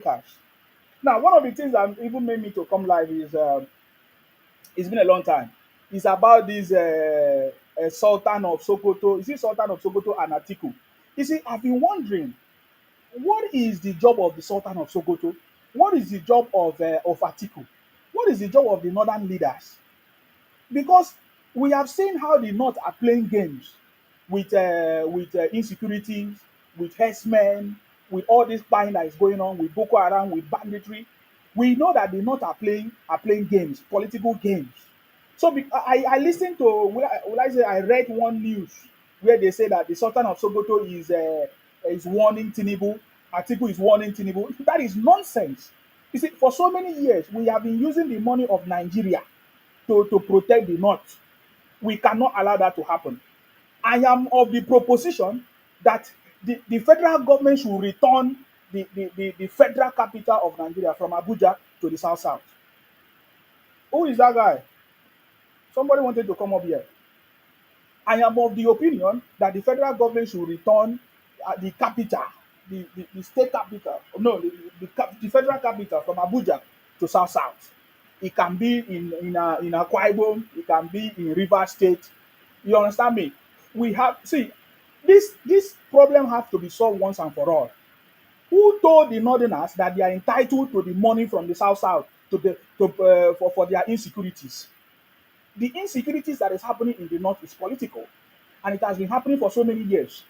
cash. Now, one of the things that even made me to come live is it's been a long time. It's about this Sultan of Sokoto. Is it Sultan of Sokoto and Atiku? You see, I've been wondering what is the job of the Sultan of Sokoto? What is the job of Atiku? What is the job of the northern leaders? Because we have seen how the North are playing games with insecurities, with herdsmen, with all this buying that is going on, with Boko Haram, with banditry. We know that the North are playing games, political games. So I listened to will I say I read one news where they say that the Sultan of Sokoto is warning Tinubu, Atiku is warning Tinubu. That is nonsense. You see, for so many years we have been using the money of Nigeria to protect the North. We cannot allow that to happen. I am of the proposition that the federal government should return the federal capital of Nigeria from Abuja to the South South. Who is that guy? Somebody wanted to come up here. I am of the opinion that the federal government should return the capital, the state capital, no, the federal capital from Abuja to South South. It can be in Akwa Ibom, it can be in River State. You understand me? We have see this problem have to be solved once and for all. Who told the northerners that they are entitled to the money from the South South for their insecurities? The insecurities that is happening in the north is political, and it has been happening for so many years.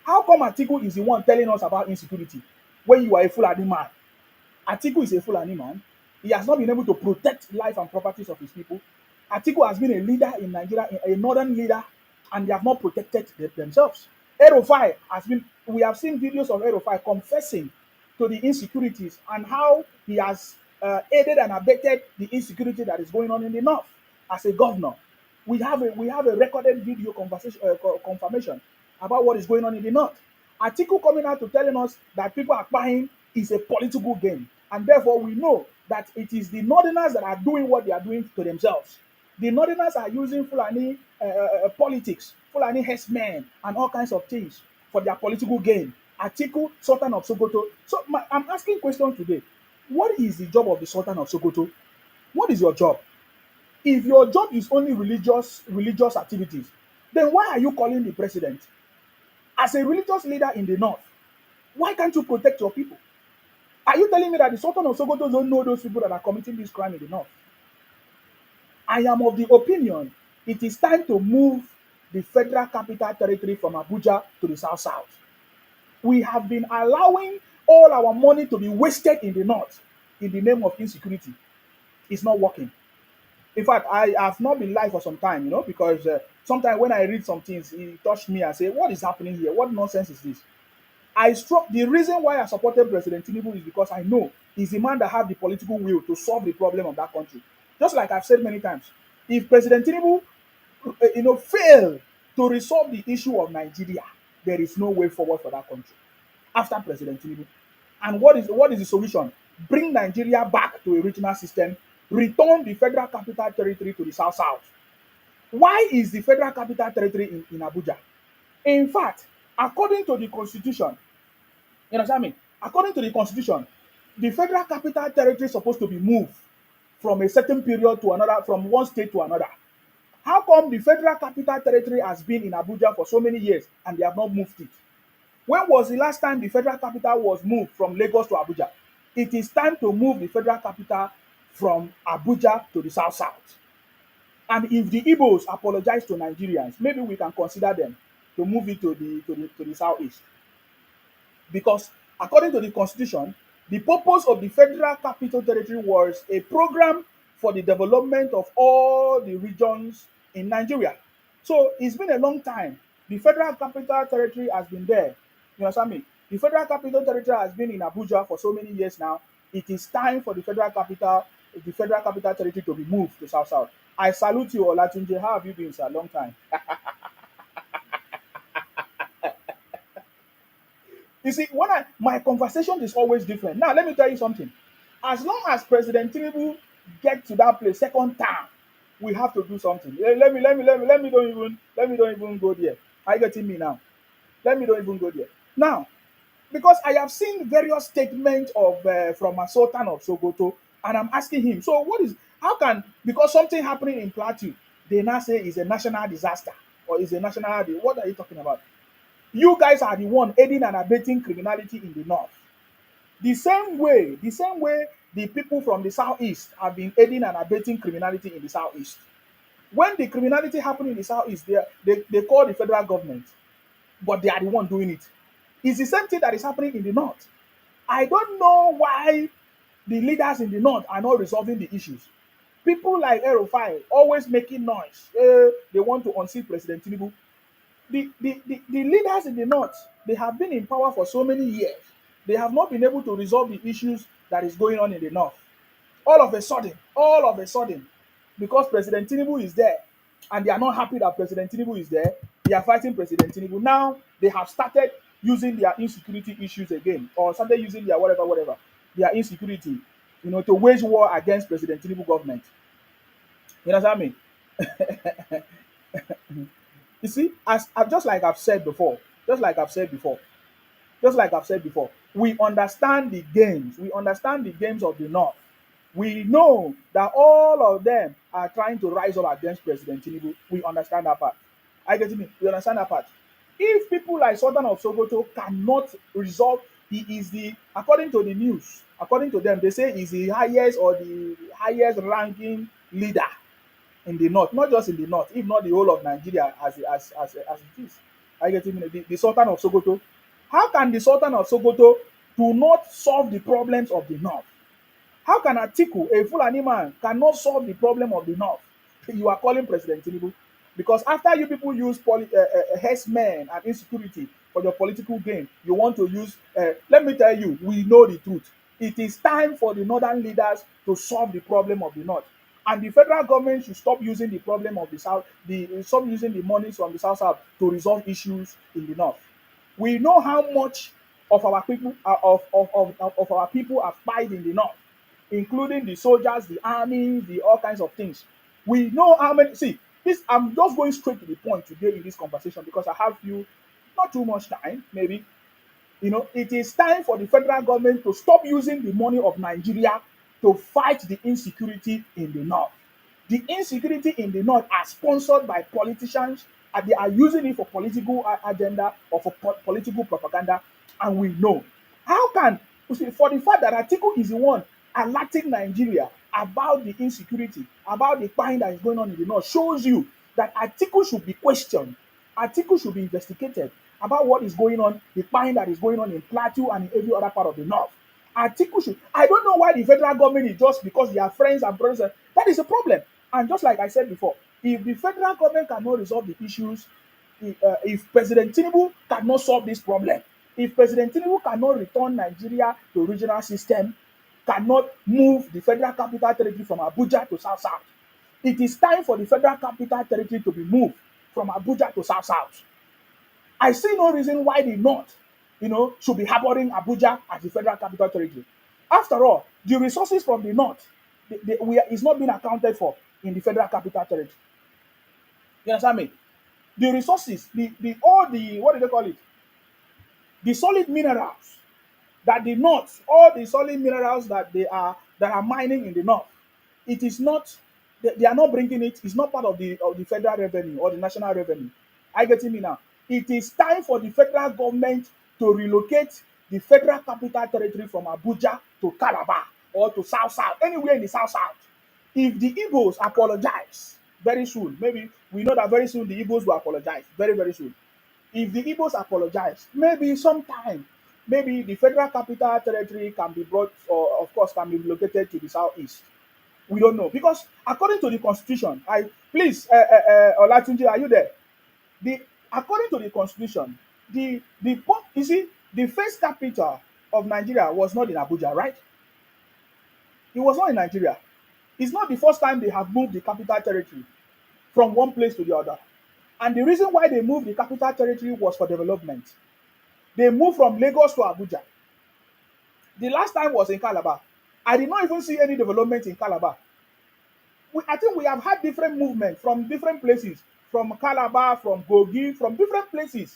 How come Atiku is the one telling us about insecurity when you are a Fulani man? Atiku is a Fulani man. He has not been able to protect life and properties of his people. Atiku has been a leader in Nigeria, a northern leader, and they have not protected themselves. Erofai has been, we have seen videos of Erofai confessing to the insecurities and how he has aided and abetted the insecurity that is going on in the north as a governor. We have a recorded video conversation confirmation about what is going on in the north. Atiku coming out to telling us that people are buying is a political game, and therefore we know that it is the northerners that are doing what they are doing to themselves. The northerners are using Fulani politics, Fulani herdsmen, and all kinds of things for their political gain. Atiku, Sultan of Sokoto. So I'm asking question today. What is the job of the Sultan of Sokoto? What is your job? If your job is only religious activities, then why are you calling the president? As a religious leader in the north, why can't you protect your people? Are you telling me that the Sultan of Sokoto don't know those people that are committing this crime in the north? I am of the opinion it is time to move the federal capital territory from Abuja to the South South. We have been allowing all our money to be wasted in the north in the name of insecurity. It's not working. In fact, I have not been live for some time, because sometimes when I read some things, it touched me and say, what is happening here? What nonsense is this? I struck the reason why I supported President Tinubu is because I know he's a man that have the political will to solve the problem of that country. Just like I've said many times, if President Tinubu, fail to resolve the issue of Nigeria, there is no way forward for that country after President Tinubu. And what is the solution? Bring Nigeria back to a regional system, return the federal capital territory to the South South. Why is the federal capital territory in Abuja? In fact, according to the constitution, you understand me? According to the constitution, the federal capital territory is supposed to be moved from a certain period to another, from one state to another. How come the federal capital territory has been in Abuja for so many years and they have not moved it? When was the last time the federal capital was moved from Lagos to Abuja? It is time to move the federal capital from Abuja to the South South. And if the Igbos apologize to Nigerians, maybe we can consider them to move it to the southeast. Because according to the constitution, the purpose of the federal capital territory was a program for the development of all the regions in Nigeria. So it's been a long time. The federal capital territory has been there. You understand me? The federal capital territory has been in Abuja for so many years now. It is time for the federal capital territory to be moved to South South. I salute you, Olatunji. How have you been, sir? Long time. You see, my conversation is always different. Now, let me tell you something. As long as President Tinubu get to that place second time, we have to do something. Let me don't even go there. Are you getting me now? Let me don't even go there. Now, because I have seen various statements of from a Sultan of Sokoto, and I'm asking him, so what is how can because something happening in Plateau, they now say is a national disaster or is a national what are you talking about? You guys are the one aiding and abetting criminality in the north. The same way the people from the southeast have been aiding and abetting criminality in the southeast. When the criminality happened in the southeast, they call the federal government, but they are the one doing it. It's the same thing that is happening in the north. I don't know why the leaders in the north are not resolving the issues. People like Erufai always making noise. They want to unseat President Tinubu. The leaders in the north, they have been in power for so many years. They have not been able to resolve the issues that is going on in the north. All of a sudden, because President Tinubu is there, and they are not happy that President Tinubu is there, they are fighting President Tinubu. Now they have started using their insecurity issues again, or started using their whatever, their insecurity, to wage war against President Tinubu government. You understand me? You see, as just like I've said before, just like I've said before, just like I've said before, we understand the games. We understand the games of the North. We know that all of them are trying to rise up against President Tinubu. We understand that part. I get me. We understand that part. If people like Sultan of Sokoto cannot resolve, he is the, according to the news, according to them, they say he's the highest or the highest ranking leader in the north, not just in the north, if not the whole of Nigeria as it is. I get it. The Sultan of Sokoto. How can the Sultan of Sokoto do not solve the problems of the north? How can Atiku, a Fulani man, cannot solve the problem of the north? You are calling President Tinubu because after you people use herdsmen and insecurity for your political gain, you want to use. Let me tell you, we know the truth. It is time for the northern leaders to solve the problem of the north, and the federal government should stop using the problem of the south. Stop using the monies from the south to resolve issues in the north. We know how much of our people of our people have died in the north, including the soldiers, the army, the all kinds of things. We know how many. See, this I'm just going straight to the point today in this conversation because I have you not too much time, maybe. It is time for the federal government to stop using the money of Nigeria to fight the insecurity in the north. The insecurity in the north are sponsored by politicians and they are using it for political agenda or for political propaganda. And we know. How can, you see, for the fact that Atiku is the one alerting Nigeria about the insecurity, about the crime that is going on in the north, shows you that Atiku should be questioned. Atiku should be investigated about what is going on, the crime that is going on in Plateau and in every other part of the north. Atiku should. I don't know why the federal government is just because they are friends and brothers. That is a problem. And just like I said before, if the federal government cannot resolve the issues, if President Tinubu cannot solve this problem, if President Tinubu cannot return Nigeria to regional system, cannot move the federal capital territory from Abuja to South South, it is time for the federal capital territory to be moved from Abuja to South South. I see no reason why the North, should be harboring Abuja as the federal capital territory. After all, the resources from the North, is not being accounted for in the federal capital territory. You understand me? The resources, all the what do they call it? The solid minerals that the North, all the solid minerals that are mining in the North, it is not. They are not bringing it. It's not part of the federal revenue or the national revenue. I get me now. It is time for the federal government to relocate the federal capital territory from Abuja to Calabar or to South South, anywhere in the South South. If the Igbos apologize very soon, maybe we know that very soon the Igbos will apologize very, very soon. If the Igbos apologize, maybe sometime, maybe the federal capital territory can be brought, or of course, can be relocated to the southeast. We don't know because according to the constitution, I please, Olatunji, are you there? The According to the constitution, you see, the first capital of Nigeria was not in Abuja, right? It was not in Nigeria. It's not the first time they have moved the capital territory from one place to the other. And the reason why they moved the capital territory was for development. They moved from Lagos to Abuja. The last time was in Calabar. I did not even see any development in Calabar. I think we have had different movements from different places, from Calabar, from Gogi, from different places.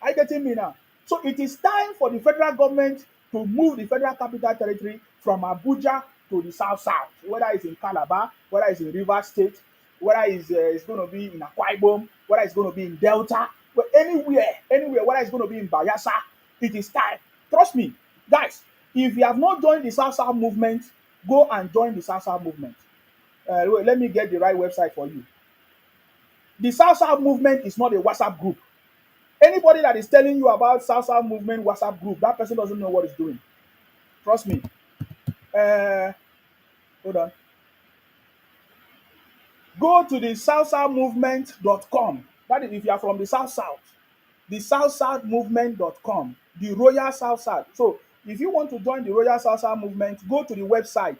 Are you getting me now? So it is time for the federal government to move the federal capital territory from Abuja to the south south, whether it's in Calabar, whether it's in Rivers State, whether it's going to be in Akwa Ibom, whether it's going to be in Delta, but anywhere, whether it's going to be in Bayelsa, it is time. Trust me, guys. If you have not joined the South South movement, go and join the South South movement. Wait, let me get the right website for you. The South South movement is not a WhatsApp group. Anybody that is telling you about South South movement WhatsApp group, that person doesn't know what he's doing. Trust me. Uh, Hold on. Go to the southsouthmovement.com. That is if you are from the South South. The southsouthmovement.com. The Royal South South. So if you want to join the Royal South South movement, go to the website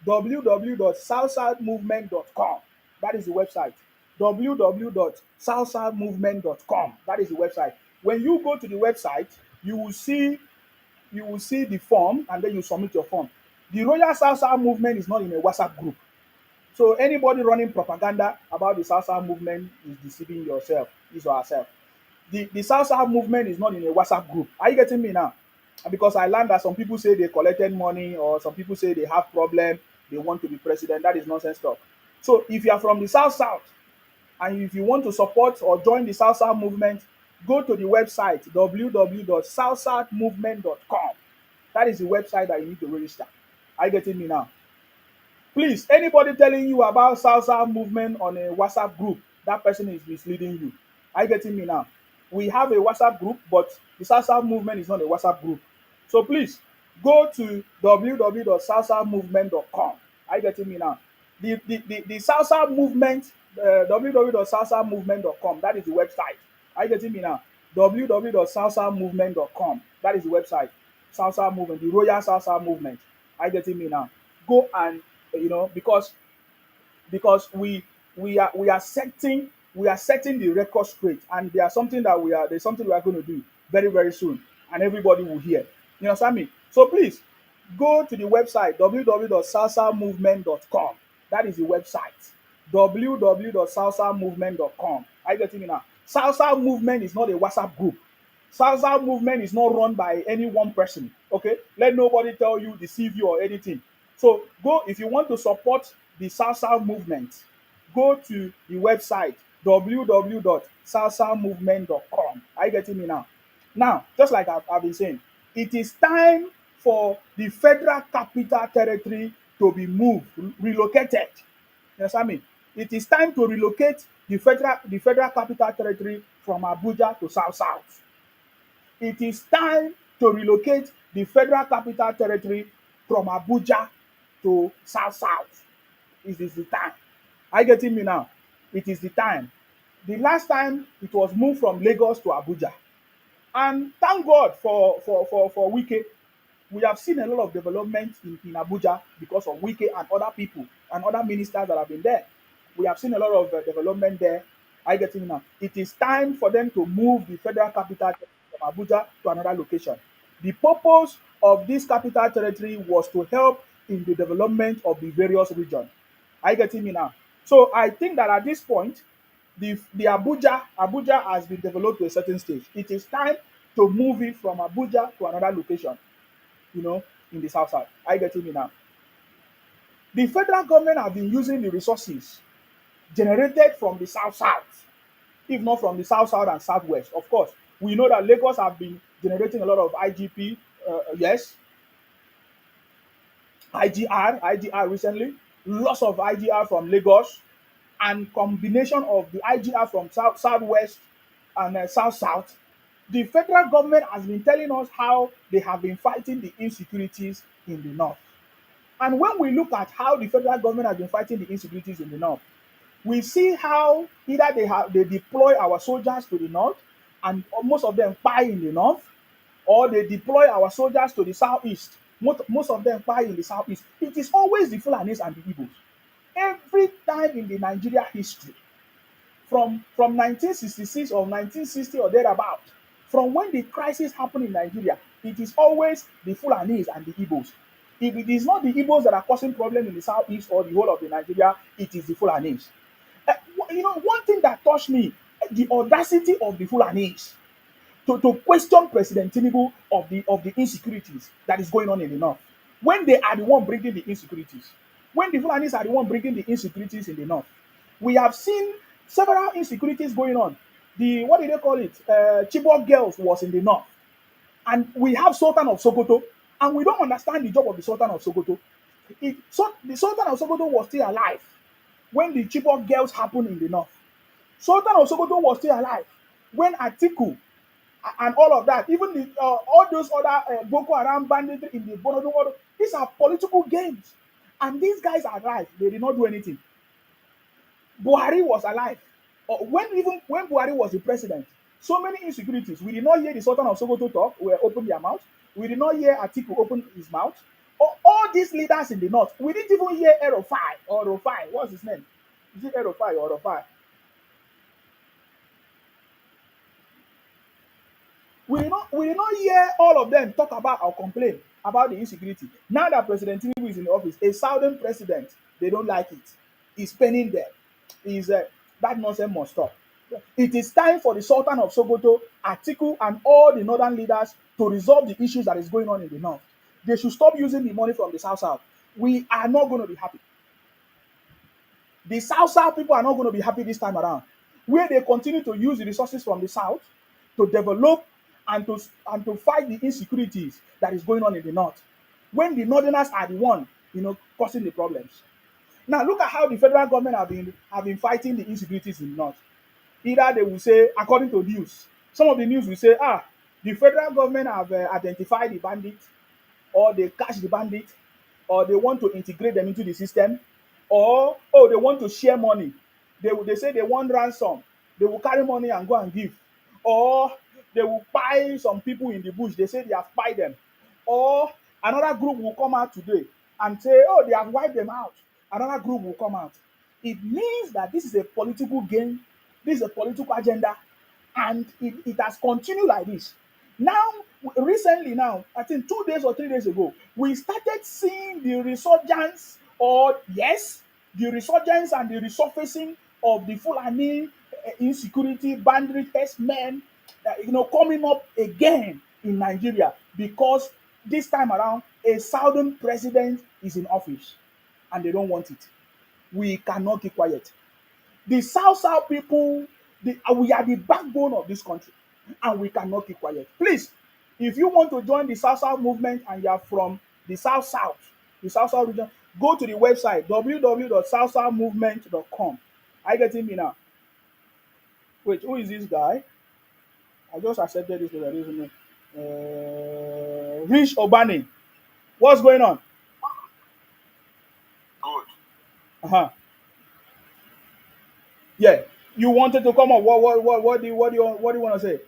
www.southsouthmovement.com. That is the website. www.southsouthmovement.com. That is the website. When you go to the website, you will see the form and then you submit your form. The Royal South South movement is not in a WhatsApp group. So anybody running propaganda about the South South movement is deceiving yourself, is or herself. The South South movement is not in a WhatsApp group. Are you getting me now? Because I learned that some people say they collected money or some people say they have problem, they want to be president. That is nonsense talk. So if you are from the South South and if you want to support or join the South South movement, go to the website www.southsouthmovement.com. That is the website that you need to register. Are you getting me now? Please, anybody telling you about South South movement on a WhatsApp group, that person is misleading you. Are you getting me now? We have a WhatsApp group, but the South South movement is not a WhatsApp group. So please go to www.southsouthmovement.com. Are you getting me now? The South South movement, www.southsouthmovement.com. That is the website. Are you getting me now? www.southsouthmovement.com. That is the website. South South movement, the Royal South South movement. Are you getting me now? Go and because we are setting the record straight, and there's something we are going to do very very soon, and everybody will hear. You understand me? So please go to the website www.southsouthmovement.com. That is the website www.southsouthmovement.com. Are you getting me now? South South movement is not a WhatsApp group. South South movement is not run by any one person. Okay, let nobody tell you, deceive you or anything. So go, if you want to support the South South movement, go to the website www.southsouthmovement.com. Are you getting me now? Now, just like I've been saying, it is time for the federal capital territory to be moved, relocated. You understand me? It is time to relocate the federal capital territory from Abuja to South South. It is time to relocate the federal capital territory from Abuja to South South. It is the time. Are you getting me now? It is the time. The last time it was moved from Lagos to Abuja. And thank God for Wike. We have seen a lot of development in Abuja because of Wike and other people and other ministers that have been there. We have seen a lot of development there. Are you getting me now? It is time for them to move the federal capital from Abuja to another location. The purpose of this capital territory was to help in the development of the various regions. Are you getting me now? So I think that at this point, the Abuja has been developed to a certain stage. It is time to move it from Abuja to another location, in the south side. Are you getting me now? The federal government have been using the resources generated from the south south, if not from the south south and southwest. Of course, we know that Lagos have been generating a lot of IGP, yes, IGR recently, lots of IGR from Lagos, and combination of the IGR from southwest and south south. The federal government has been telling us how they have been fighting the insecurities in the north. And when we look at how the federal government has been fighting the insecurities in the north, we see how either they deploy our soldiers to the north, and most of them die in the north, or they deploy our soldiers to the southeast. Most of them die in the southeast. It is always the Fulanis and the Igbos. Every time in the Nigeria history, from 1966 or 1960 or thereabout, from when the crisis happened in Nigeria, it is always the Fulanis and the Igbos. If it is not the Igbos that are causing problem in the southeast or the whole of the Nigeria, it is the Fulanis. One thing that touched me, the audacity of the Fulanis. to question President Tinubu of the insecurities that is going on in the north. When they are the one bringing the insecurities, when the Fulanis are the one bringing the insecurities in the north, we have seen several insecurities going on. The what did they call it? Chibok girls was in the north, and we have Sultan of Sokoto, and we don't understand the job of the Sultan of Sokoto. So the Sultan of Sokoto was still alive when the Chibok girls happened in the north. Sultan of Sokoto was still alive when Atiku and all of that, even all those other Boko Haram bandits in the Bonodo world, these are political games. And these guys are alive. They did not do anything. Buhari was alive. Even when Buhari was the president, so many insecurities. We did not hear the Sultan of Sokoto talk, or open their mouth. We did not hear Atiku open his mouth. All these leaders in the north, we didn't even hear Erofai or Rofai. What's his name? Is it Erofai or Rofai? We did not hear all of them talk about or complain about the insecurity. Now that President Tinubu is in the office, a southern president, they don't like it. He's penning them. Is That nonsense must stop. It is time for the Sultan of Sokoto, Atiku, and all the northern leaders to resolve the issues that is going on in the north. They should stop using the money from the south. We are not going to be happy. The south people are not going to be happy this time around, where they continue to use the resources from the south to develop and to fight the insecurities that is going on in the north, when the northerners are the one causing the problems. Now look at how the federal government have been fighting the insecurities in the north. Either they will say, according to news, some of the news will say, the federal government have identified the bandits, or they catch the bandit, or they want to integrate them into the system, or they want to share money. They say they want ransom. They will carry money and go and give, or they will buy some people in the bush. They say they have spied them, or another group will come out today and say, they have wiped them out. Another group will come out. It means that this is a political game. This is a political agenda, and it has continued like this. Now, recently now, I think 2 days or 3 days ago, we started seeing the resurgence, or yes, the resurgence and the resurfacing of the Fulani insecurity, bandit men, coming up again in Nigeria, because this time around, a southern president is in office, and they don't want it. We cannot keep quiet. The South people, we are the backbone of this country, and we cannot keep quiet. Please, if you want to join the South movement and you are from the South, the South region, go to the website www.southmovement.com. Are you getting me now? Wait, who is this guy? I just accepted this with a resume. Rich Obani. What's going on? Good. Uh-huh. Yeah. You wanted to come up. What do you want to say?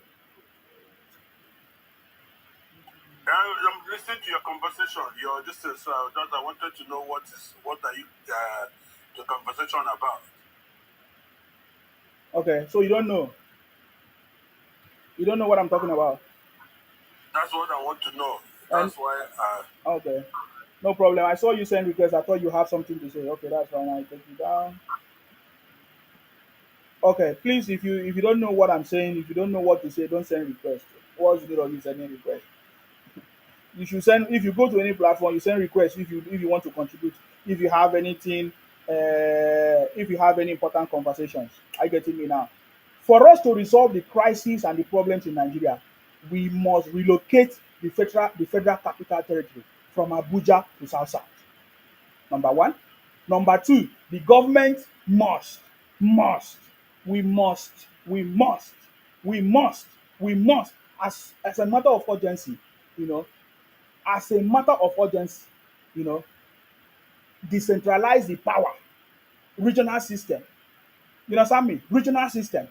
I'm listening to your conversation. Your this is that I wanted to know what are you the conversation about. Okay, so you don't know. You don't know what I'm talking about. That's what I want to know. And That's why okay, no problem. I saw you send request. I thought you have something to say. Okay, that's fine. I'll take you down. Okay, please, if you don't know what I'm saying, if you don't know what to say, don't send request. What's the need of you sending request? You should send, if you go to any platform, you send requests if you want to contribute. If you have anything, if you have any important conversations. I get me now. For us to resolve the crises and the problems in Nigeria, we must relocate the federal capital territory from Abuja to South. Number one. Number two, the government must, we must, as a matter of urgency, you know, as a matter of urgency, you know, decentralize the power, regional system. You understand me? Regional system.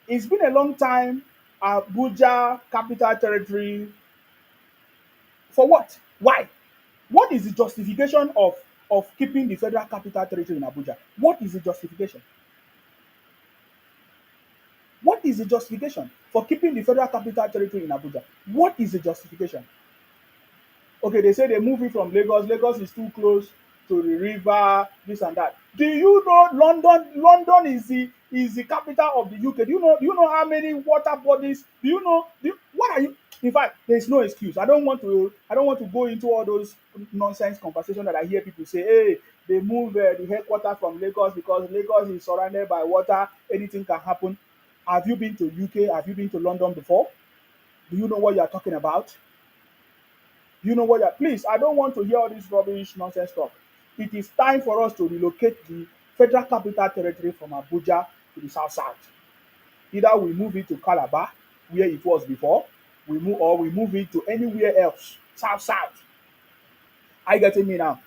It's been a long time. Abuja, capital territory. For what? Why? What is the justification of keeping the federal capital territory in Abuja? What is the justification? What is the justification for keeping the federal capital territory in Abuja? What is the justification? Okay, they say they move it from Lagos. Lagos is too close to the river, this and that. Do you know London? London is is the capital of the UK. Do you know how many water bodies? What are you? In fact, there's no excuse. I don't want to go into all those nonsense conversation that I hear people say, hey, they move the headquarters from Lagos because Lagos is surrounded by water, anything can happen. Have you been to UK? Have you been to London before? Do you know what you are talking about? You know what? Please, I don't want to hear all this rubbish nonsense talk. It is time for us to relocate the Federal Capital Territory from Abuja to the south south. Either we move it to Calabar, where it was before, we move it to anywhere else, south south. Are you getting me now?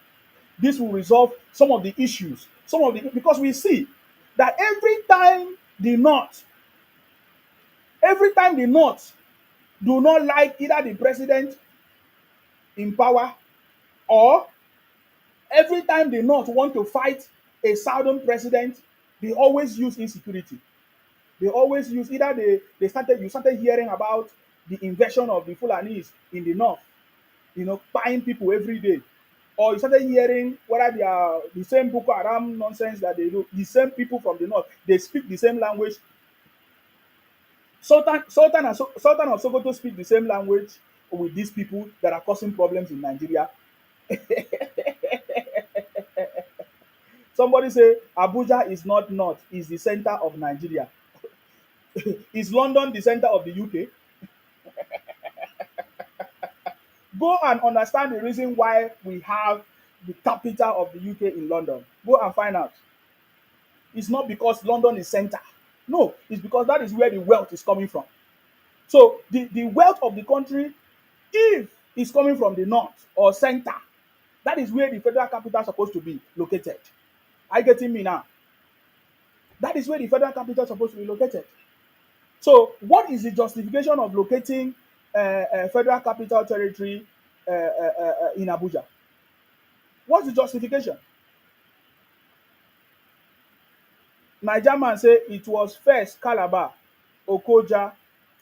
This will resolve some of the issues, because we see that every time the North do not like either the president in power, or every time the North want to fight a southern president, they always use insecurity. They always use either you started hearing about the invasion of the Fulanis in the North, buying people every day. Or you started hearing whether they are the same Boko Haram nonsense that they do, the same people from the North, they speak the same language. Sultan of Sokoto speak the same language with these people that are causing problems in Nigeria. Somebody say Abuja is not north, is the center of Nigeria. Is London the center of the UK? Go and understand the reason why we have the capital of the UK in London. Go and find out. It's not because London is center. No, it's because that is where the wealth is coming from. So the wealth of the country, if it's coming from the north or center, that is where the federal capital is supposed to be located. Are you getting me now? That is where the federal capital is supposed to be located. So, what is the justification of locating federal capital territory in Abuja? What's the justification? Naija man say it was first Calabar, Okoja,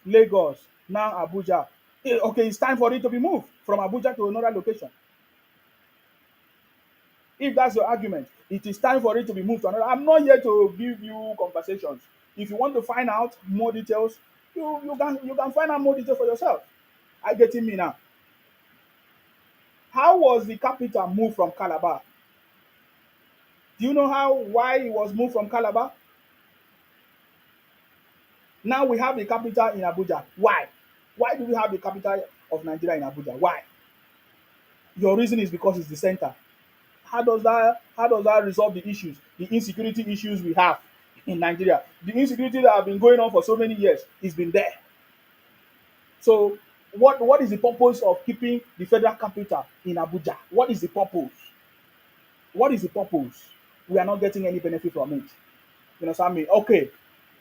Lagos, now Abuja. Okay, it's time for it to be moved from Abuja to another location. If that's your argument, it is time for it to be moved to another. I'm not here to give you conversations. If you want to find out more details, you can find out more details for yourself. Are you getting me now? How was the capital moved from Calabar? Do you know why it was moved from Calabar? Now we have the capital in Abuja. Why? Why do we have the capital of Nigeria in Abuja? Why? Your reason is because it's the center. How does that resolve the issues, the insecurity issues we have in Nigeria? The insecurity that have been going on for so many years has been there. So what is the purpose of keeping the federal capital in Abuja? What is the purpose? What is the purpose? We are not getting any benefit from it. You understand me? Okay.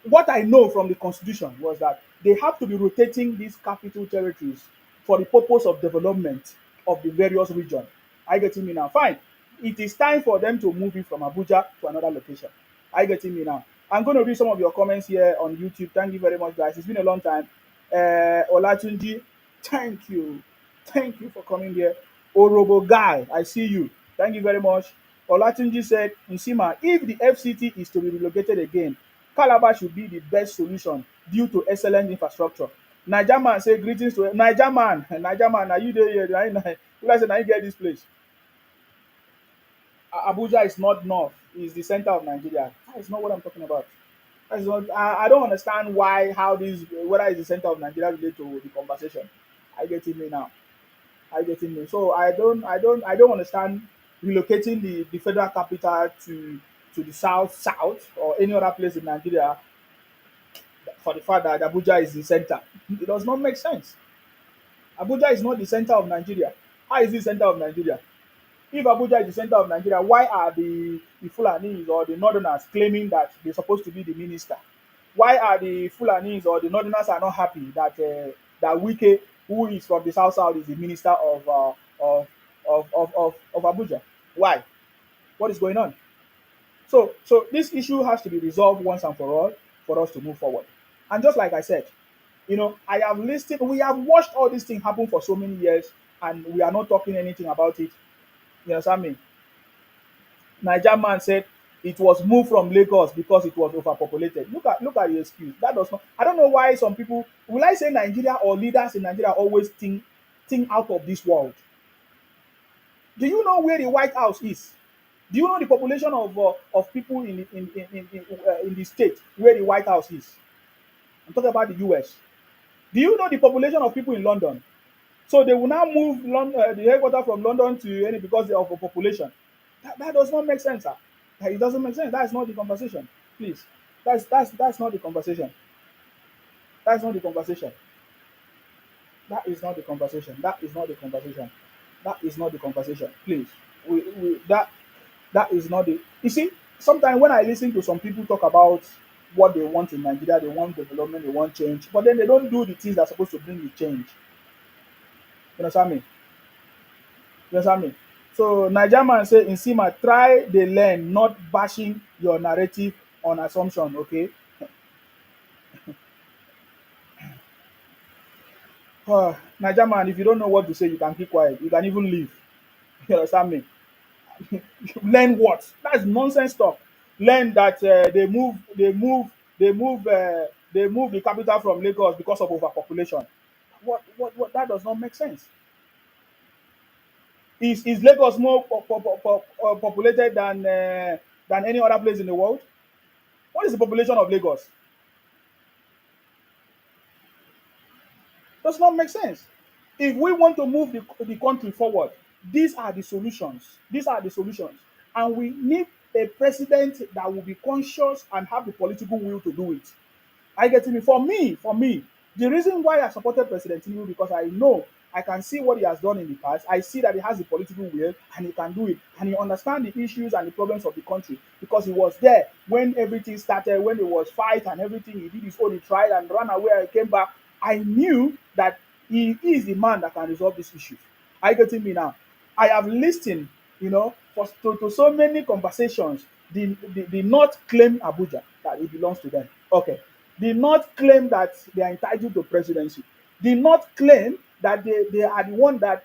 What I know from the constitution was that they have to be rotating these capital territories for the purpose of development of the various regions. Are you getting me now? Fine. It is time for them to move it from Abuja to another location. Are you getting me now? I'm going to read some of your comments here on YouTube. Thank you very much, guys. It's been a long time. Olatunji, thank you. Thank you for coming here. Orobo Guy, I see you. Thank you very much. Olatunji said, Nsima, if the FCT is to be relocated again, Calabar should be the best solution due to excellent infrastructure. Naija man say greetings to Naija man. Naija man, are you there here? Now you get this place. Abuja is not north, is the center of Nigeria. That is not what I'm talking about. That is not, I don't understand whether it's the center of Nigeria related to the conversation. I get it me now. I get it me. So I don't understand relocating the federal capital to the south or any other place in Nigeria for the fact that Abuja is the center. It does not make sense. Abuja is not the center of Nigeria. How is it the center of Nigeria? If Abuja is the center of Nigeria, why are the Fulanis or the Northerners claiming that they're supposed to be the minister? Why are the Fulanis or the Northerners are not happy that Wike, who is from the south, is the minister of Abuja? Why? What is going on? So this issue has to be resolved once and for all for us to move forward. And just like I said, we have watched all these things happen for so many years, and we are not talking anything about it. You understand me? Naija man said It was moved from Lagos because it was overpopulated. Look at the excuse. That does not. I don't know why some people, will I say Nigeria or leaders in Nigeria, always think out of this world. Do you know where the White House is? Do you know the population of people in the state where the White House is? I'm talking about the US. Do you know the population of people in London? So they will now move the headquarters from London to any because of the population. That does not make sense, sir. It doesn't make sense. That's not the conversation. Please. That's not the conversation. That's not the conversation. That is not the conversation. That is not the conversation. That is not the conversation. Please. That is not the, you see, sometimes when I listen to some people talk about what they want in Nigeria, they want development, they want change, but then they don't do the things that are supposed to bring the change. You understand me? You understand me? So Niger man say in Sima, try the learn, not bashing your narrative on assumption, okay? Niger man, if you don't know what to say, you can keep quiet. You can even leave. You understand me? Learn what? That's nonsense talk. Learn that they move the capital from Lagos because of overpopulation. What? That does not make sense. Is Lagos more populated than any other place in the world? What is the population of Lagos? Does not make sense. If we want to move the country forward, these are the solutions. These are the solutions. And we need a president that will be conscious and have the political will to do it. I get me. For me, the reason why I supported President Tinubu because I know I can see what he has done in the past. I see that he has the political will and he can do it, and he understands the issues and the problems of the country because he was there when everything started, when there was fight and everything. He did his own, he tried and ran away and came back. I knew that he is the man that can resolve these issues. Are you getting me now? I have listened, to so many conversations. The North claim Abuja that it belongs to them. Okay. The North claim that they are entitled to presidency. The North claim that they are the one that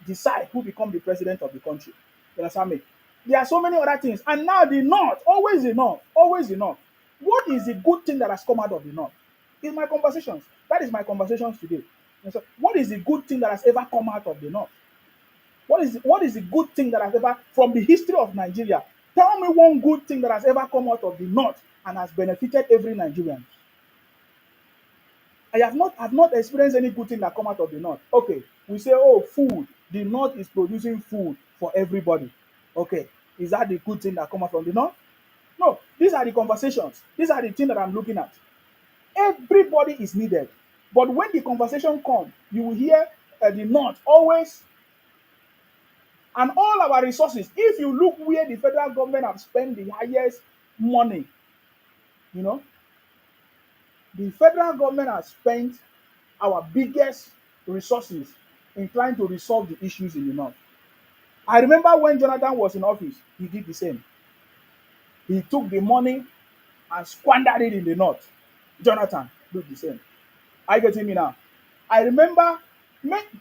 decide who become the president of the country. You understand me? There are so many other things. And now the North, always enough, always enough. What is the good thing that has come out of the North? In my conversations. That is my conversations today. And so, what is the good thing that has ever come out of the North? What is the good thing that has ever from the history of Nigeria? Tell me one good thing that has ever come out of the North and has benefited every Nigerian. I've not experienced any good thing that come out of the North. Okay, we say, oh, food. The North is producing food for everybody. Okay, is that the good thing that come out from the North? No, these are the conversations. These are the things that I'm looking at. Everybody is needed. But when the conversation comes, you will hear the North always, and all our resources. If you look where the federal government have spent the highest money, you know, the federal government has spent our biggest resources in trying to resolve the issues in the North. I remember when Jonathan was in office, he did the same. He took the money and squandered it in the North. Jonathan did the same. Are you getting me now? I remember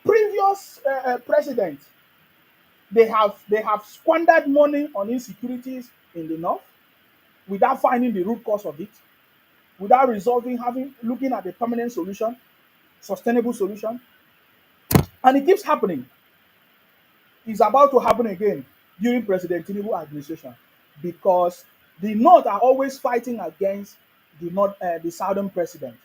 previous presidents, they have squandered money on insecurities in the North without finding the root cause of it, without resolving, looking at a permanent solution, sustainable solution, and it keeps happening. It's about to happen again during President Tinubu administration because the North are always fighting against the Southern president.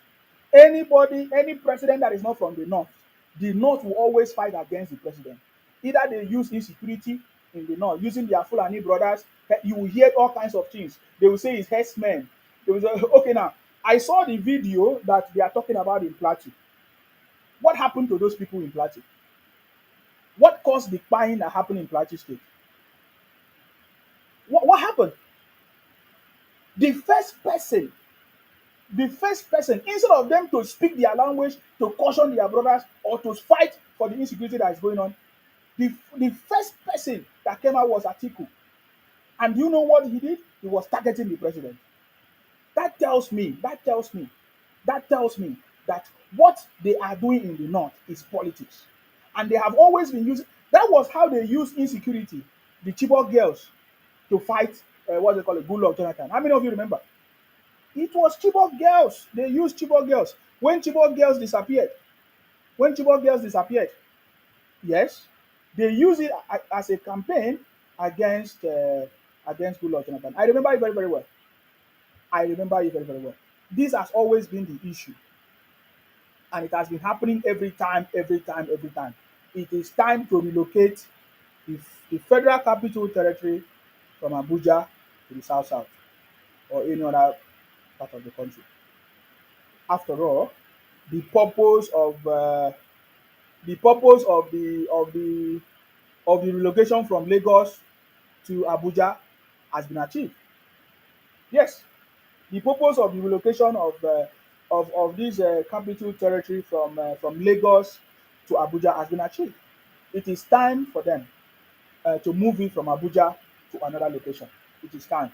Any president that is not from the North will always fight against the president. Either they use insecurity in the North, using their Fulani brothers. You will hear all kinds of things. They will say it's herdsmen. They will say, okay, now I saw the video that they are talking about in Plateau. What happened to those people in Plateau? What caused the buying that happened in Plateau State? What happened? The first person, instead of them to speak their language, to caution their brothers, or to fight for the insecurity that is going on, the first person that came out was Atiku. And you know what he did? He was targeting the president. That tells me that what they are doing in the North is politics. And they have always been using, that was how they used insecurity, the Chibok girls, to fight what's it called, Goodluck Jonathan. How many of you remember? It was Chibok girls. They used Chibok girls. When Chibok girls disappeared, yes, they used it as a campaign against Goodluck Jonathan. I remember it very, very well. I remember it very, very well. This has always been the issue, and it has been happening every time, every time, every time. It is time to relocate the, the federal capital territory from Abuja to the South South or any other part of the country. After all, the purpose of the purpose of the relocation from Lagos to Abuja has been achieved. Yes, the purpose of the relocation of this capital territory from Lagos to Abuja has been achieved. It is time for them to move it from Abuja to another location. It is time.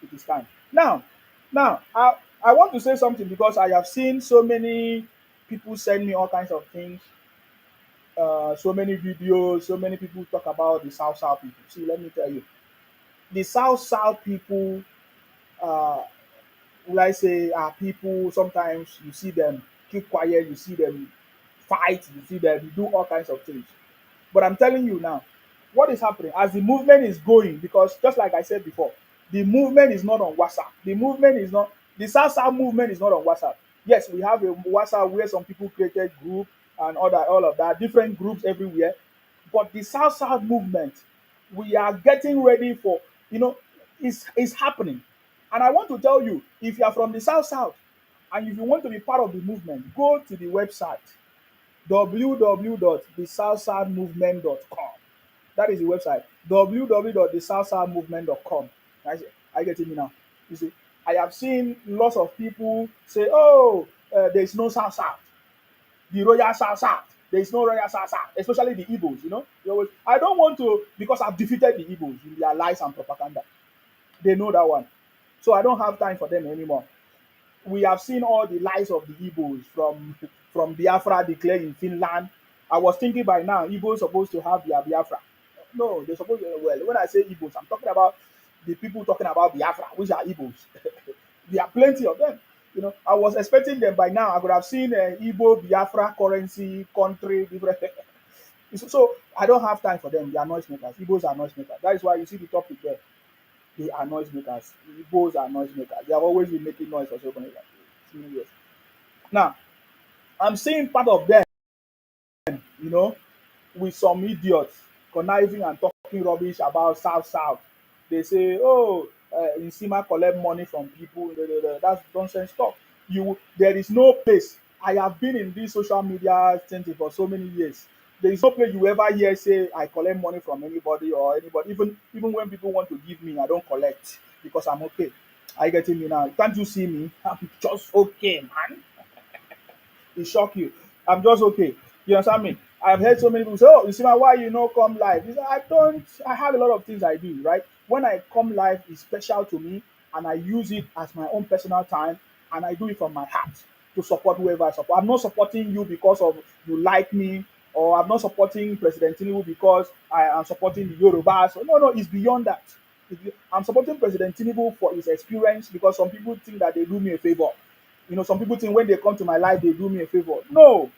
It is time. Now, I want to say something because I have seen so many people send me all kinds of things, so many videos, so many people talk about the South South people. See, let me tell you, the South South people, uh, will I say, are people. Sometimes you see them keep quiet, you see them fight, you see them do all kinds of things. But I'm telling you now, what is happening as the movement is going, because just like I said before, the movement is not on WhatsApp. The South South movement is not on WhatsApp. Yes, we have a WhatsApp where some people created group and all of that, different groups everywhere. But the South South movement, we are getting ready for, you know, is happening. And I want to tell you, if you are from the South South and if you want to be part of the movement, go to the website www.thesouthsouthmovement.com. That is the website www.thesouthsouthmovement.com. I get it now. You see, I have seen lots of people say, "Oh, there is no South South, the Royal South South. There is no Royal South South," especially the Igbos. I don't want to, because I've defeated the Igbos in their lies and propaganda. They know that one, so I don't have time for them anymore. We have seen all the lies of the Igbos from Biafra declared in Finland. I was thinking by now Igbos supposed to have their Biafra. No, they're supposed to, well, when I say Igbos, I'm talking about the people talking about Biafra, which are Igbos. There are plenty of them. I was expecting them by now. I could have seen Igbo, Biafra, currency, country, different. So I don't have time for them. They are noisemakers. Igbos are noisemakers. That is why you see the topic there. They are noisemakers. Igbos are noisemakers. They have always been making noise for so many years. Now, I'm seeing part of them, you know, with some idiots conniving and talking rubbish about South South. They say, "Oh, Nsima collect money from people." That's nonsense talk. There is no place. I have been in this social media thing for so many years. There is no place you ever hear say I collect money from anybody or anybody. Even when people want to give me, I don't collect because I'm okay. Are you getting me now? Can't you see me? I'm just okay, man. It shock you. I'm just okay. You understand me? I've heard so many people say, "Oh, you see, why you know come live?" You say, I don't. I have a lot of things I do. Right? When I come live, it's special to me, and I use it as my own personal time, and I do it from my heart to support whoever I support. I'm not supporting you because of you like me, or I'm not supporting President Tinubu because I am supporting the Yorubas. So, no, it's beyond that. I'm supporting President Tinubu for his experience because some people think that they do me a favor. Some people think when they come to my life, they do me a favor. No,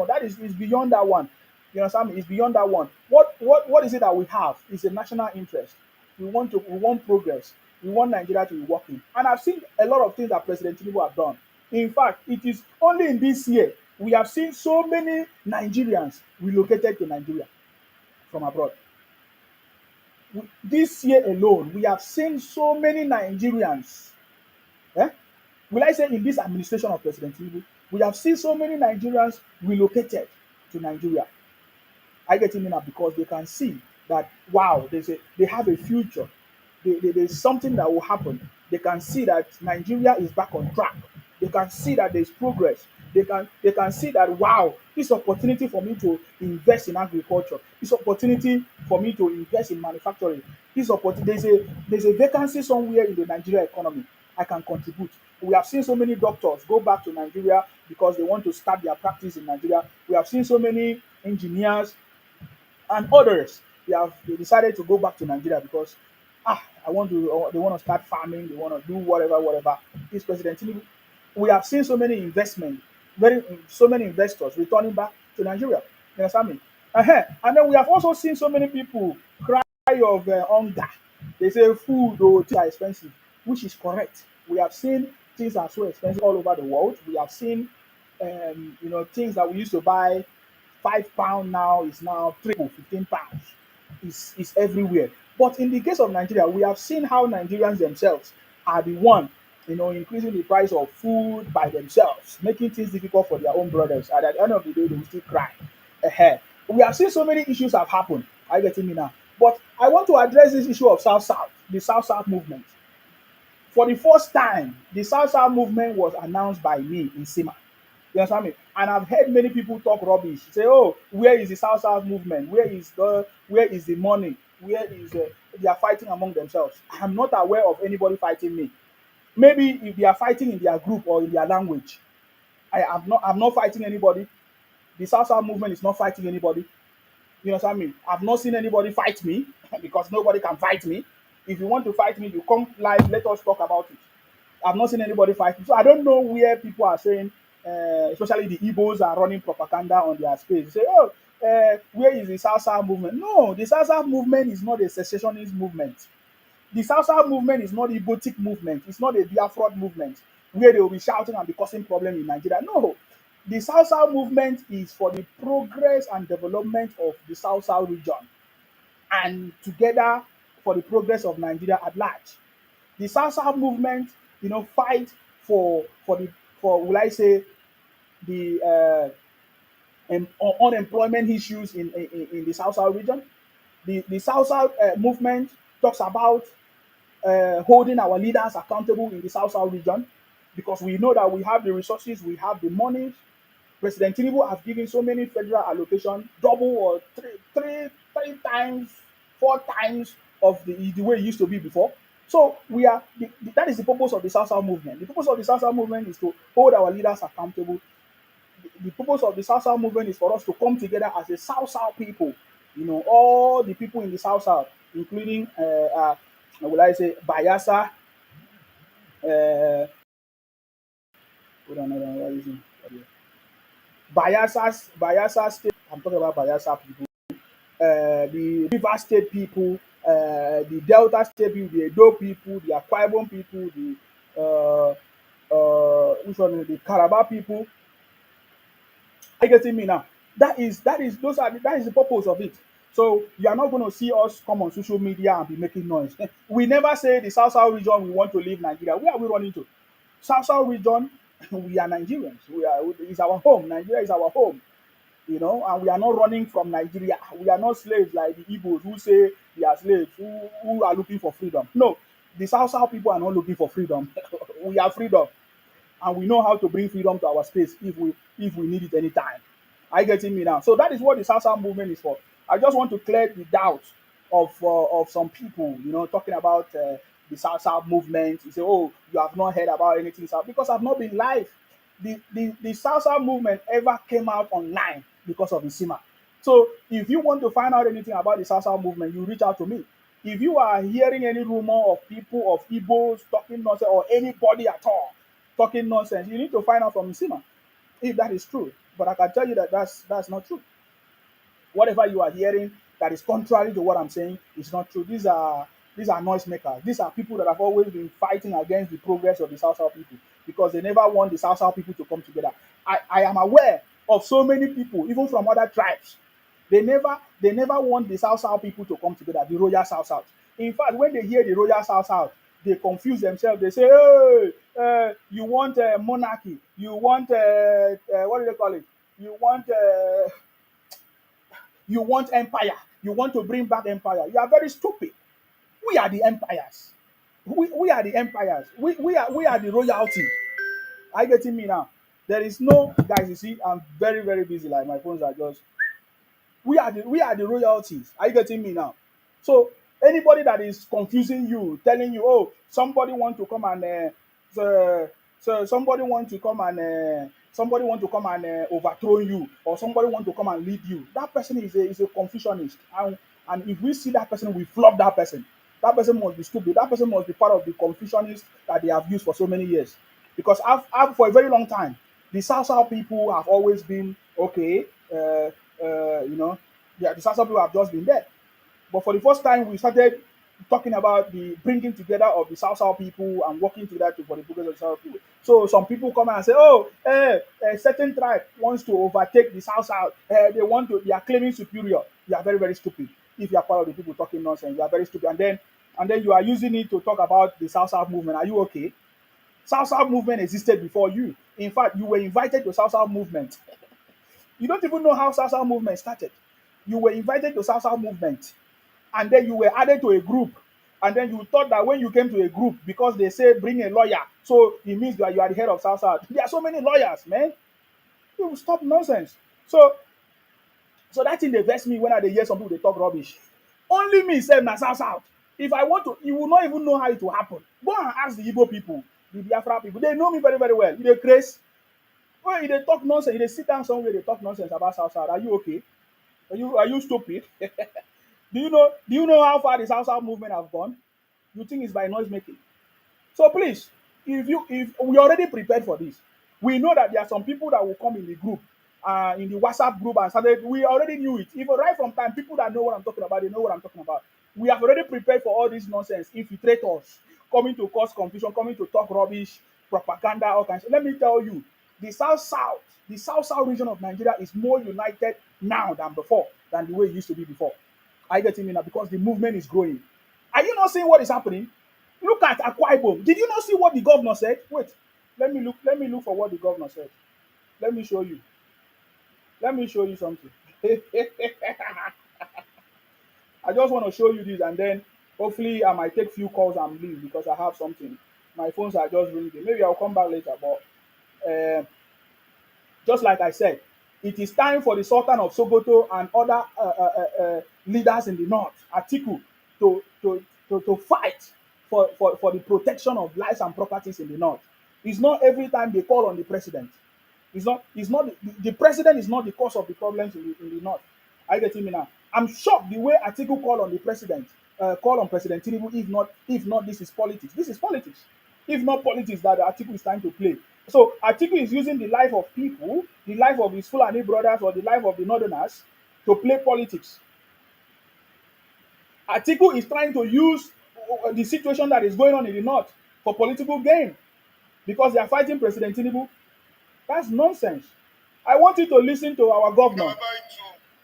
that is beyond that one. You understand me? It's beyond that one. What is it that we have? It's a national interest. We want progress. We want Nigeria to be working. And I've seen a lot of things that President Tinubu have done. In fact, it is only in this year we have seen so many Nigerians relocated to Nigeria from abroad. This year alone, we have seen so many Nigerians. Eh? Will I say in this administration of President Tinubu, we have seen so many Nigerians relocated to Nigeria. I get in now because they can see that, wow, they have a future. There's something that will happen. They can see that Nigeria is back on track. They can see that there's progress. They can see that, wow, this opportunity for me to invest in agriculture, this opportunity for me to invest in manufacturing, this opportunity, there's a vacancy somewhere in the Nigeria economy. I can contribute. We have seen so many doctors go back to Nigeria because they want to start their practice in Nigeria. We have seen so many engineers and others. They decided to go back to Nigeria because I want to, or they want to start farming, they want to do whatever, whatever. This President Tinubu, we have seen so many investment, so many investors returning back to Nigeria. You understand me? And then we have also seen so many people cry of hunger. They say food or things are expensive, which is correct. We have seen things are so expensive all over the world. We have seen, things that we used to buy £5 now is now triple £15. Is everywhere. But in the case of Nigeria, we have seen how Nigerians themselves are the one, increasing the price of food by themselves, making things difficult for their own brothers. And at the end of the day, they will still cry. uh We have seen so many issues have happened. Are you getting me now? But I want to address this issue of South South, the South South movement. For the first time, the South South movement was announced by me in Sima. You understand me? And I've heard many people talk rubbish. Say, "Oh, where is the South South movement? Where is the money? Where is they are fighting among themselves?" I'm not aware of anybody fighting me. Maybe if they are fighting in their group or in their language, I'm not fighting anybody. The South South movement is not fighting anybody. You understand me? I've not seen anybody fight me because nobody can fight me. If you want to fight me, you come live. Let us talk about it. I've not seen anybody fight me. So I don't know where people are saying, especially the Igbos are running propaganda on their space. Say, "Oh, where is the South South movement?" No, the South South movement is not a secessionist movement. The South South movement is not a Igbotic movement. It's not a Biafra movement where they will be shouting and be causing problem in Nigeria. No, the South South movement is for the progress and development of the South South region and together for the progress of Nigeria at large. The South South movement, fight for the for will I say the unemployment issues in the South South region. The South South movement talks about holding our leaders accountable in the South South region because we know that we have the resources, we have the money. President Tinubu has given so many federal allocation, double or three times, four times of the way it used to be before. So that is the purpose of the South South movement. The purpose of the South South movement is to hold our leaders accountable. The purpose of the South South movement is for us to come together as a South South people. All the people in the South South, including will I say Bayelsa, uh, what is it? Bayelsa State. I'm talking about Bayelsa people. The River State people, the Delta State people, the Edo people, the Akwa Ibom people, the which one? The Calabar people. Are you getting me now? That is the purpose of it. So you are not going to see us come on social media and be making noise. We never say the South South region we want to leave Nigeria. Where are we running to? South South region, we are Nigerians. It's our home. Nigeria is our home. And we are not running from Nigeria. We are not slaves like the Igbos who say they are slaves, who are looking for freedom. No, the South South people are not looking for freedom. We are freedom, and we know how to bring freedom to our space if we need it anytime. Are you getting me now? So that is what the South South movement is for. I just want to clear the doubt of some people, talking about the South South movement. You say, "Oh, you have not heard about anything South," because I've not been live. The South South movement ever came out online because of Isima. So if you want to find out anything about the South South movement, you reach out to me. If you are hearing any rumor of people of Igbos talking nonsense or anybody at all talking nonsense, you need to find out from Isima if that is true. But I can tell you that that's not true. Whatever you are hearing that is contrary to what I'm saying is not true. These are noisemakers. These are people that have always been fighting against the progress of the South South people because they never want the South South people to come together. I am aware of so many people, even from other tribes. They never want the South South people to come together, the Royal South South. In fact, when they hear the Royal South South, they confuse themselves. They say, "Hey, you want monarchy? You want what do they call it? You want you want empire. You want to bring back empire. You are very stupid. We are the empires. We are the empires. We are the royalty. Are you getting me now? There is no guys. You see, I'm very very busy. Like my phones are just. We are the royalties. Are you getting me now? So anybody that is confusing you, telling you, "Oh, somebody want to come and so somebody want to come and overthrow you, or somebody want to come and lead you," that person is a confusionist, and if we see that person, we flog that person. that person must be stupid. That person must be part of the Confucianists that they have used for so many years. Because for a very long time, the South people have always been okay. You know, yeah, the South people have just been there. But for the first time, we started talking about the bringing together of the South people and working together for the progress of the South people. So some people come and say, "Oh, a certain tribe wants to overtake the South. They are claiming superior." You are very, very stupid. If you are part of the people talking nonsense, you are very stupid. And then you are using it to talk about the South movement. Are you okay? South movement existed before you. In fact, you were invited to South movement. You don't even know how South movement started. You were invited to South movement, and then you were added to a group, and then you thought that when you came to a group, because they say bring a lawyer, so it means that you are the head of South. There are so many lawyers, man. You will stop nonsense. So that thing dey vex me when I dey hear some people dey talk rubbish. Only me sef na South. If I want to, you will not even know how it will happen. Go and ask the Igbo people, the Biafra people. They know me very, very well. You dey craze. When you dey talk nonsense, you dey sit down somewhere dey talk nonsense about South. Are you okay? Are you stupid? Do you know how far the South movement have gone? You think it's by noise making? So please, if we already prepared for this, we know that there are some people that will come in the group, in the WhatsApp group and started. We already knew it. Even right from time, people that know what I'm talking about, they know what I'm talking about. We have already prepared for all this nonsense, infiltrators coming to cause confusion, coming to talk rubbish, propaganda, all kinds. Let me tell you, the South region of Nigeria is more united now than before, than the way it used to be before. Are you getting me now? Because the movement is growing. Are you not seeing what is happening? Look at Akwa Ibom. Did you not see what the governor said? Wait, let me look for what the governor said. Let me show you. Let me show you something. I just want to show you this, and then hopefully I might take few calls and leave because I have something. My phones are just ringing. Maybe I'll come back later, but just like I said, it is time for the Sultan of Sokoto and other leaders in the north, Atiku, to fight for the protection of lives and properties in the north. It's not every time they call on the president. It's not the president is not the cause of the problems in the north. Are you getting me now? I'm shocked the way Atiku call on President Tinubu. If not, this is politics. This is politics. If not politics that Atiku is trying to play. So Atiku is using the life of people, the life of his Fulani brothers or the life of the Northerners to play politics. Atiku is trying to use the situation that is going on in the north for political gain because they are fighting President Tinubu. That's nonsense. I want you to listen to our governor.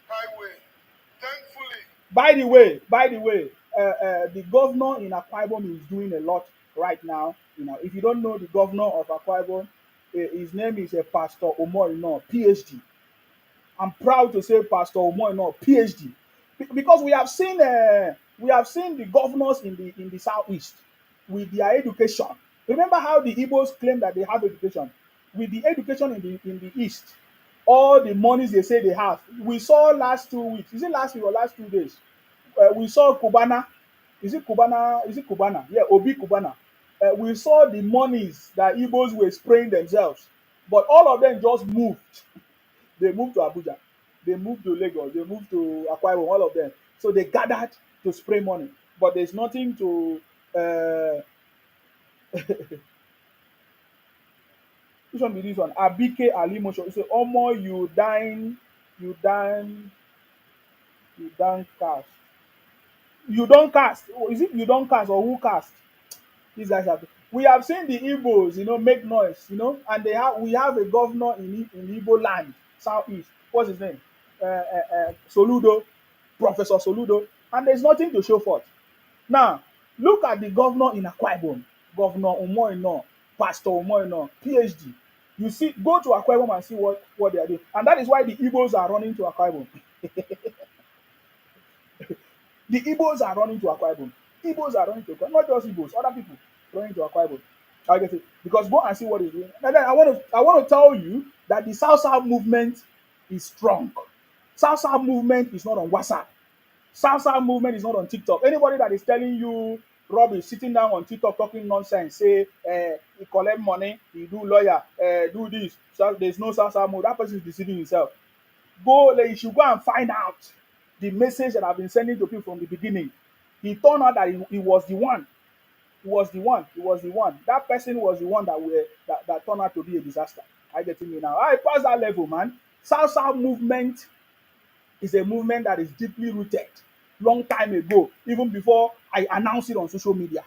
Highway. Thankfully, By the way, the governor in Akwa Ibom is doing a lot right now. If you don't know the governor of Akwa Ibom, his name is Pastor Omoino, PhD. I'm proud to say Pastor Omoino, PhD, because we have seen the governors in the southeast with their education. Remember how the Igbos claim that they have education? With the education in the east, all the monies they say they have. We saw last 2 weeks. Is it last week or last 2 days? We saw Kubana. Is it Kubana? Is it Kubana? Yeah, Obi Kubana. We saw the monies that Igbos were spraying themselves, but all of them just moved. They moved to Abuja, they moved to Lagos, they moved to Akwa Ibom, all of them. So they gathered to spray money, but there's nothing to. Which one be this one? Abike Ali Mosho. You say, Omo, you you done cast. You don't cast. Is it you don't cast or who cast? These guys have. We have seen the Igbos, make noise, we have a governor in Igbo land, southeast. What's his name? Soludo, Professor Soludo, and there's nothing to show for it. Now, look at the governor in Akwa Ibom, Governor Umoino, Pastor Umoino, PhD. You see, go to Akwa Ibom and see what they are doing, and that is why the Igbos are running to Akwa Ibom. The Igbos are running to Akwa Ibom. Igbos are running to Akwa Ibom. Not just Igbos, other people running to Akwa Ibom. I get it. Because go and see what is doing. And then I want to tell you that the South movement is strong. South movement is not on WhatsApp. South movement is not on TikTok. Anybody that is telling you rubbish, sitting down on TikTok talking nonsense, say he collect money, he do lawyer, do this. So there's no South movement. That person is deceiving himself. You should go and find out the message that I've been sending to people from the beginning. He turned out that he was the one. He was the one. He was the one. That person was the one that turned out to be a disaster. I getting me now. I pass that level, man. South South movement is a movement that is deeply rooted long time ago, even before I announced it on social media.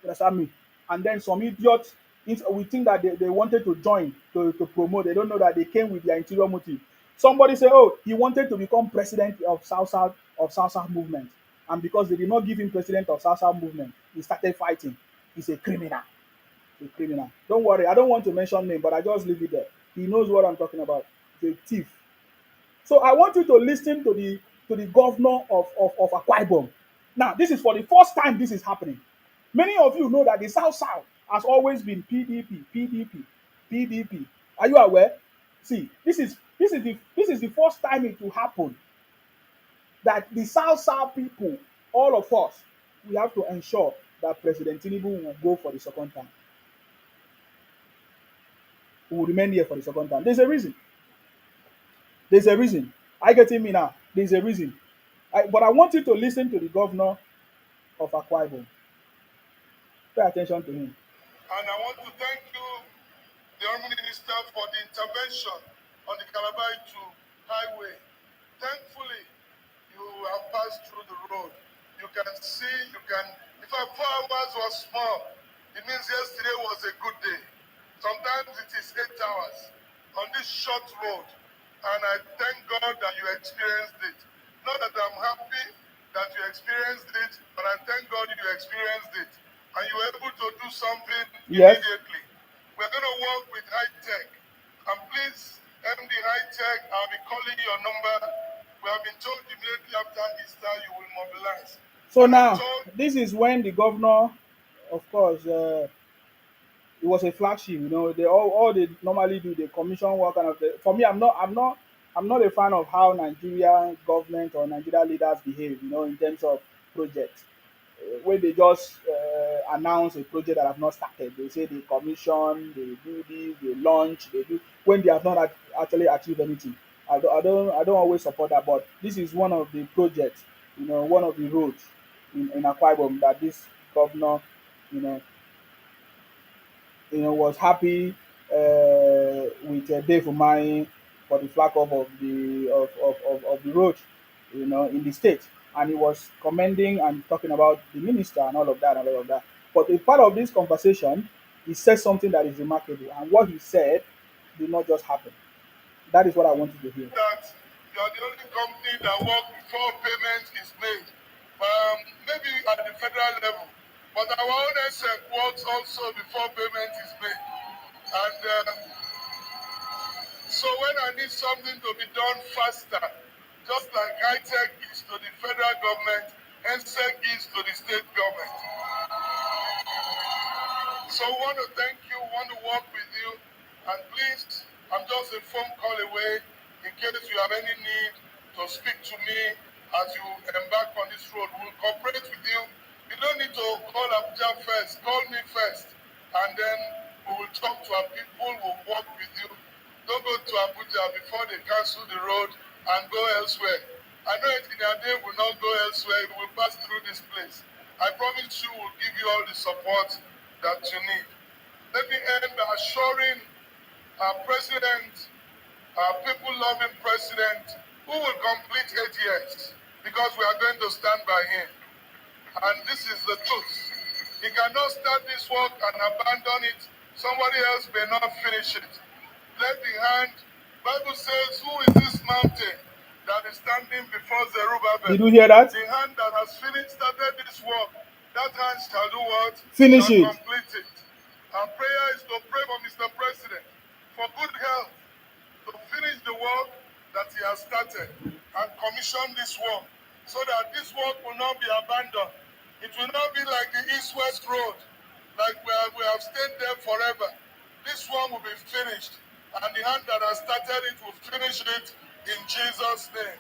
You understand me? And then some idiots, we think that they wanted to join to promote. They don't know that they came with their interior motive. Somebody say, oh, he wanted to become president of South South movement. And because they did not give him president of South South movement, he started fighting. He's a criminal. A criminal. Don't worry, I don't want to mention name, but I just leave it there. He knows what I'm talking about. He's a thief. So I want you to listen to the governor of Akwa Ibom. Now, this is for the first time this is happening. Many of you know that the South South has always been PDP, PDP, PDP. Are you aware? See, this is the first time it will happen that the South South people, all of us, we have to ensure that President Tinubu will go for the second time. He will remain here for the second time. There's a reason. There's a reason. I getting me now. There's a reason. But I want you to listen to the governor of Akwa Ibom. Pay attention to him. And I want to thank you, the Honourable Minister, for the intervention on the Calabar to highway. Thankfully, you have passed through the road. You can see, in fact, 4 hours was small. It means yesterday was a good day. Sometimes it is 8 hours on this short road. And I thank God that you experienced it. Not that I'm happy that you experienced it, but I thank God you experienced it. And you were able to do something immediately. We're going to work with high tech. And please, MD High Tech, I'll be calling your number. We have been told immediately after Easter you will mobilize. So now, this is when the governor, of course, it was a flagship. You know, they all they normally do, they commission work kind of. For me, I'm not a fan of how Nigeria government or Nigeria leaders behave. You know, in terms of projects, when they just announce a project that have not started, they say they commission, they do this, they launch, they do when they have not actually achieved anything. I don't always support that, but this is one of the projects, you know, one of the roads in Akwa Ibom that this governor, you know, was happy with Dave Umahi for the flag off of the road, you know, in the state, and he was commending and talking about the minister and all of that and all of that. But a part of this conversation, he said something that is remarkable, and what he said did not just happen. That is what I wanted to hear. That you are the only company that works before payment is made, maybe at the federal level. But our own SEC works also before payment is made. And so when I need something to be done faster, just like high tech is to the federal government, SEC is to the state government. So we want to thank you, we want to work with you, and please, I'm just a phone call away in case you have any need to speak to me as you embark on this road. We'll cooperate with you. You don't need to call Abuja first, call me first, and then we will talk to our people, we'll work with you. Don't go to Abuja before they cancel the road and go elsewhere. I know Engineer Dave will not go elsewhere, he will pass through this place. I promise you we'll give you all the support that you need. Let me end by assuring our president, our people-loving president, who will complete 8 years, because we are going to stand by him. And this is the truth. He cannot start this work and abandon it. Somebody else may not finish it. Let the hand, Bible says, who is this mountain that is standing before Zerubbabel? Did you hear that? The hand that has started this work, that hand shall do what? Finish shall it. Complete it. Our prayer is to pray for Mr. President for good health, to finish the work that he has started and commission this work so that this work will not be abandoned. It will not be like the East-West Road, like we have stayed there forever. This one will be finished, and the hand that has started it will finish it in Jesus' name.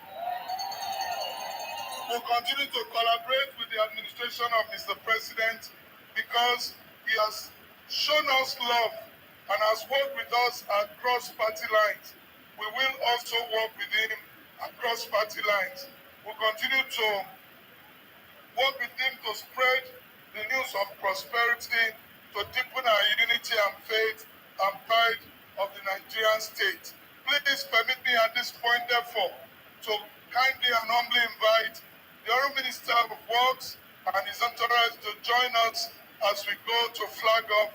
We'll continue to collaborate with the administration of Mr. President because he has shown us love and has worked with us across party lines. We will also work with him across party lines. We'll continue to work with him to spread the news of prosperity, to deepen our unity and faith and pride of the Nigerian state. Please permit me at this point, therefore, to kindly and humbly invite the Honourable Minister of Works and his entourage to join us as we go to flag up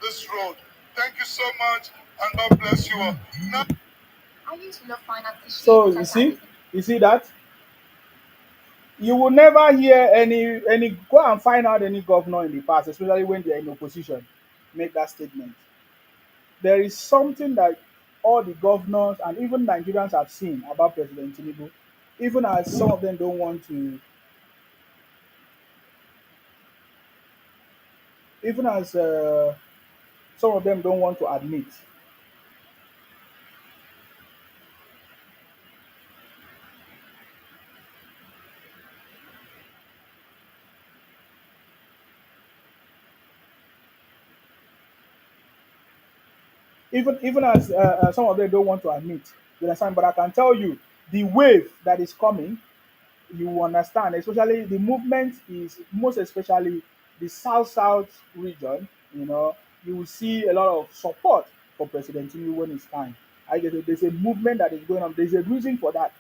this road. Thank you so much, and God bless you all. Now, So you see that you will never hear any go and find out any governor in the past, especially when they are in opposition, make that statement. There is something that all the governors and even Nigerians have seen about President Tinubu, even as some of them don't want to, even as some of them don't want to admit. Even as some of them don't want to admit. You understand? But I can tell you, the wave that is coming, you will understand, especially the movement is most especially the south region. You know, you will see a lot of support for President Tinubu when it's time. I get it. There's a movement that is going on. There's a reason for that.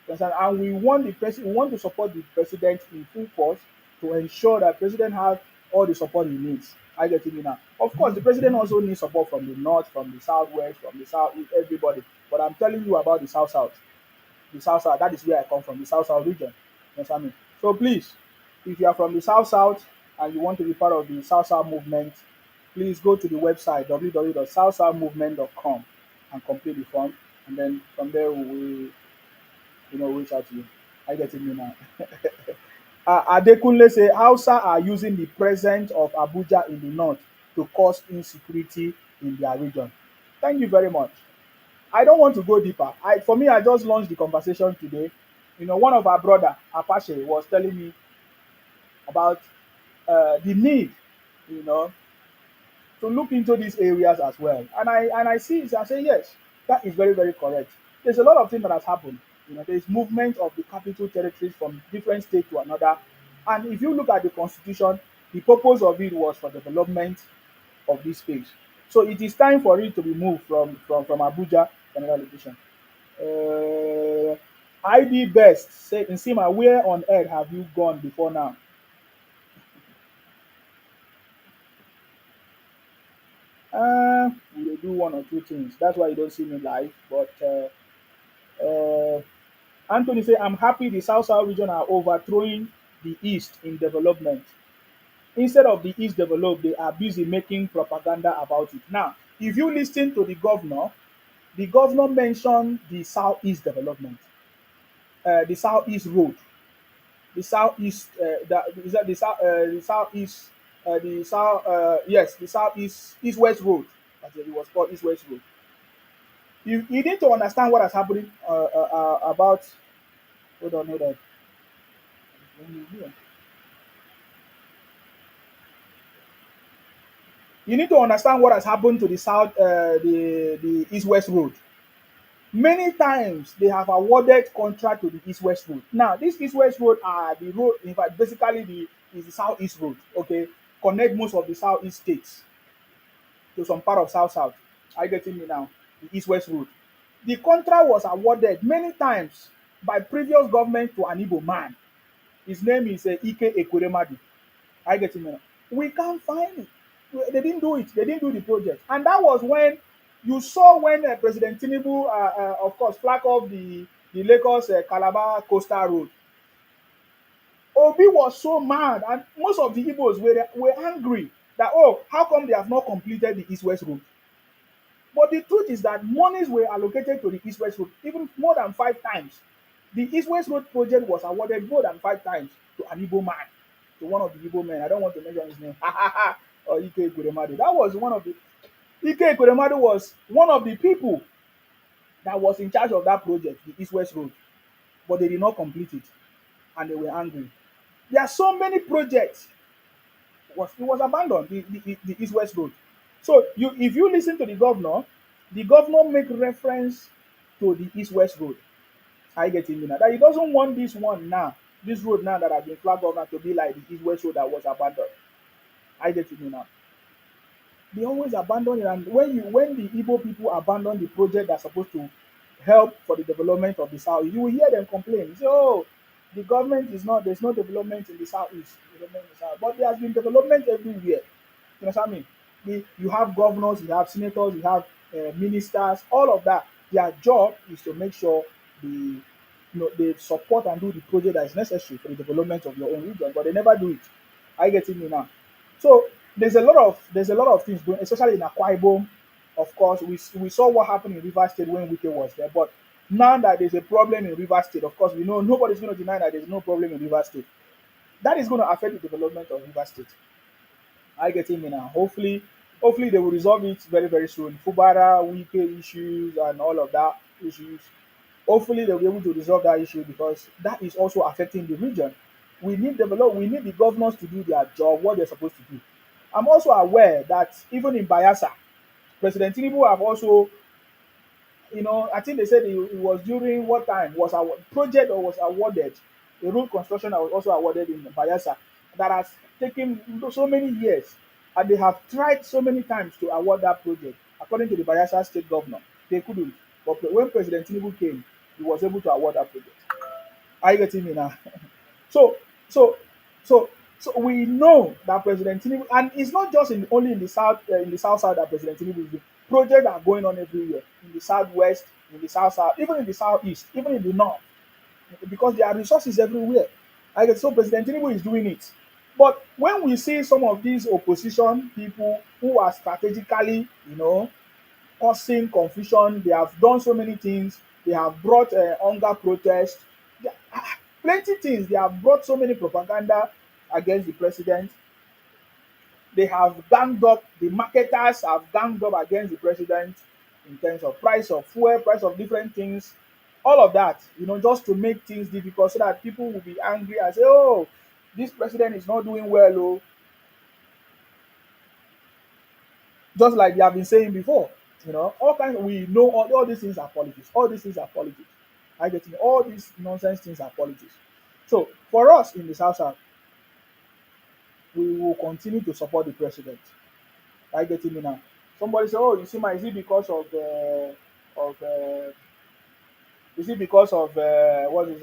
You understand? And we want the president. We want to support the president in full force to ensure that president has all the support he needs. I get it now. Of course, the president also needs support from the north, from the southwest, from the south, everybody. But I'm telling you about the south. The south. That is where I come from, the south region. You understand me? So please, if you are from the south and you want to be part of the south movement, please go to the website www.southsouthmovement.com and complete the form, and then from there we will, reach out to you. I get it now. Adekunle say Hausa are using the presence of Abuja in the north to cause insecurity in their region. Thank you very much. I don't want to go deeper. For me, I just launched the conversation today. One of our brother, Apache, was telling me about the need, you know, to look into these areas as well. And I see it, I say yes, that is very, very correct. There's a lot of things that has happened. There's movement of the capital territories from different state to another. And if you look at the constitution, the purpose of it was for development of this space. So it is time for it to be moved from Abuja to another location. ID Best say, Nsima, where on earth have you gone before now? We will do one or two things. That's why you don't see me live. But Anthony say, I'm happy the South region are overthrowing the East in development. Instead of the East developed, they are busy making propaganda about it. Now, if you listen to the governor mentioned the Southeast development, the Southeast road, the Southeast, is that the Southeast, the South, yes, the Southeast, East West Road, as it was called, East West Road. You need to understand what is happening about. Hold on. You need to understand what has happened to the South, the East West Road. Many times they have awarded contract to the East West Road. Now, this East West Road are the road, in fact, basically is the Southeast Road. Okay, connect most of the Southeast states to some part of South. Are you getting me now? The East West Road. The contract was awarded many times by previous government to an Igbo man. His name is Ike Ekweremadu. Are you getting me now? We can't find it. They didn't do it. They didn't do the project. And that was when you saw when President Tinubu, of course, flag off the Lagos Calabar Coastal Road. Obi was so mad, and most of the Igbos were angry that, oh, how come they have not completed the East West Road? But the truth is that monies were allocated to the East West Road even more than 5 times. The East West Road project was awarded more than 5 times to an Igbo man, to one of the Igbo men. I don't want to mention his name. Or Ike Ekweremadu. That was one of the Ike Ekweremadu was one of the people that was in charge of that project, the East West Road. But they did not complete it, and they were angry. There are so many projects. It was abandoned, the East West Road. So if you listen to the governor make reference to the East West Road. I get him now that he doesn't want this one now. this road now that has been flagged off now to be like the East West road that was abandoned. I get it now. They always abandon it, and when the Igbo people abandon the project that's supposed to help for the development of the south, you will hear them complain. You say, "Oh, the government is not. There's no development in the southeast. Development in the south, but there has been development everywhere." You understand me? You have governors, you have senators, you have ministers, all of that. Their job is to make sure they support and do the project that is necessary for the development of your own region, but they never do it. Are you getting me now? So there's a lot of things going, especially in Akwa Ibom. Of course, we saw what happened in Rivers State when Wike was there, but now that there's a problem in Rivers State, of course, we know nobody's going to deny that there's no problem in Rivers State. That is going to affect the development of Rivers State. I get me now. Hopefully they will resolve it very very soon. Fubara, Wike issues and all of that issues. Hopefully they'll be able to resolve that issue because that is also affecting the region. We need the governors to do their job, what they're supposed to do. I'm also aware that even in Bayelsa, President Tinubu have also, I think they said it was during what time was our project or was awarded, a road construction that was also awarded in Bayelsa that has taken so many years, and they have tried so many times to award that project. According to the Bayelsa state governor, they couldn't. But when President Tinubu came, he was able to award that project. Are you getting me now? So, so, so, so we know that President Tinubu, and it's not just only in the south side that President Tinubu is doing. Projects are going on everywhere in the southwest, in the south, even in the southeast, even in the north, because there are resources everywhere. I guess so. President Tinubu is doing it, but when we see some of these opposition people who are strategically, causing confusion. They have done so many things. They have brought hunger protest. Plenty things. They have brought so many propaganda against the president. They have ganged up. The marketers have ganged up against the president in terms of price of fuel, price of different things, all of that. Just to make things difficult so that people will be angry and say, "Oh, this president is not doing well." Oh, just like they have been saying before. All kinds. We know all these things are politics. All these things are politics. I get it. All these nonsense things are politics. So for us in the South, we will continue to support the president. I get it now. Somebody say, "Oh, you see, my is it because of is it because of what is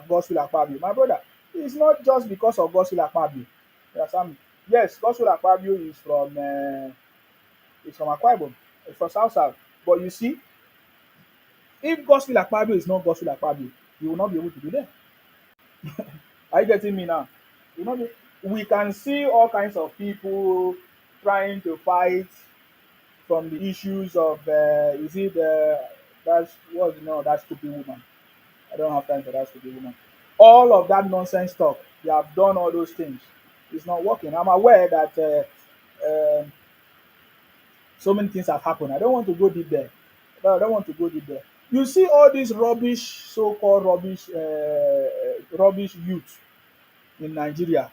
Godswill Akpabio?" My brother, it's not just because of Godswill Akpabio. You understand me? Yes, Godswill Akpabio is from Akwa Ibom. It's from South. But you see, if Godswill Akpabio is not Godswill Akpabio, you will not be able to do that. Are you getting me now? We can see all kinds of people trying to fight from the issues of is it that's what's the name of that stupid woman? I don't have time for that stupid woman. All of that nonsense talk. They have done all those things. It's not working. I'm aware that so many things have happened. I don't want to go deep there. No, I don't want to go deep there. You see all these rubbish, so-called rubbish youth in Nigeria.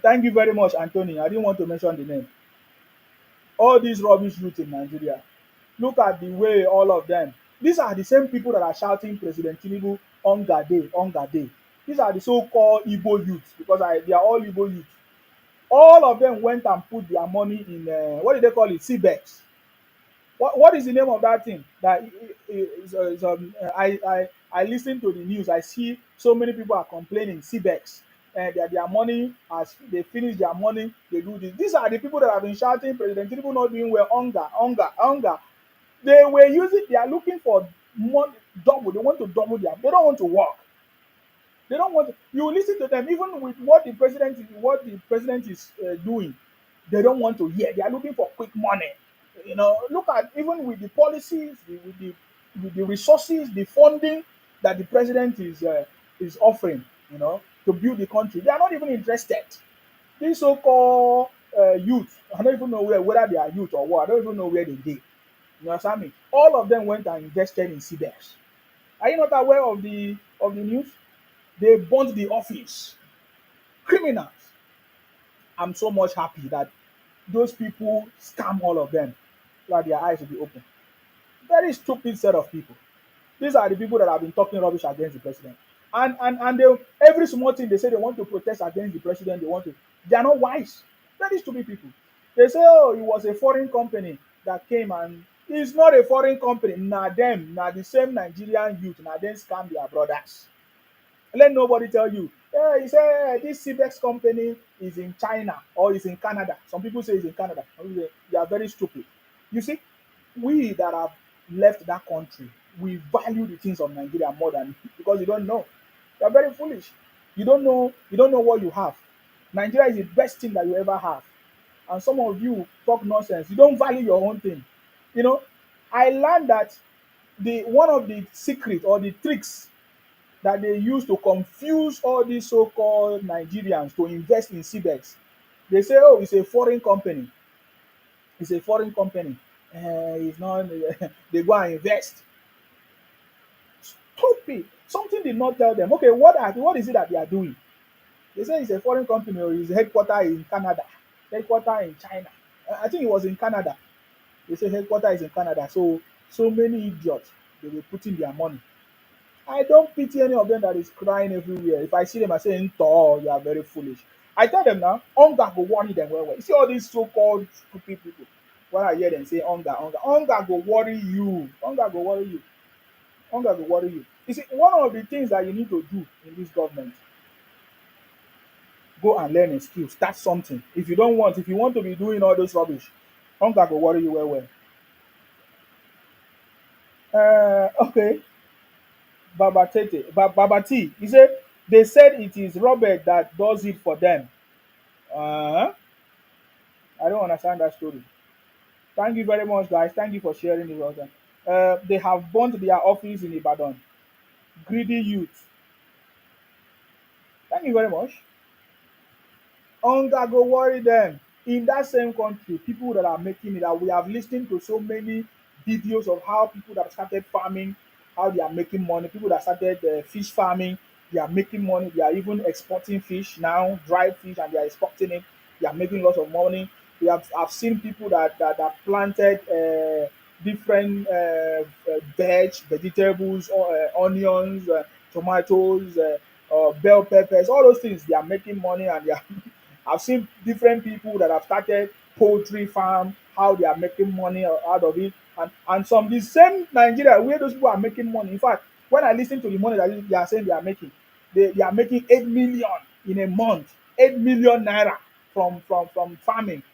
Thank you very much, Anthony. I didn't want to mention the name. All these rubbish youth in Nigeria. Look at the way all of them. These are the same people that are shouting President Tinubu hunger day, hunger day. These are the so-called Igbo youth because they are all Igbo youth. All of them went and put their money in what do they call it? CBEX. What is the name of that thing? I listen to the news. I see so many people are complaining. CBEX and their money as they finish their money, they do this. These are the people that have been shouting President Tinubu not doing well, hunger, hunger, hunger. They were using. They are looking for more double. They want to double their. They don't want to work. They don't want. You listen to them even with what the president is doing. They don't want to hear. They are looking for quick money. Look at even with the policies, with the resources, the funding that the president is offering. To build the country. They are not even interested. These so-called youth. I don't even know whether they are youth or what. I don't even know where they did. You understand me? All of them went and invested in CBEX. Are you not aware of the news? They burnt the office. Criminals. I'm so much happy that those people scam all of them so that their eyes will be open. Very stupid set of people. These are the people that have been talking rubbish against the president. And they, every small thing they say they want to protest against the president, they want to, they are not wise. Very stupid people. They say, oh, it was a foreign company that came, and it's not a foreign company. Now them, now the same Nigerian youth, now them scam their brothers. Let nobody tell you, yeah, he said this CBEX company is in China or is in Canada. Some people say it's in Canada. Some people say they are very stupid. You see, we that have left that country, we value the things of Nigeria more than, because you don't know. You are very foolish. You don't know what you have. Nigeria is the best thing that you ever have. And some of you talk nonsense. You don't value your own thing. You know, I learned that the one of the secret or the tricks that they use to confuse all these so-called Nigerians to invest in CBEX. They say, oh, it's a foreign company. It's a foreign company. It's not, they go and invest. Stupid. Something did not tell them, okay, what is it that they are doing? They say it's a foreign company or it's headquartered in Canada, headquartered in China. I think it was in Canada. They say headquarters is in Canada. So, so many idiots, they were putting their money. I don't pity any of them that is crying everywhere. If I see them, I say, Nto, you are very foolish. I tell them now, hunger go worry them well, well. You see all these so-called stupid people. When I hear them say hunger go worry you. Hunger go worry you. Hunger go worry you. You see, one of the things that you need to do in this government, go and learn a skill, start something. If you don't want, if you want to be doing all those rubbish, hunger go worry you well, well. Okay. Baba T. He said they said it is Robert that does it for them. Uh, I don't understand that story. Thank you very much, guys. Thank you for sharing it. Well. They have burnt their office in Ibadan. Greedy youth. Thank you very much. Hunger go worry them. In that same country, people that are making it, that we have listened to so many videos of how people that started farming, how they are making money. People that started fish farming, they are making money. They are even exporting fish now, dried fish, and they are exporting it. They are making lots of money. We have I've seen people that planted different vegetables, onions, tomatoes, bell peppers, all those things. They are making money and they are I've seen different people that have started poultry farm, how they are making money out of it, and some the same Nigeria where those people are making money. In fact, when I listen to the money that they are saying they are making, they are making 8 million in a month, 8 million naira from farming.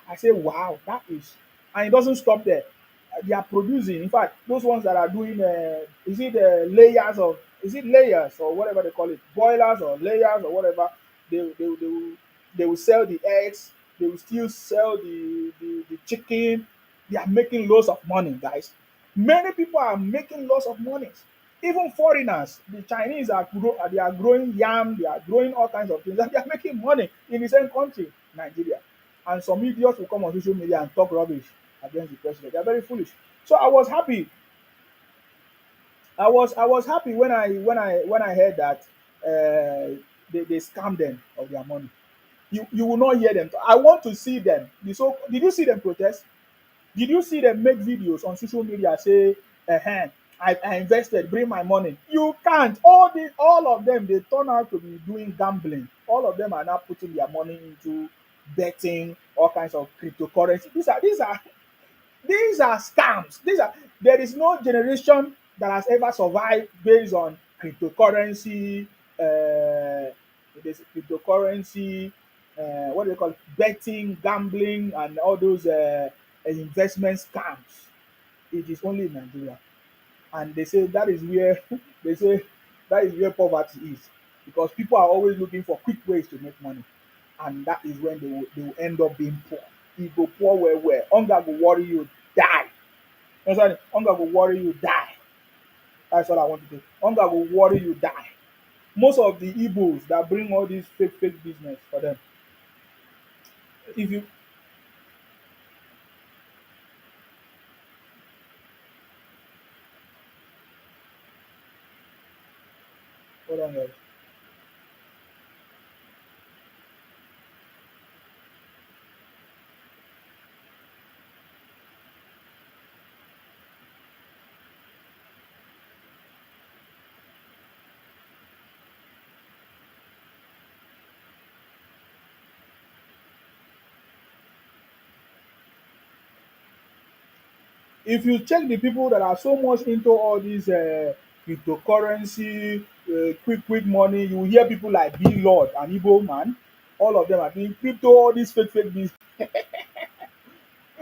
I say, wow, that is, and it doesn't stop there. They are producing. In fact, those ones that are doing, is it layers of, is it layers or whatever they call it, boilers or layers or whatever. They will sell the eggs. They will still sell the chicken. They are making lots of money, guys. Many people are making lots of money. Even foreigners, the Chinese they are growing yam, they are growing all kinds of things, and they are making money in the same country, Nigeria. And some idiots will come on social media and talk rubbish against the president. They are very foolish. So I was happy. I was happy when I heard that they scammed them of their money. You will not hear them. I want to see them. Did you see them protest? Did you see them make videos on social media say, I invested, bring my money? You can't. All of them, they turn out to be doing gambling. All of them are now putting their money into betting, all kinds of cryptocurrency. These are scams. There is no generation that has ever survived based on cryptocurrency, there's cryptocurrency, what do they call it? Betting, gambling, and all those investment scams. It is only in Nigeria, and they say that is where they say that is where poverty is, because people are always looking for quick ways to make money, and that is when they will end up being poor. You go poor where hunger will worry you, die. You understand? Hunger will worry you, die. That's what I want to do. Hunger will worry you, die. Most of the Igbos that bring all this fake business for them. If you hold on, guys. If you check the people that are so much into all these cryptocurrency, quick money, you will hear people like B Lord and Igbo man. All of them are doing crypto, all these fake business.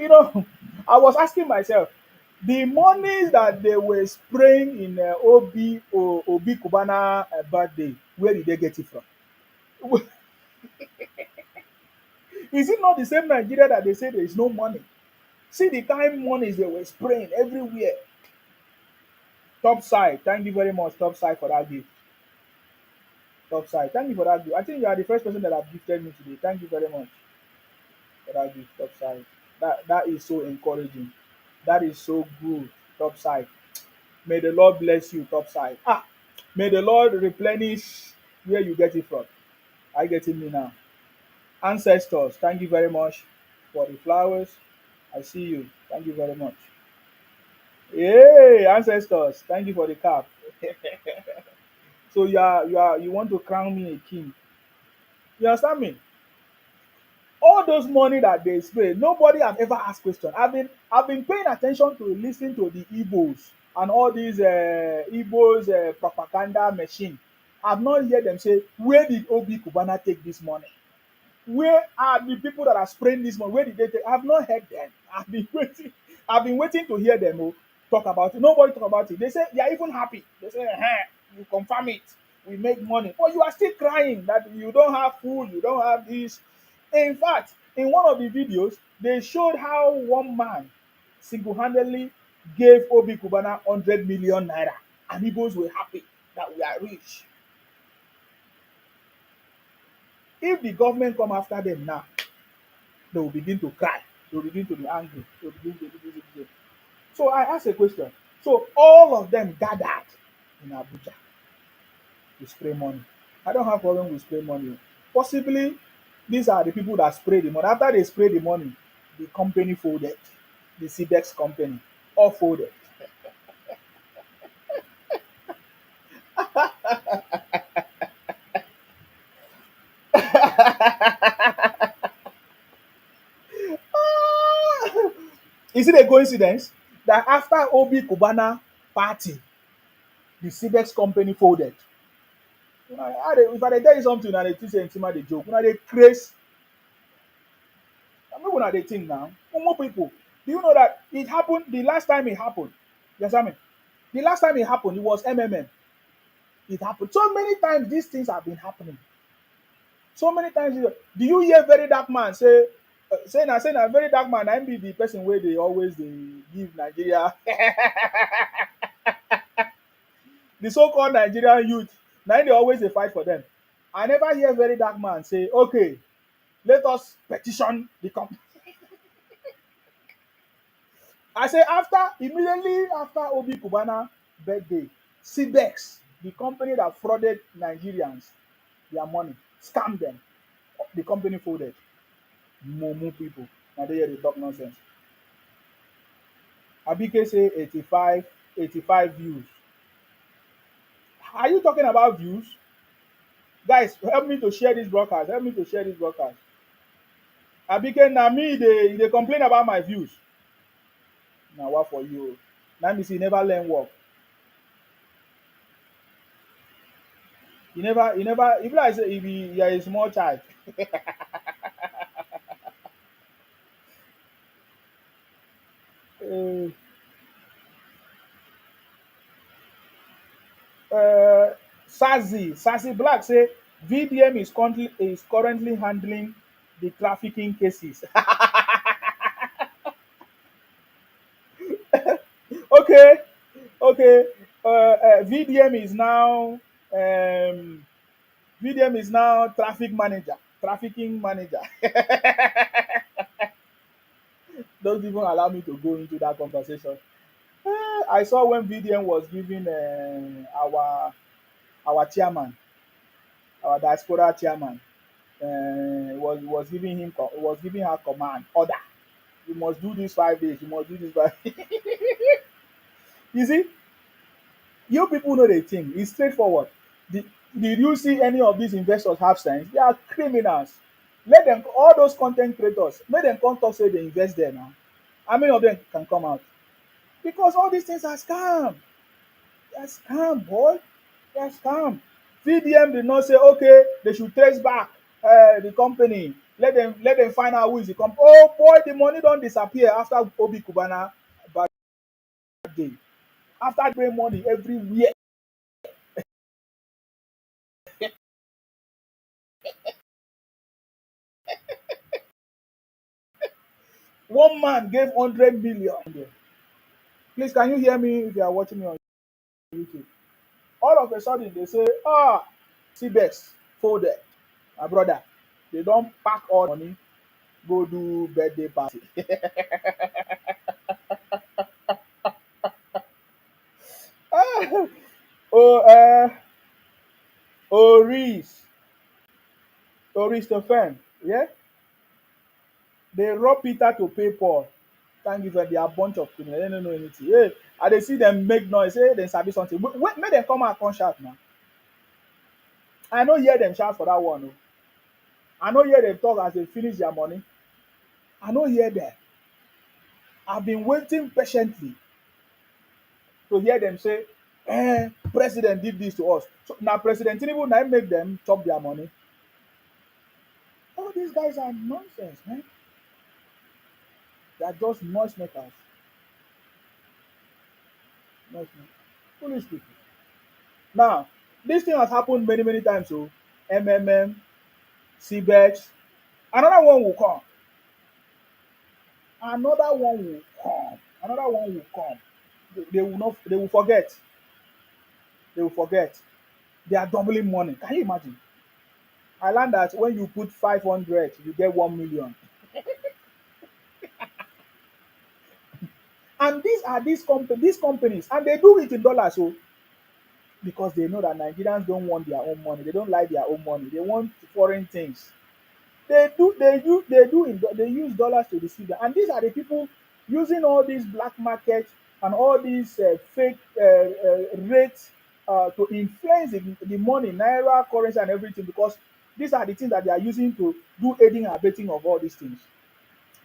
You know, I was asking myself, the monies that they were spraying in Obi Kubana birthday, where did they get it from? Is it not the same Nigeria that they say there is no money? See the kind monies they were spraying everywhere. Top side, thank you very much, top side, for that gift. Top side, thank you for that gift. I think you are the first person that have gifted me today. Thank you very much for that gift, top side. That is so encouraging. That is so good, top side. May the Lord bless you, top side. Ah, may the Lord replenish where you get it from. I get it me now. Ancestors, thank you very much for the flowers. I see you. Thank you very much. Hey, ancestors, thank you for the cap. So you want to crown me a king. You understand me? All those money that they spray, nobody have ever asked question. I've been paying attention to listen to the Igbos and all these Igbos propaganda machine. I've not heard them say, where did Obi Kubana take this money? Where are the people that are spraying this money? Where did they take? I've not heard them. I've been waiting to hear them talk about it. Nobody talk about it. They say they are even happy. They say, you confirm it. We make money. But you are still crying that you don't have food, you don't have this. In fact, in one of the videos, they showed how one man single-handedly gave Obi Kubana 100 million naira. And Igbos were happy that we are rich. If the government come after them now, they will begin to cry. They will begin to be angry. They will begin to do. So I ask a question. So all of them gathered in Abuja to spray money. I don't have problem with spray money. Possibly, these are the people that spray the money. After they spray the money, the company folded. The CBEX company all folded. Is it a coincidence that after Obi Kubana party, the CBEX company folded? If I dey tell you something, na dey think say Ntima dey joke. Una dey craze. I mean, una dey think now. More people. Do you know that it happened the last time it happened? You understand me? The last time it happened, it was MMM. It happened. So many times these things have been happening. So many times. Do you hear very dark man say na very dark man na him be the person wey dey always dey give Nigeria the so-called Nigerian youth na him dey always dey fight for them. I never hear very dark man say, okay, let us petition the company. I say immediately after Obi Kubana birthday, CBEX, the company that frauded Nigerians their money, scammed them, the company folded. Mumu people. Now they hear the talk nonsense. Abike say 85 views. Are you talking about views? Guys, help me to share this broadcast. Help me to share this broadcast. Abike, na me they complain about my views. Now what for you? Now me see never learn work. You never if like say if you are a small child. uh, Sassy Black say VDM is currently handling the trafficking cases. Okay, okay. VDM is now trafficking manager. Don't even allow me to go into that conversation. I saw when VDM was giving our chairman, our diaspora chairman, was giving her command order. You must do this 5 days. You must do this 5. You see, you people know the thing. It's straightforward. Did you see any of these investors have sense? They are criminals. Let them, all those content creators, let them come talk say they invest there now. How many of them can come out? because all these things are scam. They're scam, boy. They're scam. VDM did not say okay, they should trace back the company. Let them find out who is the company. Oh boy, the money don't disappear after Obi Kubana bad day. After pay money everywhere. One man gave 100 million. Please, can you hear me if you are watching me on YouTube? All of a sudden they say, CBEX folded. My brother, they don't pack all money, go do birthday party. oh, Oris, Oris the fan, yeah? They rob Peter to pay Paul. Thank you for they are a bunch of criminals. They don't know anything. Hey, I they see them make noise. Hey, they sabi something. Wait, make them come out and shout now. I no hear them shout for that one. Oh. I no hear them talk as they finish their money. I no hear them. I've been waiting patiently to hear them say, President did this to us. So now President Tinubu now make them chop their money. All these guys are nonsense, man. They are just noise makers. Noise makers. Foolish people. Now, this thing has happened many, many times. So, MMM, CBEX, another one will come. Another one will come. Another one will come. They will not. They will forget. They will forget. They are doubling money. Can you imagine? I learned that when you put 500, you get 1 million. And these companies, and they do it in dollars. So because they know that Nigerians don't want their own money, they don't like their own money. They want foreign things. They use dollars to deceive them. And these are the people using all these black markets and all these fake rates to influence the money, naira, currency, and everything. Because these are the things that they are using to do aiding and abetting of all these things.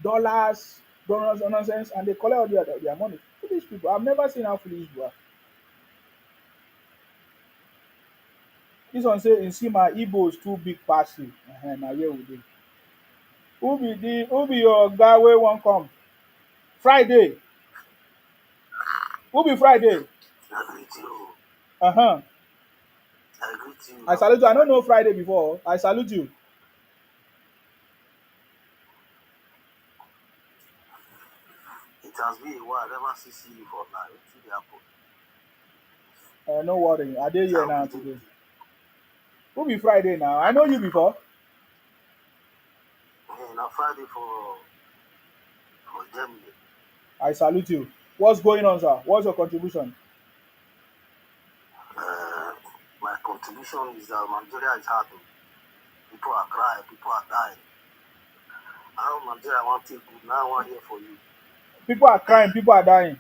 Dollars, nonsense, and they collect all their money. Foolish people. I've never seen how foolish you are. This one say in Sima, Igbo is too big pass you. Na here we dey. Who be your guy wey wan come? Friday. Who be Friday? I greet you. Uh-huh. I greet you. I salute you. I don't know Friday before. I salute you. It has been a while. I never see you for now. Wetin dey happen? No worry. I dey here now today. Who be Friday now? I know you before. Na Friday for Germany. I salute you. What's going on, sir? What's your contribution? My contribution is that Nigeria is hard. People are crying. People are dying. How Nigeria want to take good? Now I want here for you. People are crying. People are dying.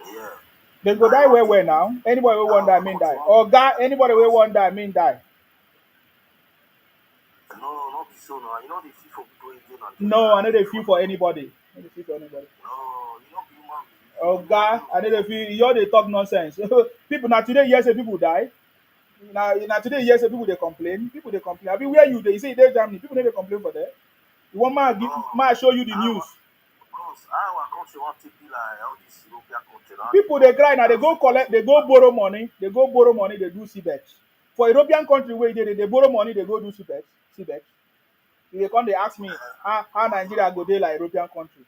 Yeah. They go die where now? Anybody wey wan die, mean die. Oga, anybody wey wan die, mean die. No, not be so now. You know the feel for people again. No, I no dey feel for anybody. I no dey feel for anybody. No, you know be human being. Oga, I no dey feel. You all dey talk nonsense. People na today hear say people die. Na today hear say people dey complain. People dey complain. Abi where you dey? You say you dey Germany. People no dey complain for there. You want ma show you the news. Bros, our country want to be like all this European country. People dey cry now. They go collect. They go borrow money. They go borrow money. They do CBEX. For European country where they borrow money. They go do CBEX. CBEX. They come. They ask me how Nigeria go dey like European country.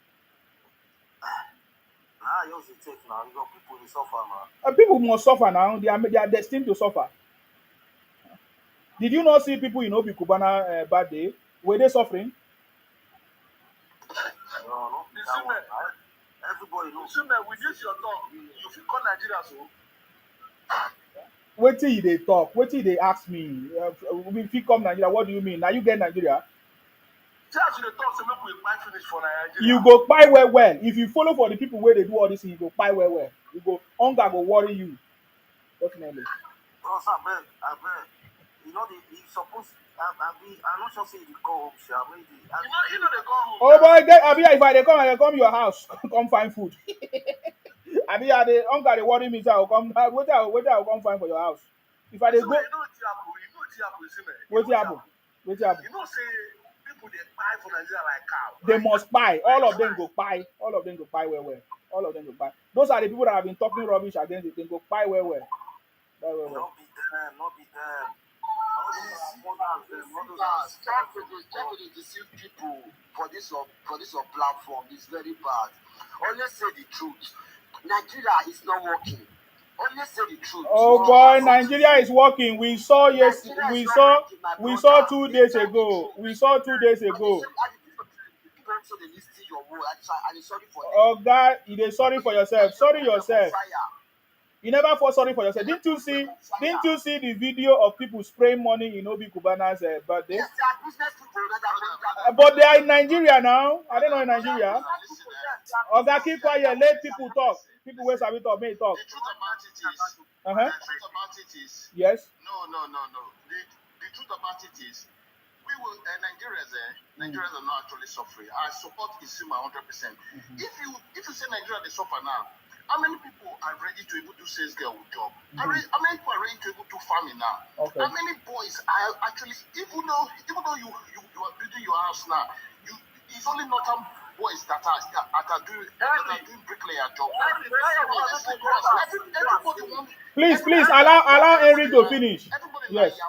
Yours dey take now. You got people dey suffer now. People must suffer now. They are destined to suffer. Did you not see people in Obi Kubana bad day? Were they suffering? No, not that one. Everybody knows. With this your talk, you fit call Nigeria so. Wetin they talk? Wetin they ask me? If you come Nigeria, what do you mean? Now you get Nigeria? See as you dey talk, say make we buy finish for Nigeria. You go buy well. If you follow for the people where they do all this thing, you go buy well. You go hunger go worry you. Definitely. Bros, I beg. You know you suppose I'm not sure say they go home, sha. Maybe. They go home. Oh boy, Abi, if I come your house, come find food. Abi, I dey hunger dey worry me, so I will come. Wetin I will come find for your house? If I dey go, You know what happen? You know what happen, see me? wetin happen? Wetin happen? You know say people dey buy for Nigeria like cow. They must buy. All of them go buy. All of them go buy well well. All of them go buy. Those are the people that have been talking rubbish against it. They go buy well well. Buy well well. Not be them, not be them. All these mothers, trying to deceive people for this your platform is very bad. Always say the truth. Nigeria is not working. Always say the truth. Oh boy, Nigeria is working. We saw yes, we saw 2 days ago. We saw 2 days ago. Oh God, you dey sorry for yourself. Sorry yourself. You never feel sorry for yourself. Didn't you see the video of people spraying money in Obi Kubana's birthday? Yes, they are business people. But they are in Nigeria now. Are they not in Nigeria? Oga, keep quiet. Let people talk. People wey sabi talk, may talk. The truth about it is, Yes. no. The truth about it is, we will Nigerians are not actually suffering. I support Isima 100%. If you say Nigeria they suffer now, how many people are ready to able to sales girl job? How many people are ready to able to farming now? Okay. How many boys are actually even though you are building your house now, it's only Northern boys that are doing bricklayer job. Everybody wants. Please allow Henry to finish. Yes.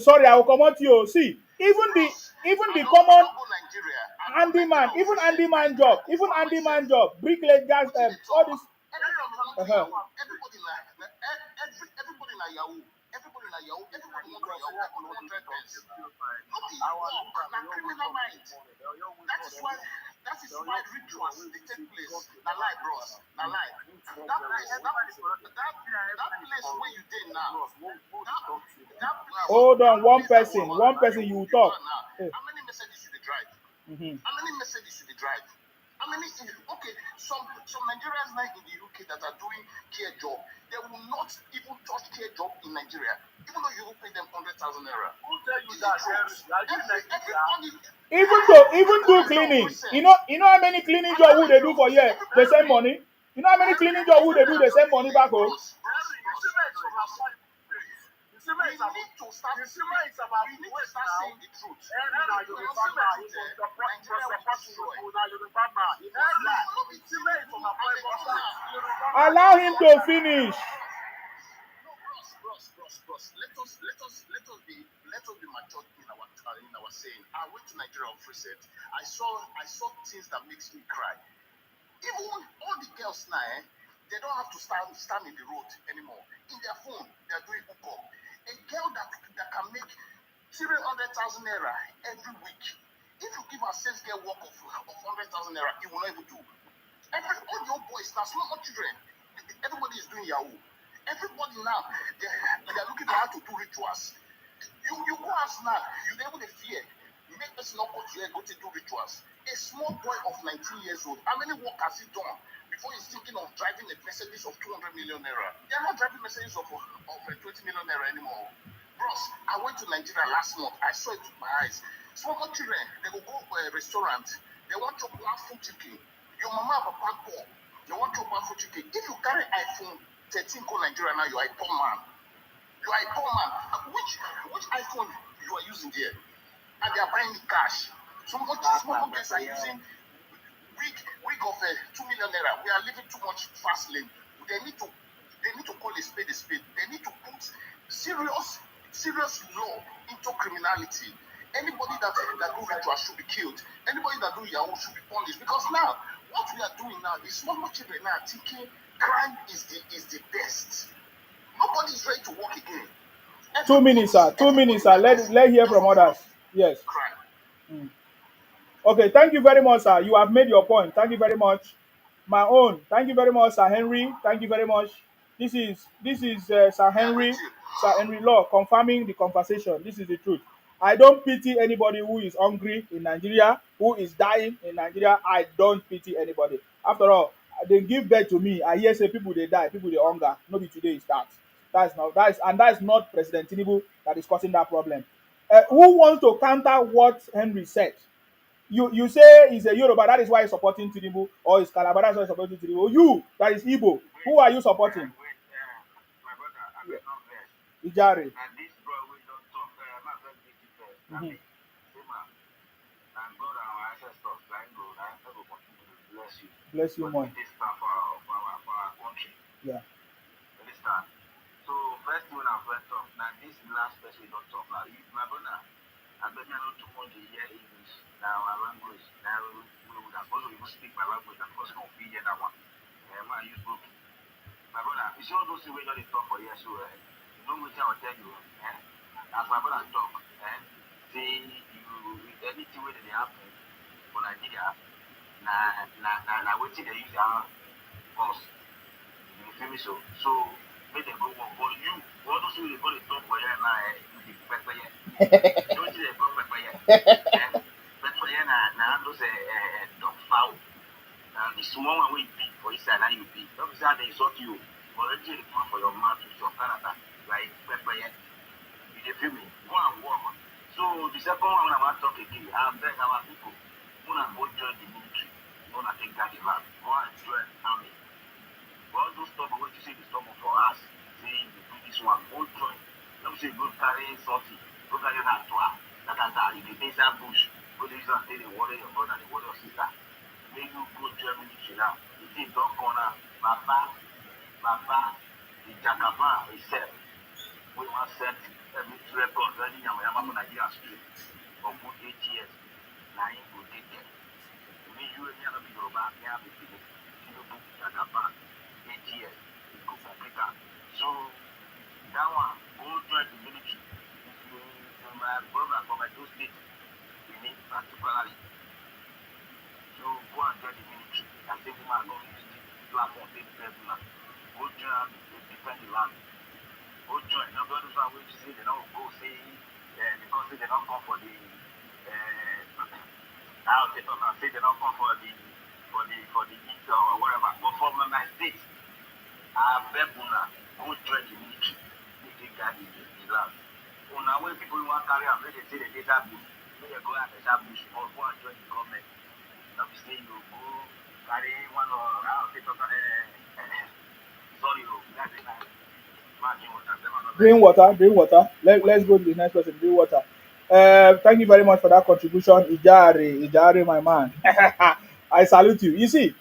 Sorry, I will come out to you. See, even the common handyman, even handyman job, bricklayer, all this. Everybody na Yahoo. Everybody na Yahoo. Everybody want to Yahoo 100 pence. Na criminal mind. That is why rituals they take place. Na lie, bros. Na lie. That place where you did now. That place. Hold on, one person you will talk. How many messages should they drive? How many messages should they drive? How many? Okay, some Nigerians now in the UK that are doing care job, they will not even touch care job in Nigeria, even though you will pay them 100,000 naira. Who tell you that? Even do cleaning. You know how many cleaning job who they do for here? They send money. You know how many cleaning job who they do? They send money back home. We need to start saying the truth. Allow him to finish. Bros. Let us be mature in our saying. I went to Nigeria on free set. I saw things that makes me cry. Even all the girls now, they don't have to stand in the road anymore. In their phone, they are doing hookup. A girl that can make 300,000 naira every week. If you give a sales girl work of 100,000 naira, it will not even do. All your boys now, small children, everybody is doing Yahoo. Everybody now, they are looking for how to do rituals. You go out now, you're able to fear. Make us not go to go to do rituals. A small boy of 19 years old, how many work has he done before he's thinking of driving a Mercedes of 200 million naira? They're not driving Mercedes of 20 million naira anymore. Bros, I went to Nigeria last month. I saw it with my eyes. Small children, they will go to a restaurant. They want to one food chicken. Your mama have a passport. They want to one food chicken. If you carry iPhone 13 go Nigeria now, you are a poor man. You are a poor man. Which iPhone you are using there? And they are buying cash. Some small guys are using wig of 2 million naira. We are living too much fast lane. They need to call a spade a spade. They need to put serious law into criminality. Anybody that do ritual should be killed. Anybody that do Yahoo should be punished. Because now, what we are doing now, the small children now are thinking crime is the best. Nobody is ready to work again. 2 minutes, sir. 2 minutes, sir. Let hear from others. Yes. Okay, thank you very much, sir. You have made your point. Thank you very much. My own. Thank you very much, Sir Henry. Thank you very much. This is Sir Henry Law confirming the conversation. This is the truth. I don't pity anybody who is hungry in Nigeria, who is dying in Nigeria. I don't pity anybody. After all, they give birth to me. I hear say people they die, people they hunger. Nobody today is that. That's not President Tinubu that is causing that problem. Who wants to counter what Henry said? You say he's a Yoruba, that is why he's supporting Tinubu, or he's Calabar, that's why he's supporting Tinubu. You, that is Igbo, who are you supporting? My brother, I will not vex. Ijare. And this bro, we don't talk. I'm not very big first. I mean, say, man, and God and our ancestors, thank God, and God will continue to bless you. Bless you more. This time for our country. Yeah. Understand? So, first thing when I first talk, now this last person we don't talk now. My brother, I bet me I know too much to hear English. Now, our language, now we would have also even speak my language, and person will be here that one. Man, use book. My brother, you see all those things when you talk for years, so you know which I will tell you. As my brother talk, say you anything where they happen for Nigeria, na waiting they use their cause. You feel me? So make them go work. But you, all those people they call it talk for here now, you be pepper here. Don't you they call pepper here? Pepper here na those dog fowl. The small one will be for inside, now you be. Don't say they insult you. Already they come for your mouth with your character, like pepper here. You feel me? Go and work. So the second one I want to talk again, I beg our people, go and go join the military. Go and take that land. Go and join army. All those stuff what you say is trouble for us. Say you do this one, go join. Don't say go carry something, go carry that to her. That in the desert bush. Go to use and say the warrior your brother, the warrior your sister. Make you go join military now. The thing don't come now. Baba, the Jacaba himself. We want set every record running Yama for Nigeria street for good 8 years. Now he will take care. Me, you and the Yoruba, they have been Tinubu, Jacaba, 8 years. It could complete that. So, that one, go join the military. For my brother, for my two states, we need particularly. So, go and join the military. I think we might go use the platform, take the now. Go join to defend the land. Go join. Nobody knows how to say they don't go say because they don't come for the how they don't say they don't come for the heat or whatever. But for my state, I beg una go join the military. They take guard the land. Una when people want to carry out, they say they did that bush. They go out that bush or go and join the government. Not be say you go carry one or how they talk. Sorry, that's it. Drink water. Let's go to the next person. Drink water. Thank you very much for that contribution, Ijare, my man. I salute you. You see,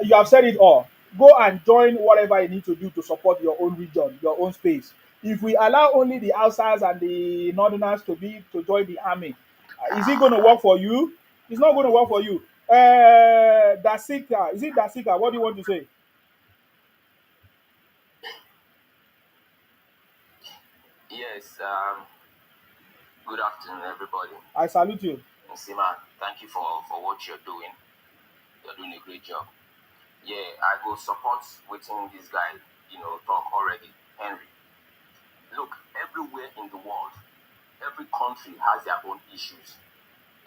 you have said it all. Go and join whatever you need to do to support your own region, your own space. If we allow only the outsiders and the northerners to join the army, is it going to work for you? It's not going to work for you. Dasika, is it Dasika? What do you want to say? Yes, good afternoon, everybody. I salute you. Nsima, thank you for what you're doing. You're doing a great job. Yeah, I go support waiting this guy, talk already. Henry. Look, everywhere in the world, every country has their own issues.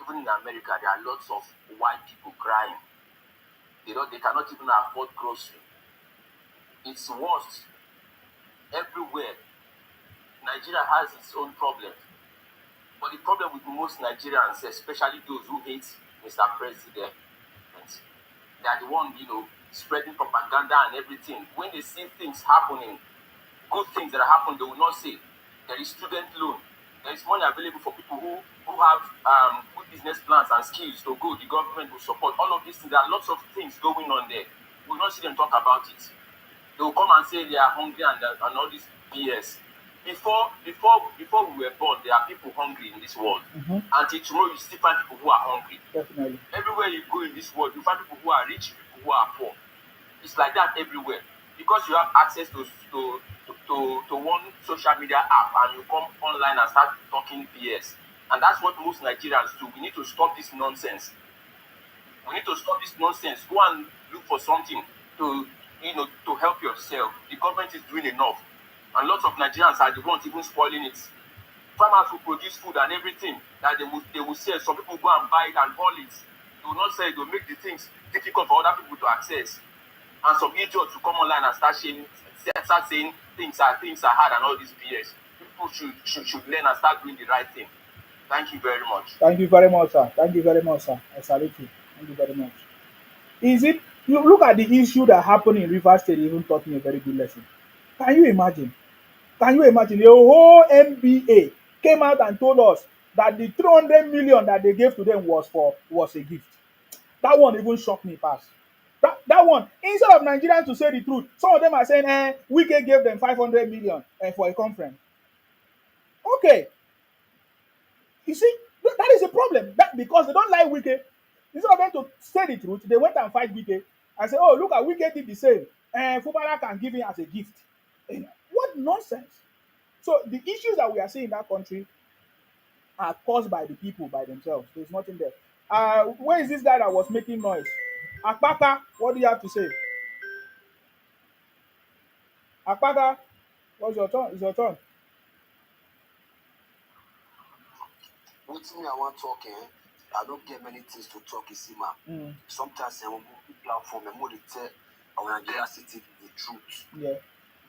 Even in America, there are lots of white people crying. They cannot even afford grocery. It's worse everywhere. Nigeria has its own problems. But the problem with most Nigerians, especially those who hate Mr. President, they are the one, spreading propaganda and everything. When they see things happening, good things that are happening, they will not say. There is student loan. There is money available for people who have good business plans and skills to go. The government will support all of these things. There are lots of things going on there. We will not see them talk about it. They will come and say they are hungry and all this BS. Before we were born, there are people hungry in this world. Mm-hmm. Until tomorrow, you still find people who are hungry. Definitely. Everywhere you go in this world, you find people who are rich, people who are poor. It's like that everywhere. Because you have access to one social media app and you come online and start talking BS. And that's what most Nigerians do. We need to stop this nonsense. We need to stop this nonsense. Go and look for something to help yourself. The government is doing enough. And lots of Nigerians are the ones even spoiling it. Farmers will produce food and everything that they will sell. Some people go and buy it and haul it. They will not sell it. They will make the things difficult for other people to access. And some idiots will come online and start saying things are hard and all these BS. People should learn and start doing the right thing. Thank you very much. Thank you very much, sir. Thank you very much, sir. I salute you. Thank you very much. Is it you look at the issue that happened in Rivers State even taught me a very good lesson. Can you imagine? Can you imagine? The whole NBA came out and told us that the 300 million that they gave to them was a gift. That one even shocked me past. That one, instead of Nigerians to say the truth, some of them are saying, Wike gave them 500 million for a conference. Okay, you see, that is a problem. That because they don't like Wike. Instead of them to say the truth, they went and fight Wike and say, "Oh, look at Wike did the same. And Fubara can give it as a gift." What nonsense! So the issues that we are seeing in that country are caused by the people by themselves. There's nothing there. Where is this guy that was making noise? Akpaka, what do you have to say? Akpaka, what's your turn? It's your turn. Wetin me I wan talk I don't get many things to talk Isima. Sometimes I wan go platform and more dey tell our Nigeria city the truth. Yeah.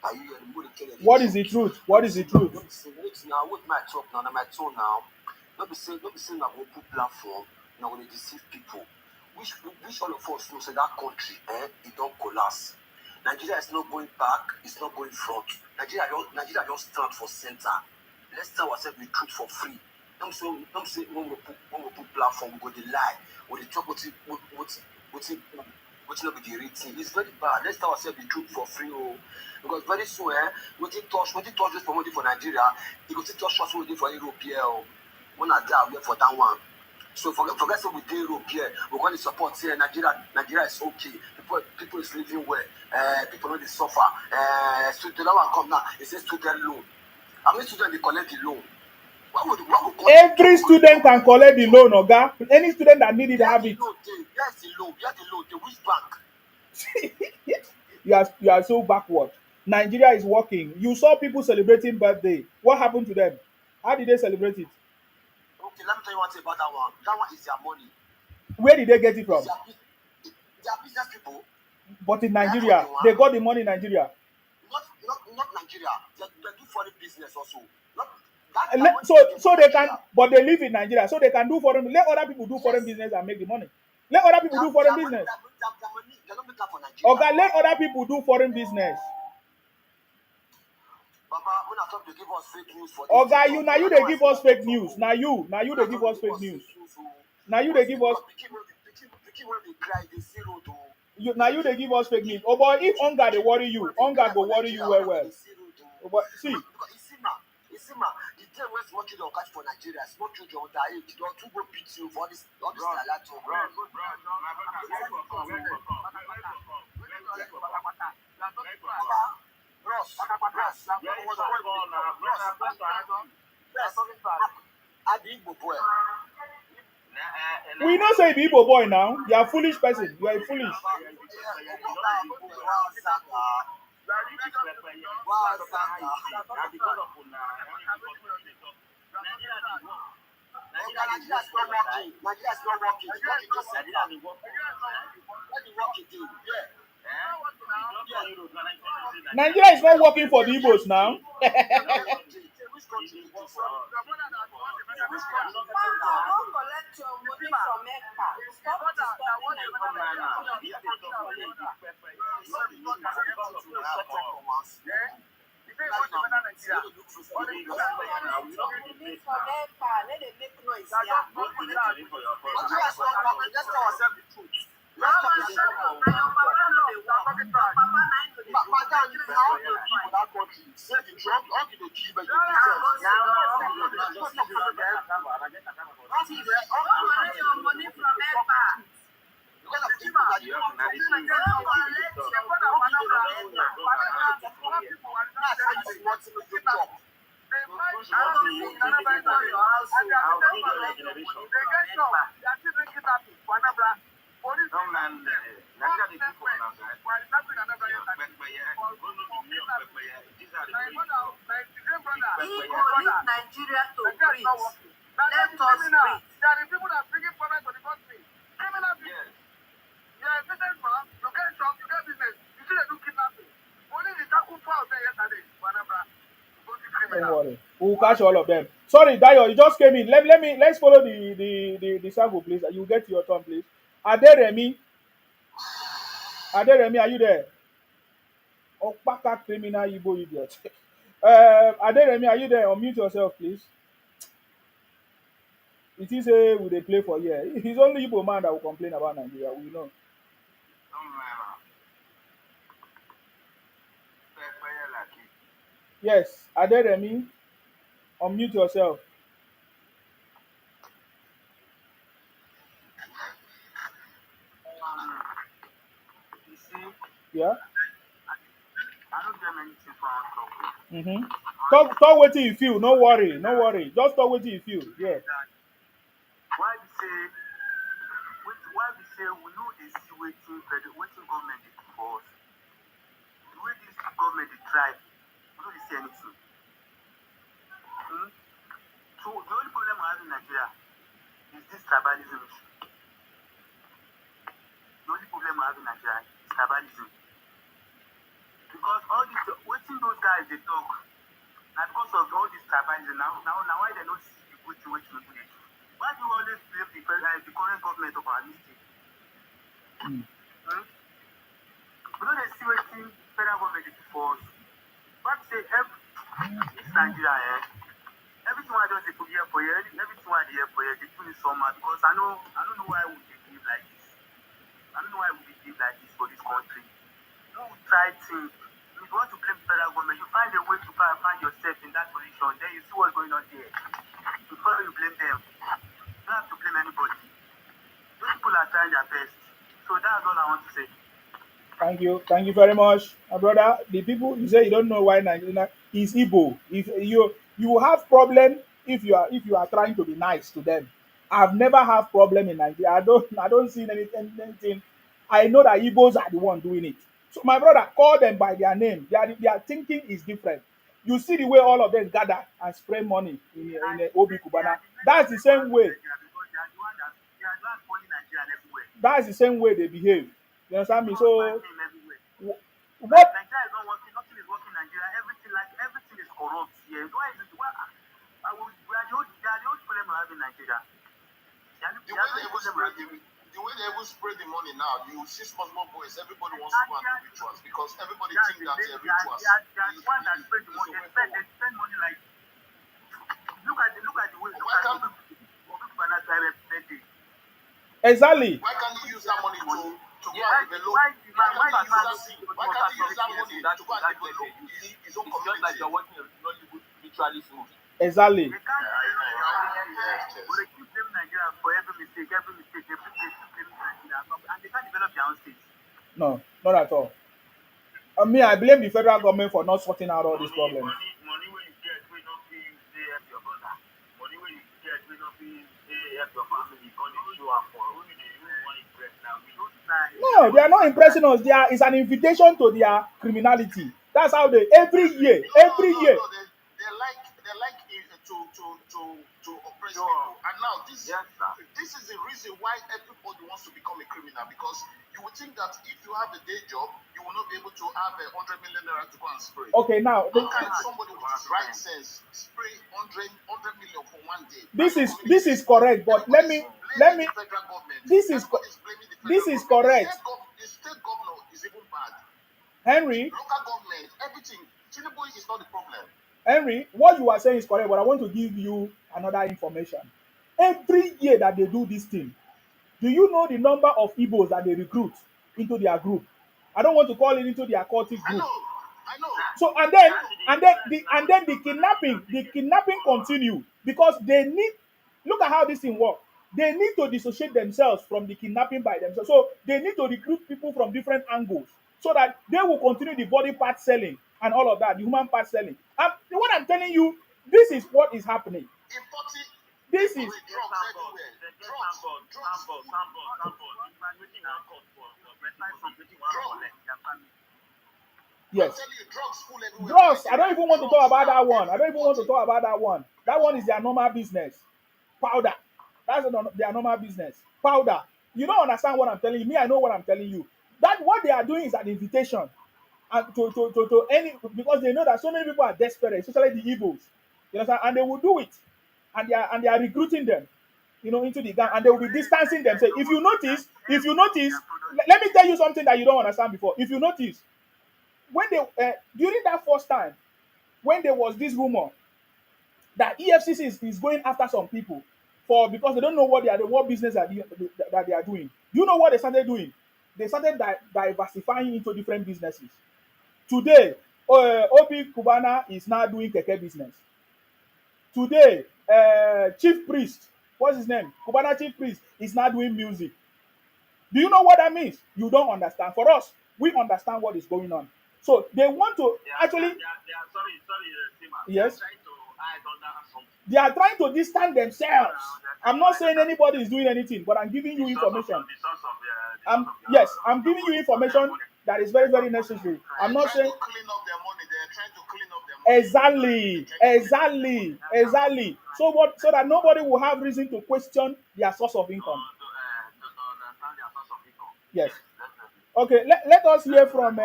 Are you more dey tell the What is the truth? What is the truth? Wait now, what my talk now? Na my turn now. Not be say na go put platform, na go dey deceive people. Which all of us know say that country it don't collapse. Nigeria is not going back, it's not going front. Nigeria just stand for center. Let's tell ourselves the truth for free. Don't say when we put platform, we go the lie, or the talk what not be the real thing. It's very bad. Let's tell ourselves the truth for free, because very soon, what it touch this promoting for Nigeria, it go to touch us what for Europe here. When I die, we for that one. So forget what we did Europe here. We're going to support here. Nigeria is okay. People is living well. People don't suffer. Student loan come now. It says student loan. How many students they collect the loan? Every student can collect the loan, Oga. Any student that need it have it. Yes, the loan. The which bank? You are so backward. Nigeria is working. You saw people celebrating birthday. What happened to them? How did they celebrate it? Okay, let me tell you one thing about that one. That one is their money. Where did they get it from? They are business people. But in Nigeria, they got the money in Nigeria. Not Nigeria. They do foreign business also. So they can, but they live in Nigeria, so they can do foreign. Let other people do foreign business and make the money. Let other people do foreign business. Okay, let other people do foreign business. Baba, when I talk, they give us fake news for this. Okay, you they give us fake news. Now you they give us fake news. Now you they give us. Now you they give us fake news. Oh boy, if hunger they worry you, hunger go worry you well. Oh boy, see. Isima, the day when small children catch for Nigeria, small children under age, don't two go beat you for this Lalato. We not say the Igbo boy now. You are a foolish person. You are a foolish. Nigeria is not working for the Igbos now. Don't worry. We'll catch all of them. Sorry, Dayo, you just came in. Let's follow the circle, please. You get your turn, please. Aderemi, Aderemi, are you there? Opaka criminal Igbo idiot. Aderemi, are you there? Unmute yourself, please. It is a we they play for here. It's only Igbo man that will complain about Nigeria. We know. Yes, Aderemi, unmute yourself. You see, Yeah. I don't get many things for our talk. Talk what you feel. No worry, no worry. Just talk what you feel. Yeah. Why we say, we know they see waiting government dey do for us. The way this government dey try, we no dey see anything. So the only problem we have in Nigeria is this tribalism issue. The only problem we have in Nigeria is tribalism. Because all this, waiting those guys they talk, now because of all this tribalism, now why they don't see the good thing which people dey do? Why do you always blame the current government of our mistake? We know they see wetin federal government dey do for us. But say this Nigeria, everything I just dey put here for here, everything I dey here for here, they do me somehow because I don't know why we dey behave like this. I don't know why we dey behave like this for this country. You know, we try things. If you want to blame federal government, you find a way to find yourself in that position. Then you see what's going on there. Before you blame them, you don't have to blame anybody. Those people are trying their best. So that's all I want to say. Thank you very much, my brother. The people you say you don't know why Nigeria is Igbo. If you have problem if you are trying to be nice to them. I've never have problem in Nigeria. I don't see anything. I know that Igbos are the one doing it. So my brother, call them by their name. Their thinking is different. You see the way all of them gather and spray money in a Obi Kubana. That's the same way. That's the same way they behave. You understand me? So what? Nigeria is not working. Nothing is working in Nigeria. Everything is corrupt here. Why is it? We are the old problem we have in Nigeria. The way they even spread the money now, you see small boys, everybody wants to go and do rituals because everybody thinks that rituals. They are the ones that spread the money. They spend money like. Look at the way. Why can't Exactly. Why can't you use that money to go and develop? Why can't you use that money to go and develop his own community? Just like you're watching a ritualist movie. Exactly. They can't but they keep blaming Nigeria for every mistake. They keep blaming Nigeria, and they can't develop their own state. No, not at all. I blame the federal government for not sorting out all these problems. Money when you get, we don't feel they help your brother. Money when you get, we don't feel they help your family. Show up for only the want impress now. We don't try. No, they are not impressing us. It's an invitation to their criminality. That's how they every year. They like to oppress people. And now this is the reason why everybody wants to become a criminal, because you would think that if you have a day job, you will not be able to have 100 million naira to go and spray. Okay, now how can somebody with his right sense spray 100 million for one day? This is correct, but let me this is correct. The state governor is even bad. Henry, local government, everything. Tinubu is not the problem. Henry, what you are saying is correct, but I want to give you another information. Every year that they do this thing, do you know the number of Igbos that they recruit into their group? I don't want to call it into their cultic group. I know. So and then the kidnapping continue because they need. Look at how this thing works. They need to dissociate themselves from the kidnapping by themselves. So they need to recruit people from different angles so that they will continue the body part selling and all of that, the human part selling. What I'm telling you, this is what is happening. This is yes. Drugs. I don't even want to talk about that one. That one is their normal business. Powder. That's their normal business. Powder. You don't understand what I'm telling you. Me, I know what I'm telling you. That what they are doing is an invitation. and to any, because they know that so many people are desperate, especially the Igbos. You understand? And they will do it, and they are recruiting them, into the gang, and they will be distancing them. Say, if you notice, let me tell you something that you don't understand before. If you notice, when they during that first time, when there was this rumor that EFCC is going after some people for, because they don't know what business that they are doing. You know what they started doing? They started diversifying into different businesses. Today, Obi Kubana is now doing keke business. Today, Chief Priest, what's his name? Kubana Chief Priest is now doing music. Do you know what that means? You don't understand. For us, we understand what is going on. So they want to actually. Yes. They are trying to distance themselves. I'm not saying anybody is doing anything, but I'm giving you information. Yes, I'm giving you information that is very, very necessary. I'm not saying. Exactly. So what? So that nobody will have reason to question their source of income. Yes. Okay. Let us hear from.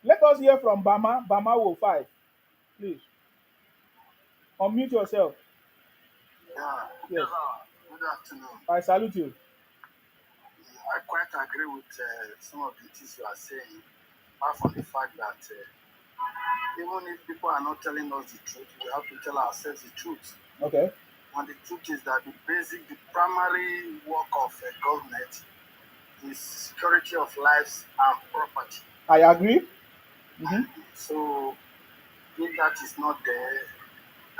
Let us hear from Bama Wo 5, please. Unmute yourself. Yeah. Yes. Good afternoon. I salute you. I quite agree with some of the things you are saying, apart from the fact that even if people are not telling us the truth, we have to tell ourselves the truth. Okay. And the truth is that the primary work of a government is security of lives and property. I agree. Mm-hmm. So if that is not there,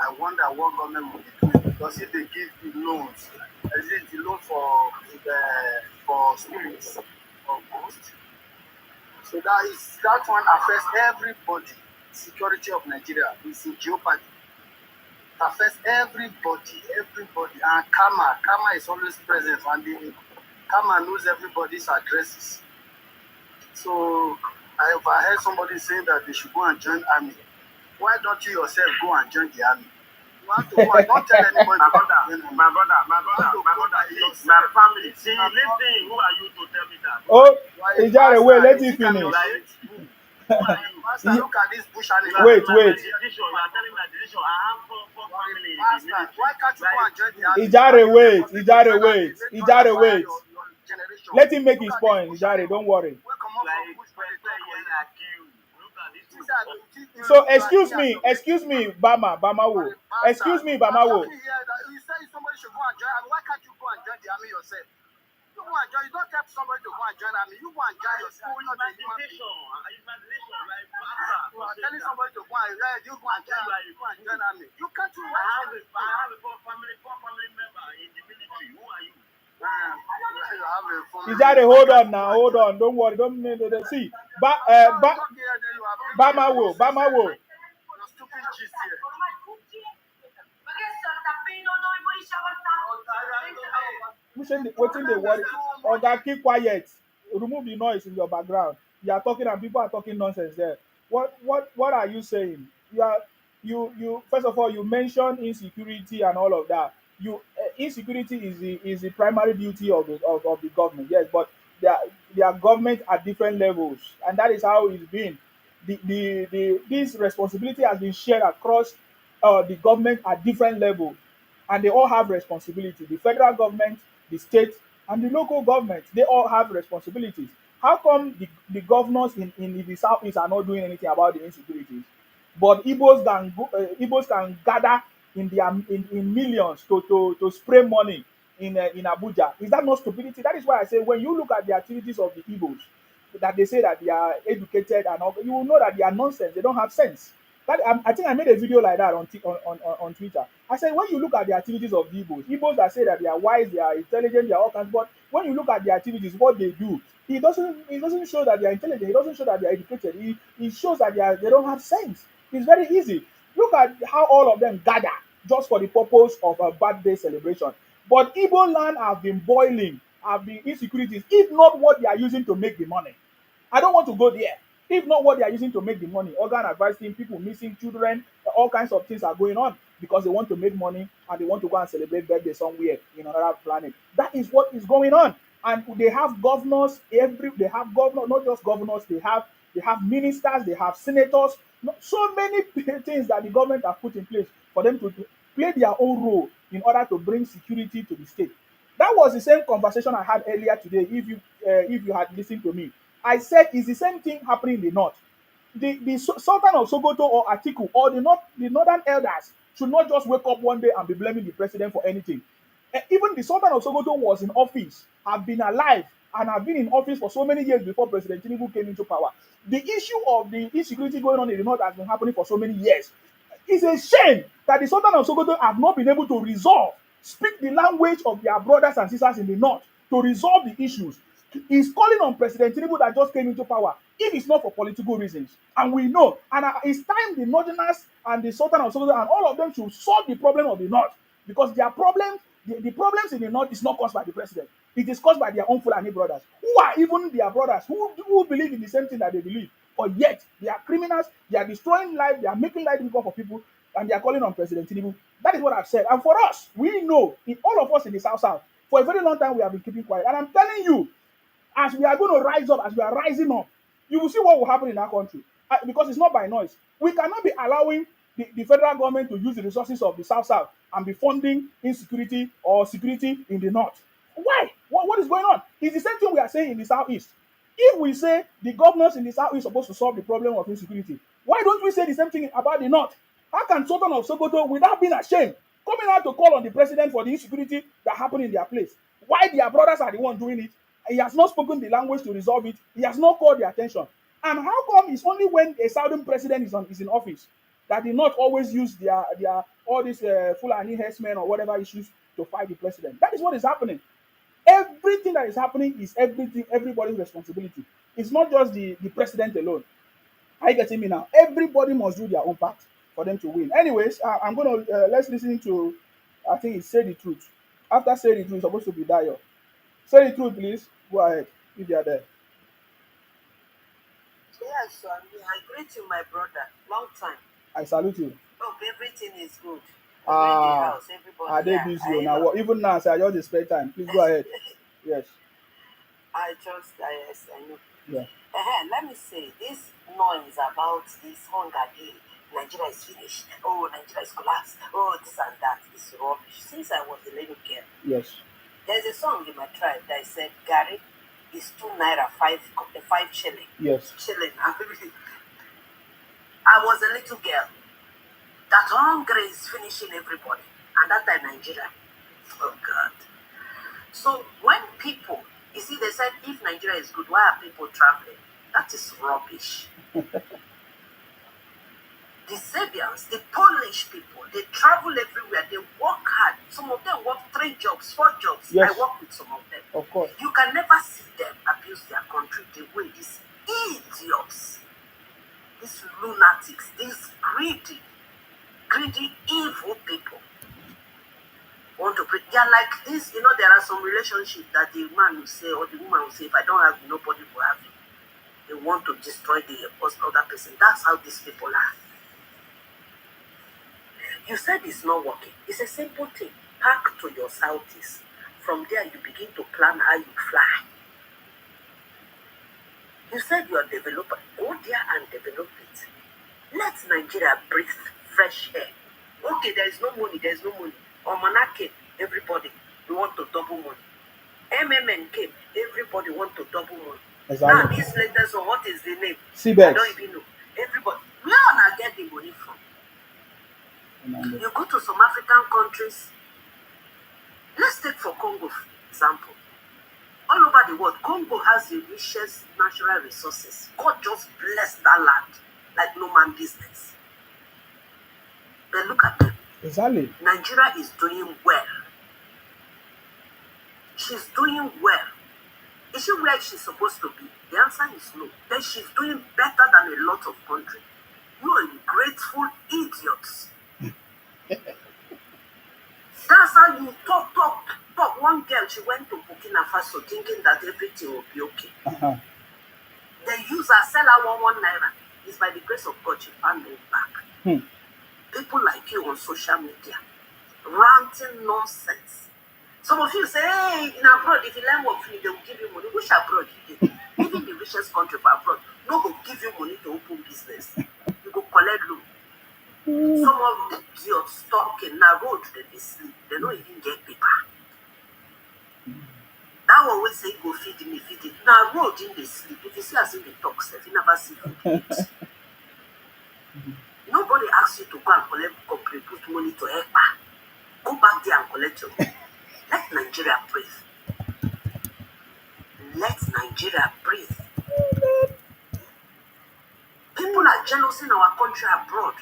I wonder what government will be doing, because if they give the loans, is it the loan for spirits or ghosts? So that one affects everybody. Security of Nigeria is in jeopardy. It affects everybody. And karma is always present, and the karma knows everybody's addresses. So I heard somebody saying that they should go and join army. Why don't you yourself go and join the army? You have to go and don't tell anybody. My brother, my family. See, listen, who are you to tell me that? Oh, Ijare, wait, let me finish. Master, look at this bush animal. Wait. You are telling my decision. I have four family. Master, why can't you go and join the army? Ijare, wait. Let him make his point, Ijare, don't worry. So excuse me, Bama Wo. Excuse me, Bama Wo. You say somebody should go and join army. Why can't you go and join the army yourself? You go and join. You don't tell somebody to go and join army. You go and join yourself. You are telling somebody to go and join army. You can't do what? I have a four family member in the military. Who are you? Ijare, hold on. Don't worry. Don't see. Bama Wo. Waiting the worry. Oga, keep quiet. Remove the noise in your background. You are talking and people are talking nonsense there. What are you saying? You first of all, you mentioned insecurity and all of that. Insecurity is the primary duty of the government. Yes, but their government at different levels, and that is how it's been. This responsibility has been shared across the government at different levels, and they all have responsibility. The federal government, the state, and the local government, they all have responsibilities. How come the governors in the southeast are not doing anything about the insecurities? But Igbos can gather in millions to spray money in Abuja. Is that not stupidity? That is why I say when you look at the activities of the Igbos, that they say that they are educated and all, you will know that they are nonsense. They don't have sense. I think I made a video like that on Twitter. I said when you look at the activities of the Igbos that say that they are wise, they are intelligent, they are all kinds, but when you look at the activities, what they do, it doesn't show that they are intelligent. It doesn't show that they are educated. It shows that they don't have sense. It's very easy. Look at how all of them gather just for the purpose of a birthday celebration. But Igbo land have been boiling, have been insecurities, if not what they are using to make the money. I don't want to go there. If not what they are using to make the money, organ advising, people missing children, all kinds of things are going on because they want to make money and they want to go and celebrate birthday somewhere in another planet. That is what is going on. And they have governors, not just governors, they have they have ministers, they have senators, so many things that the government have put in place for them to play their own role in order to bring security to the state. That was the same conversation I had earlier today. If you had listened to me, I said it's the same thing happening in the north. The Sultan of Sokoto or Atiku or the northern elders should not just wake up one day and be blaming the president for anything. Even the Sultan of Sokoto was in office, have been alive, and have been in office for so many years before President Tinubu came into power. The issue of the insecurity going on in the north has been happening for so many years. It's a shame that the Sultan of Sokoto have not been able to resolve, speak the language of their brothers and sisters in the north to resolve the issues. He's calling on President Tinubu that just came into power, if it's not for political reasons. And we know, and it's time the northerners and the Sultan of Sokoto and all of them should solve the problem of the north, because their problems, the problems in the north is not caused by the president. It is caused by their own Fulani brothers, who are even their brothers, who believe in the same thing that they believe. But yet, they are criminals, they are destroying life, they are making life difficult for people, and they are calling on President Tinubu. That is what I've said. And for us, we know, in all of us in the South, for a very long time, we have been keeping quiet. And I'm telling you, as we are going to rise up, as we are rising up, you will see what will happen in our country. Because it's not by noise. We cannot be allowing the federal government to use the resources of the South and be funding insecurity or security in the North. Why? What is going on? It's the same thing we are saying in the Southeast. If we say the governors in the Southeast are supposed to solve the problem of insecurity, why don't we say the same thing about the North? How can Sultan of Sokoto, without being ashamed, coming out to call on the president for the insecurity that happened in their place? Why their brothers are the ones doing it? He has not spoken the language to resolve it. He has not called their attention. And how come it's only when a Southern president is in office that they not always use their all these Fulani herdsmen or whatever issues to fight the president? That is what is happening. Everything that is happening is everybody's responsibility. It's not just the president alone. Are you getting me now? Everybody must do their own part for them to win. Anyways, I'm gonna let's listen to, I think it's Say the Truth. After Say the Truth, it's supposed to be Dio. Say the truth, please. Go ahead if you are there. Yes, so I greet you, my brother. Long time. I salute you. Hope everything is good. Ah, House, everybody. are they busy now? What? Even now, say I just spare time. Please go ahead. Yes. Yes, I know. Yeah. Let me say, this noise about this hunger day, Nigeria is finished. Oh, Nigeria is collapsed. Oh, this and that is rubbish. Since I was a little girl, Yes. there's a song in my tribe that said, Gary is 2 naira, 5 shilling. Yes. Shilling. I was a little girl. That hunger is finishing everybody. And that time, Nigeria. Oh, God. So when people, you see, they said, if Nigeria is good, why are people traveling? That is rubbish. The Serbians, the Polish people, they travel everywhere. They work hard. Some of them work 3 jobs, 4 jobs. Yes. I work with some of them. Of course. You can never see them abuse their country the way these idiots, these lunatics, these greedy, evil people want to break. They are like this, there are some relationships that the man will say or the woman will say, if I don't have you, nobody will have you. They want to destroy the other person. That's how these people are. You said it's not working. It's a simple thing. Pack to your southeast. From there, you begin to plan how you fly. You said you are a developer. Go there and develop it. Let Nigeria breathe fresh air. Okay, there is no money. Omana came, everybody, we want to double money. MMN came, everybody want to double money. Exactly. Now, this latest one, what is the name? Seabed. I don't even know. Everybody, where on I get the money from? You go to some African countries. Let's take for Congo, for example. All over the world, Congo has the richest natural resources. God just blessed that land like no man business. But look at them. Exactly. Nigeria is doing well. She's doing well. Is she where she's supposed to be? The answer is no. Then she's doing better than a lot of countries. You are ungrateful idiots. That's how you talk. One girl, she went to Burkina Faso thinking that everything will be okay. Uh-huh. They use her, sell her 1 naira. It's by the grace of God she found it back. People like you on social media, ranting nonsense. Some of you say, hey, in abroad, if you learn what free, they will give you money. Which abroad you did? Even the richest country for abroad. No go give you money to open business. You go collect loan. Some of the idiots talking na road they sleep. They don't even get paper. That one wey say go feed me, feed it. Na road in dey sleep. If you see as in the talk, sef, you never see food eat. Nobody asks you to go and put money to EPA. Go back there and collect your money. Let Nigeria breathe. Let Nigeria breathe. People are jealous in our country abroad,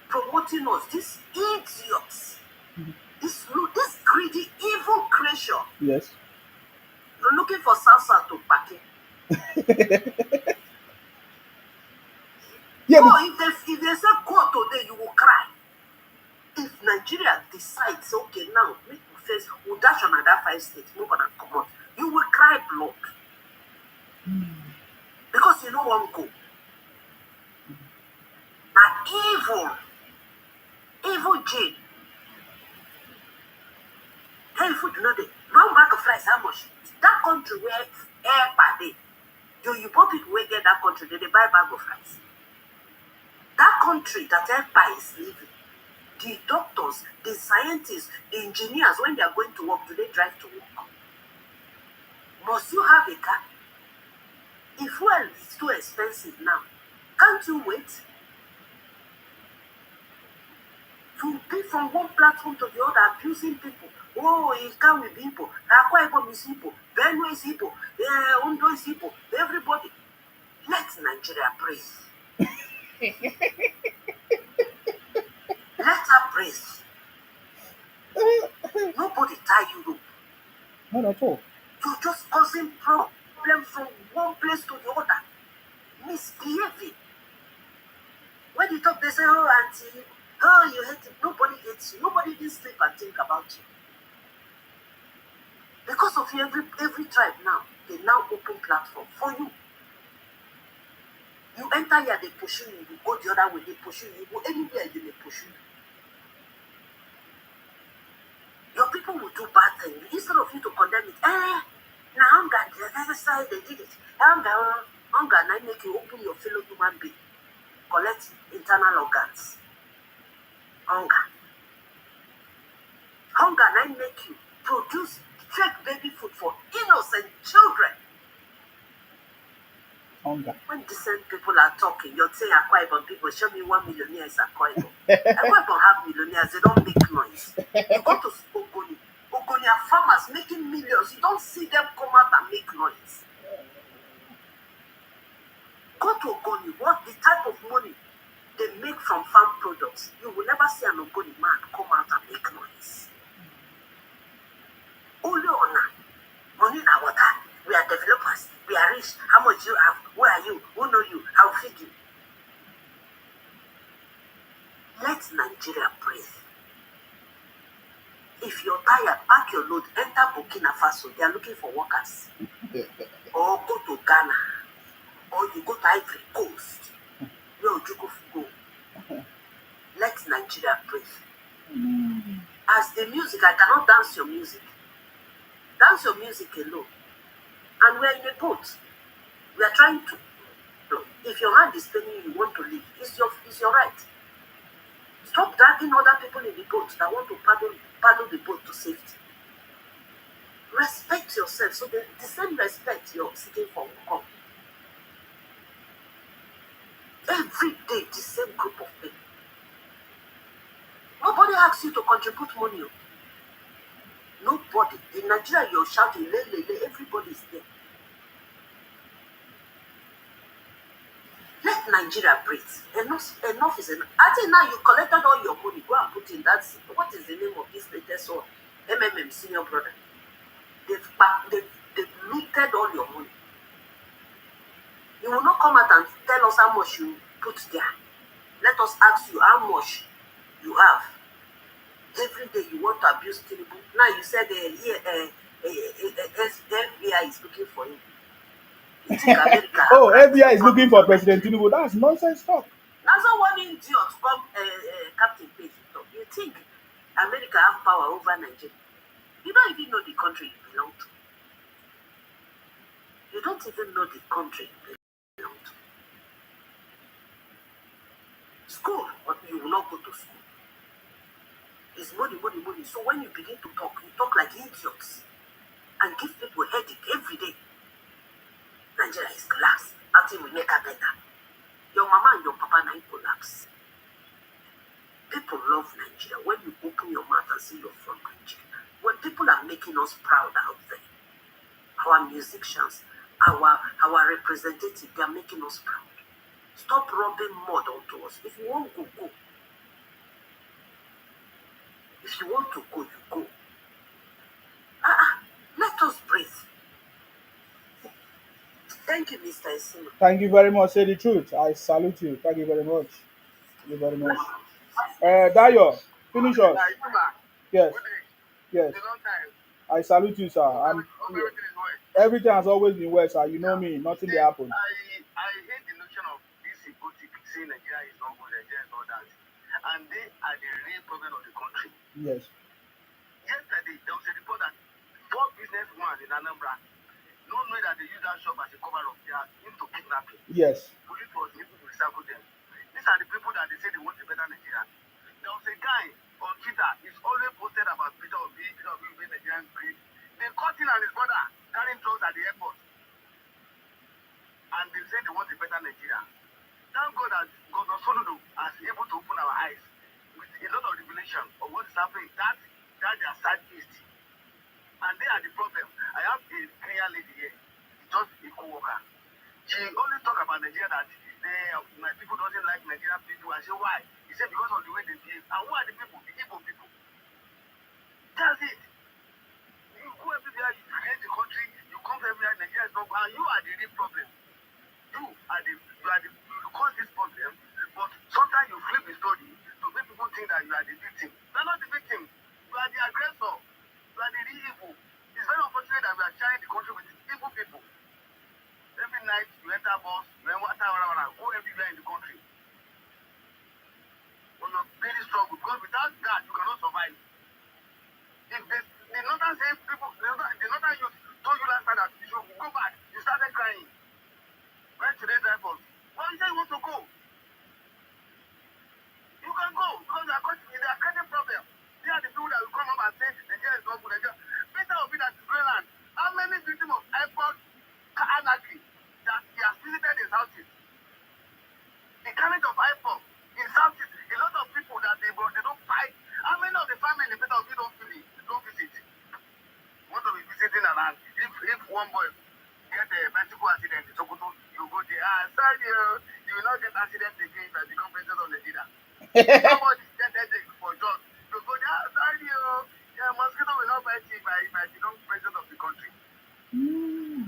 promoting us. These idiots, this greedy, evil creature. Yes. You're looking for salsa to pack. Yeah. No, if they say go today, you will cry. If Nigeria decides, okay, now make we face, we'll dash on another 5 states, move on and come out, you will cry blood. Because you don't want to go. Now, evil Jane. Hey, food, you know, the one bag of rice, how much? That country where air per day, you poor people will get that country, they buy bag of rice. That country that air is living, the doctors, the scientists, the engineers, when they are going to work, do they drive to work? Must you have a car? If fuel is too expensive now, can't you wait? To be from one platform to the other, abusing people. Oh, it can't be people. Akwa Ibom is people. Benue is people. Ondo is people. Everybody. Let Nigeria breathe. Let her breathe. Nobody tie you up. Not at all. You're just causing problems from one place to the other. Misbehaving. When you talk, they say, oh, auntie, oh, you hate it. Nobody hates you. Nobody even sleep and think about you. Because of you, every tribe now, they now open platform for you. You enter here, they push you. You go the other way, they push you. You go anywhere, they push you. Your people will do bad things. Instead of you to condemn it, now hunger, the other side, they did it. Hunger, now make you open your fellow human being. Collect internal organs. Hunger now make you produce fake baby food for innocent children. Hunger. When decent people are talking, you're saying Akwa Ibom people, show me 1 millionaire is Akwa Ibom. Akwa Ibom have millionaires, they don't make noise. You go to Ogoni are farmers making millions. You don't see them come out and make noise. Go to Ogoni, what the type of money they make from farm products. You will never see an Ogoni man come out and make noise. Only honor. Money in our water. We are developers. We are rich. How much you have? Where are you? Who know you? I'll feed you. Let Nigeria breathe. If you're tired, pack your load, enter Burkina Faso. They are looking for workers. Or go to Ghana. Or you go to Ivory Coast. Where would you go? Let Nigeria breathe. As the music, I cannot dance your music. Dance your music alone. And we're in a boat. We are trying to. If your hand is paining you, want to leave, it's your right. Stop dragging other people in the boat that want to paddle the boat to safety. Respect yourself. So the same respect you're seeking for will come. Every day, the same group of people. Nobody asks you to contribute money. Nobody. In Nigeria, you're shouting, everybody is there. Let Nigeria breathe. Enough is enough. I think now you collected all your money. Go and put in that. What is the name of this latest one? MMM senior brother. They've looted all your money. You will not come out and tell us how much you put there. Let us ask you how much you have. Every day you want to abuse Tinubu. Now you said the FBI is looking for you. You think America Oh, FBI is looking for President Tinubu. That's nonsense talk. That's not one idiot come Captain Page talk. You think America have power over Nigeria? You don't even know the country you belong to. You don't even know the country you belong to. school, but you will not go to school. It's money, money, money. So when you begin to talk, you talk like idiots and give people headache every day. Nigeria is collapsed. Nothing will make her better. Your mama and your papa now collapse. People love Nigeria. When you open your mouth and say you're from Nigeria, when people are making us proud out there, our musicians, our representatives, they are making us proud. Stop rubbing mud onto us. If you want to go. If you want to go, you go. Let us breathe. Thank you, Mr. Esino. Thank you very much. Say the truth. I salute you. Thank you very much. Thank you very much. Dayo, finish us. Yes. Yes. I salute you, sir. Everything has always been well, sir. You know me. Nothing will happen. I hate the notion of this hypocrite saying Nigeria is not good, Nigeria is not that. And they are the real problem of the country. Yes. Yesterday, there was a report that 4 businessmen in Anambra, no knowing that they use that shop as a cover up, they are into kidnapping. Yes. Police was able to recycle them. These are the people that they say they want a better Nigeria. There was a guy on Twitter, he's always posted about Peter Obi being Nigerian great. They caught him and his brother carrying drugs at the airport. And they say they want a better Nigeria. Thank God that Governor Soludo has able to open our eyes with a lot of revelation of what is happening. That their southeast. And they are the problem. I have a Kenyan lady here, just a co-worker. She only talk about Nigeria that my people doesn't like Nigerian people. I say why? He said because of the way they behave. And who are the people? The Igbo people. That's it. You go everywhere, you create the country, you come everywhere, Nigeria is not good, and you are the real problem. You cause this problem, but sometimes you flip the story to make people think that you are the victim. You are not the victim. You are the aggressor. You are the real evil. It's very unfortunate that we are sharing the country with evil people. Every night you enter bus, you go everywhere in the country. But you're very strong because without that you cannot survive. If the northern say people, the northern youth told you last time that you should go back, you started crying. When today drive us, well, you say you want to go. You can go because they are creating problem. They are the people that will come up and say Nigeria is not good. Peter Obi that is Greenland. How many victims of airport anarchy that he has visited in Southeast? The carnage of airport in Southeast, a lot of people that they don't fight. How many of the family Peter Obi don't visit? Want to be visiting around. If one boy get a bicycle accident in Sokoto, you go there. Sorry, you will not get accident again if I become president of Nigeria. Somebody get headache for job. You go there. Sorry, mosquito will not bite you if I become president of the country.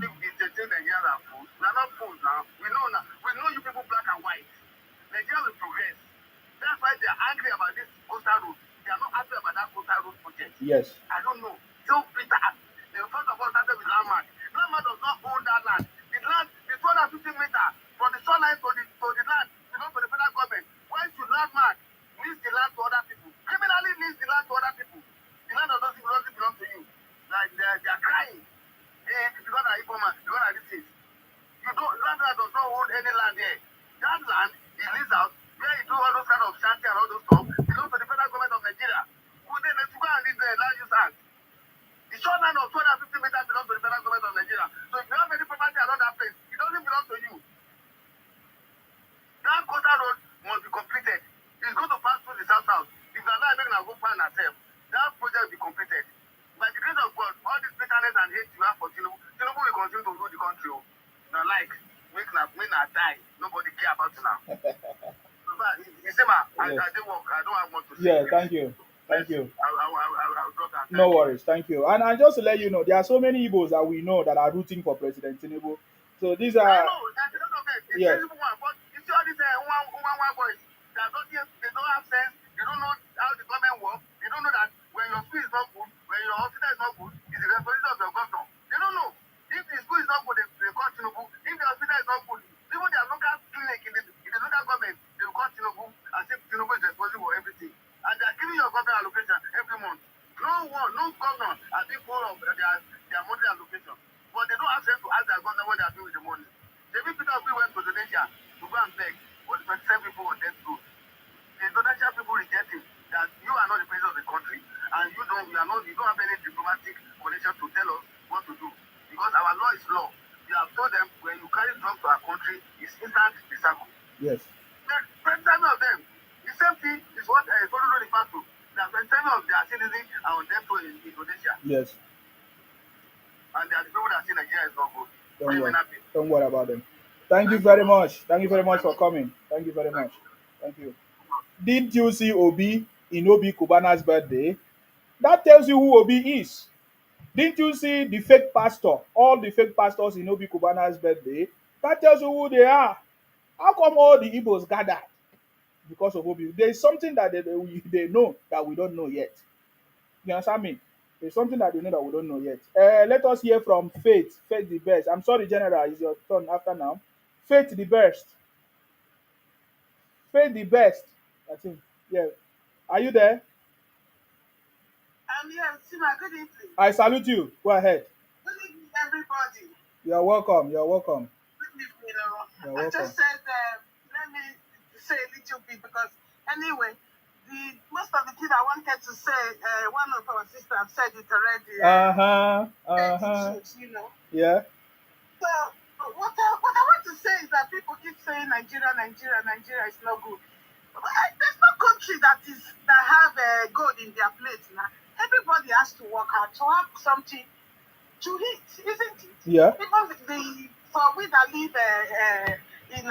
If it's a thing Nigerians are fools, we are not fools now. We know you people black and white. Nigeria will progress. That's why they are angry about this coastal road. They are not happy about that coastal road project. Yes. I don't know. So Peter, the first of all started with landmark. Landmark does not own that land. The land is 250 meters from the shoreline to the land, to the federal government. Why should landmark lease the land to other people? Criminally lease the land to other people. The land doesn't belong to you. Like they are crying. Because I informer, because I this. Land does not own any land here. That land is leased out where you do all those kind of shanty and all those stuff belongs to the federal government of Nigeria. Who then let's go and lease the land use act. The shoreline of 250 meters belongs to the federal government of Nigeria. So if you have any property around that place, it doesn't belong to you. That coastal road must be completed. It's going to pass through the south. If you are not making a go find ourselves, that project will be completed. By the grace of God, all this bitterness and hate you have for Tinubu will continue to rule the country. Now, like, make na die. Nobody care about you now. You say, I don't work. I don't have much to say. Yeah, thank you. Thank you. I'll drop that. No worries, thank you. And just to let you know, there are so many Igbos that we know that are rooting for President Tinubu. So these are. I know, that's a lot of them. It's yes. one, but you see all these one boys, they don't have sense, they don't know how the government works, they don't know that when your school is not good, when your hospital is not good, it's the responsibility of your governor. They don't know. If the school is not good, they call Tinubu. If the hospital is not good, even their local clinic in the local government, they will call Tinubu as if Tinubu is responsible for everything. And they are giving your government allocation every month. No governor has been full of their monthly allocation. But they don't have sense to ask their governor what they are doing with the money. David Peter Obi went to Indonesia to go and beg for the 27 people on death row. the international people reject him that you are not the president of the country and you don't have any diplomatic connection to tell us what to do because our law is law. You have told them when you carry drugs to our country, it's instant recycle. Yes. 27 of them. The same thing is what Sokoto referred to. That 27 of their citizens are on death row in Indonesia. Yes. And they are the people that say Nigeria is not good. Don't worry about them. Thank you very much. Thank you very much for coming. Thank you very much. Thank you. Didn't you see Obi in Obi Kubana's birthday? That tells you who Obi is. Didn't you see the fake pastor? All the fake pastors in Obi Kubana's birthday? That tells you who they are. How come all the Igbos gathered because of Obi? There's something that they know that we don't know yet. You understand me? There's something that they know that we don't know yet. Let us hear from Faith. Faith the best. I'm sorry, General. It's your turn after now. Faith the best. Faith the best. I think. Yeah. Are you there? I'm here. Sima, good evening. I salute you. Go ahead. Good evening, everybody. You're welcome. You're welcome. Good evening, everyone. You're I welcome. just said, let me say a little bit because anyway, most of the things I wanted to say, one of our sisters said it already. You know. Yeah. So what I want to say is that people keep saying Nigeria is not good. There's no country that have gold in their plate now. Everybody has to work hard to have something to eat, isn't it? Yeah. Even for we that live in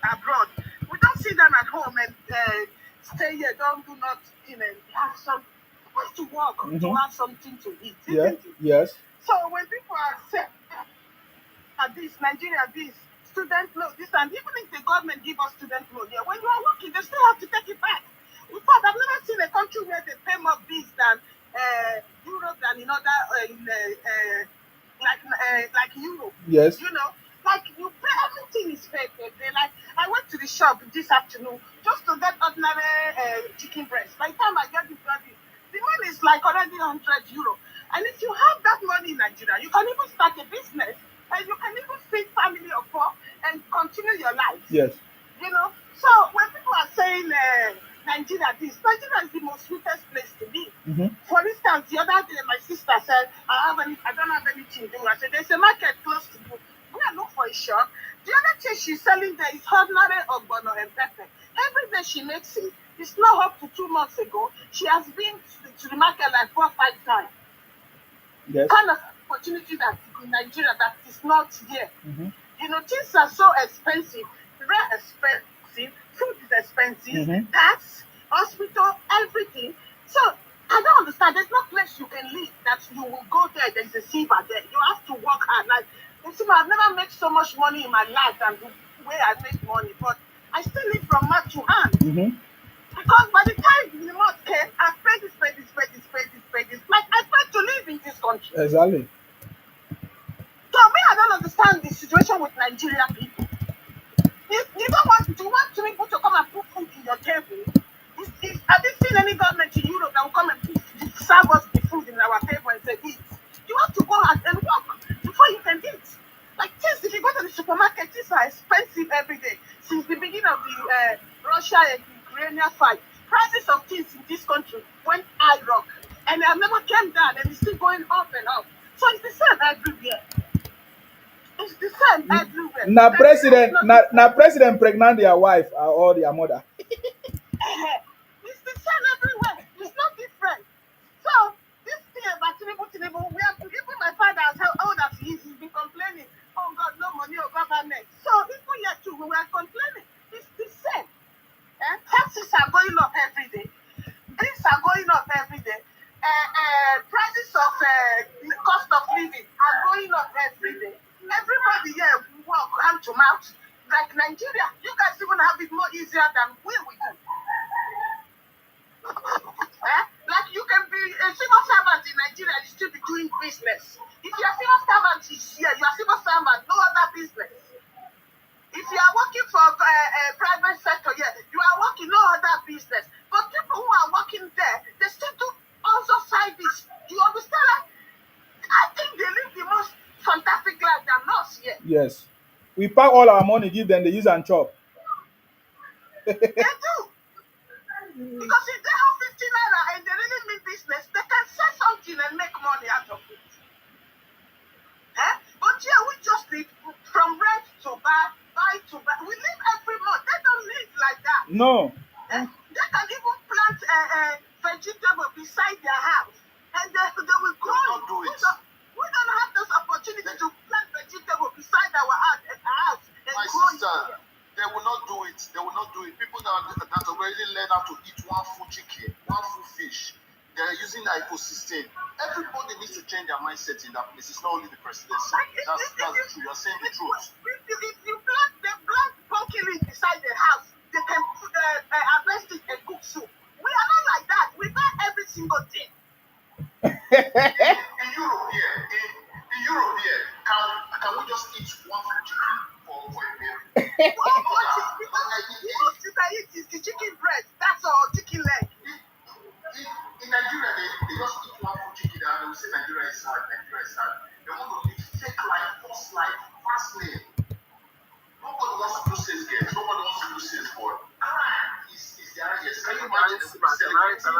abroad, we don't sit down at home and stay here, don't do nothing and have some ways to work to have something to eat, isn't it? Yes. So when people are saying this, Nigeria this, student loan, this, and even if the government give us student loan here, when you are working, they still have to take it back. In fact, I've never seen a country where they pay more bills than Europe than in other like Europe. Yes. You know, like you pay, everything is paid. Like I went to the shop this afternoon just to get ordinary chicken breast. By the time I get the money is like already €100. And if you have that money in Nigeria, you can even start a business and you can even feed family of four and continue your life. Yes. You know, so when people are saying Nigeria is the most sweetest place to be. For instance, the other day my sister said, I don't have anything to do. I said, there's a market close to you. Go and look for a shop. The other thing she's selling there is ordinary ogbono and pepper. Every day she makes it. It's not up to 2 months ago. She has been to the market like 4 or 5 times. Yes. Kind of opportunity that in Nigeria that is not here. You know, things are so expensive, very expensive. Food is expensive. Tax, hospital, everything. So I don't understand. There's no place you can live that you will go there. There's a silver there. You have to work hard. Like you see, I've never made so much money in my life than the way I make money, but I still live from mouth to hand. Because by the time the month came, I paid this. Like I paid to live in this country. Exactly. So me, I don't understand the situation with Nigerian people. You don't want people to come and put food in your table. Have you seen any government in Europe that will come and serve us the food in our table and say eat? You have to go out and work before you can eat. Like things, if you go to the supermarket, things are expensive every day. Since the beginning of the Russia and Ukrainian fight, prices of things in this country went high rock, and they have never came down, and it's still going up and up. So it's the same everywhere. It's the same everywhere. Now president pregnant their wife or their mother. It's the same everywhere. It's not different. So this thing about Tinubu, we have to, even my father, how old as he is, he's been complaining. Oh God, no money or government. So even here too, we were complaining. It's the same. Taxes are going up every day. Bills are going up every day. Prices of cost of living are going up every day. Everybody here work hand to mouth. Like Nigeria, you guys even have it more easier than we do. Like you can be a civil servant in Nigeria and still be doing business. If your civil servant is here, your civil servant, no other business. If you are working for a private sector, yeah, you are working no other business. But people who are working there, they still do also side this. You understand? Like, I think they live the most fantastic life than us here. Yes. We pack all our money, give them, they use and chop. They do. Because if they have 50 naira and they really mean business, they can sell something and make money out of it. But yeah, we just live from rent to buy to buy. We live every month. They don't live like that. No. They can even plant a vegetable beside their house, and they will grow. Don't do it. We don't have this opportunity to plant vegetable beside our house and My grow sister, it. they will not do it. They will not do it. People that already learn how to eat one full chicken, one full fish, they are using the ecosystem. Everybody needs to change their mindset in that place. It's not only the presidency. That's the truth. You're saying the truth. If you plant pumpkin leaf beside the house, they can harvest it and cook soup. We are not like that. We buy every single thing. In Europe here, can we just eat one full chicken for a meal? What you can eat is the chicken breast. That's all, chicken leg. In Nigeria, they just eat one full chicken and they will say Nigeria is hard, Nigeria is hard. They want to live fake life, false life, fast lane. Nobody wants to do sales games. Nobody wants to do sales board. Is the highest. Can you imagine the celebrating?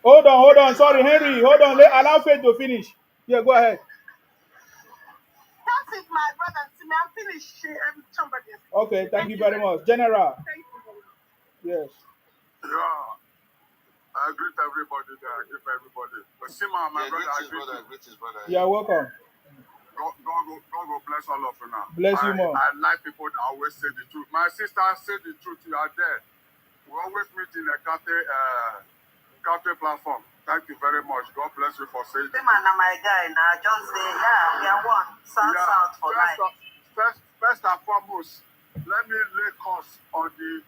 Hold on. Sorry, Henry. Hold on. Allow Faith to finish. Yeah, go ahead. That's it, my brother. I'm finished. Somebody else. Okay, thank you very much. General. Thank you very much. Yes. Yeah. I greet everybody there. I greet everybody. But Sima, my brother, I greet you. Greet brother. You are welcome. God will bless all of you now. Bless you more. I like people that always say the truth. My sister said the truth. You are there. We always meet in a cafe platform. Thank you very much. God bless you for saying The man, my guy, now just say, yeah, we are one. South for life. First and foremost, let me lay curse on the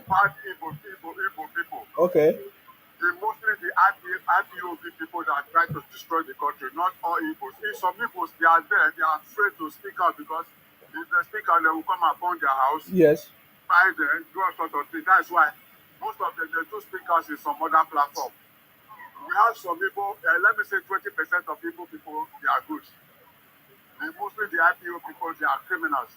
bad Igbo people. Okay. Mostly the IPOB people that try to destroy the country, not all Igbos. In some Igbos, they are there, they are afraid to speak out because if they speak out, they will come upon their house, Yes. buy them, do all sort of things. That's why most of them, they do speak out in some other platform. We have some people, let me say 20% of Igbo people, they are good. Mostly the IPO people, they are criminals.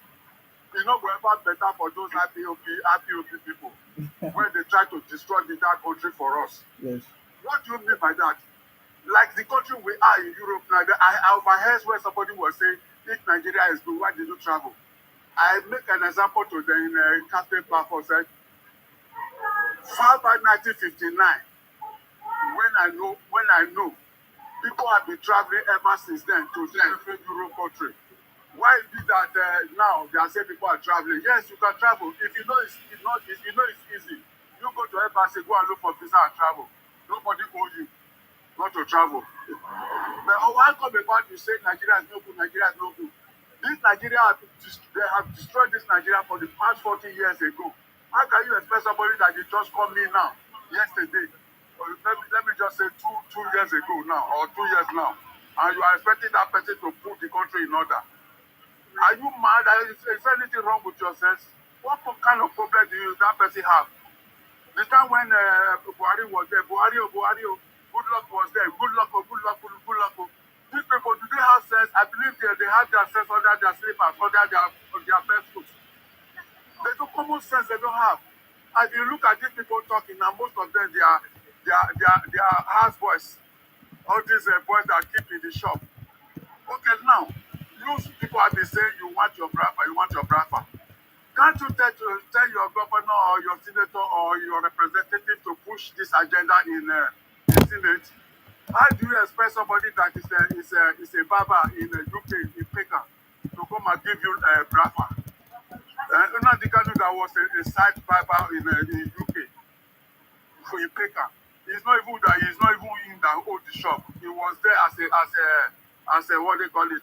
It's not going to be better for those IPOB people when they try to destroy the entire country for us. Yes. What do you mean by that? Like the country we are in Europe now, I overheard where somebody was saying, if Nigeria is good, why did you travel? I make an example to them in a cafe platform, said, far by 1959, when I know, people have been traveling ever since then to different Europe countries. Why is it that now they are saying people are traveling? Yes, you can travel. If you know it's easy, you go to embassy, go and look for visa and travel. Nobody owes you not to travel. But why come about you say Nigeria is no good, Nigeria is no good? This Nigeria, they have destroyed this Nigeria for the past 40 years ago. How can you expect somebody that you just come in now, yesterday, or let me just say two years ago now, or 2 years now, and you are expecting that person to put the country in order? Are you mad? Is anything wrong with your sense? What kind of problem do that person have? The time when Buhari was there, Buhari, good luck was there. Good luck. These people, do they have sense? I believe they have their sense under their slippers, under their best foot. There's no common sense they don't have. And you look at these people talking, now most of them, they are house boys. All these boys that keep in the shop. Okay, now, you people have been saying you want your brother. Can't you tell your governor or your senator or your representative to push this agenda in Senate? How do you expect somebody that is a barber in the UK, in Peka, to come and give you a brother? Nnamdi Kanu that was a side barber in UK, for in Peka. He's not even in that owned the shop. He was there as a what they call it,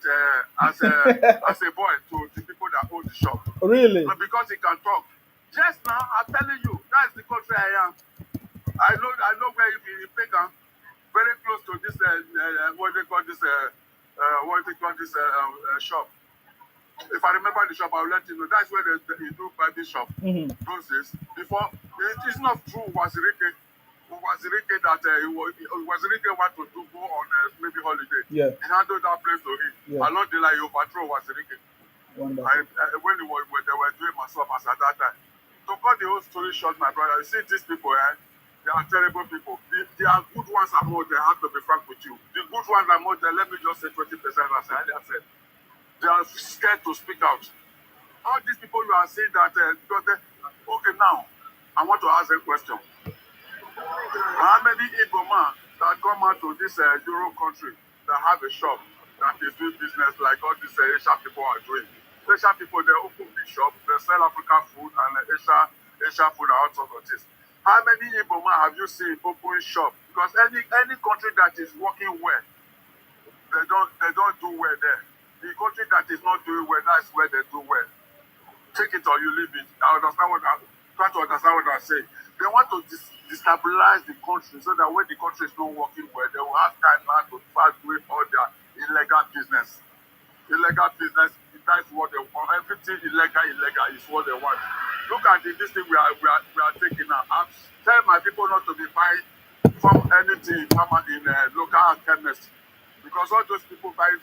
as a boy to the people that own the shop. Really? But because he can talk. Just now, I'm telling you, that's the country I am. I know where you be in Peka, very close to this shop. If I remember the shop, I'll let you know. That's where they do private shop. Those days. Before, it is not true, Wazirike that Wazirike want to go on maybe holiday. Yeah. He handled that place to him. Yeah. Along the overthrow Wazirike. Wonderful. When they were doing myself as at that time. To cut the whole story short, my brother, you see these people, they are terrible people. They are good ones among them, I have to be frank with you. The good ones among them, let me just say 20%, as I earlier said. They are scared to speak out. All these people you are saying that, okay, now, I want to ask a question. How many Igbo men that come out to this Euro country that have a shop that is doing business like all these Asian people are doing? Asian people, they open big shop, they sell African food and Asian food and all sorts of things. How many Igbo men have you seen open shop? Because any country that is working well, they don't do well there. The country that is not doing well, that's where they do well. Take it or you leave it. I understand what I'm trying to understand what I'm saying. They want to destabilize the country so that when the country is not working well, they will have time now to start doing all their illegal business. Illegal business, that's what they want. Everything illegal is what they want. Look at this thing we are taking now. I'm telling my people not to be buying from anything in local chemist, because all those people buying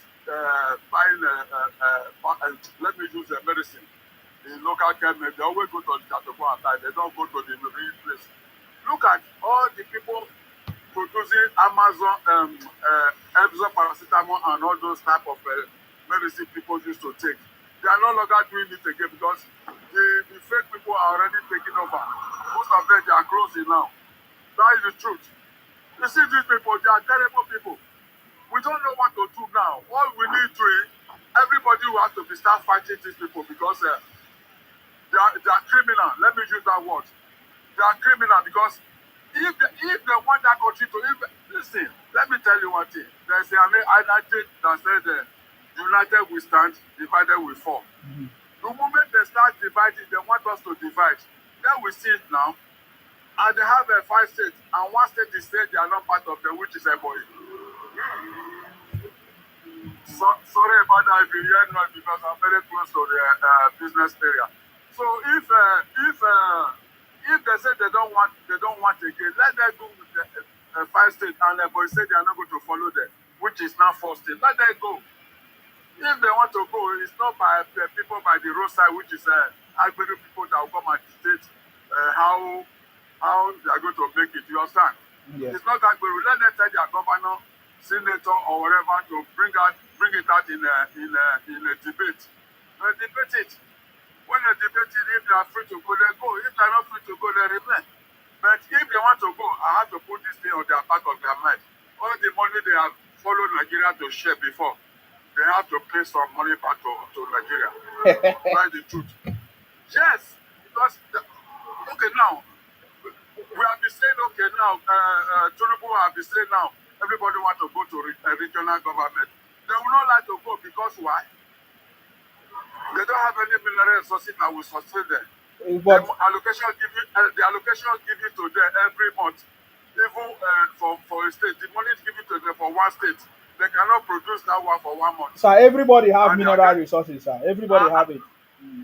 let me use medicine in local chemist, they always go to the Atiku and they don't go to the real place. Look at all the people producing Amazon, Epsom paracetamol and all those type of medicine people used to take. They are no longer doing it again because the fake people are already taking over. Most of them, they are closing now. That is the truth. You see these people, they are terrible people. We don't know what to do now. All we need to is everybody will have to start fighting these people because they are criminal. Let me use that word. They are criminal because if they want that country to listen, let me tell you one thing. There's an adage that said united we stand, divided we fall. Mhm. The moment they start dividing, they want us to divide. Then we see it now. And they have 5 states, and one state is saying they are not part of them, which is Ebonyi. Sorry about that if you hear noise because I'm very close to the business area. So if they say they don't want again, let them go with the 5 states, and Ebonyi say they are not going to follow them, which is now 4 states. Let them go. If they want to go, it's not by the people by the roadside, which is Agbero people that will come and dictate how they are going to make it. You understand? Yeah. It's not Agbero. Let them tell their governor, senator, or whatever to bring it out in a debate. Debate it. When they debate it, if they are free to go, they go. If they are not free to go, they remain. But if they want to go, I have to put this thing on their back of their mind. All the money they have followed Nigeria to share before, they have to pay some money back to Nigeria. That's the truth. Yes, because okay now, we have been saying okay now. Tinubu have been saying now. Everybody want to go to regional government. They will not like to go because why? They don't have any mineral resources that will sustain them. But The allocation given to them every month, even for a state. The money is given to them for one state. They cannot produce that one for 1 month. sir, everybody have And they mineral resources, sir. Everybody have it. And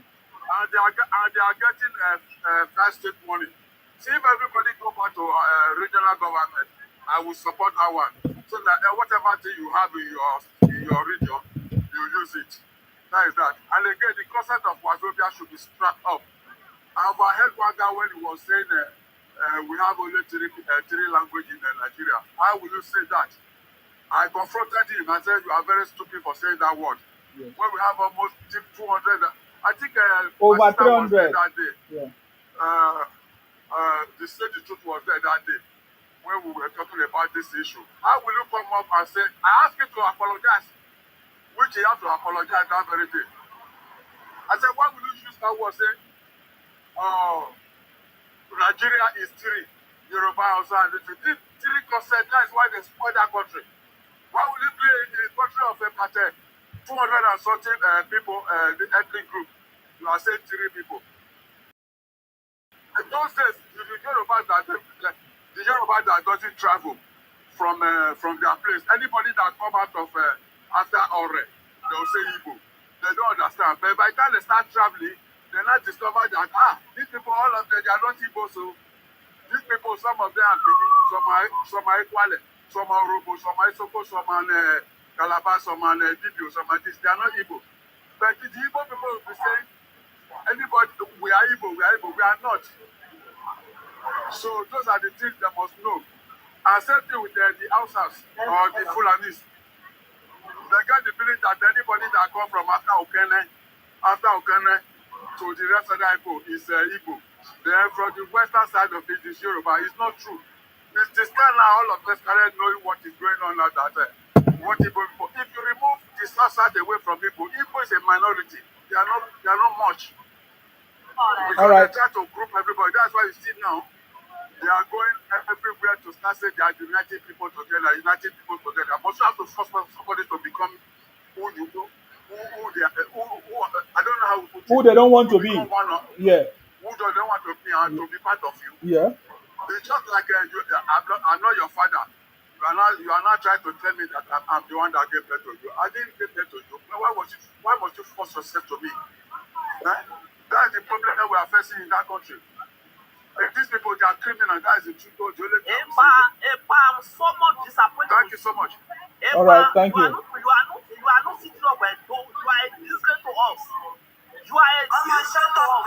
they are getting 5 state money. See, if everybody go back to regional government, I will support that one. So that whatever thing you have in your region, you use it. That is that. And again, the concept of Wazobia should be strapped up. I've heard one guy when he was saying we have only three languages in Nigeria. Why will you say that? I confronted him and said, you are very stupid for saying that word. Yes. When we have almost 200, I think Over my sister was 300. there that day. Yeah. The state the truth was there that day when we were talking about this issue. How will you come up and say, I asked you to apologize, which he had to apologize that very day. I said, why will you use that word, say, Nigeria is 3, Yoruba also, and this 3 concept, that is why they spoil that country. Why will it be in a country of a pattern, 200 and something people, the ethnic group, you are saying 3 people. In those days, the Yoruba that doesn't travel from their place, anybody that come out of after Ore, they will say Igbo. They don't understand. But by the time they start traveling, they now discover that these people, all of them, they are not Igbo. So these people, some of them are Bini, some are Ekwale, some are Robo, some are Isoko, some are Calabar, some are Dibio, some are this. They are not Igbo. But the Igbo people will be saying, anybody, we are Igbo, we are not. So those are the things they must know. And same thing with the Hausas or the Fulanis. They get the feeling that anybody that come from after Okene to the rest of the Igbo is Igbo. Then from the western side of it is Yoruba. It's not true. It's this time now all of us started knowing what is going on now that what Igbo people. If you remove the south side away from Igbo, Igbo is a minority. They are not much. Because All right. they try to group everybody. That's why you see now they are going everywhere to start saying they are uniting people together. But you have to force somebody to become who you know, who they are, who I don't know how to put Who it. they don't want to be. Yeah. Who don't want to be and to be part of you. Yeah. It's just like I'm not your father. You are not trying to tell me that I'm the one that gave birth to you. I didn't give birth to you. Why must you force yourself to me? That's the problem that we are facing in that country. If these people they are criminal, that is the truth. I'm so much disappointed. Thank you so much. All right, thank you. You are not sitting up and you are listening to us. You are shut up.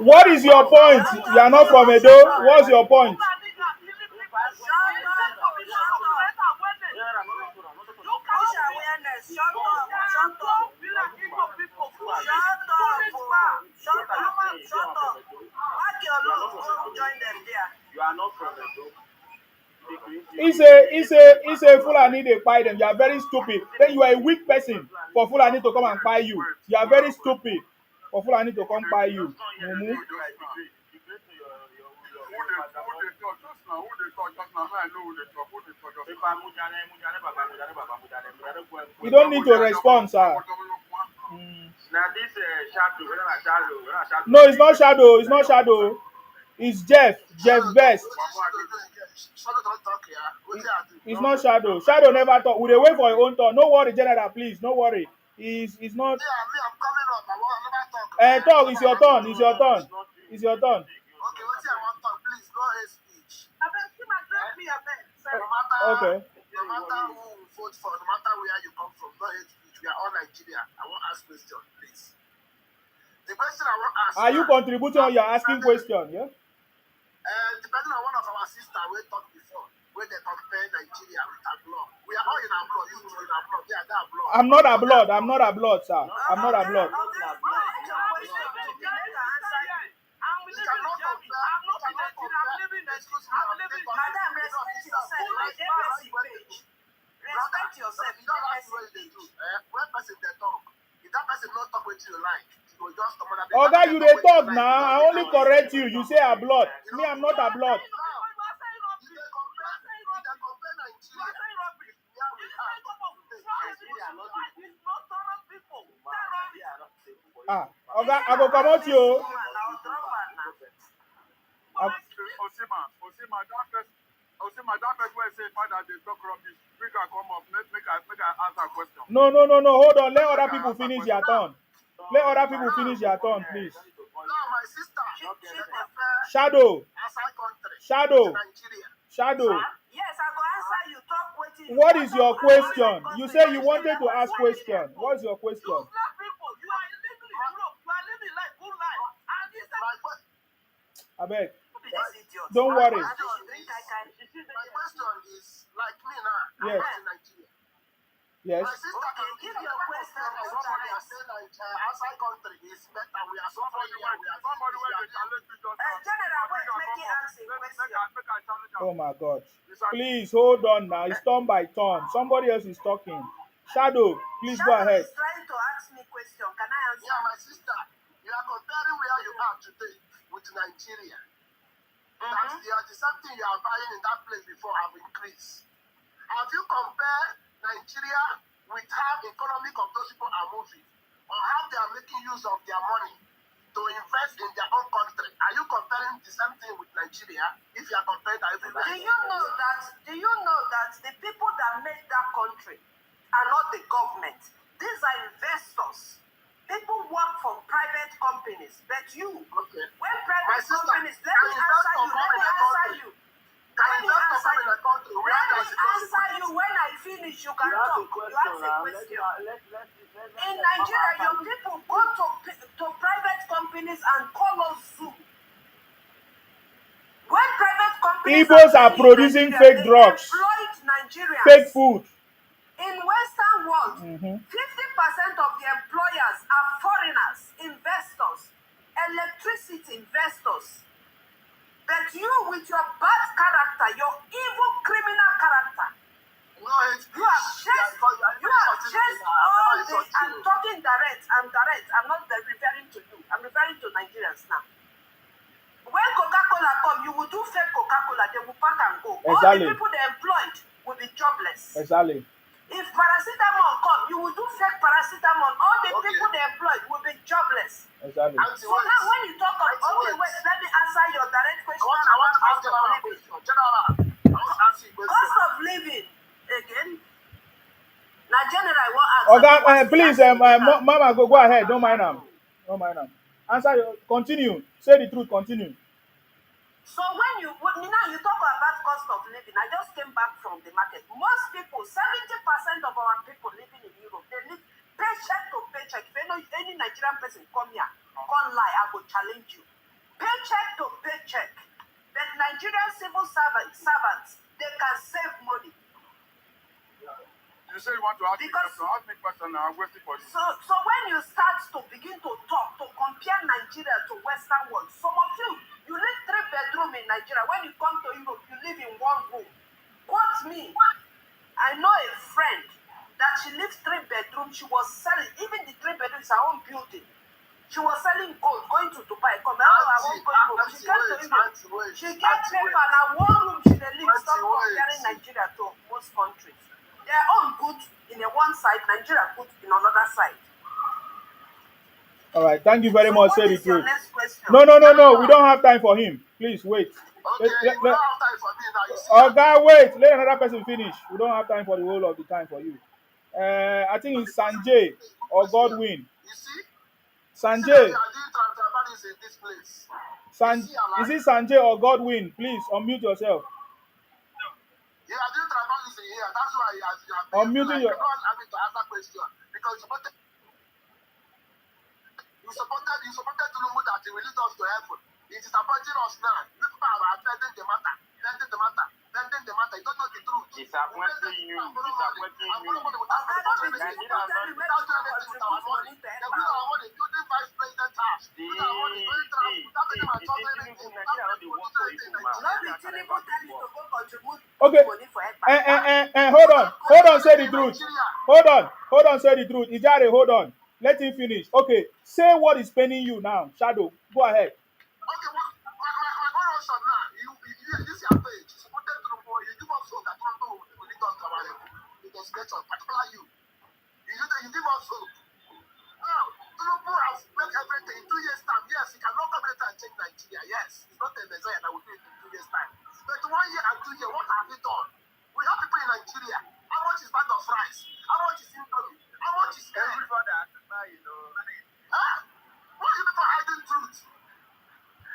What is your point? You are not from Edo. What's your point? It's a Fulani they buy them. You are very stupid. Then you are a weak person for Fulani to come and buy you. You are very stupid for Fulani to come buy you. Mm-hmm. You don't need to respond, sir. No, it's not Shadow. It's not Shadow. It's Jeff Best. It's not Shadow. Shadow never talk. Will they wait for your own turn? No worry, General, please. No worry. It's not. Yeah, I'm coming up. I never talk. Talk. It's your turn. It's your turn. It's your turn. Okay, what's your one talk? Please, no hate speech. Okay. No matter who you vote for, no matter where you come from, no hate speech. We are all Nigeria. I want to ask question, please. The question I want to ask. Are you contributing or you're asking question? Yeah. Depending on one of our sisters we talked before, where they compare Nigeria with Abroad. We are all in Abroad. You two in Abroad. Yeah, that Abroad. I'm not Abroad. I'm not Abroad, sir. I'm not Abroad. Respect yourself. You don't have to when person they talk, if that person not talk what you like, you will just come on. Oga, you dey talk now. I only correct you. You say Abroad. Me, I'm not Abroad. Oga, I go comot you. Osima, that person will say, Father, they talk rubbish. We can come up, make I answer question. No. Hold on. Let other people finish their turn. Let other people finish their turn, please. No, my sister. Shadow. Shadow. Yes, I go answer you. Talk waiting. What is your question? You say you wanted to ask question. What's your question? You black people, you are living in Europe. You are living like good life. And this is Abeg. Don't worry. My question is like me now. Yes. I'm in Nigeria. Yes. My sister can give your question. Somebody has said that outside country is better. We are suffering here. General, wait, make it answer question. Oh my God. Please hold on now. It's turn by turn. Somebody else is talking. Shadow, please go ahead. Shadow is trying to ask me question. Can I answer? Yeah, my sister. You are comparing where you are today with Nigeria. That's the same thing you are buying in that place before have increased. Have you compared Nigeria with how economic of those people are moving, or how they are making use of their money to invest in their own country? Are you comparing the same thing with Nigeria? If you are comparing that everywhere, do you know that the people that make that country are not the government? These are investors. People work for private companies, but when private companies, let me answer you. Let me answer you. When I finish, you can talk. You ask a question. In Nigeria, your people go to private companies and call us zoo. When private companies Igbos are producing fake drugs, fake food. In Western world, 50% of the employers are foreigners, investors, electricity investors. But you, with your bad character, your evil criminal character, you have chased all day. I'm talking direct. I'm direct. I'm not referring to you. I'm referring to Nigerians now. When Coca-Cola come, you will do fake Coca-Cola. They will pack and go. Exactly. All the people they employed will be jobless. Exactly. If paracetamol come, you will do fake paracetamol. All the people they employed will be jobless. Exactly. So now when you talk of, okay, wait, let me answer your direct question about cost of living. Cost of living, again, now general, I want to ask. Please, Mama, go ahead. Don't mind them. Don't mind them. Answer your, continue. Say the truth, continue. So when now you talk about cost of living, I just came back from the market. Most people, 70% of our people living in Europe, they live paycheck to paycheck. If any Nigerian person come here, come lie, I will challenge you. Paycheck to paycheck. But Nigerian civil servants, they can save money. You say you want to ask me question. Ask me question now. I'm waiting for you. So when you start to begin to talk, to compare Nigeria to Western world, some of you live 3 bedroom in Nigeria. When you come to Europe, you live in 1 room. Quote me. I know a friend that she lives 3 bedroom. She was selling, even the 3 bedroom is her own building. She was selling gold, going to Dubai. Come out, I won't go Europe. She came to Europe. She gets paper and 1 room she lives. Stop comparing Nigeria to most countries. Their own good in one side, Nigeria good in another side. All right, thank you very much. Say the truth. Next question? No. We don't have time for him. Please wait. Okay, you don't have time for me now. You see God, wait. Let another person finish. We don't have time for the whole of the time for you. I think it's Sanjay or Godwin. You see? Sanjay. Is it Sanjay or Godwin? Please unmute yourself. Yeah, I didn't tribalism here. That's why you have unmuting your. You don't allow me to answer question because you supported Tinubu that he will lead us to heaven. It is appointing us now. You people are bending the matter. You don't know the truth. Disappointing you. Okay. Hold on. Say the truth. Hold on. Say the truth. Ijare, hold on. Let him finish. Okay. Say what is paining you now. Shadow, go ahead. Okay, my own option now. This is your page. You supported Tinubu. You give us hope that Tinubu will lead us to our destination, particularly you. You give us hope. Now, Tinubu has made everything in 2 years' time. Yes, he can lock up later and change Nigeria. Yes, it's not a Messiah that will do it in 2 years' time. But 1 year and 2 years, what have we done? We have people in Nigeria. How much is bag of rice? How much is indomie? How much is everybody? Why are you people hiding truth?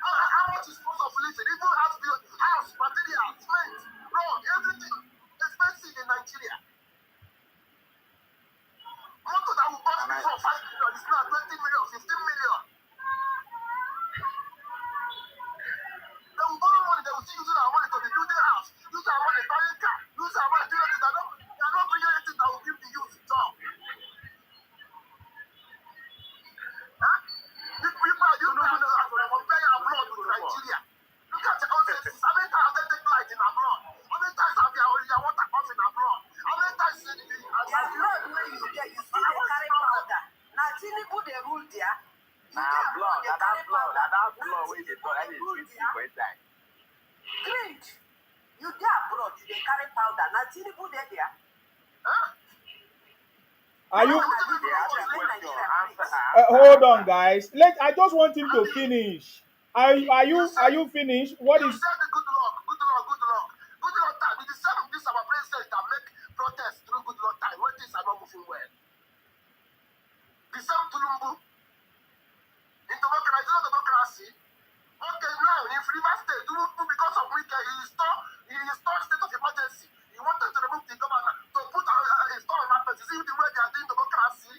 How much is cost of living? Even house, material, cement, road, everything expensive in Nigeria. Motor that will cost before 5 million is now 20 million, 15 million. They will borrow money, they will still use our money to build their house, use our money buying car, use our money doing anything. They are not doing anything that will give the youth job. People are using comparing our blood with Nigeria. Look at the consensus. How many times have they taken light in our blood? How many times have your water off in our blood? How many times did you their blood when you get, you see they carry powder. Now Tinubu they rule there. That blood where they thought that is 50 for inside. Great. You there abroad, you they carry powder. Now Tinubu they there. Are you? Answer Hold on, guys. I just want him to finish. Are you finished? What is? Good luck. Good luck time. It is some of this our president that make protests through good luck time when things are not moving well. The same Tinubu in democracy. Okay, now if River State Tinubu because of weekend he install state of emergency. You wanted to remove the governor to put install an emergency. See the way they are doing democracy.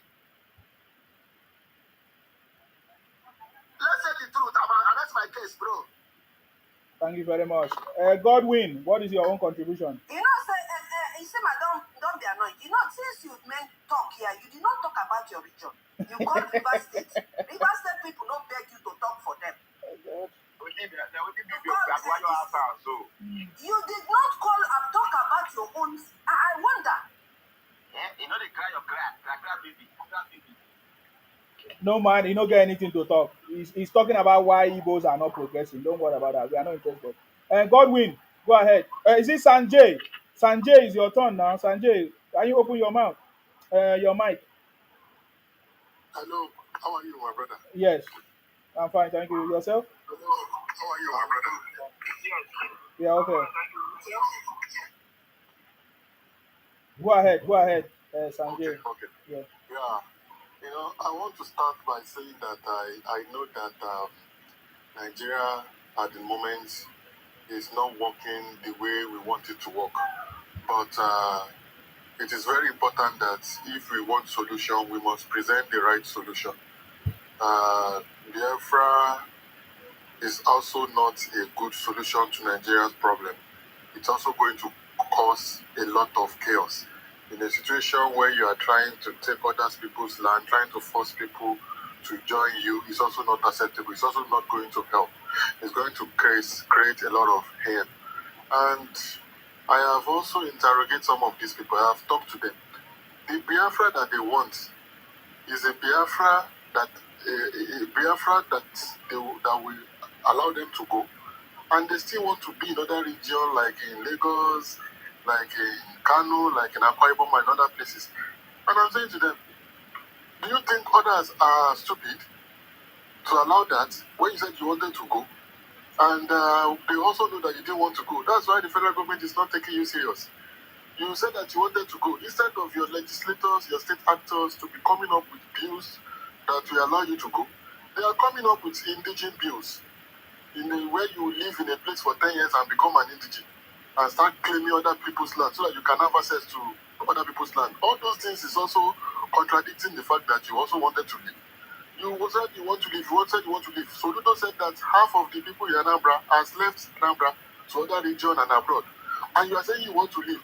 Let's say the truth. And that's my case, bro. Thank you very much. Godwin, what is your own contribution? You know, say, you say, madam, don't be annoyed. You know, since you meant talk here, you did not talk about your region. You called River State. River State people don't beg you to talk for them. You did not call and talk about your own. I wonder. Yeah, you know they cry your cry, baby. No man, he don't get anything to talk. He's talking about why Igbos are not progressing. Don't worry about that. We are not interested. Godwin, go ahead. Is it Sanjay? Sanjay, is your turn now. Sanjay, can you open your mouth? Your mic. Hello, how are you, my brother? Yes, I'm fine. Thank you. Yourself? Hello, how are you, my brother? Yeah, okay. Go ahead. Go ahead, Sanjay. Okay. Yeah. Yeah, I want to start by saying that I know that Nigeria at the moment is not working the way we want it to work. But it is very important that if we want solution, we must present the right solution. Biafra is also not a good solution to Nigeria's problem. It's also going to cause a lot of chaos. In a situation where you are trying to take other people's land, trying to force people to join you, is also not acceptable. It's also not going to help. It's going to create a lot of hate. And I have also interrogated some of these people. I have talked to them. The Biafra that they want is a Biafra that that will allow them to go, and they still want to be in other regions like in Lagos, like in Kano, like in Akwa Ibom and other places. And I'm saying to them, do you think others are stupid to allow that when you said you wanted to go? And they also know that you didn't want to go. That's why the federal government is not taking you serious. You said that you wanted to go. Instead of your legislators, your state actors to be coming up with bills that will allow you to go, they are coming up with indigent bills where you live in a place for 10 years and become an indigent and start claiming other people's land so that you can have access to other people's land. All those things is also contradicting the fact that you also wanted to leave. You said you want to leave. You said you want to leave. So Ludo said that half of the people in Anambra has left Anambra to other region and abroad. And you are saying you want to leave.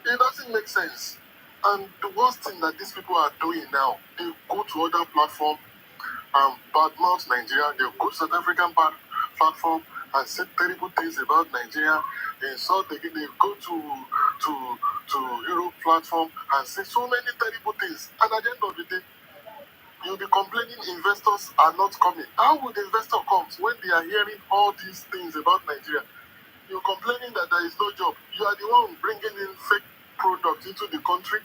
It doesn't make sense. And the worst thing that these people are doing now, they go to other platform and badmouth Nigeria. They go to South African platform and say terrible things about Nigeria. They insult again. They go to Europe platform and say so many terrible things. And at the end of the day, you'll be complaining investors are not coming. How would the investor come when they are hearing all these things about Nigeria? You're complaining that there is no job. You are the one bringing in fake products into the country,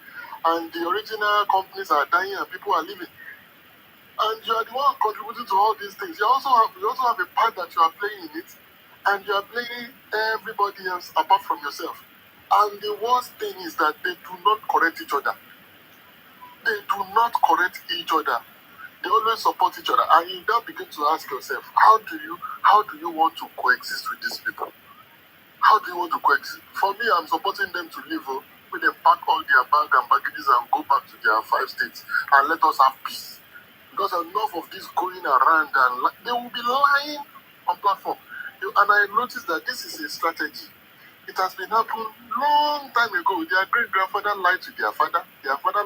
and the original companies are dying and people are leaving. And you are the one contributing to all these things. You also have a part that you are playing in it, and you are blaming everybody else apart from yourself. And the worst thing is that they do not correct each other. They do not correct each other. They always support each other. And you now begin to ask yourself, how do you want to coexist with these people? How do you want to coexist? For me, I'm supporting them to leave when they pack all their bag and baggages and go back to their 5 states and let us have peace. Because enough of this going around and they will be lying on platform. And I noticed that this is a strategy. It has been happening long time ago. Their great-grandfather lied to their father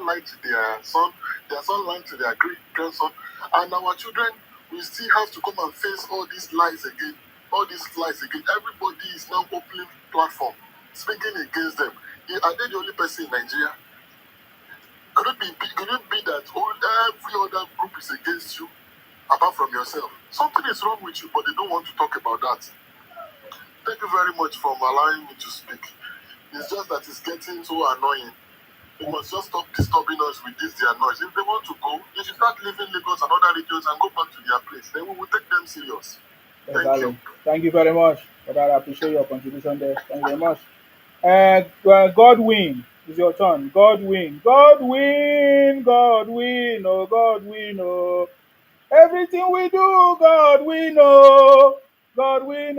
lied to their son lied to their great-grandson, and our children will still have to come and face all these lies again. Everybody is now opening platform, speaking against them. Are they the only person in Nigeria? Could it be that every other group is against you, apart from yourself? Something is wrong with you, but they don't want to talk about that. Thank you very much for allowing me to speak. It's just that it's getting so annoying. They must just stop disturbing us with their noise. If they want to go, they should start leaving Lagos and other regions and go back to their place. Then we will take them serious. Thank you. Thank you very much for that. I appreciate your contribution there. Thank you very much. Godwin, it's your turn. Godwin, oh Godwin, oh. Everything we do, Godwin, oh. Godwin,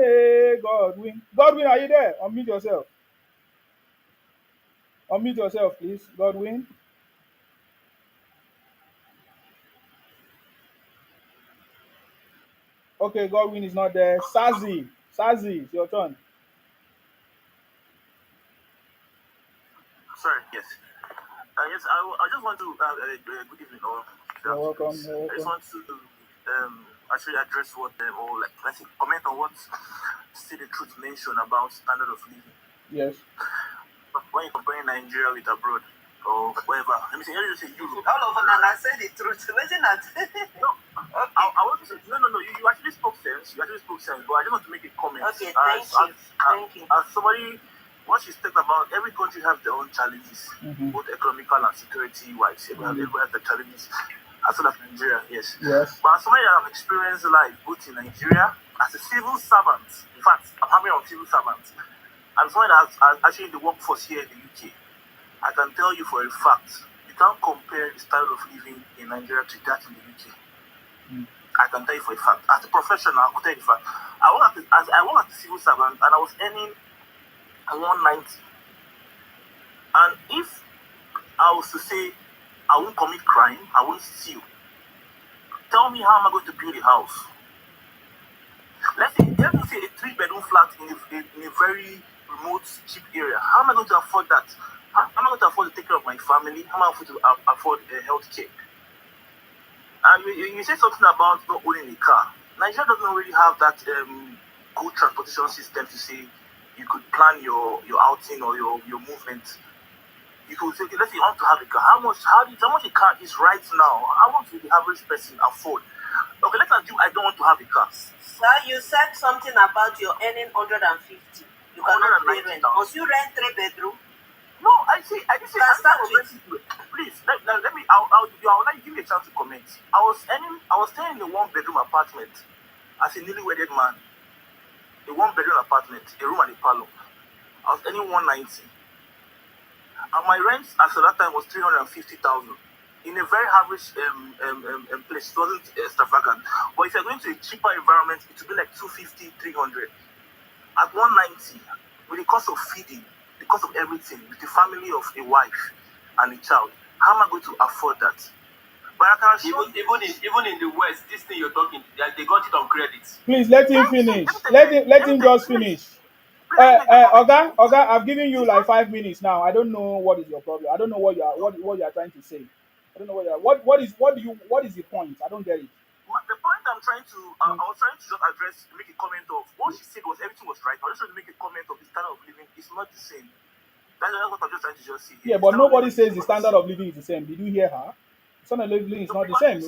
Godwin. Godwin, are you there? Unmute yourself. Unmute yourself, please. Godwin. Okay, Godwin is not there. Sazi. Sazi, it's your turn. Sorry, yes. Yes, I just want to, good evening, all. Good You're afternoon. welcome. You're I just welcome. want to actually address what, or like, let's say, comment on what Say the Truth mentioned about standard of living. Yes. When you compare Nigeria with abroad, or wherever, let me say, let me say Europe. All of them, I say the truth. Wasn't that? No, I want to say, no, you actually spoke sense. You actually spoke sense, but I just want to make a comment. Okay, thank you. As somebody, once you talk about every country have their own challenges, both economical and security wise. Everybody has the challenges. As well as Nigeria, yes. Yes. But as somebody that have experienced life both in Nigeria as a civil servant, in fact, I'm having on civil servant, and somebody that has actually in the workforce here in the UK, I can tell you for a fact, you can't compare the style of living in Nigeria to that in the UK. I can tell you for a fact. As a professional, I can tell you for a fact. I work as a civil servant and I was earning 190. And if I was to say I won't commit crime, I won't steal, tell me how am I going to build a house? Let's say a 3-bedroom flat in a very remote, cheap area. How am I going to afford that? How am I going to afford to take care of my family? How am I going to afford health care? And you said something about not owning a car. Nigeria doesn't really have that good transportation system to say you could plan your outing or your movement. You could say, okay, let's say you want to have a car. How much a car is right now? How much will the average person afford? Okay, let's assume I don't want to have a car. Sir, you said something about your earning 150. You cannot pay rent. Must you rent 3-bedroom? No, I didn't say I was renting. Please, let me. I'll let you give me a chance to comment. I was staying in a 1-bedroom apartment as a newly wedded man. A 1-bedroom apartment, a room and a parlor. I was earning 190. And my rent as at that time was 350,000. In a very average place, it wasn't extravagant. But if you're going to a cheaper environment, it would be like 250, 300. At 190, with the cost of feeding, the cost of everything, with the family of a wife and a child, how am I going to afford that? But I can show even in the West, this thing you're talking, they got it on credit. Please let him finish. Let him just finish. Oga, I've given you like 5 minutes now. I don't know what is your problem. I don't know what you are trying to say. I don't know what is the point? I don't get it. The point I'm trying to, I was trying to just address, make a comment of what she said was everything was right. I was just trying to make a comment of the standard of living is not the same. That's what I'm just trying to just say. Yeah, but nobody says the standard of living is the same. Did you hear her? Standard of living is not the same.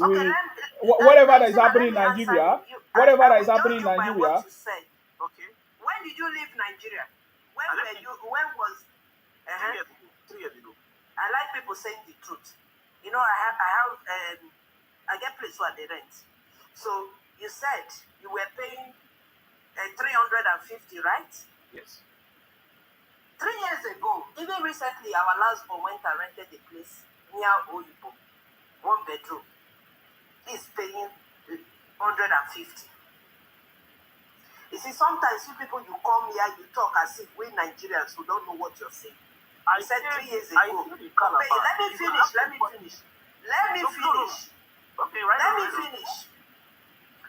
Whatever that is happening in Nigeria, whatever that is happening in Nigeria. Okay. When did you leave Nigeria? When was 3 years ago. I like people saying the truth. You know, I get place where they rent. So you said you were paying 350, right? Yes. 3 years ago, even recently, our last born went and rented a place near Oyibo, 1-bedroom. He's paying 150. You see, sometimes you people, you come here, you talk as if we Nigerians who don't know what you're saying. I said 3 years ago. Let me finish. Okay, right. Let me finish.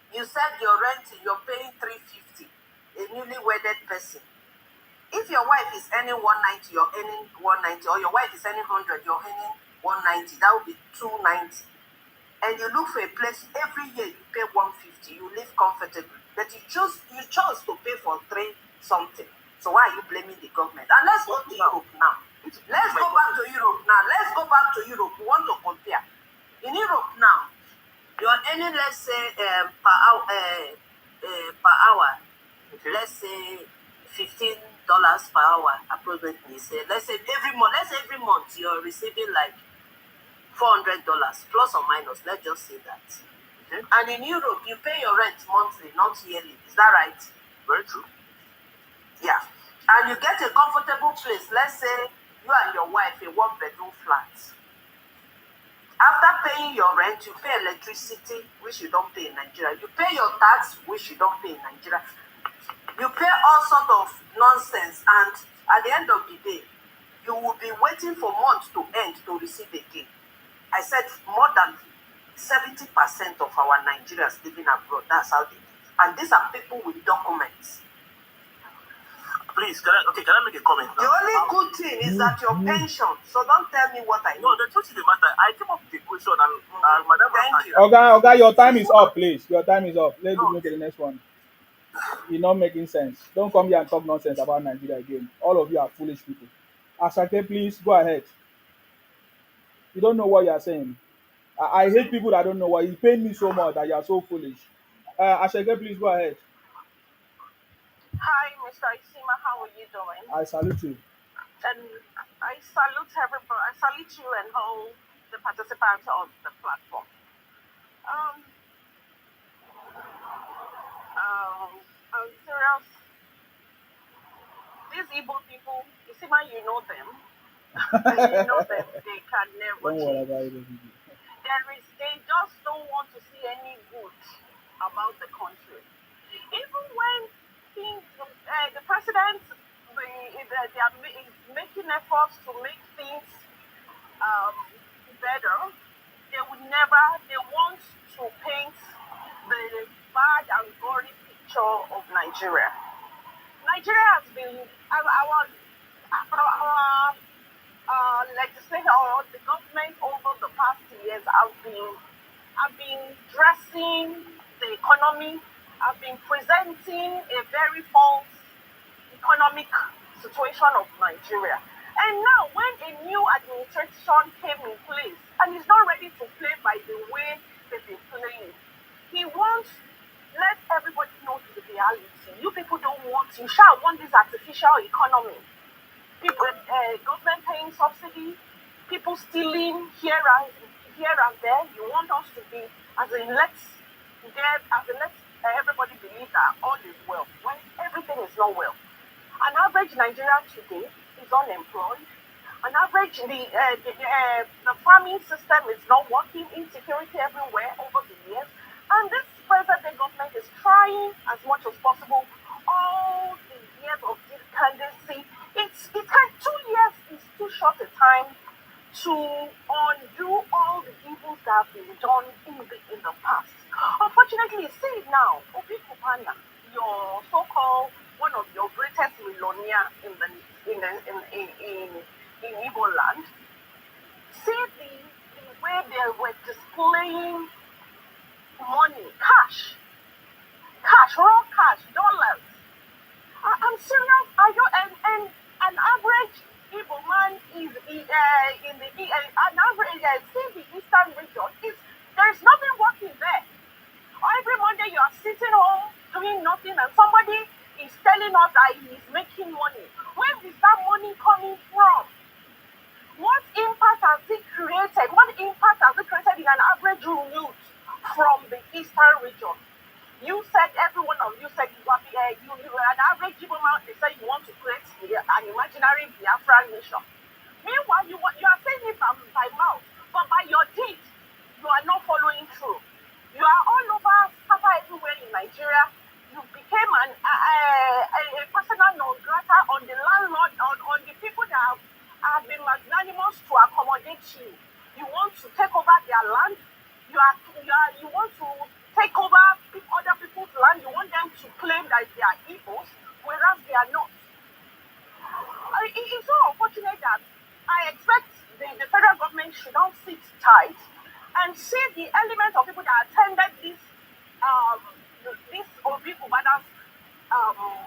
You said you're renting, you're paying 350. A newly wedded person. If your wife is earning 190, you're earning 190, or your wife is earning 100, you're earning 190. That would be 290. And you look for a place every year, you pay 150. You live comfortably, but you chose to pay for 3 something. So why are you blaming the government? And let's go to Europe now. Let's go back to Europe. We want to compare. In Europe now, you're earning, let's say, per hour. Okay. Let's say $15 per hour, approximately. Let's say every month you're receiving like $400 plus or minus. Let's just say that. Okay. And in Europe, you pay your rent monthly, not yearly. Is that right? Very true. Yeah. And you get a comfortable place. Let's say you and your wife a 1-bedroom flat. After paying your rent, you pay electricity, which you don't pay in Nigeria. You pay your tax, which you don't pay in Nigeria. You pay all sort of nonsense, and at the end of the day, you will be waiting for months to end to receive again. I said more than 70% of our Nigerians living abroad, that's how they live. And these are people with documents. Please, can I make a comment now? The only good thing is that your pension. So don't tell me what I know. No, the truth is the matter. I came up with a question and Madam. Thank you. Oga, your time is up, please. Your time is up. Let's No. move to the next one. You're not making sense. Don't come here and talk nonsense about Nigeria again. All of you are foolish people. Asake, please go ahead. You don't know what you are saying. I hate people that don't know what. You pain me so much that you are so foolish. Asake, please go ahead. Hi, Mr. Isima, how are you doing? I salute you. And I salute everybody. I salute you and all the participants on the platform. I'm serious. These Igbo people, Isima, you know them. You know them. They can never Don't worry change. about it. They just don't want to see any good about the country. Even when the president, they are making efforts to make things better, they want to paint the bad and gory picture of Nigeria. Nigeria has been, our legislature or the government over the past years have been dressing the economy, have been presenting a very false economic situation of Nigeria. And now, when a new administration came in place and is not ready to play by the way they've been playing, he wants let everybody know the reality. You people don't want, you shall want this artificial economy. People, government paying subsidy, people stealing here and there. You want us to be as in let's everybody believe that all is well when everything is not well. An average Nigerian today is unemployed. An average the farming system is not working. Insecurity everywhere over the years, and this present government is trying as much as possible. All the years of dependency, 2 years is too short a time to undo all the evils that have been done in the past. Unfortunately, you see it now. Obi Kupanya, your so-called one of your greatest millionaire in Igbo land, see the way they were displaying money, cash, raw cash, dollars. I'm serious. Are you and an average Igbo man is in the an average see the eastern region is there's nothing working there. Every Monday you are sitting home doing nothing and somebody is telling us that he is making money. Where is that money coming from? What impact has it created? What impact has it created in an average youth from the eastern region? You said, every one of you said you are an average Igbo man. They say you want to create an imaginary Biafran nation. Meanwhile, you are saying it by mouth, but by your deeds, you are not following through. You are all over, scattered everywhere in Nigeria. You became a personal non grata on the landlord, on the people that have been magnanimous to accommodate you. You want to take over their land. You want to take over other people's land. You want them to claim that they are Igbos, whereas they are not. It's so unfortunate that I expect the federal government should not sit tight and see the element of people that attended this Obi Kubana's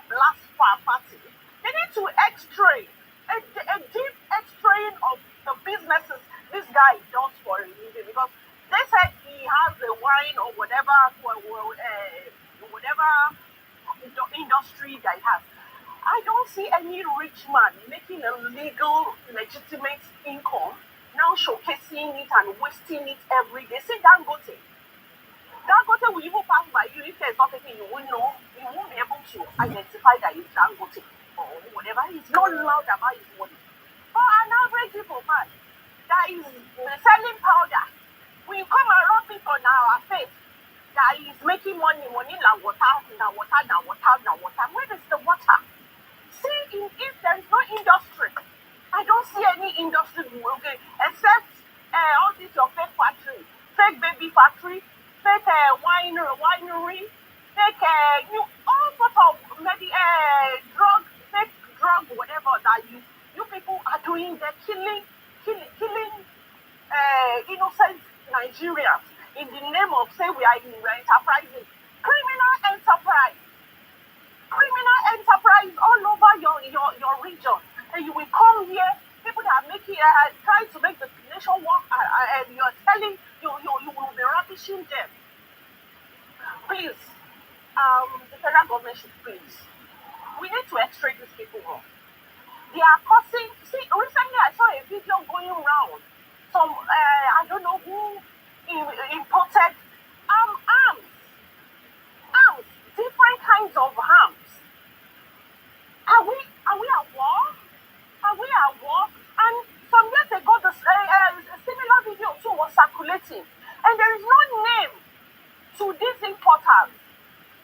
last party. They need to x-ray, a deep x-raying of the businesses this guy does for a living, because they said he has a wine or whatever industry that he has. I don't see any rich man making a legal, legitimate income, now showcasing it and wasting it every day. See Dangote. Dangote will even pass by you. If there's not anything you won't know, you won't be able to identify that it's Dangote or whatever. He's not loud about his money. But an average people man that is selling powder, we come and rub it on our face that is making money like water, now water. Where is the water? See, if there is no industry, I don't see any industry, okay, except all these your fake factory, fake baby factory, fake winery, fake all sort of maybe drug, fake drug, whatever that you people are doing. They're killing innocent Nigerians in the name of say we are enterprising. Criminal enterprise, criminal enterprise all over your region. And you will come here, people that are making trying to make the nation work, and you're telling you will be rubbishing them. Please, the federal government should please. We need to extract these people more. They are causing. See, recently I saw a video going around. Some I don't know who imported arms, arms, different kinds of arms. Are we at war? Are we at war? And some years ago, the similar video too was circulating, and there is no name to these importers.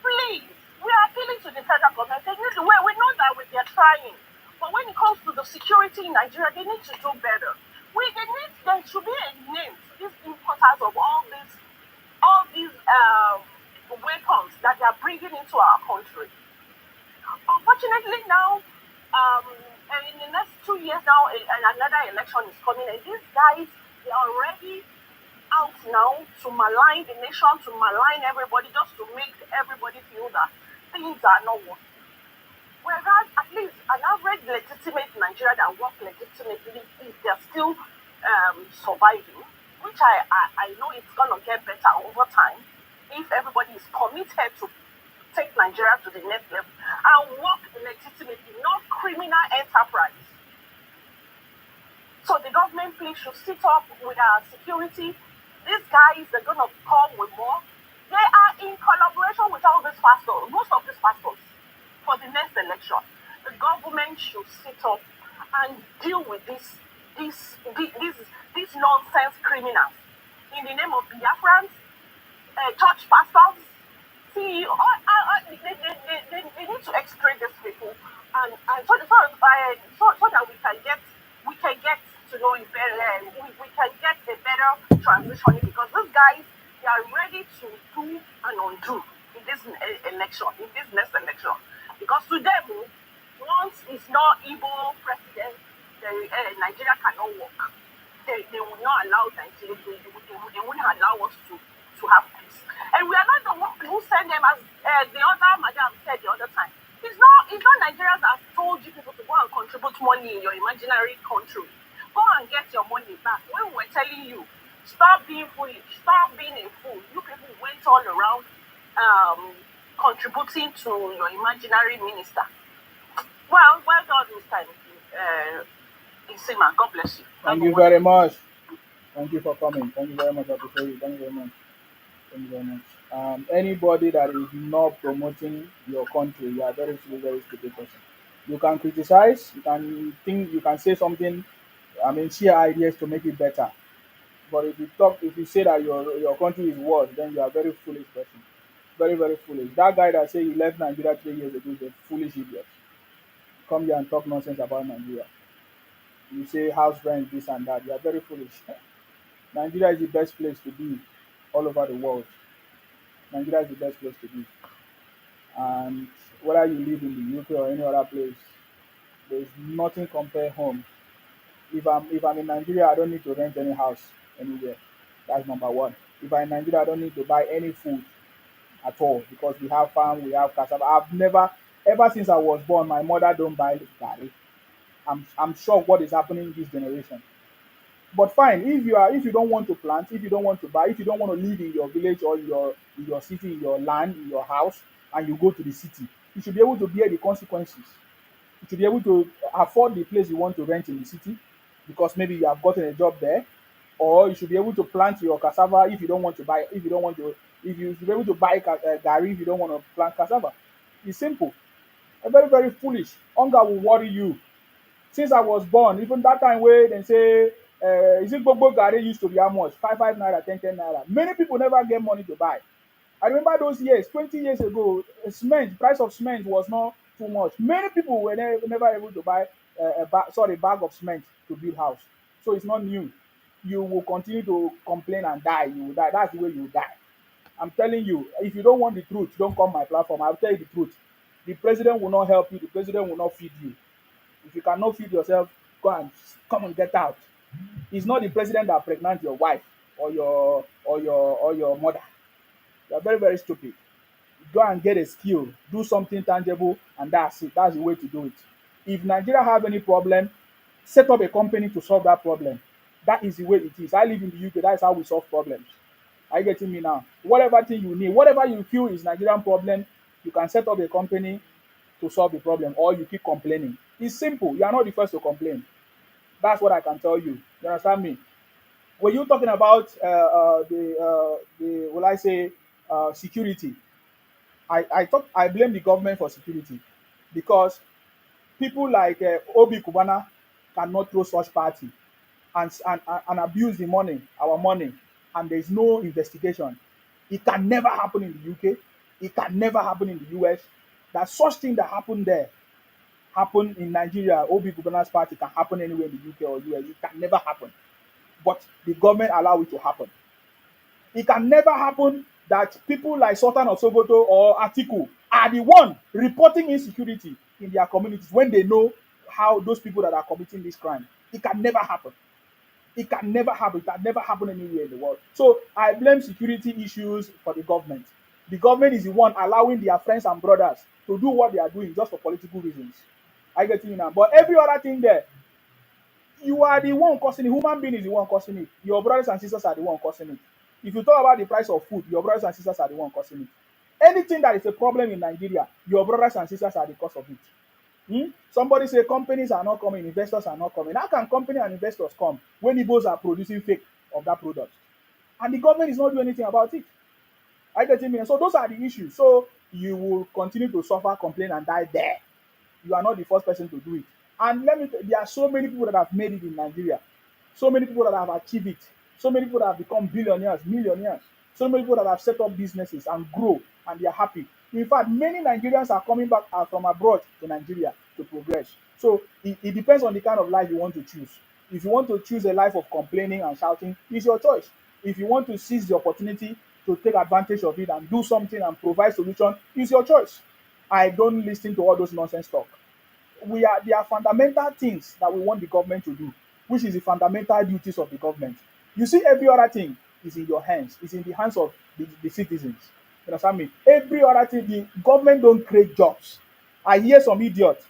Please, we are appealing to the federal government. They need to, we know that they are trying, but when it comes to the security in Nigeria, they need to do better. There should be a name to these importers of all these weapons that they are bringing into our country. Unfortunately, now, in the next 2 years now, another election is coming, and these guys, they are already out now to malign the nation, to malign everybody, just to make everybody feel that things are not working. Whereas at least an average legitimate Nigeria that work legitimately, if they're still surviving, which I know it's gonna get better over time if everybody is committed to take Nigeria to the next level and work legitimately, not criminal enterprise. So the government please should sit up with our security. These guys are gonna come with more. They are in collaboration with all these pastors, most of these pastors, for the next election. The government should sit up and deal with these nonsense criminals in the name of Biafrans, church pastors. See, they need to extract these people, and so that we can get to know it better. We can get a better transition because these guys, they are ready to do and undo in this election, in this next election. Because to them, once it's not Igbo president, Nigeria cannot work. They will not allow Nigeria. They wouldn't allow us to have peace. And we are not the one who send them, as the other madam said the other time. It's not Nigerians that have told you people to go and contribute money in your imaginary country. Go and get your money back. When we're telling you, stop being foolish, stop being a fool. You people went all around contributing to your imaginary minister. Well done, Mr. Isima. God bless you. Thank you very much. Thank you for coming. Thank you very much. I appreciate you. Thank you very much. Thank you very much. Anybody that is not promoting your country, you are very stupid person. You can criticize, you can think, you can say something, share ideas to make it better. But if you say that your country is worse, then you are a very foolish person. Very foolish. That guy that say he left Nigeria 3 years ago is a foolish idiot. Come here and talk nonsense about Nigeria. You say house rent, this and that. You are very foolish. Nigeria is the best place to be all over the world. Nigeria is the best place to be. And whether you live in the UK or any other place, there is nothing compare home. If I'm in Nigeria, I don't need to rent any house anywhere. That's number one. If I'm in Nigeria, I don't need to buy any food at all because we have farm, we have cassava. I've never, ever since I was born, my mother don't buy garri. I'm shocked what is happening in this generation. But fine, if you don't want to plant, if you don't want to buy, if you don't want to live in your village or in your city, in your land, in your house, and you go to the city, you should be able to bear the consequences. You should be able to afford the place you want to rent in the city because maybe you have gotten a job there, or you should be able to plant your cassava if you don't want to buy. If you should be able to buy garri if you don't want to plant cassava. It's simple. Very foolish. Hunger will worry you. Since I was born, even that time where they say, is it gbogbo garri used to be how much? Five naira, ten naira. Many people never get money to buy. I remember those years, 20 years ago, price of cement was not too much. Many people were never able to buy bag of cement to build house. So it's not new. You will continue to complain and die. You will die. That's the way you will die. I'm telling you, if you don't want the truth, don't come my platform. I'll tell you the truth. The president will not help you. The president will not feed you. If you cannot feed yourself, go and come and get out. It's not the president that pregnant your wife or your mother. You are very, very stupid. Go and get a skill, do something tangible, and that's it. That's the way to do it. If Nigeria have any problem, set up a company to solve that problem. That is the way it is. I live in the UK. That is how we solve problems. Are you getting me now? Whatever thing you need, whatever you feel is Nigerian problem, you can set up a company to solve the problem, or you keep complaining. It's simple. You are not the first to complain. That's what I can tell you. You understand me? When you talking about the will I say security, I blame the government for security because people like Obi Kubana cannot throw such party and abuse the money, our money, and there is no investigation. It can never happen in the UK. It can never happen in the US. That such thing that happened there happen in Nigeria. Obi Kubana's party can happen anywhere in the UK or US. It can never happen. But the government allow it to happen. It can never happen that people like Sultan of Sokoto or Atiku are the one reporting insecurity in their communities when they know how those people that are committing this crime. It can never happen. It can never happen. It can never happen anywhere in the world. So I blame security issues for the government. The government is the one allowing their friends and brothers to do what they are doing just for political reasons. I get you now. But every other thing there, you are the one causing it. Human being is the one causing it. Your brothers and sisters are the one causing it. If you talk about the price of food, your brothers and sisters are the one causing it. Anything that is a problem in Nigeria, your brothers and sisters are the cause of it. Somebody say companies are not coming, investors are not coming. How can company and investors come when Igbos are producing fake of that product? And the government is not doing anything about it. I get me. So those are the issues. So you will continue to suffer, complain, and die there. You are not the first person to do it. And there are so many people that have made it in Nigeria. So many people that have achieved it. So many people that have become billionaires, millionaires. So many people that have set up businesses and grow, and they are happy. In fact, many Nigerians are coming back from abroad to Nigeria to progress. So it depends on the kind of life you want to choose. If you want to choose a life of complaining and shouting, it's your choice. If you want to seize the opportunity to take advantage of it and do something and provide solution, it's your choice. I don't listen to all those nonsense talk. There are fundamental things that we want the government to do, which is the fundamental duties of the government. You see, every other thing is in your hands. It's in the hands of the citizens. You understand me? Every other thing, the government don't create jobs. I hear some idiot.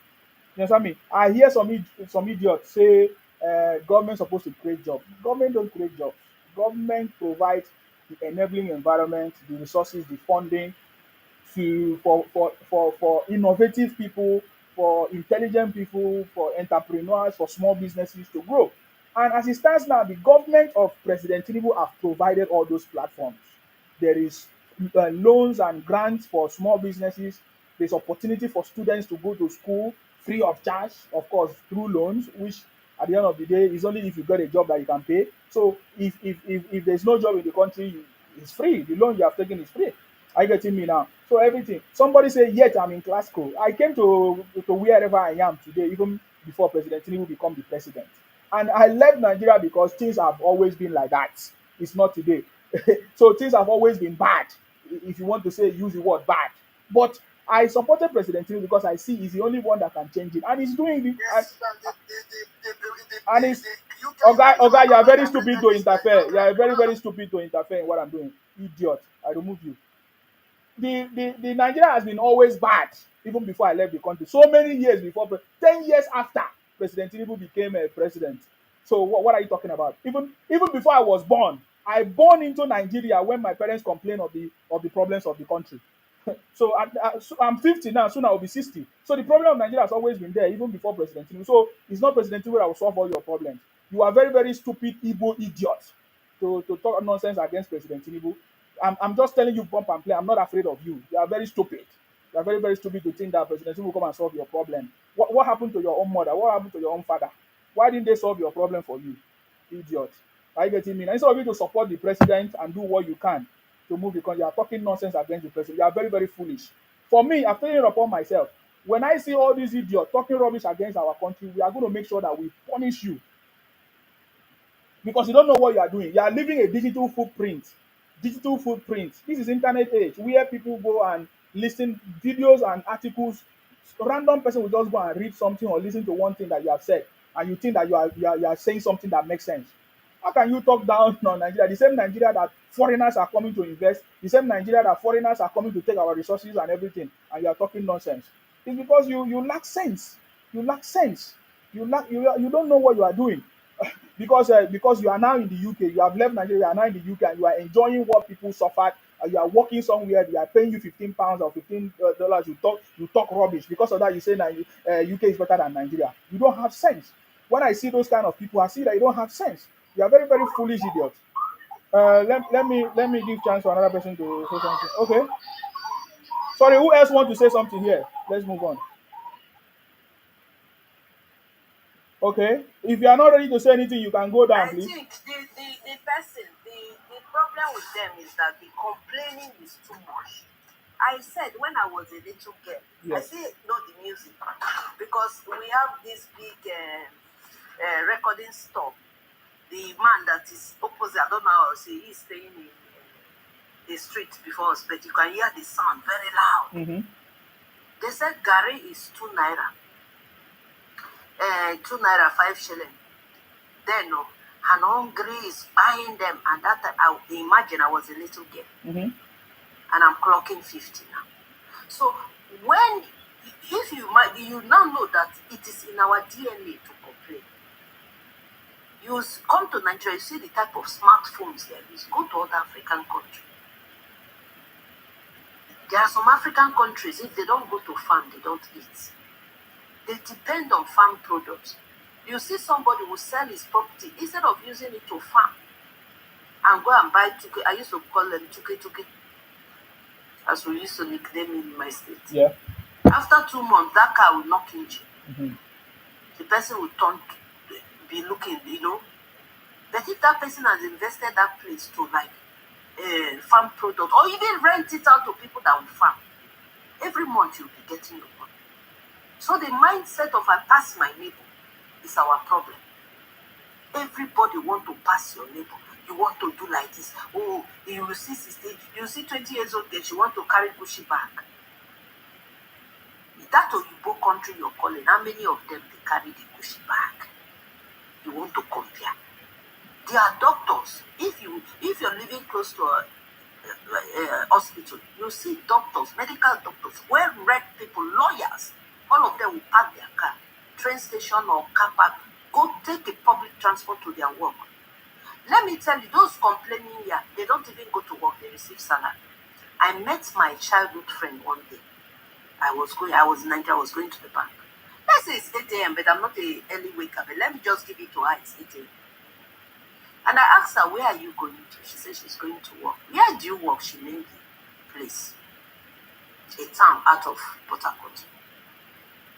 You understand me? I hear some idiot say government supposed to create jobs. Government don't create jobs. Government provides the enabling environment, the resources, the funding for innovative people, for intelligent people, for entrepreneurs, for small businesses to grow. And as it stands now, the government of President Tinubu have provided all those platforms. There is loans and grants for small businesses. There's opportunity for students to go to school free of charge, of course, through loans, which at the end of the day is only if you get a job that you can pay. So if there's no job in the country, it's free. The loan you have taken is free. Are you getting me now? So everything. Somebody say, yet I'm in classical. I came to wherever I am today, even before President Tinubu become the president. And I left Nigeria because things have always been like that. It's not today. So things have always been bad. If you want to say, use the word bad. But I supported President Tinubu because I see he's the only one that can change it. And he's doing it. And he's Oga, you are very stupid to interfere. You are very, very stupid to interfere in what I'm doing. Idiot. I remove you. The Nigeria has been always bad, even before I left the country. So many years before, 10 years after President Tinubu became a president. So what are you talking about? Even before I was born, I born into Nigeria when my parents complained of the problems of the country. So I'm 50 now, soon I will be 60. So the problem of Nigeria has always been there, even before President Tinubu. So it's not President Tinubu that will solve all your problems. You are very, very stupid Igbo idiot to talk nonsense against President Tinubu. I'm just telling you, bump and play. I'm not afraid of you. You are very stupid. You are very, very stupid to think that President Tinubu will come and solve your problem. What happened to your own mother? What happened to your own father? Why didn't they solve your problem for you? Idiot. Are you getting me? And instead of you to support the president and do what you can to move the country, you are talking nonsense against the president. You are very, very foolish. For me, I've taken it upon myself. When I see all these idiots talking rubbish against our country, we are going to make sure that we punish you because you don't know what you are doing. You are leaving a digital footprint. Digital footprint. This is internet age where people go and listen videos and articles. Random person will just go and read something or listen to one thing that you have said, and you think that you are saying something that makes sense. How can you talk down on Nigeria? The same Nigeria that foreigners are coming to invest, the same Nigeria that foreigners are coming to take our resources and everything, and you are talking nonsense. It's because you lack sense. You lack sense. You don't know what you are doing because you are now in the UK, you have left Nigeria, you are now in the UK, and you are enjoying what people suffered. You are working somewhere, they are paying you £15 or $15. You talk rubbish. Because of that, you say UK is better than Nigeria. You don't have sense. When I see those kind of people, I see that you don't have sense. You are very, very foolish idiots. Let me give chance for another person to say something. Okay. Sorry, who else want to say something here? Let's move on. Okay. If you are not ready to say anything, you can go down, I please. think the person, the problem with them is that the complaining is too much. I said when I was a little girl, I Yes. still know the music because we have this big recording store. The man that is opposite, I don't know how to say, he's staying in the street before us, but you can hear the sound very loud. Mm-hmm. They said Gary is 2 naira. 2 naira, 5 shilling. Then no, and hungry is buying them, and that time I imagine I was a little girl, Mm-hmm. and I'm clocking 50 now. So when if you now know that it is in our DNA to complain. You come to Nigeria, you see the type of smartphones there is. Go to other African countries. There are some African countries, if they don't go to farm, they don't eat. They depend on farm products. You see somebody who sell his property instead of using it to farm and go and buy tuke. I used to call them tuke, as we used to nickname in my state. Yeah. After 2 months, that car will knock into you. Mm-hmm. The person will be looking, But if that person has invested that place to like farm product or even rent it out to people that will farm, every month you'll be getting your money. So the mindset of I pass my neighbor is our problem. Everybody want to pass your neighbor. You want to do like this. Oh, you will see 16, you see 20 years old girl, she want to carry Gucci bag. That Oyibo country you're calling, how many of them they carry the Gucci bag? You want to compare? They are doctors. If you're living close to a hospital, you see doctors, medical doctors, well-read people, lawyers. All of them will park their car, train station or car park, go take a public transport to their work. Let me tell you, those complaining here, they don't even go to work, they receive salary. I met my childhood friend one day. I was in Nigeria, I was going to the bank. Let's say it's 8 a.m., but I'm not an early waker, but let me just give it to her, it's 8 a.m. And I asked her, where are you going to? She said she's going to work. Where do you work? She named the place. A town out of Port Harcourt.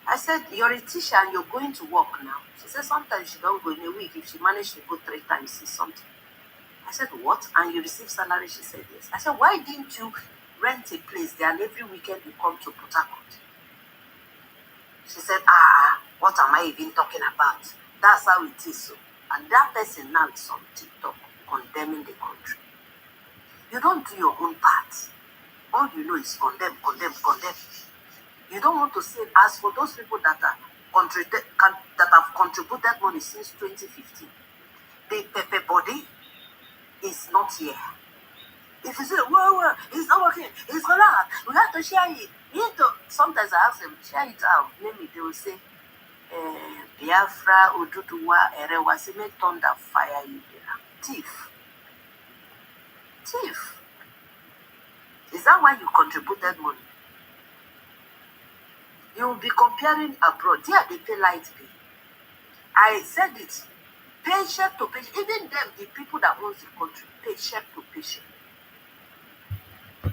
I said, you're a teacher and you're going to work now. She said, sometimes she don't go in a week. If she managed to go 3 times, see something. I said, what? And you receive salary? She said, yes. I said, why didn't you rent a place there and every weekend you come to Port Harcourt? She said, what am I even talking about? That's how it is. So. And that person now is on TikTok condemning the country. You don't do your own part. All you know is condemn. You don't want to say, as for those people that have contributed money since 2015, the Pepe body is not here. If you say, well, it's not working, it's gonna happen, we have to share it. Sometimes I ask them, share it out. Maybe they will say, Biafra, Oduduwa, Erewasime, thunder, fire, you thief. Is that why you contributed money? You will be comparing abroad. There they pay light bill. I said it. Patient to patient. Even them, the people that owns the country, patient to patient.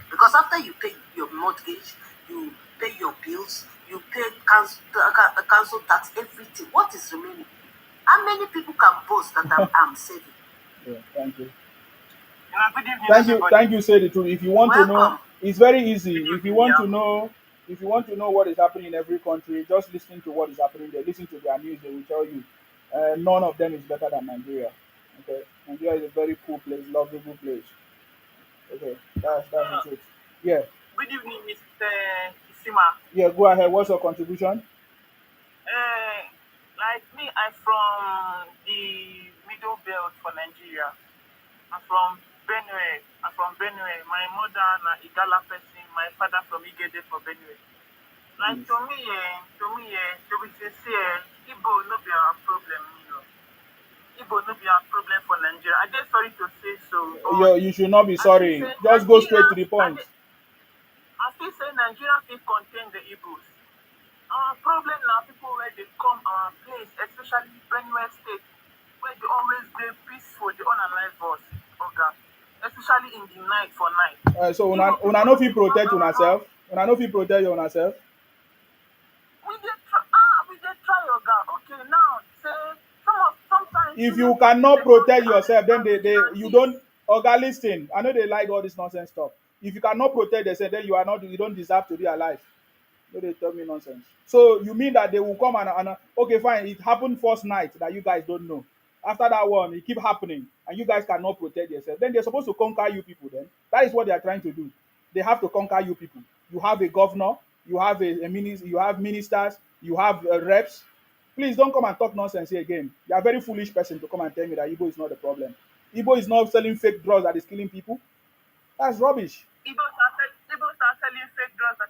Because after you pay your mortgage, you pay your bills, you pay council tax, everything. What is remaining? How many people can boast that I'm saving? Yeah, thank you. Good evening, everybody. Thank you. Say the truth. If you want to know, Welcome. it's very easy. If you want to know If you want to know what is happening in every country, just listen to what is happening there. Listen to their news; they will tell you. None of them is better than Nigeria. Okay, Nigeria is a very cool place, lovable place. Okay, that's the truth. Yeah. Good evening, Mr. Isima. Yeah, go ahead. What's your contribution? Like me, I'm from the middle belt for Nigeria. I'm from Benue. My mother na Igala person. My father from Igede for Benue. Like to me, to be sincere, Igbo no be our problem, Igbo no be our problem for Nigeria. I just sorry to say so. You should not be sorry. Just go straight to the point. I still say Nigeria can contain the Igbos. Our problem now, people where they come our place, especially Benue State, where they always be peaceful, they unalive us, okay? Especially in the night for night. So una no fit protect una self. Una no fit protect your self. We dey try, oga. Okay, now say sometimes. If you cannot protect yourself, then you don't. Oga, listen. I know they like all this nonsense stuff. If you cannot protect yourself, then you don't deserve to be alive. No, they tell me nonsense. So you mean that they will come and okay, fine. It happened first night that you guys don't know. After that one, it keep happening, and you guys cannot protect yourself. Then they're supposed to conquer you people. Then that is what they are trying to do. They have to conquer you people. You have a governor, you have a minister, you have ministers, you have reps. Please don't come and talk nonsense here again. You are a very foolish person to come and tell me that Igbo is not the problem. Igbo is not selling fake drugs that is killing people. That's rubbish. Igbo are selling fake drugs that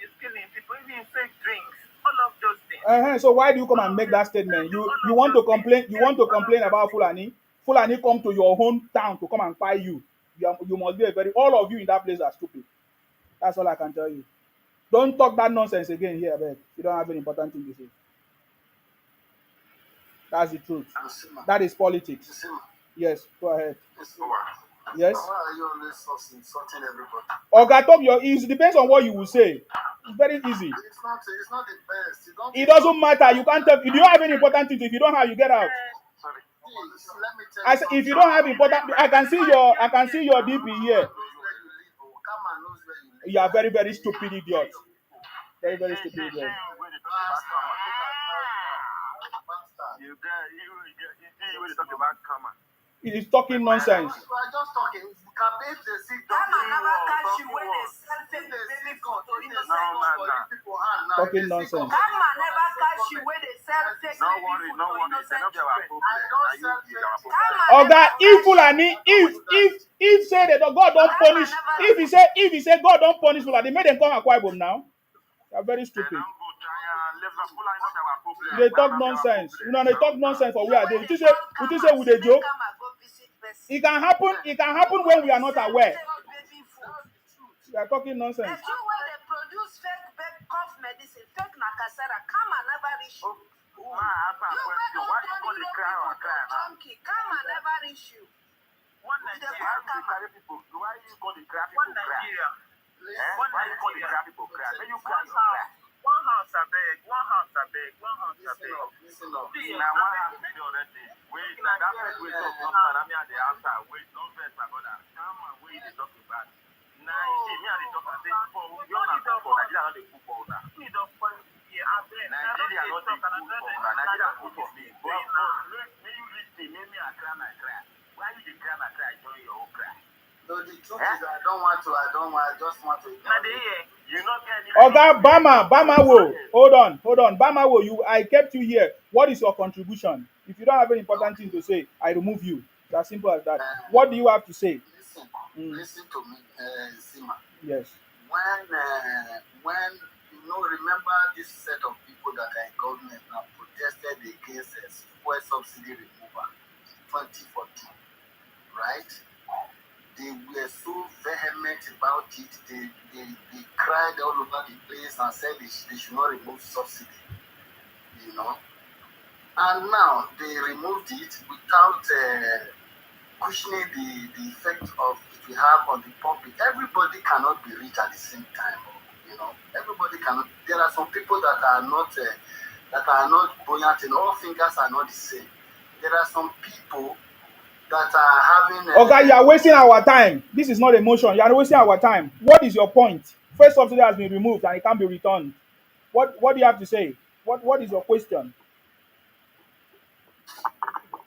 is killing people, even fake drinks, all of those things. So why do you come and make that statement? You want to complain? You want to complain about Fulani? Fulani come to your hometown to come and buy you. You must be all of you in that place are stupid. That's all I can tell you. Don't talk that nonsense again here, babe. You don't have any important thing to say. That's the truth. That is politics. Yes, go ahead. Yes. Why are you always insulting everybody? Oga, talk your ears. It depends on what you will say. It's very easy. It's not the best. It doesn't matter. You can't tell. If you don't have any important thing, if you don't have, you get out. Sorry. Let me tell you. If you don't have important, I can see your DP here. You are very, very stupid idiot. Very, very stupid idiot. You talk about karma. It is talking nonsense. We are just talking. Talking nonsense. Oga, if Fulani, if say that God don't punish, if he say God don't punish Fulani, they made them come Akwa Ibom now. They are very stupid. They talk nonsense. They talk nonsense for where they. We say with a joke. It can happen when we are not aware. We are talking nonsense. The two way they produce fake cough medicine, fake nakasara, come and never reach you. Why you call the cry or cry? Come and never reach you. One Nigeria, why you call the cry people cry? Why you call the cry people cry? When you cry, you cry. One house a beg. Listen up. Now one house be the other day. Wait, now that first way talk not I'm here the answer. Wait, don't vex my brother. Come on, wait, they talk about. Now you see me and they talk and say, you don't have to for Nigeria not the football now. Nigeria not the football. Nigeria football me. But when you reach me, make me a cry my cry. Why you dey cry my cry? Join your own cry. No, the truth is I just want to. Oga, Bama wo. Hold on. Bama wo, I kept you here. What is your contribution? If you don't have any important thing to say, I remove you. It's as simple as that. What do you have to say? Listen to me, Sima. Yes. When remember this set of people that are in government now protested against fuel subsidy removal 2014, right? They were so vehement about it. They cried all over the place and said they should not remove subsidy, And now they removed it without cushioning the effect of it will have on the public. Everybody cannot be rich at the same time, Everybody cannot. There are some people that are not buoyant, and all fingers are not the same. There are some people that are having. Okay, you are wasting our time. This is not emotion. You are wasting our time. What is your point? First subsidy has been removed and it can't be returned. What do you have to say? What is your question?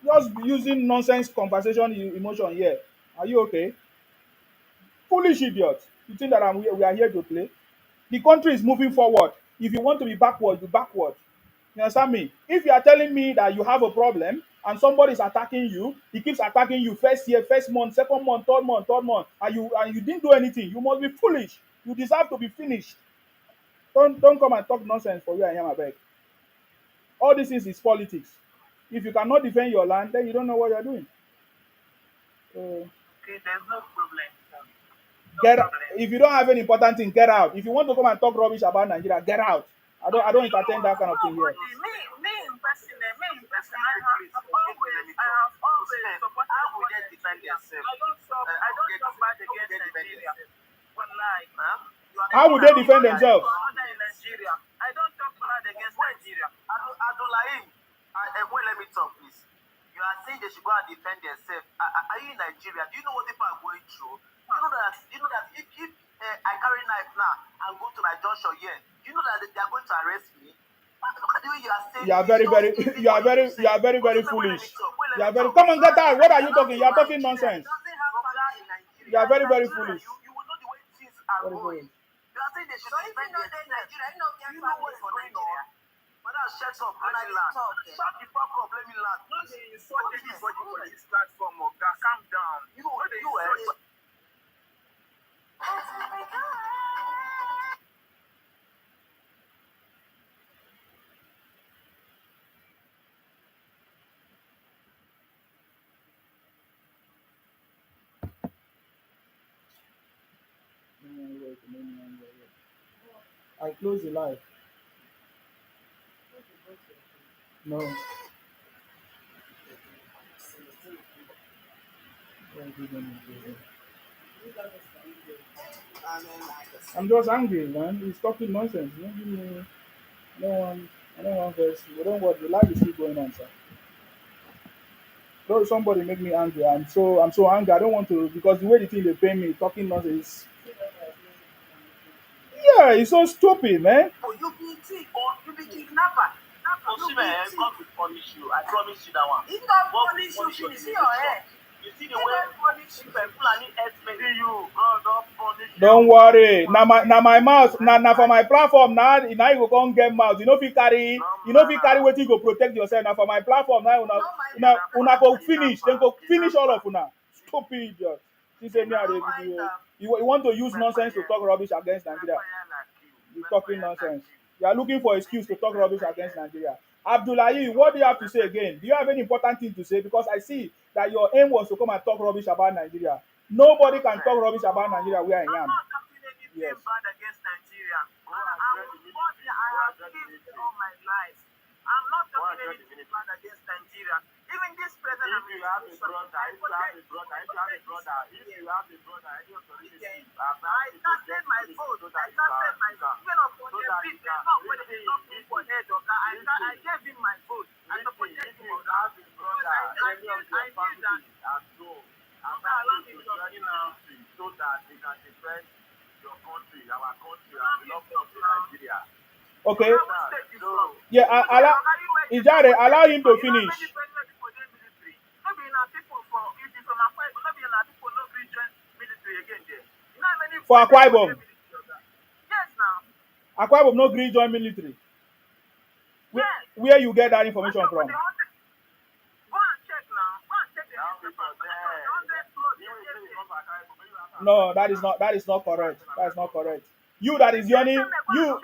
Just using nonsense conversation emotion here. Are you okay? Foolish idiot. You think that we are here to play? The country is moving forward. If you want to be backward, be backward. You understand me? If you are telling me that you have a problem and somebody is attacking you, he keeps attacking you first year, first month, second month, third month, and you didn't do anything, you must be foolish. You deserve to be finished. Don't come and talk nonsense for where I am, abeg. All these things is politics. If you cannot defend your land, then you don't know what you're doing. So Okay, there's no problem. No get problem. if you don't have any important thing, get out. If you want to come and talk rubbish about Nigeria, get out. I don't entertain that kind of thing here. Nobody, me in person, I have always supported How would they Nigeria. defend themselves? I don't talk bad against Nigeria. Wallahi. How would they defend themselves? In Nigeria. I don't talk bad against Nigeria. Adolaim, wait, let me talk, please. You are saying they should go and defend themselves. Are you in Nigeria? Do you know what people are going through? You know that if I carry knife now and go to my junction here, you know that they are going to arrest me. Look at the way you are saying. You are very, very, you are very, very foolish. You are very. Come on, get out. What are you talking? You are talking nonsense. You are very, very foolish. You will know the way things are Very going. foolish. You are saying they should So if defend you know they're themselves. Nigeria, you know You know what is going on? Mother, shut up, let me land. Shut the fuck up, let me land. Don't they insult anybody for this platform, Oga? Calm down. You I close the live. No. I'm just angry, man. He's talking nonsense. You don't give me no one. I don't want this. We don't want the life is still going on, sir. Though somebody make me angry, I'm so angry. I don't want to because the way the thing they pay me talking nonsense. Yeah, it's so stupid, man. Oh, you be thief or you be kidnapper. Osimhen, God will punish you. I promise you that one. If not God punish will you, punish see your head. You see the way Fulani herdsmen see you. God don't punish you. Don't worry. Now my mouth. Now for my platform. Now you go come get mouth. You know if you carry. You know if you carry what you go protect yourself. Now for my platform. Now una go finish. Then go finish all of una. Stupid idiot. She say me I dey video. You want to use nonsense to talk rubbish against Nigeria. You talking nonsense. You are looking for excuse to talk rubbish against Nigeria. Abdullahi, what do you have to say again? Do you have any important thing to say? Because I see that your aim was to come and talk rubbish about Nigeria. Nobody can talk rubbish about Nigeria where I I'm am. not talking anything Yes. bad against Nigeria. I have lived all my life. I'm not talking anything bad against Nigeria. Even this president. If you have a brother, any authority, I started my vote. Even upon the beat, there's not when they knock me for head, okay? I gave him my vote. I supported him, okay? I knew that. So that they can defend your country, our country, and the love country, Nigeria. Okay. Yeah, allow him to finish. For Akwa Ibom. Yes, now. Akwa Ibom no gree join military. Where you get that information from? Go and check now. Go and check the newspaper. No, that is not correct. That is not correct. You that is joining you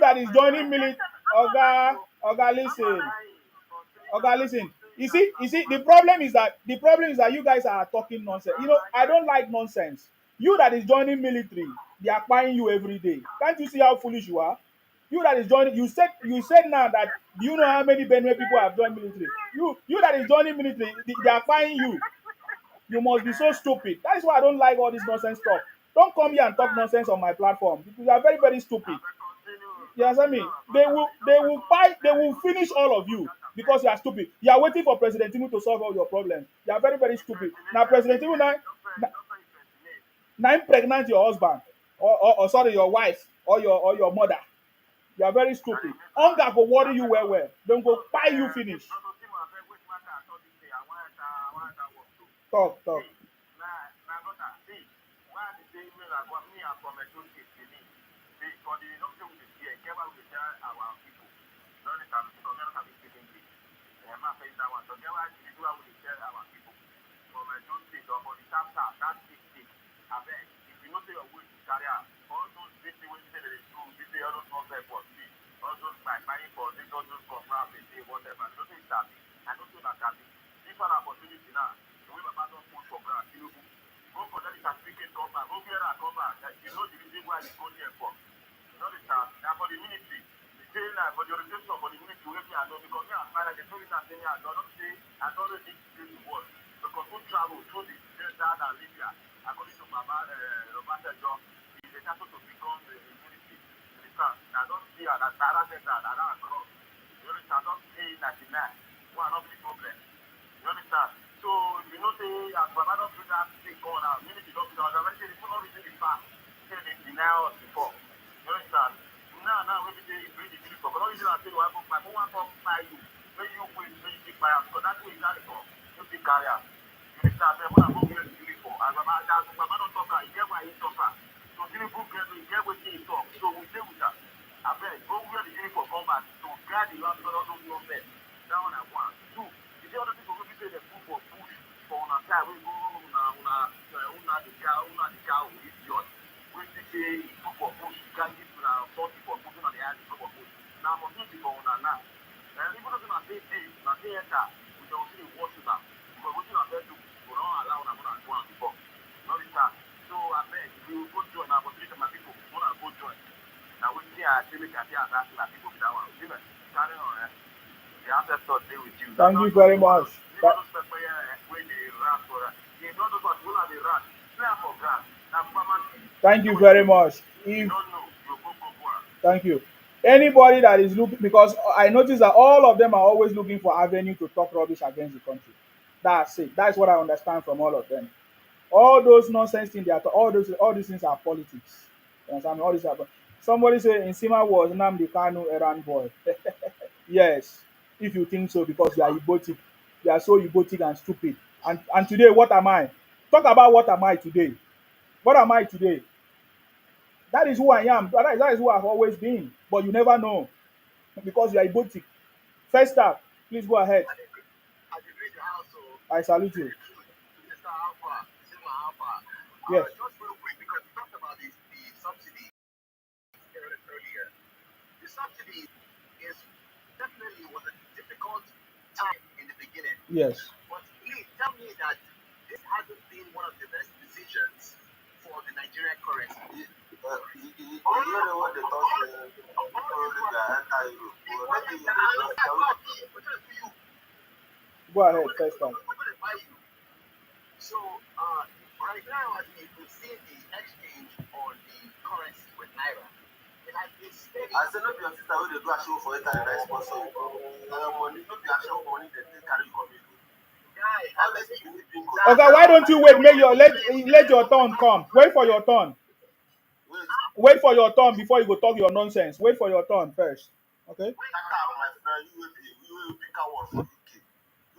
that is joining military listen. You see, the problem is that you guys are talking nonsense. You know, I don't like nonsense. You that is joining military, they are buying you every day. Can't you see how foolish you are? You that is joining, you said now that do you know how many Benue people have joined military? You that is joining military, they are buying you. You must be so stupid. That is why I don't like all this nonsense stuff. Don't come here and talk nonsense on my platform. You are very, very stupid. You understand me? They will finish all of you because you are stupid. You are waiting for President Tinubu to solve all your problems. You are very, very stupid. Now President Tinubu now impregnate your husband. or sorry, your wife or your mother. You are very stupid. Hunger go worry you well well. Don't go buy you finish. Talk, talk. Thank you very much. Thank you very much. If thank you. Anybody that is looking, because I notice that all of them are always looking for avenue to talk rubbish against the country. That's it. That's what I understand from all of them. All those nonsense things, they are all these things are politics. You understand? All these are somebody say Nsima was Nnamdi Kanu errand boy. Yes, if you think so, because you are egotic, you are so egotic and stupid. And today, what am I? Talk about what am I today? What am I today? That is who I am. That is who I've always been. But you never know because you are egotic. First up, please go ahead. I salute you. Yes. Just real quick, because you talked about the subsidy earlier. The subsidy is definitely was a difficult time in the beginning. Yes. But please tell me that this hasn't been one of the best decisions for the Nigerian currency. Go ahead, first time. So right now, as we can see the exchange on the currency with Naira, it has been steady. I said, not your sister will do a show for it and I sponsor you. Money, not your show money that they carry you coming. Okay, why don't you wait? Let your turn come. Wait for your turn. Wait for your turn before you go talk your nonsense. Wait for your turn first. Okay?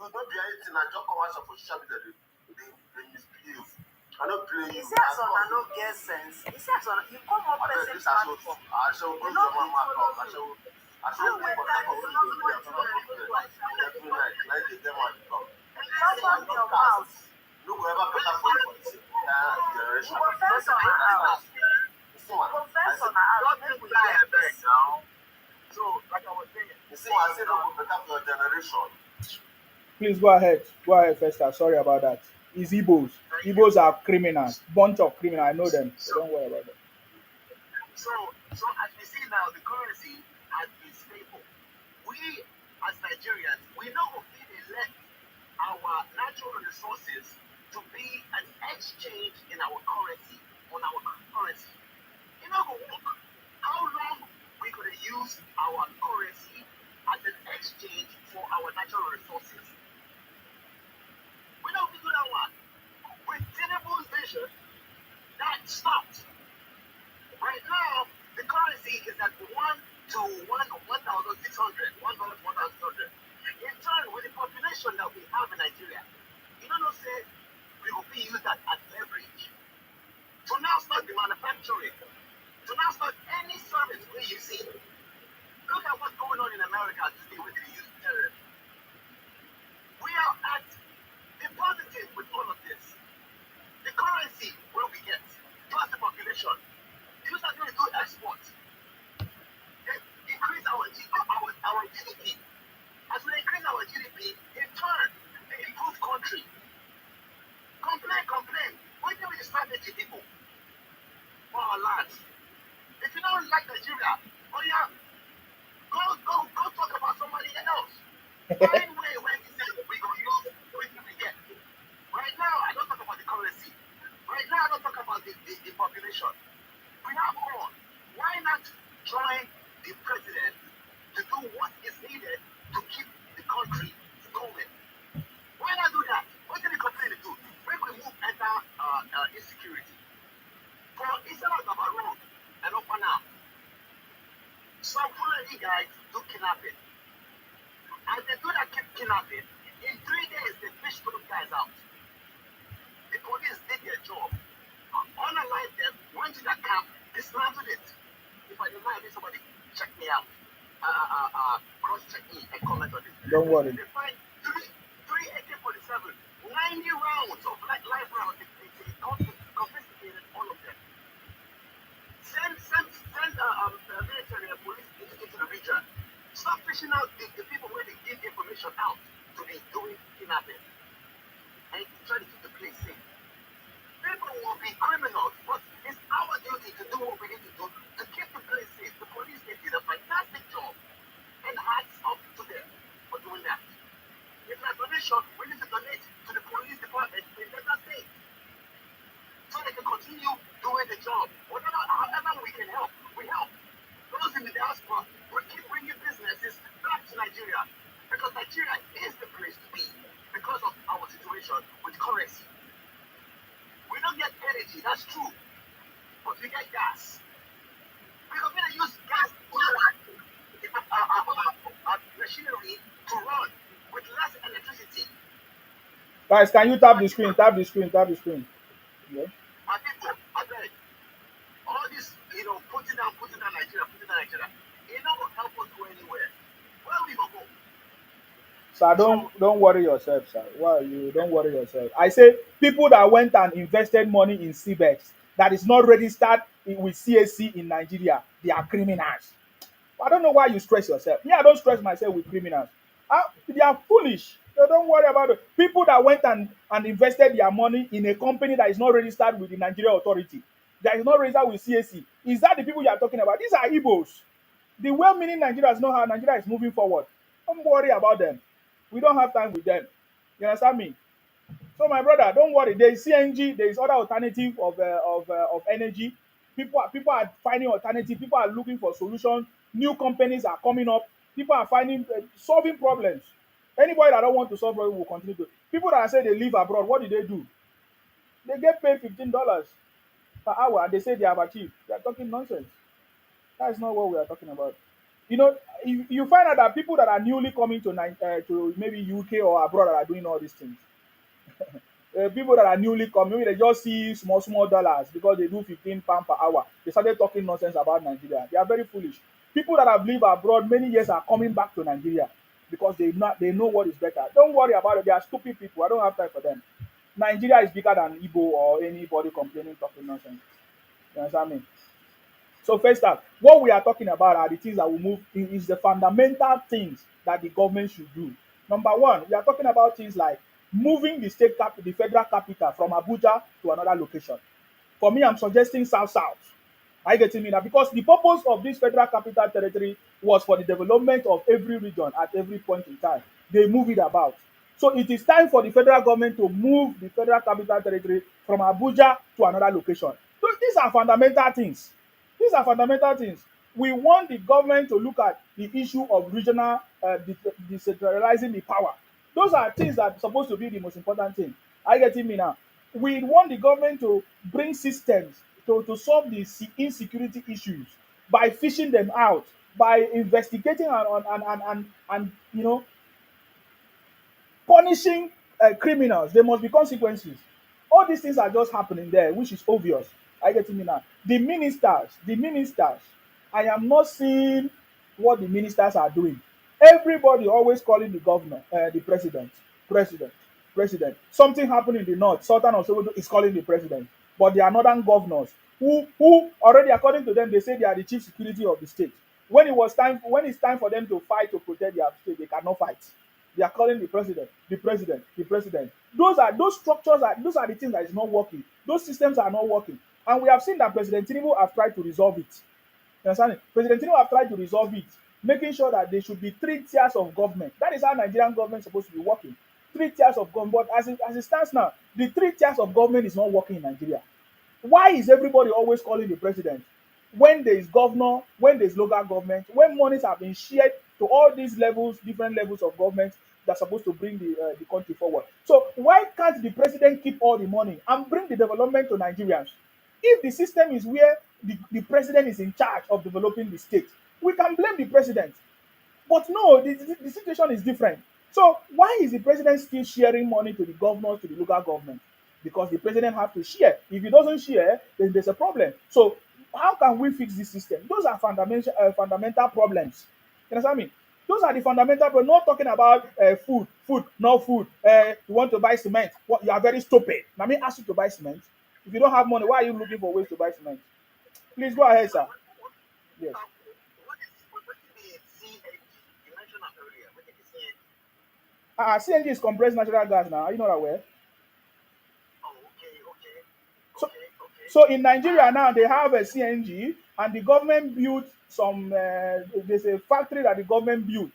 You don't be anything and just come out for social media. They misbehave. I don't play you. He says on I don't get sense. He says on you come up person platform. I shall go to my mouth. I shall go to your mouth. No, whoever better for you for this generation. Confess on our house. Confess on our house. Make we get this. So, like I was saying, you see, I said no better for your generation. Please go ahead. Go ahead, Festa. Sorry about that. It's Igbos. Igbos are criminals. Bunch of criminals. I know them. So don't worry about that. So as we see now, the currency has been stable. We, as Nigerians, we know we elect our natural resources to be an exchange in our currency, on our currency. You know, how long we could use our currency as an exchange for our natural resources? We know we do that one. With Tinubu's vision, that stopped. Oh yeah, go talk about somebody else. Find way when he says we go use everything we get. Right now, I don't talk about the currency. Right now, I don't talk about the population. We have all. Why not join the president to do what is needed to keep the country going? Why not do that? What did the company do? When we move enter insecurity. For instead of our road and open up, some Fulani guys do kidnapping. And they do that kidnapping. In 3 days, they fish those guys out. The police did their job. Unalive them, went to the camp, dismantled it. If I don't mind, somebody check me out. Cross check me and comment on this. Don't worry. They find three AK-47, 90 rounds of live rounds. They confiscated all of them. Send military and police into the region. Stop fishing out the people where they give information out to be doing kidnapping and try to keep the place safe. People will be criminals, but it's our duty to do what we need to do to keep the place safe. The police, they did a fantastic job, and hats off to them for doing that. If there's donation, we need to donate to the police department in Delta State so they can continue doing the job. However we can help, we help. Those in the diaspora, we keep bringing businesses back to Nigeria because Nigeria is the place to be because of our situation with currency. We don't get energy, that's true, but we get gas. We're going to use gas machinery to run with less electricity. Guys, can you tap the screen? Tap the screen. Tap the screen. Yeah. My people, I beg, all this, putting down Nigeria, it not going to help us go anywhere. Where we going to go? Sir, don't worry yourself, sir. Why you don't worry yourself? I say people that went and invested money in CBEX that is not registered with CAC in Nigeria, they are criminals. I don't know why you stress yourself. Me, I don't stress myself with criminals. They are foolish. So don't worry about it. People that went and invested their money in a company that is not registered with the Nigeria authority, that is not registered with CAC. Is that the people you are talking about? These are Igbos. The well-meaning Nigerians know how Nigeria is moving forward. Don't worry about them. We don't have time with them. You understand me? So my brother, don't worry. There is CNG. There is other alternative of energy. People are finding alternative. People are looking for solutions. New companies are coming up. People are finding solving problems. Anybody that don't want to solve problems will continue to. People that say they live abroad, what do? They get paid $15 per hour, and they say they have achieved. They are talking nonsense. That is not what we are talking about. You find out that people that are newly coming to maybe UK or abroad that are doing all these things. People that are newly coming, maybe they just see small dollars because they do £15 per hour. They started talking nonsense about Nigeria. They are very foolish. People that have lived abroad many years are coming back to Nigeria because they know what is better. Don't worry about it. They are stupid people. I don't have time for them. Nigeria is bigger than Igbo or anybody complaining talking nonsense. You understand me? So first up, what we are talking about are the things that will move is the fundamental things that the government should do. Number one, we are talking about things like moving the federal capital from Abuja to another location. For me, I'm suggesting south. Are you getting me now? Because the purpose of this federal capital territory was for the development of every region at every point in time. They move it about. So it is time for the federal government to move the federal capital territory from Abuja to another location. So these are fundamental things. These are fundamental things. We want the government to look at the issue of regional decentralizing the power. Those are things that are supposed to be the most important thing. Are you getting me now? We want the government to bring systems to solve the insecurity issues by fishing them out, by investigating and punishing criminals. There must be consequences. All these things are just happening there, which is obvious. I get me now. The ministers. I am not seeing what the ministers are doing. Everybody always calling the governor, the president. Something happened in the north. Sultan of Sokoto is calling the president, but they are northern governors who already, according to them, they say they are the chief security of the state. When it's time for them to fight to protect their state, they cannot fight. They are calling the president. Those structures those are the things that is not working. Those systems are not working. And we have seen that President Tinubu have tried to resolve it. You understand? President Tinubu have tried to resolve it, making sure that there should be 3 tiers of government. That is how Nigerian government is supposed to be working. 3 tiers of government. But as it stands now, the 3 tiers of government is not working in Nigeria. Why is everybody always calling the president when there is governor, when there is local government, when monies have been shared to all these levels, different levels of government that's supposed to bring the country forward? So why can't the president keep all the money and bring the development to Nigerians? If the system is where the president is in charge of developing the state, we can blame the president. But no, the situation is different. So why is the president still sharing money to the governors, to the local government? Because the president has to share. If he doesn't share, then there's a problem. So how can we fix this system? Those are fundamental problems. You understand me? Those are the fundamental problems. Not talking about food, no food. You want to buy cement? What, you are very stupid. Now me ask you to buy cement. If you don't have money, why are you looking for ways to buy cement? Please go ahead, sir. Yes. What is the CNG? You mentioned that earlier. What is the CNG? CNG is compressed natural gas now. Are you not aware? Oh, okay. So, so in Nigeria now they have a CNG, and the government built some. There's a factory that the government built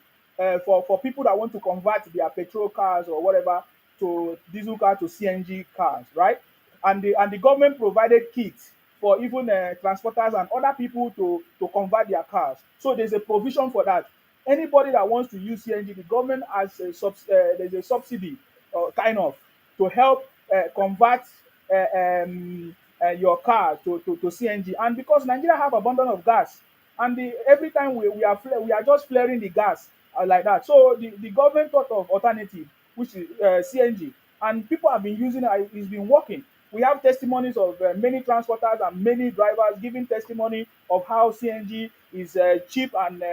for people that want to convert their petrol cars or whatever to diesel car to CNG cars, right? And the government provided kits for even transporters and other people to convert their cars. So there's a provision for that. Anybody that wants to use CNG, the government has there's a subsidy, kind of, to help convert your car to CNG. And because Nigeria have abundance of gas, and every time we are just flaring the gas like that. So the government thought of alternative, which is CNG, and people have been using it. It's been working. We have testimonies of many transporters and many drivers giving testimony of how CNG is cheap and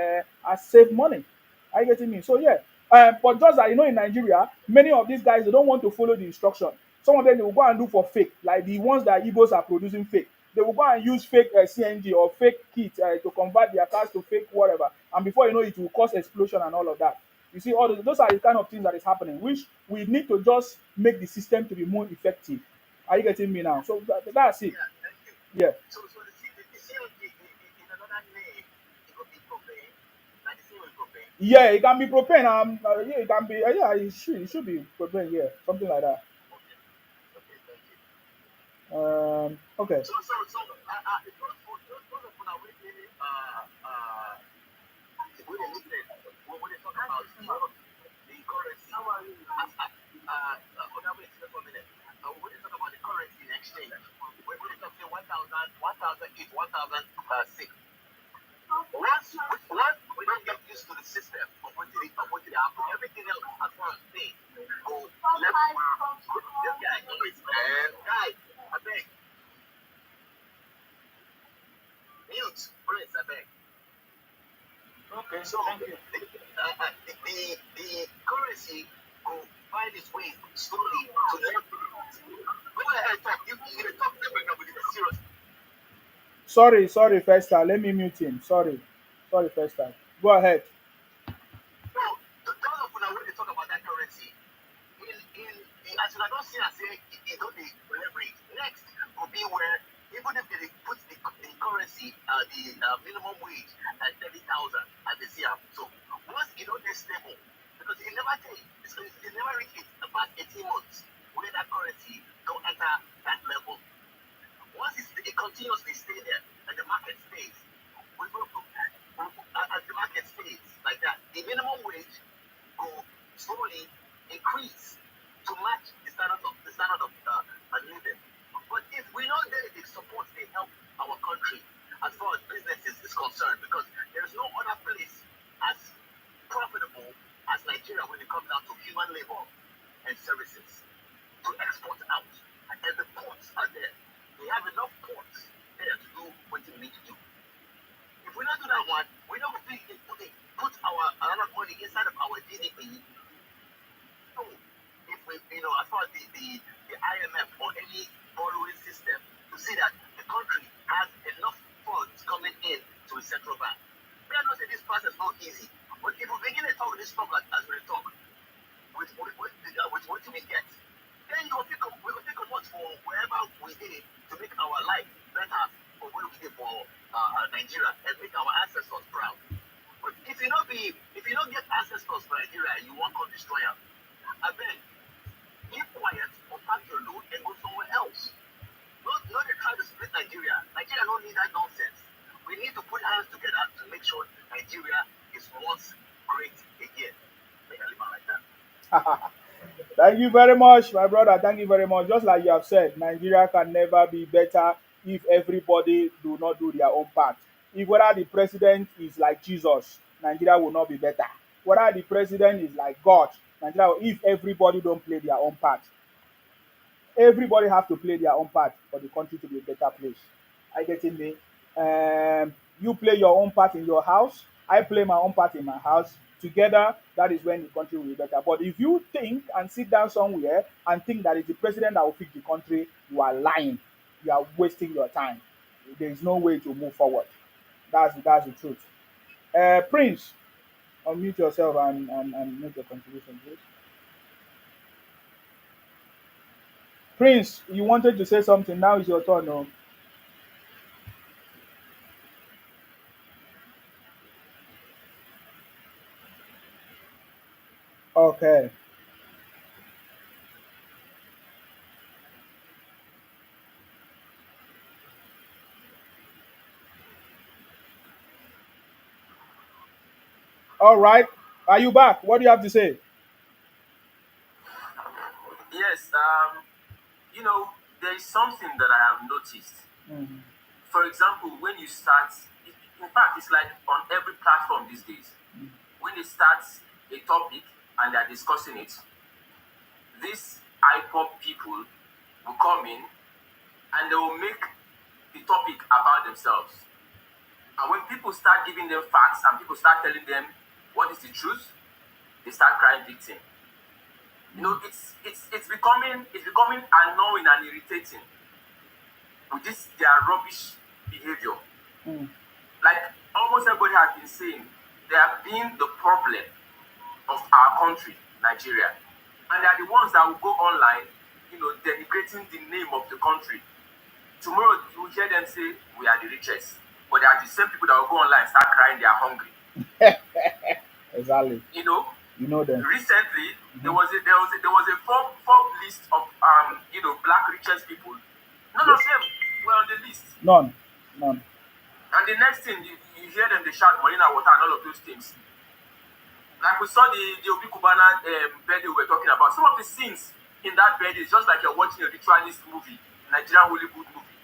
has saved money. Are you getting me? So yeah, but just that in Nigeria, many of these guys, they don't want to follow the instruction. Some of them, they will go and look for fake, like the ones that Igbos are producing fake. They will go and use fake CNG or fake kit to convert their cars to fake whatever, and before you know it will cause explosion and all of that. You see, all those are the kind of things that is happening, which we need to just make the system to be more effective. Are you getting me now? So that's it. Yeah, thank you. Yeah. So the CNG in another name, it could be propane. Like the same with propane. Yeah, it can be propane. Yeah, it can be. Yeah, it should be propane. Yeah, something like that. Okay, thank you. Okay. Those of una wey dey wey dey lis ten when they talk about the currency oda wait just 1 minute. When they talk about the currency in exchange, when they talk say 1,008, 1,006. Once we don't get used to the system of wetin dey happen, everything else as far as pay go left. This guy always, man, guys, abeg. Mute, Prince, abeg. Okay, So thank you. the currency go find its way slowly to left. Go ahead, talk. You talk right now, but it's serious. Sorry, Festa. Let me mute him. Sorry, Festa. Go ahead. So those of una wey dey talk about that currency, as una don see am say e don dey leverage. Next go be where even if they put the currency, the minimum wage at 30,000 as they see am. So once e don dey stable, because e never take, it never reach it about 18 months where that currency don enter that level. Once it continuously stay there and the market stays, as the market stays like that, the minimum wage will slowly increase to match the standard of living. But if we know that the support they help our country as far as businesses is concerned, because there's no other place as profitable as Nigeria when it comes down to human labor and services to export out, and the ports are there. We have enough ports there to do what we need to do. If we don't do that one, we don't put our another money inside of our GDP. So if we, as far as the IMF or any borrowing system to see that the country has enough funds coming in to a central bank. We are not saying this process is not easy, but if we begin to talk this talk as we talk, with what we get, then we will take a much for wherever we did to make our life better for where we did for Nigeria and make our ancestors proud. But if you don't get ancestors for Nigeria, you want to destroy them. I beg, keep quiet or pack your load and go somewhere else. Not they try to split Nigeria. Nigeria don't need that nonsense. We need to put hands together to make sure Nigeria is once great again. Make I leave it like that. Thank you very much, my brother. Thank you very much. Just like you have said, Nigeria can never be better if everybody do not do their own part. If whether the president is like Jesus, Nigeria will not be better. Whether the president is like God, Nigeria, if everybody don't play their own part, everybody have to play their own part for the country to be a better place. I getting me? You play your own part in your house. I play my own part in my house. Together, that is when the country will be better. But if you think and sit down somewhere and think that it's the president that will fix the country, you are lying. You are wasting your time. There is no way to move forward. That's the truth. Prince, unmute yourself and make your contribution, please. Prince, you wanted to say something. Now is your turn. No? Okay. All right. Are you back? What do you have to say? Yes, there is something that I have noticed. Mhm. For example, when you start, in fact, it's like on every platform these days. When they start a topic and they are discussing it, these IPOP people will come in and they will make the topic about themselves. And when people start giving them facts and people start telling them what is the truth, they start crying victim. It's becoming annoying and irritating with this their rubbish behavior. Mm. Like almost everybody has been saying, they have been the problem of our country, Nigeria. And they are the ones that will go online, denigrating the name of the country. Tomorrow you will hear them say we are the richest. But they are the same people that will go online and start crying they are hungry. Exactly. You know them. Recently there was a four list of black richest people. None of Yes. them were on the list. None. None. And the next thing you hear them they shout Molina water and all of those things. Like we saw the Obi Kubana birthday we were talking about. Some of the scenes in that birthday is just like you're watching a ritualist movie, Nigerian Hollywood movie.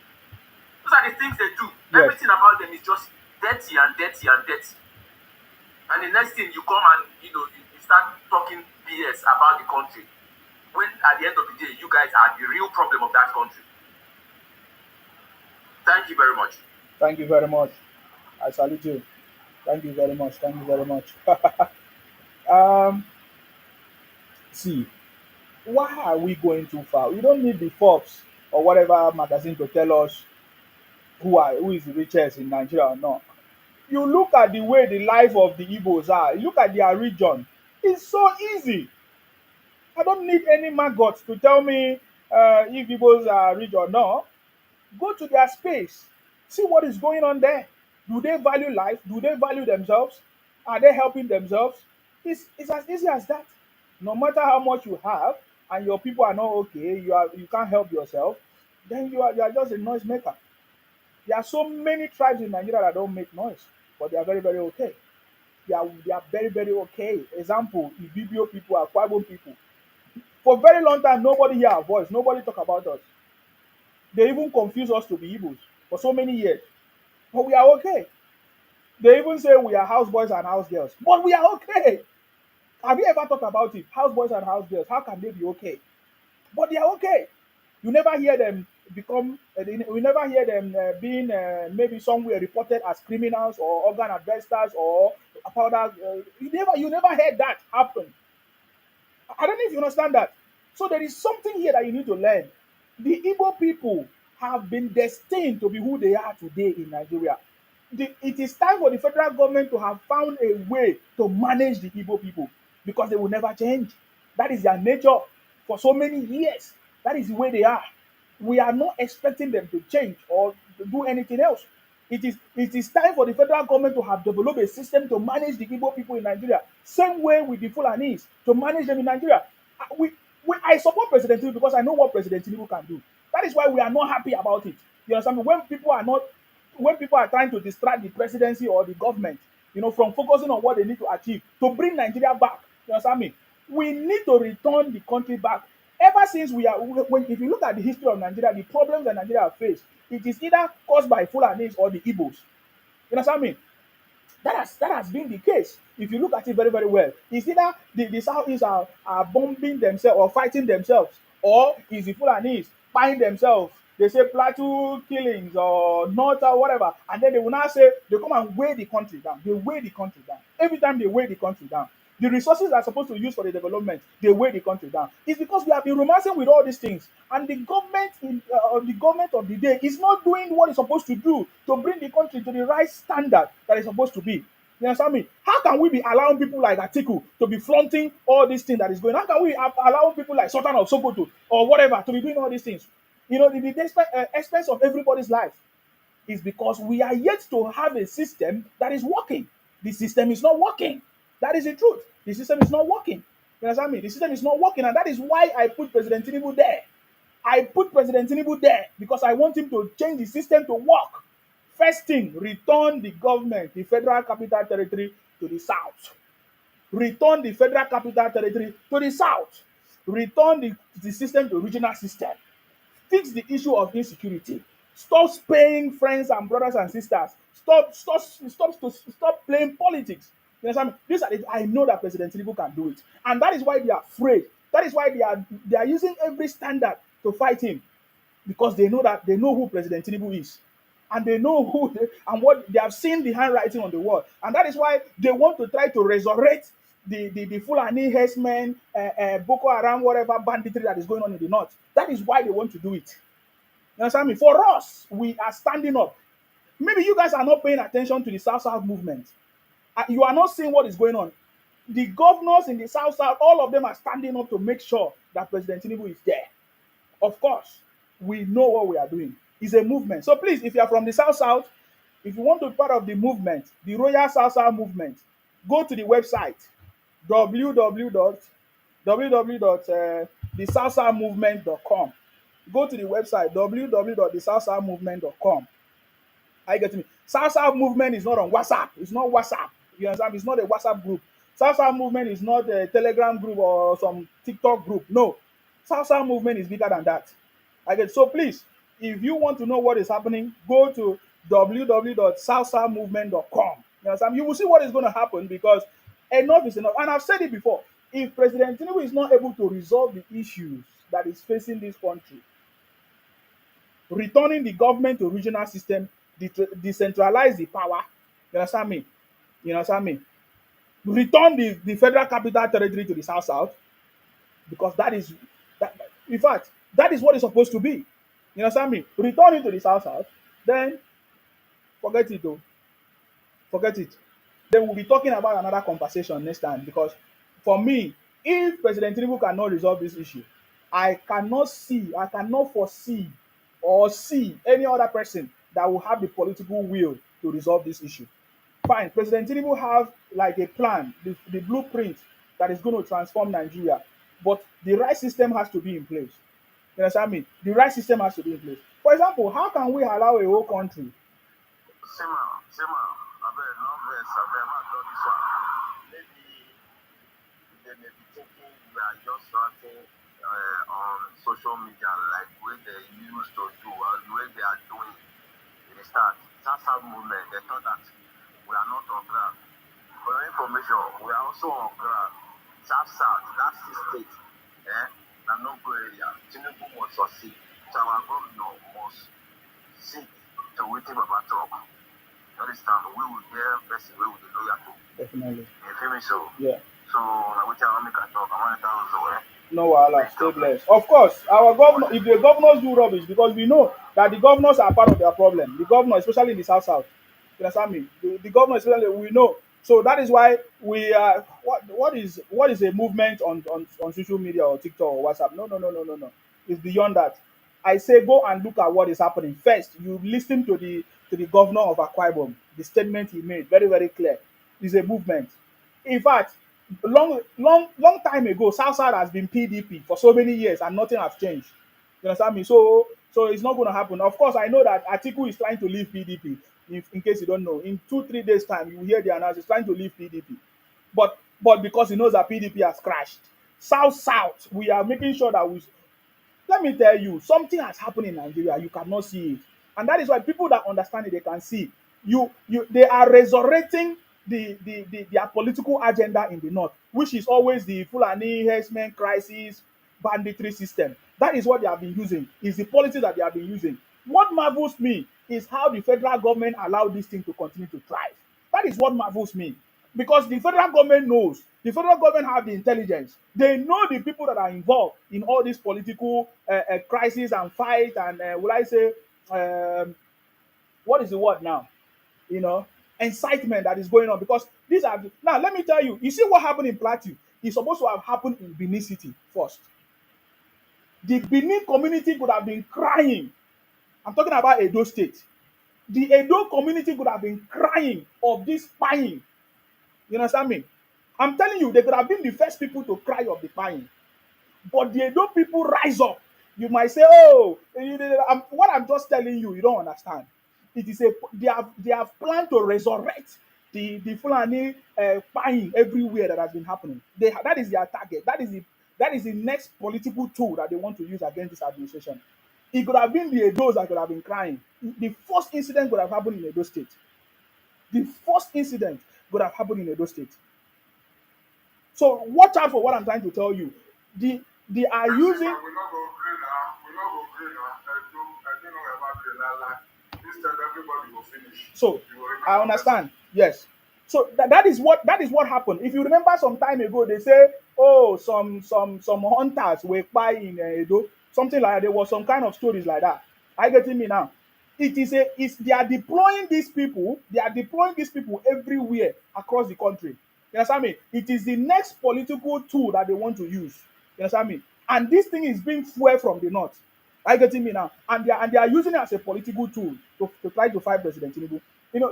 Those are the things they do. Yes. Everything about them is just dirty and dirty and dirty. And the next thing you come and you start talking BS about the country. When at the end of the day you guys are the real problem of that country. Thank you very much. Thank you very much. I salute you. Thank you very much. Thank you very much. um, see, why are we going too far? We don't need the Forbes or whatever magazine to tell us who is the richest in Nigeria or not. You look at the way the life of the Igbos are. You look at their region. It's so easy. I don't need any maggot to tell me if Igbos are rich or not. Go to their space. See what is going on there. Do they value life? Do they value themselves? Are they helping themselves? It's as easy as that. No matter how much you have and your people are not okay, you can't help yourself, then you are just a noise maker. There are so many tribes in Nigeria that don't make noise, but they are very, very okay. They are very, very okay. Example, Ibibio people, Akwa people. For a very long time, nobody hear our voice. Nobody talk about us. They even confuse us to be Igbos for so many years. But we are okay. They even say we are houseboys and house girls. But we are okay. Have you ever thought about it? Houseboys and house girls, how can they be okay? But they are okay. You never hear them we never hear them being maybe somewhere reported as criminals or organ harvesters or powder. You never heard that happen. I don't know if you understand that. So there is something here that you need to learn. The Igbo people have been destined to be who they are today in Nigeria. It is time for the federal government to have found a way to manage the Igbo people because they will never change. That is their nature for so many years. That is the way they are. We are not expecting them to change or to do anything else. It is time for the federal government to have developed a system to manage the Igbo people in Nigeria. Same way with the Fulanis to manage them in Nigeria. I support President Tinubu because I know what President Tinubu can do. That is why we are not happy about it. You understand me? When people are trying to distract the presidency or the government, from focusing on what they need to achieve to bring Nigeria back. You understand me? We need to return the country back. Ever since if you look at the history of Nigeria, the problems that Nigeria have faced, it is either caused by Fulanis or the Igbos. You understand me? That has been the case. If you look at it very, very well, it's either the Southeast are bombing themselves or fighting themselves, or is the Fulanis buying themselves. They say Plateau killings or not or whatever, and then they will now say they come and weigh the country down. They weigh the country down. Every time they weigh the country down, the resources that are supposed to use for the development, they weigh the country down. It's because we have been romancing with all these things, and the government of the day is not doing what it's supposed to do to bring the country to the right standard that it's supposed to be. You understand me? How can we be allowing people like Atiku to be flaunting all these things that is going on? How can we allow people like Sultan of Sokoto or whatever to be doing all these things? The expense of everybody's life is because we are yet to have a system that is working. The system is not working. That is the truth. The system is not working. You understand me? The system is not working, and that is why I put President Tinubu there. I put President Tinubu there because I want him to change the system to work. First thing, return the government, the Federal Capital Territory, to the south. Return the Federal Capital Territory to the south. Return the system to regional system. Fix the issue of insecurity. Stop paying friends and brothers and sisters. Stop playing politics. You understand me? I know that President Tinubu can do it, and that is why they are afraid. That is why they are using every standard to fight him, because they know who President Tinubu is, and they know and what they have seen the handwriting on the wall, and that is why they want to try to resurrect the Fulani herdsmen, Boko Haram, whatever banditry that is going on in the north. That is why they want to do it. You understand me? For us, we are standing up. Maybe you guys are not paying attention to the South South movement. You are not seeing what is going on. The governors in the South South, all of them are standing up to make sure that President Tinubu is there. Of course, we know what we are doing. It's a movement. So please, if you are from the South South, if you want to be part of the movement, the Royal South South movement, go to the website www.thesouthsouthmovement.com. Go to the website www.thesouthsouthmovement.com. I get me. South South movement is not on WhatsApp. It's not WhatsApp. You understand? It's not a WhatsApp group. South South movement is not a Telegram group or some TikTok group. No. South South movement is bigger than that. I get. So please, if you want to know what is happening, go to www.southsouthmovement.com. You understand? You will see what is going to happen, because enough is enough. And I've said it before. If President Tinubu is not able to resolve the issues that is facing this country, returning the government to regional system, decentralize the power. You understand me? You understand me? Return the Federal Capital Territory to the South South, because in fact, that is what it's supposed to be. You understand me? Return it to the South South, then forget it though. Forget it. Then we'll be talking about another conversation next time, because for me, if President Tinubu cannot resolve this issue, I cannot foresee or see any other person that will have the political will to resolve this issue. Fine, President Tinubu have like a plan, the blueprint that is going to transform Nigeria, but the right system has to be in place. You understand me? The right system has to be in place. For example, how can we allow a whole country? Maybe they may be thinking we are just something on social media, like the way they used to do, or the way they are doing in the start. That's how movement. They thought that we are not on ground. For your information, we are also on ground. South, that's the state. The no-go area. Tinubu must succeed. So our governor must see to waiting about talk. You understand? We will hear best way with the lawyer too. Definitely. You feel me? So Yeah. So we can make a talk. I want to tell you. No wahala, stay blessed. Of course, our governor, if the governors do rubbish, because we know that the governors are part of their problem. The governor, especially in the South South. You understand me? The governor, especially, we know. So that is why we are. What is a movement on social media or TikTok or WhatsApp? No. It's beyond that. I say go and look at what is happening. First, you listen to to the governor of Akwa Ibom. The statement he made, very, very clear, is a movement. In fact, long time ago, South South has been PDP for so many years and nothing has changed. You understand me? So it's not going to happen. Of course, I know that Atiku is trying to leave PDP. If, in case you don't know, in 2 3 days time, you will hear the announcement. He's trying to leave PDP, but because he knows that PDP has crashed, South, we are making sure that we. Let me tell you, something has happened in Nigeria. You cannot see it, and that is why people that understand it, they can see. They are resurrecting their political agenda in the north, which is always the Fulani herdsmen crisis, banditry system. That is what they have been using. Is the policy that they have been using. What marvels me is how the federal government allowed this thing to continue to thrive. That is what marvels me. Because the federal government knows, the federal government have the intelligence. They know the people that are involved in all this political crisis and fight and will I say, what is the word now? You know, incitement that is going on. Because these are now. Let me tell you. You see what happened in Plateau? It's supposed to have happened in Benin City first. The Benin community could have been crying. I'm talking about Edo State. The Edo community could have been crying of this spying. You understand me? I'm telling you, they could have been the first people to cry of the spying. But the Edo people rise up. You might say, "Oh, what I'm just telling you, you don't understand." It is a they have planned to resurrect the Fulani buying everywhere that has been happening. That is their target. That is the next political tool that they want to use against this administration. It could have been the Edos that could have been crying. The first incident could have happened in Edo State. The first incident could have happened in Edo State. So watch out for what I'm trying to tell you. They are using. We not go green now. We not go green now. I don't know about the line. This time everybody will finish. So You will remember I understand. Yes. So that is what happened. If you remember some time ago, they say, oh, some hunters were buying Edo, something like that. There was some kind of stories like that. Are you getting me now? They are deploying these people. They are deploying these people everywhere across the country. You understand me? It is the next political tool that they want to use. You understand me? And this thing is being fueled from the north. Are you getting me now? And they are using it as a political tool to try to fight President Tinubu.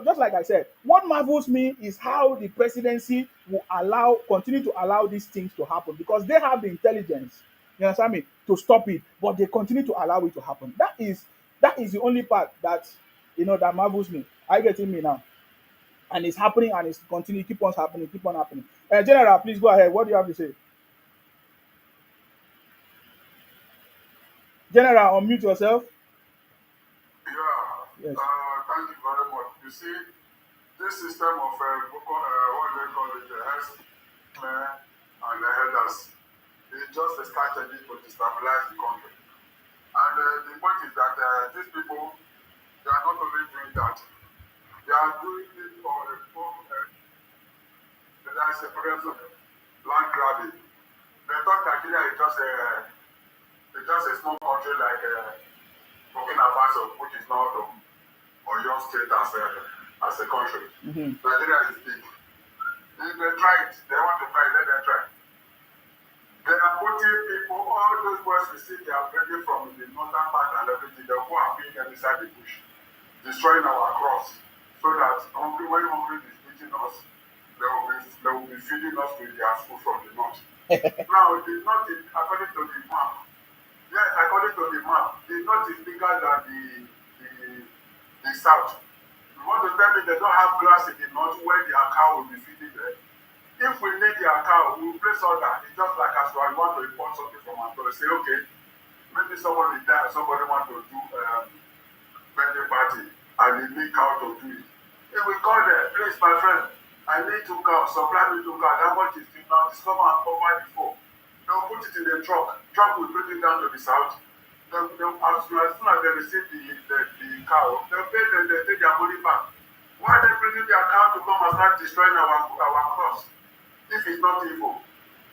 Just like I said, what marvels me is how the presidency will continue to allow these things to happen because they have the intelligence, you understand me, to stop it, but they continue to allow it to happen. That is the only part that marvels me. Are you getting me now? And it's happening and it's continue, keep on happening, keep on happening. General, please go ahead. What do you have to say? General, unmute yourself. Yeah. Yes. Thank you very much. You see, this system of what they call it, the herdsmen and the herders, is just a strategy to destabilize the country. And the point is that these people, they are not only doing that, they are doing it for there is a progressive land grabbing. They thought Nigeria is just a small country like Burkina Faso, which is not Oyo State as a country. Nigeria is big. If they try it, they want to try it, let them try. They are putting people, all those boys we see, they are bringing from the northern part and everything, they go and being them inside the bush, destroying our crops, so that when hungry is beating us, they will be feeding us with their food from the north. Now, the north is, according to the map, yes, according to the map, the north is bigger than the south. You want to tell me they don't have grass in the north where their cow will be feeding them? If we need their cow, we will place order. It's just like as well, I want to import something from Angola. Say, okay, maybe somebody there, somebody want to do birthday party, and they need cow to do it. If we call them, please, my friend, I need 2 cows, supply me 2 cows. How much is it now? Discover and cover before. They'll put it in the truck. Truck will bring it down to the south. As soon as they receive the cow, they'll pay them, they take their money back. Why are they bringing their cow to come and start destroying our crops? If it's not evil.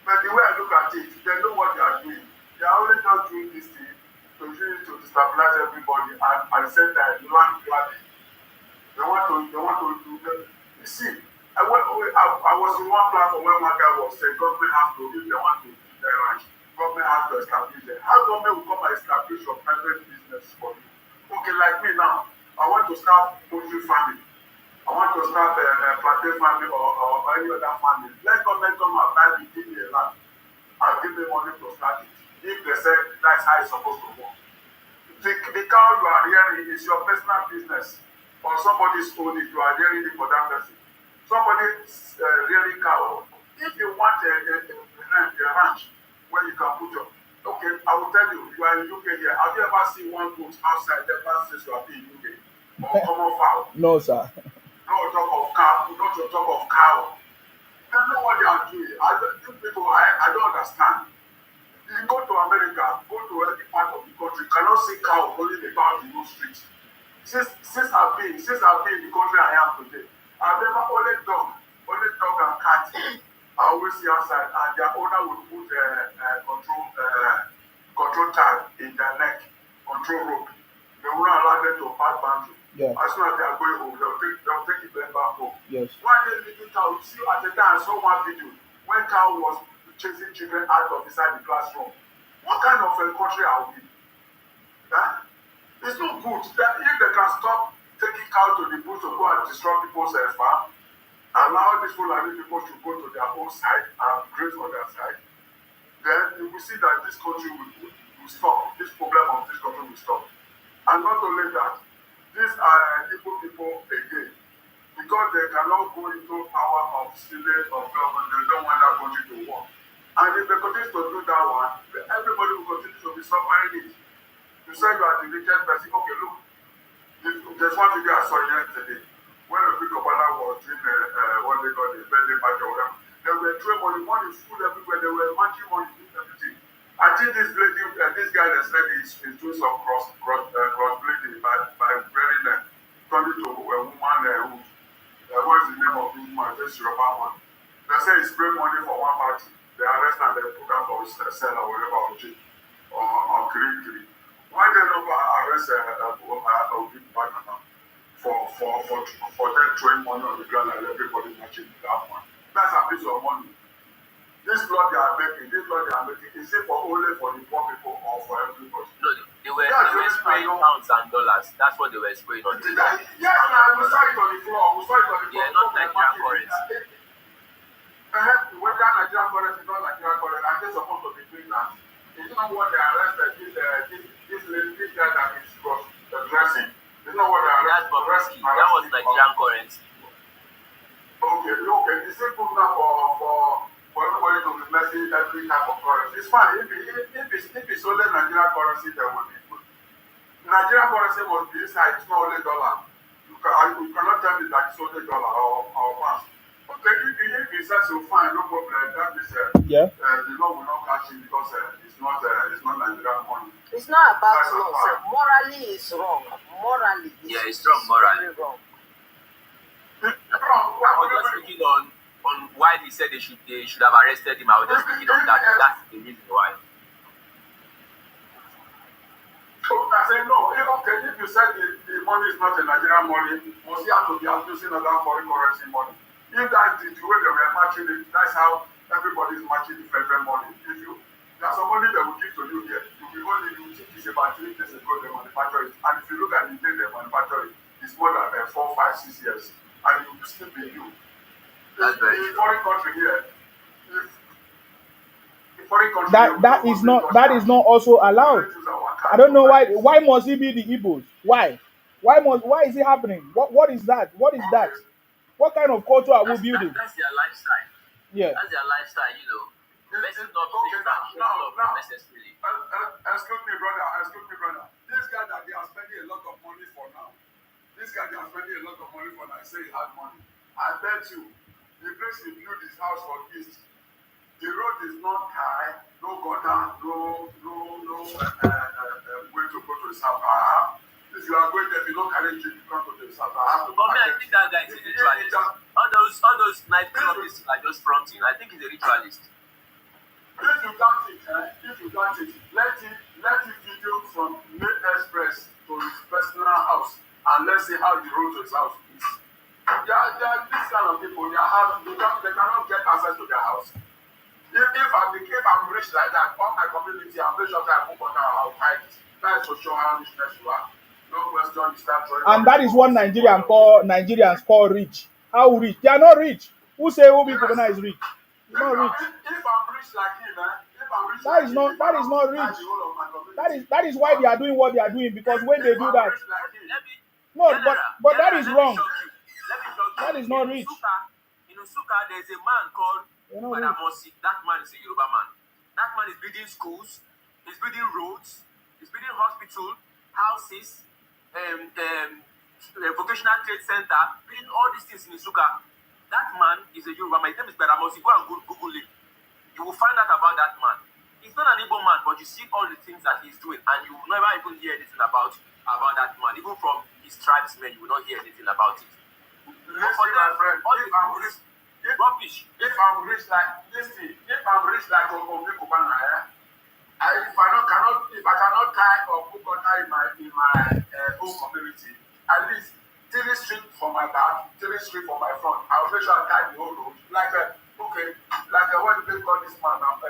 But the way I look at it, they know what they are doing. They are only just doing this thing to use it to destabilize everybody and send their land grabbing. They want to do that. You see, I was in one platform where one guy was saying government have to, if they want to do their ranch, government have to establish it. How government will come and establish your private business for you? Okay, like me now, I want to start poultry farming. I want to start a plantain farming or any other farming. Let come and buy me, give me a land and give me money to start it. If they say that's how it's supposed to work. The cow you are hearing is your personal business or somebody's own if you are hearing it for that person. Somebody's rearing cow. If you want a ranch where you can put your okay, I will tell you, you are in UK here. Have you ever seen one goat outside the says you are in UK? Or common fowl? No, sir. Not talk of cow, not to talk of cow. I don't know what they are doing. These people, I don't understand. You go to America, go to any part of the country, you cannot see cow running about the road street. Since I've been in the country I am today, I've never only dog and cat. I always see outside, and their owner will put control tag in their neck, control rope. They will not allow them to pass boundary. Yeah. As soon as they are going home, they'll take it back home. Yes. Why they leaving cow? You see, at the time I saw one video when cow was chasing children out of inside the classroom. What kind of a country are we? Huh? It's not good that if they can stop taking cow to the bush to go and destroy people's farm, allow these Fulani people to go to their own side and graze on their side, then you will see that this country will stop. This problem of this country will stop. And not only that, these are Igbo people again, because they cannot go into power of stealing of government, they don't want that country to work. And if they continue to do that one, everybody will continue to be suffering it. You say you are the richest person. Okay, look, there's one video I saw yesterday when the big Obama was doing what they call the birthday party or whatever. They were throwing money full everywhere. They were matching money, doing everything. I think this lady, this guy that said he's doing some crossbreeding by wearing turning to a woman who what is the name of the woman? This Yoruba one. They say he sprayed money for one party. They arrest and they put out for his cell or whatever on jail or Kiri. Why they don't arrest a big partner now for them throwing money on the ground and everybody matching that one? That's a piece of money. This law they are making, is it for only for the poor people or for everybody? No, they were spraying pounds and dollars. That's what they were spraying on. Yes, we saw it on the floor. Yeah, not Nigerian currency. Whether Nigerian currency, not Nigerian currency, and they're supposed to be doing that. You know what they arrested this guy that is dressing. You know what they arrested? That was Nigerian currency. Okay. It's simple now for everybody to be messing every type of currency. It's fine. If it's only Nigerian currency, then will be good. Nigerian currency must be inside. It's not only dollar. You cannot tell me that it's only dollar or pounds. Okay, if it says so, fine, no problem. That is the law will not catch it because it's not Nigerian money. It's not about law. So morally, it's wrong. Morally, it's wrong. Morally, wrong. I was just thinking on why they said they should have arrested him. I was just thinking on that. That's the reason why. So I said no. If you said the money is not a Nigerian money, must you have to be abusing other foreign currency money? If that is the way they were matching it, that's how everybody is matching different money. There's some money they will give to you here, you think it's about 3 days ago they manufacture it, and if you look at the day they manufacture it, it's more than 4, 5, 6 years, and it will still be new. That's very in foreign country here, that is not also allowed. I don't know why must it be the Igbos? Why is it happening? What is that? What is that? What kind of culture are we building? That's their lifestyle. Yeah. That's their lifestyle, messing up things that shouldn't not necessarily. Excuse me, brother. This guy that they are spending a lot of money for now. I say he had money. I bet you, the place he built his house for east, the road is not high, no gutter, no way to go to his house. If you are going there, if you don't carry jeep, you come to the south. I think that guy is a ritualist. All those night clubs are just fronting. I think he's a ritualist. If you got it, let it video from Main Express to his personal house, and let's see how the road to his house is. They are this kind of people. They cannot get access to their house. If I'm rich like that, all my community, I'm rich after I move on, I'll hide it. That is for sure how richness you are. no question, you start throwing And that is what Nigerians call rich. How rich? They are not rich. Who say who people Yes. now is rich? It's not rich. If I'm rich like him, if I'm rich That like is him, not if I that is don't not supply rich. the whole of my community, That is why they are doing what they are doing, because when they if do I'm that, rich like him, Let me, no, General, but that General, is let me wrong. shock you. Let me shock you. That is not In rich. Usuka, there's a man called They're not rich. Badamosi. That man is a Yoruba man. That man is building schools, he's building roads, he's building hospital, houses, vocational trade center, building all these things in Isuka. That man is a Yoruba man. His name is Badamosi. Go and Google him. You will find out about that man. He's not an Igbo man, but you see all the things that he's doing, and you will never even hear anything about that man. Even from his tribesmen, you will not hear anything about it. listen, my friend, if I'm rich, Rubbish. if I'm rich like Obi Kubana, if I cannot tie or put water in my home community, at least 3 streets from my back, 3 streets from my front, I'll make sure I tie the whole road. Like what do they call this man now?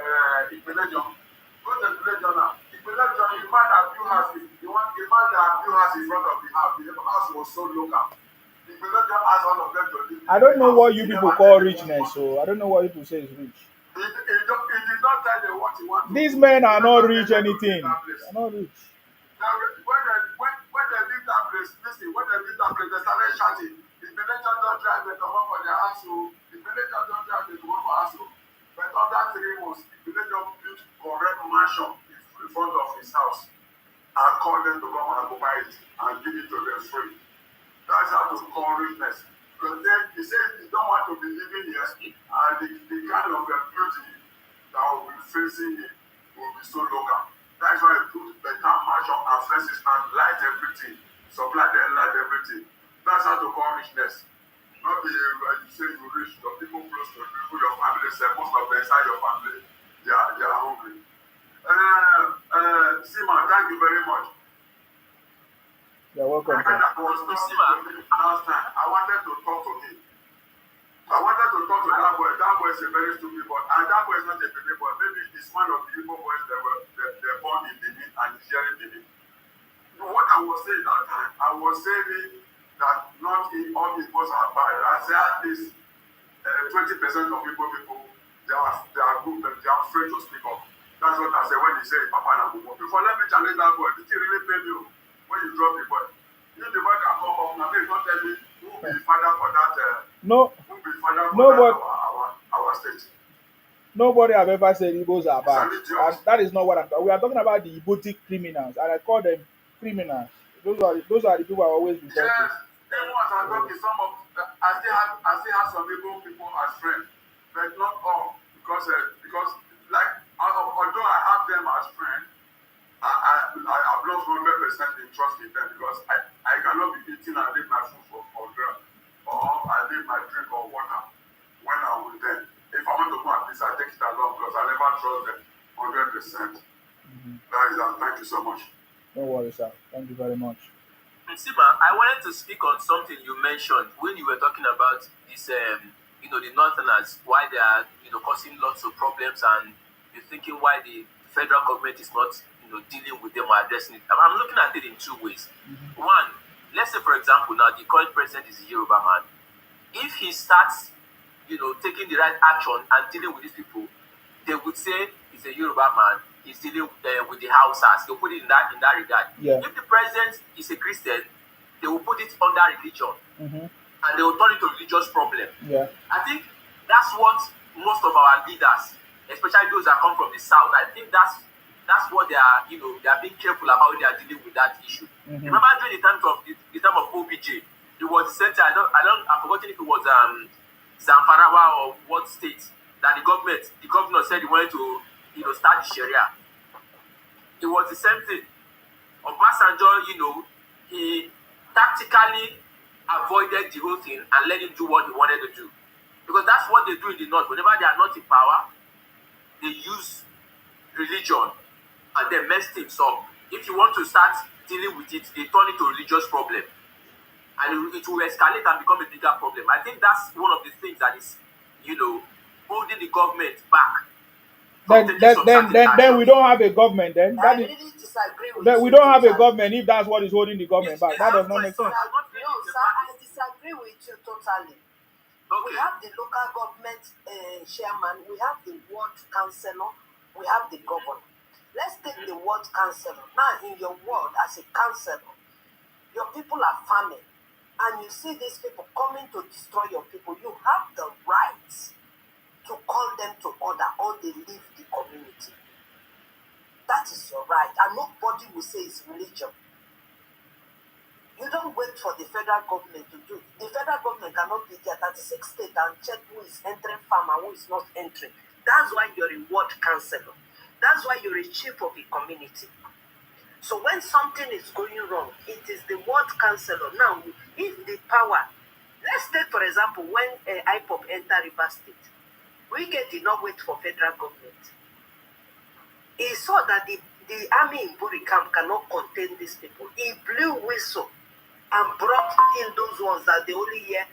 Ipelejon. Go to Ipelejon now. Ipelejon, the man that built house, the man that built house in front of the house was so local. Ipelejon has all of them to live. I don't know what you people call richness, so I don't know what people say is rich. He did not tell them what he wanted. These men are not rich anything. They're not rich. Now, when they leave that place, listen, when they leave that place, they started shouting. The villagers don't drive, they come up for their house. The villagers don't drive, they come up for house. But after 3 months, the villager built correct mansion in front of his house and called them to come and buy it and give it to them free. That's how to call richness. Because then he said he don't want to be living here, and the kind of beauty that will be facing him will be so local. That's why he put better mansion and fences and light everything, supply them light everything. That's how to call richness. Not be when you say you rich, the people close to you, your family, say most of them inside your family, they are hungry. Sima, thank you very much. You're welcome. I was last time. I wanted to talk to him. I wanted to talk to that boy. That boy is a very stupid boy. And that boy is not a Benin boy. Maybe he's one of the Igbo boys that were born in Benin and he's hearing Benin. What I was saying that time, I was saying that not all Igbos are bad. I said at least 20% of Igbo people, they are good, they are afraid to speak up. That's what I said when he said Papa Nabumo. Before, let me challenge that boy. Did he really pay you when you drop the boy? If the boy can come up, now maybe don't tell me who will be the father for that. No. Who will be the father for Nobody, our state? nobody have ever said Igbos are bad. It's an And idiot. that is not what I'm talking. We are talking about the Igbotic criminals, and I call them criminals. Those are the people I always refer Yes, to. then once I talk to some of, I still have some Igbo people as friends, but not all, because like although I have them as friends, I've lost 100% in trust in them because I cannot be eating and leave my food for them, or I leave my drink or water when I'm with them. If I want to go at least I take it along because I never trust them 100%. That is that. Thank you so much. Don't worry, sir. Thank you very much. Sima, I wanted to speak on something you mentioned when you were talking about this, the Northerners, why they are, causing lots of problems, and you're thinking why the federal government is not, dealing with them or addressing it. I'm looking at it in 2 ways. One, let's say, for example, now the current president is a Yoruba man. If he starts, taking the right action and dealing with these people, they would say he's a Yoruba man. He's dealing with the Hausas. They'll put it in that regard. Yeah. If the president is a Christian, they will put it under religion, and they will turn it to religious problem. Yeah. I think that's what most of our leaders, especially those that come from the south, I think that's what they are, they are being careful about when they are dealing with that issue. Remember during the time of OBJ, it was the center. I've forgotten if it was Zamfarawa or what state that the governor said he wanted to, start the Sharia. It was the same thing. Obasanjo, he tactically avoided the whole thing and let him do what he wanted to do. Because that's what they do in the north. Whenever they are not in power, they use religion and then mess things up. If you want to start dealing with it, they turn it to a religious problem. And it will escalate and become a bigger problem. I think that's one of the things that is, holding the government back Then we don't have a government. Then I really disagree with then you. we don't have a totally. government if that's what is holding the government back. That does not make sense. No, sir, I disagree with you totally. We have the local government chairman, we have the ward councillor, we have the governor. Let's take the ward councillor. Now, in your ward, as a councillor, your people are farming, and you see these people coming to destroy your people. You have the right to call them to order, or they leave the community. That is your right, and nobody will say it's religion. You don't wait for the federal government to do it. The federal government cannot be there 36 states and check who is entering farm and who is not entering. That's why you're a ward councillor. That's why you're a chief of a community. So when something is going wrong, it is the ward councillor. Now, if the power, let's take for example, when IPOP enter River State, Wike did not wait for federal government. He saw that the army in Buri camp cannot contain these people. He blew whistle and brought in those ones that they only hear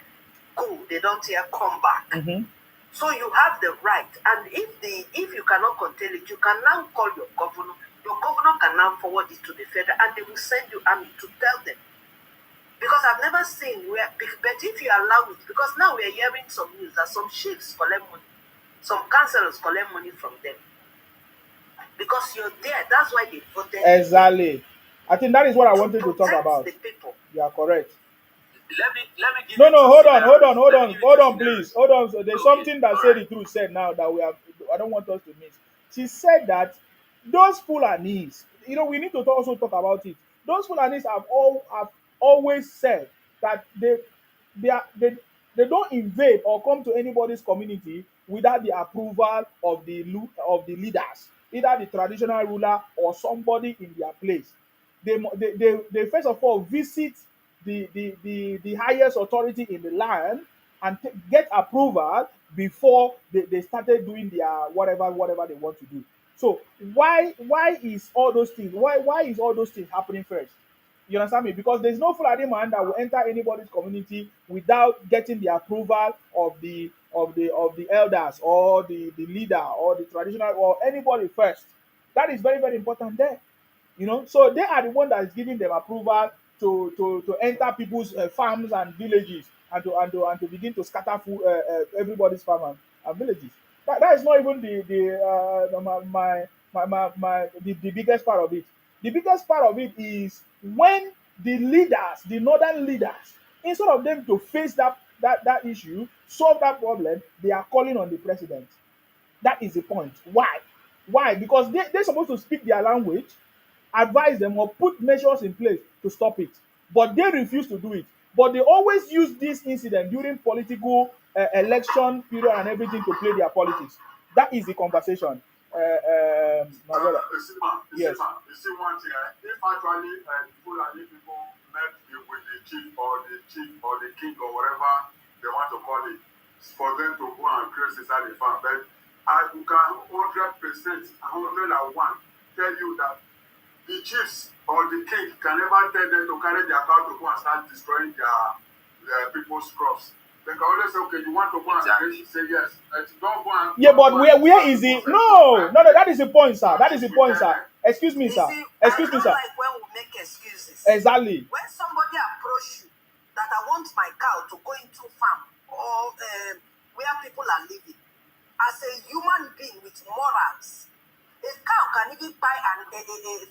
go, they don't hear come back. Mm-hmm. So you have the right, and if you cannot contain it, you can now call your governor. Your governor can now forward it to the federal, and they will send you army to tell them. Because I've never seen where, but if you allow it, because now we are hearing some news that some chiefs collect money, some councillors collect money from them. Because you're there, that's why they voted. Exactly. I think that is what I wanted to talk about. The people. You are correct. Let me give No, you hold two on, scenarios. please. Hold on. So there's Okay, something that all Say right. the Truth said now that I don't want us to miss. She said that those Fulanis, we need to also talk about it. Those Fulanis have always said that they don't invade or come to anybody's community without the approval of the leaders, either the traditional ruler or somebody in their place. They first of all visit the highest authority in the land and get approval before they started doing their whatever they want to do. So why is all those things happening first? You understand me? Because there's no Fulani man that will enter anybody's community without getting the approval of the elders or the leader or the traditional or anybody first. That is very, very important there. So they are the one that is giving them approval to enter people's farms and villages and to begin to scatter food, everybody's farm and villages. That is not even the biggest part of it. The biggest part of it is when the leaders, the northern leaders, instead of them to face that issue, solve that problem, they are calling on the president. That is the point. Why? Why? Because they're supposed to speak their language, advise them, or put measures in place to stop it. But they refuse to do it. But they always use this incident during political election period and everything to play their politics. That is the conversation. My brother. Yes. You see one thing, if actually Fulani people met with the chief or the king or whatever they want to call it, for them to go and create inside the farm, but I can 100%, 101 tell you that the chiefs or the king can never tell them to carry their cow to go and start destroying their people's crops. They can always say, okay, you want to go and say yes. Don't go and yeah, but where is it? No, that is the point, sir. That is the point, sir. Excuse me, sir. Excuse me, sir. Like when we make excuses. Exactly. When somebody approach you that I want my cow to go into farm or where people are living, as a human being with morals, a cow can even buy a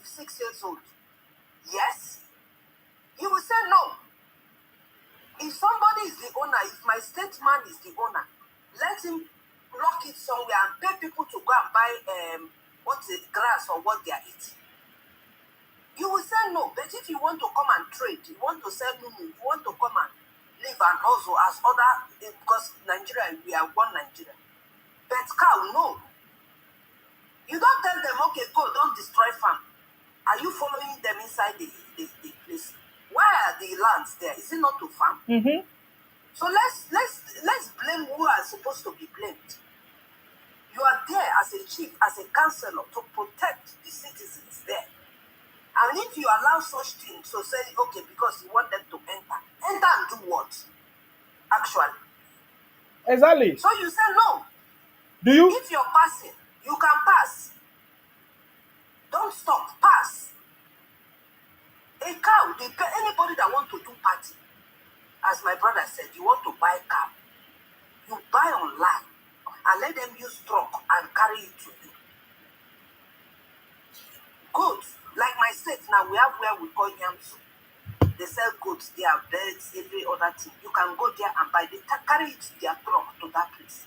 6 years old. Yes? You will say no. If somebody is the owner, if my state man is the owner, let him lock it somewhere and pay people to go and buy what's the grass or what they are eating. You will say no. But if you want to come and trade, you want to sell mumu, you want to come and live and also as other, because Nigeria, we are one Nigeria. But cow, no. You don't tell them, okay, go, don't destroy farm. Are you following them inside the place? Why are the lands there? Is it not to farm? Mm-hmm. So let's blame who are supposed to be blamed. You are there as a chief, as a councillor to protect the citizens there. And if you allow such things to say, okay, because you want them to enter and do what? Actually. Exactly. So you say no. Do you? If you're passing, You can pass. Don't stop. Pass. A cow, anybody that want to do party, as my brother said, you want to buy cow, you buy online and let them use truck and carry it to you. Goats, like my state now, we have where we call Yamsu. They sell goods, they have beds, every other thing. You can go there and buy. They carry it to their truck to that place.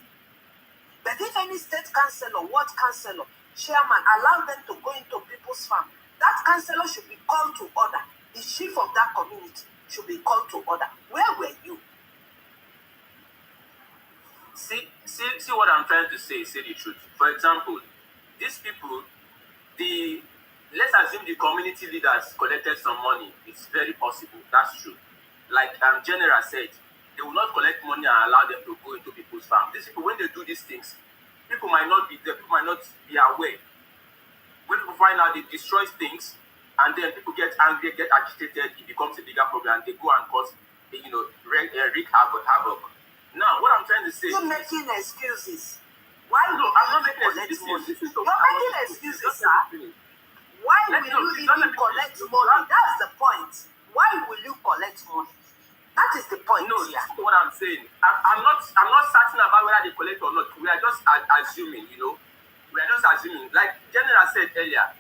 But if any state councillor, ward councillor, chairman allow them to go into people's farm, that councillor should be called to order. The chief of that community should be called to order. Where were you? See what I'm trying to say the truth. For example, these people, let's assume the community leaders collected some money. It's very possible. That's true. Like General said, they will not collect money and allow them to go into people's farm. These people, when they do these things, people might not be there, people might not be aware. When people find out, they destroy things, and then people get angry, get agitated, it becomes a bigger problem, and they go and cause, wreak havoc. Now, what I'm trying to say... You're making excuses. Why no, I'm not making excuses. You're making excuses, sir. Why will you even collect money? That's the point. Why will you collect money? That is the point. No, that's what I'm saying. I'm not certain about whether they collect or not. We are just assuming, We are just assuming. Like General said earlier,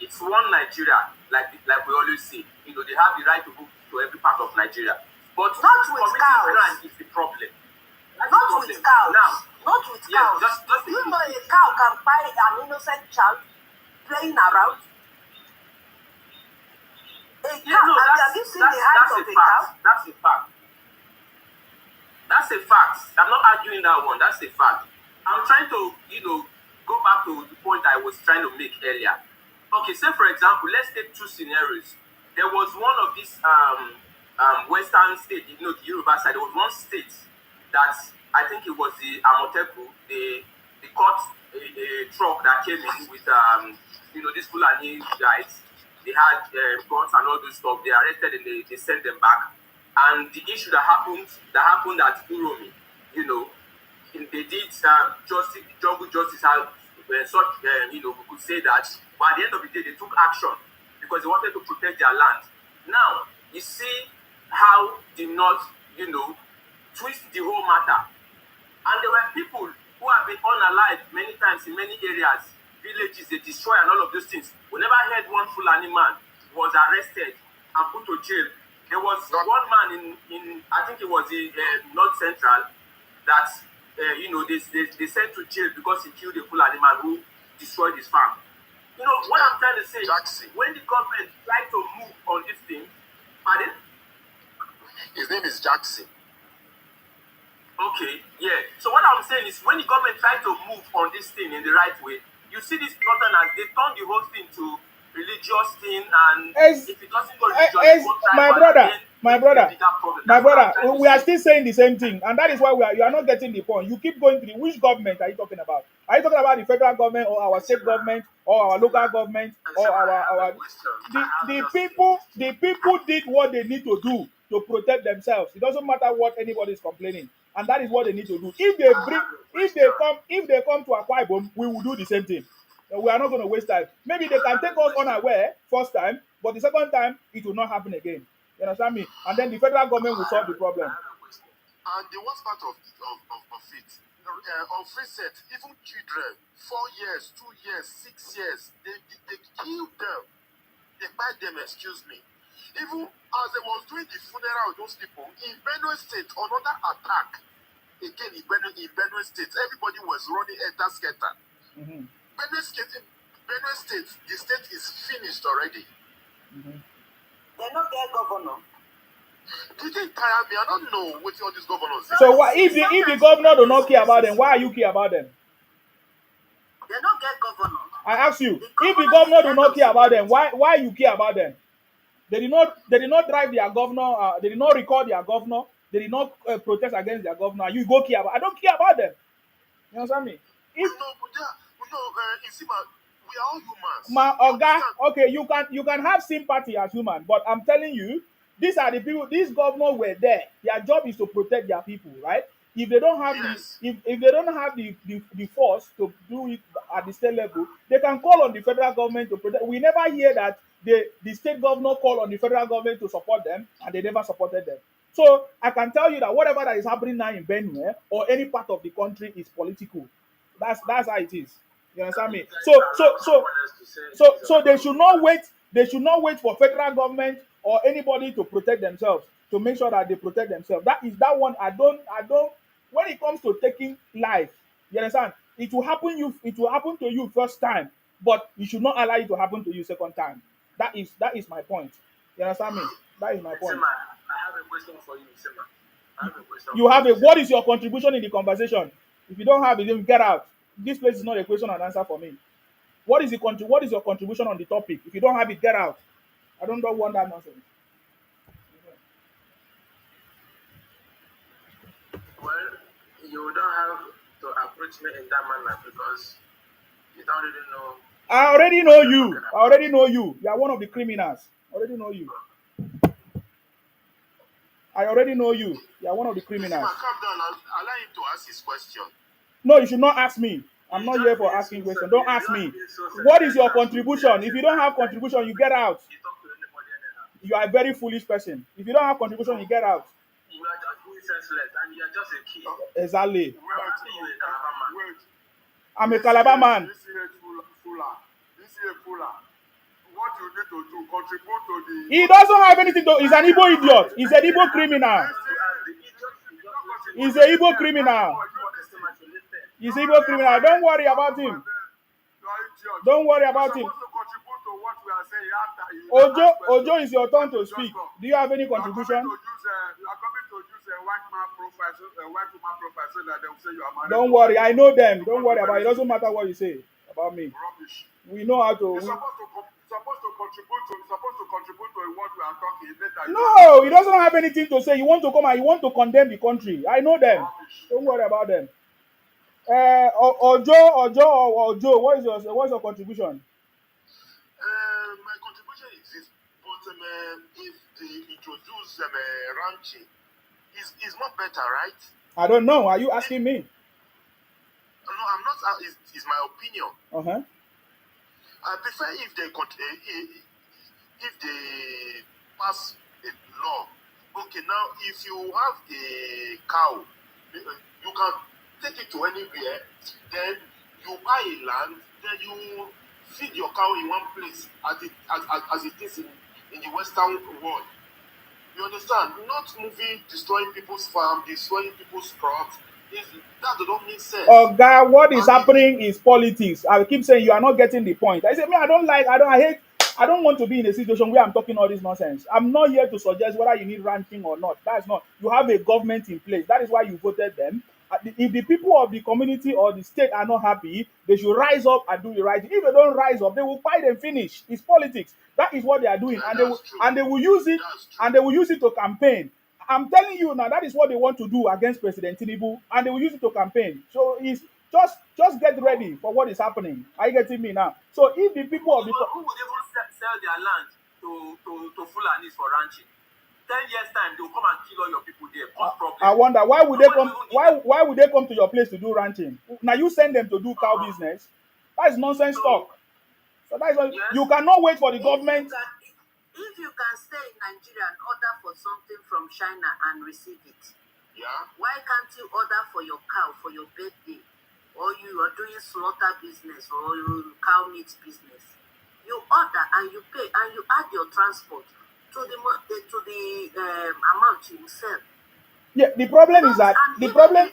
it's one Nigeria, like we always say. They have the right to go to every part of Nigeria. But not with cows. Is the problem. Not with cows. Now, not with cows. Just you know a cow can buy an innocent child playing around? Have you seen the height of a cow? That's a fact. That's a fact. I'm not arguing that one. That's a fact. I'm trying to, go back to the point I was trying to make earlier. Okay, say for example, let's take two scenarios. There was one of these western states, the Yoruba side. There was one state that I think it was the Amoteku. They caught a truck that came in with these Fulani guys. They had guns and all this stuff. They arrested and they sent them back. And the issue that happened at Uromi, they did jungle justice, we could say that. But at the end of the day, they took action because they wanted to protect their land. Now, you see how the North, twist the whole matter. And there were people who have been unalived many times in many areas, villages, they destroy and all of those things. We never heard one Fulani man was arrested and put to jail. There was one man in I think it was the North Central that they sent to jail because he killed a Fulani man who destroyed his farm. What I'm trying to say, Jackson. When the government tried to move on this thing, pardon? His name is Jackson. Okay, yeah. So what I'm saying is when the government tried to move on this thing in the right way, you see this Northerners, they turn the whole thing to religious thing, and if it doesn't go religious, my brother, we are still saying the same thing, and that is why you are not getting the point. You keep going to which government are you talking about? Are you talking about the federal government or our state government or our local government or our the people did what they need to do to protect themselves. It doesn't matter what anybody is complaining, and that is what they need to do. If they come to Akwa Ibom, we will do the same thing. We are not going to waste time. Maybe they can take us unaware first time, but the second time it will not happen again. You understand me? And then the federal government will solve the problem. And the worst part of it, on face set, even children, 4 years, 2 years, 6 years, they kill them. They buy them, excuse me. Even as they was doing the funeral of those people, in Benue State, another attack, again in Benue State, everybody was running enter-scatter. Mm-hmm. Benue State, the state is finished already. Mm-hmm. They're not their governor. They didn't tire me. I don't know what all these governors do. So if the governor do not care about them, why are you care about them? They don't get governor. I ask you, if the governor do not care about them, why you care about them? They did not drive their governor. They did not record their governor. They did not protest against their governor. You go care about. I don't care about them. You understand me? We are all humans. Okay, you can have sympathy as human, but I'm telling you, these are the people. These governors were there. Their job is to protect their people, right? If they don't have the Yes. if they don't have the force to do it at the state level, they can call on the federal government to protect. We never hear that the state governor call on the federal government to support them, and they never supported them. So I can tell you that whatever that is happening now in Benue or any part of the country is political. That's how it is. You understand me? So they should not wait. They should not wait for federal government or anybody to protect themselves, to make sure that they protect themselves. That is that one. I don't. When it comes to taking life, you understand? It will happen to you first time, but you should not allow it to happen to you second time. That is my point. You understand me? That is my point. Sema, I have a question for you, Sema. I have a question. You have a what is your contribution in the conversation? If you don't have it, then get out. This place is not a question and answer for me. What is your contribution on the topic? If you don't have it, get out. I don't want that nonsense. Well, you don't have to approach me in that manner because you don't really know. I already know you. I already know you. You are one of the criminals. I already know you. I already know you. You are one of the criminals. Sema, calm down. Allow him to ask his question. No, you should not ask me. I'm not here for asking questions. Don't ask me. What is your contribution? If you don't have contribution, you get out. You talk to anybody anyhow. You are a very foolish person. If you don't have contribution, you get out. You are just doing senseless and you are just a kid. Exactly. You a Calabar man. Wait. I'm a Calabar man. This is a fuller. What you need to do, contribute to the. He doesn't have anything to. He's an Igbo idiot. He's an Igbo criminal. He's an Igbo criminal. He's an Igbo criminal. Don't worry about him. Don't worry about him. Ojo, is your turn to speak. Do you have any contribution? You are coming to use a white man profile, so that they will say you are married. Don't worry, I know them. Don't worry about it. It doesn't matter what you say about me. Rubbish. We know how to. You're supposed to contribute to what we are talking. Later, No, he doesn't have anything to say. You want to come and you want to condemn the country. I know them. Don't worry about them. Ojo, what's your contribution? My contribution is this, but if they introduce ranching, is not better, right? I don't know. Are you asking me? No, I'm not. It's my opinion. Uh-huh. I prefer if they pass a law. Okay, now if you have a cow, you can take it to anywhere. Then you buy a land. Then you feed your cow in one place as it is in the Western world. You understand? Not moving, destroying people's farm, destroying people's crops. That don't make sense. Oh God, what is happening is politics. I keep saying you are not getting the point. I say, me, I don't want to be in a situation where I'm talking all this nonsense. I'm not here to suggest whether you need ranking or not. That's not. You have a government in place. That is why you voted them. If the people of the community or the state are not happy, they should rise up and do the right thing. If they don't rise up, they will fight and finish. It's politics. That is what they are doing, and they will use it to campaign. I'm telling you now, that is what they want to do against President Tinubu, and they will use it to campaign. So it's just get ready for what is happening. Are you getting me now? So if the people of the who would even sell their land to Fulanis for ranching? 10 years time, they will come and kill all your people there. Cause problem. I wonder why would they come? Why would they come to your place to do ranching? Now you send them to do cow business. That is nonsense talk. So that is what you cannot wait for the government. If you can stay in Nigeria and order for something from China and receive it, Yeah. why can't you order for your cow for your birthday, or you are doing slaughter business or cow meat business? You order and you pay and you add your transport to the amount you sell. Yeah, the problem is that the problem.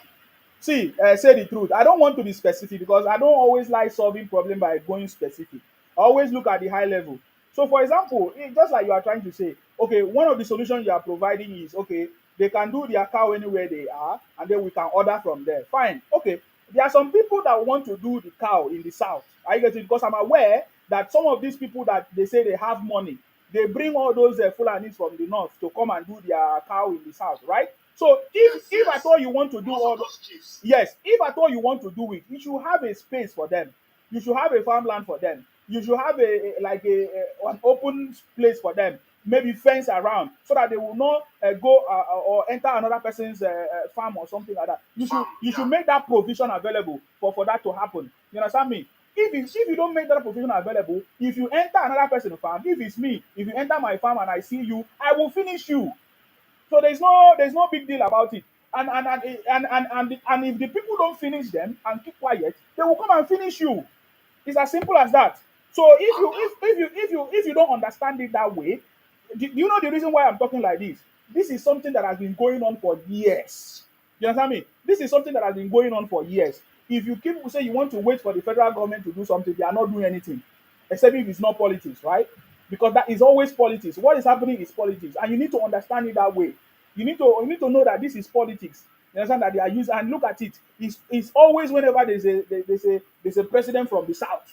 See, say the truth. I don't want to be specific because I don't always like solving problem by going specific. I always look at the high level. So, for example, just like you are trying to say, okay, one of the solutions you are providing is, okay, they can do their cow anywhere they are, and then we can order from there. Fine. Okay. There are some people that want to do the cow in the south. I get it because I'm aware that some of these people that they say they have money, they bring all those Fulanis from the north to come and do their cow in the south, right? So if at all you want to do all those chiefs. Yes, if at all you want to do it, you should have a space for them. You should have a farmland for them. You should have an open place for them. maybe fence around so that they will not go or enter another person's farm or something like that. You should make that provision available for that to happen. You understand me? If you don't make that provision available, if you enter another person's farm, if it's me, if you enter my farm and I see you, I will finish you. So there's no big deal about it. And if the people don't finish them and keep quiet, they will come and finish you. It's as simple as that. So if you don't understand it that way, do you know the reason why I'm talking like this? This is something that has been going on for years. You understand me? This is something that has been going on for years. If you keep say you want to wait for the federal government to do something, they are not doing anything, except if it's not politics, right? Because that is always politics. What is happening is politics, and you need to understand it that way. You need to know that this is politics. You understand that they are using, and look at it. It's always whenever there's a president from the south.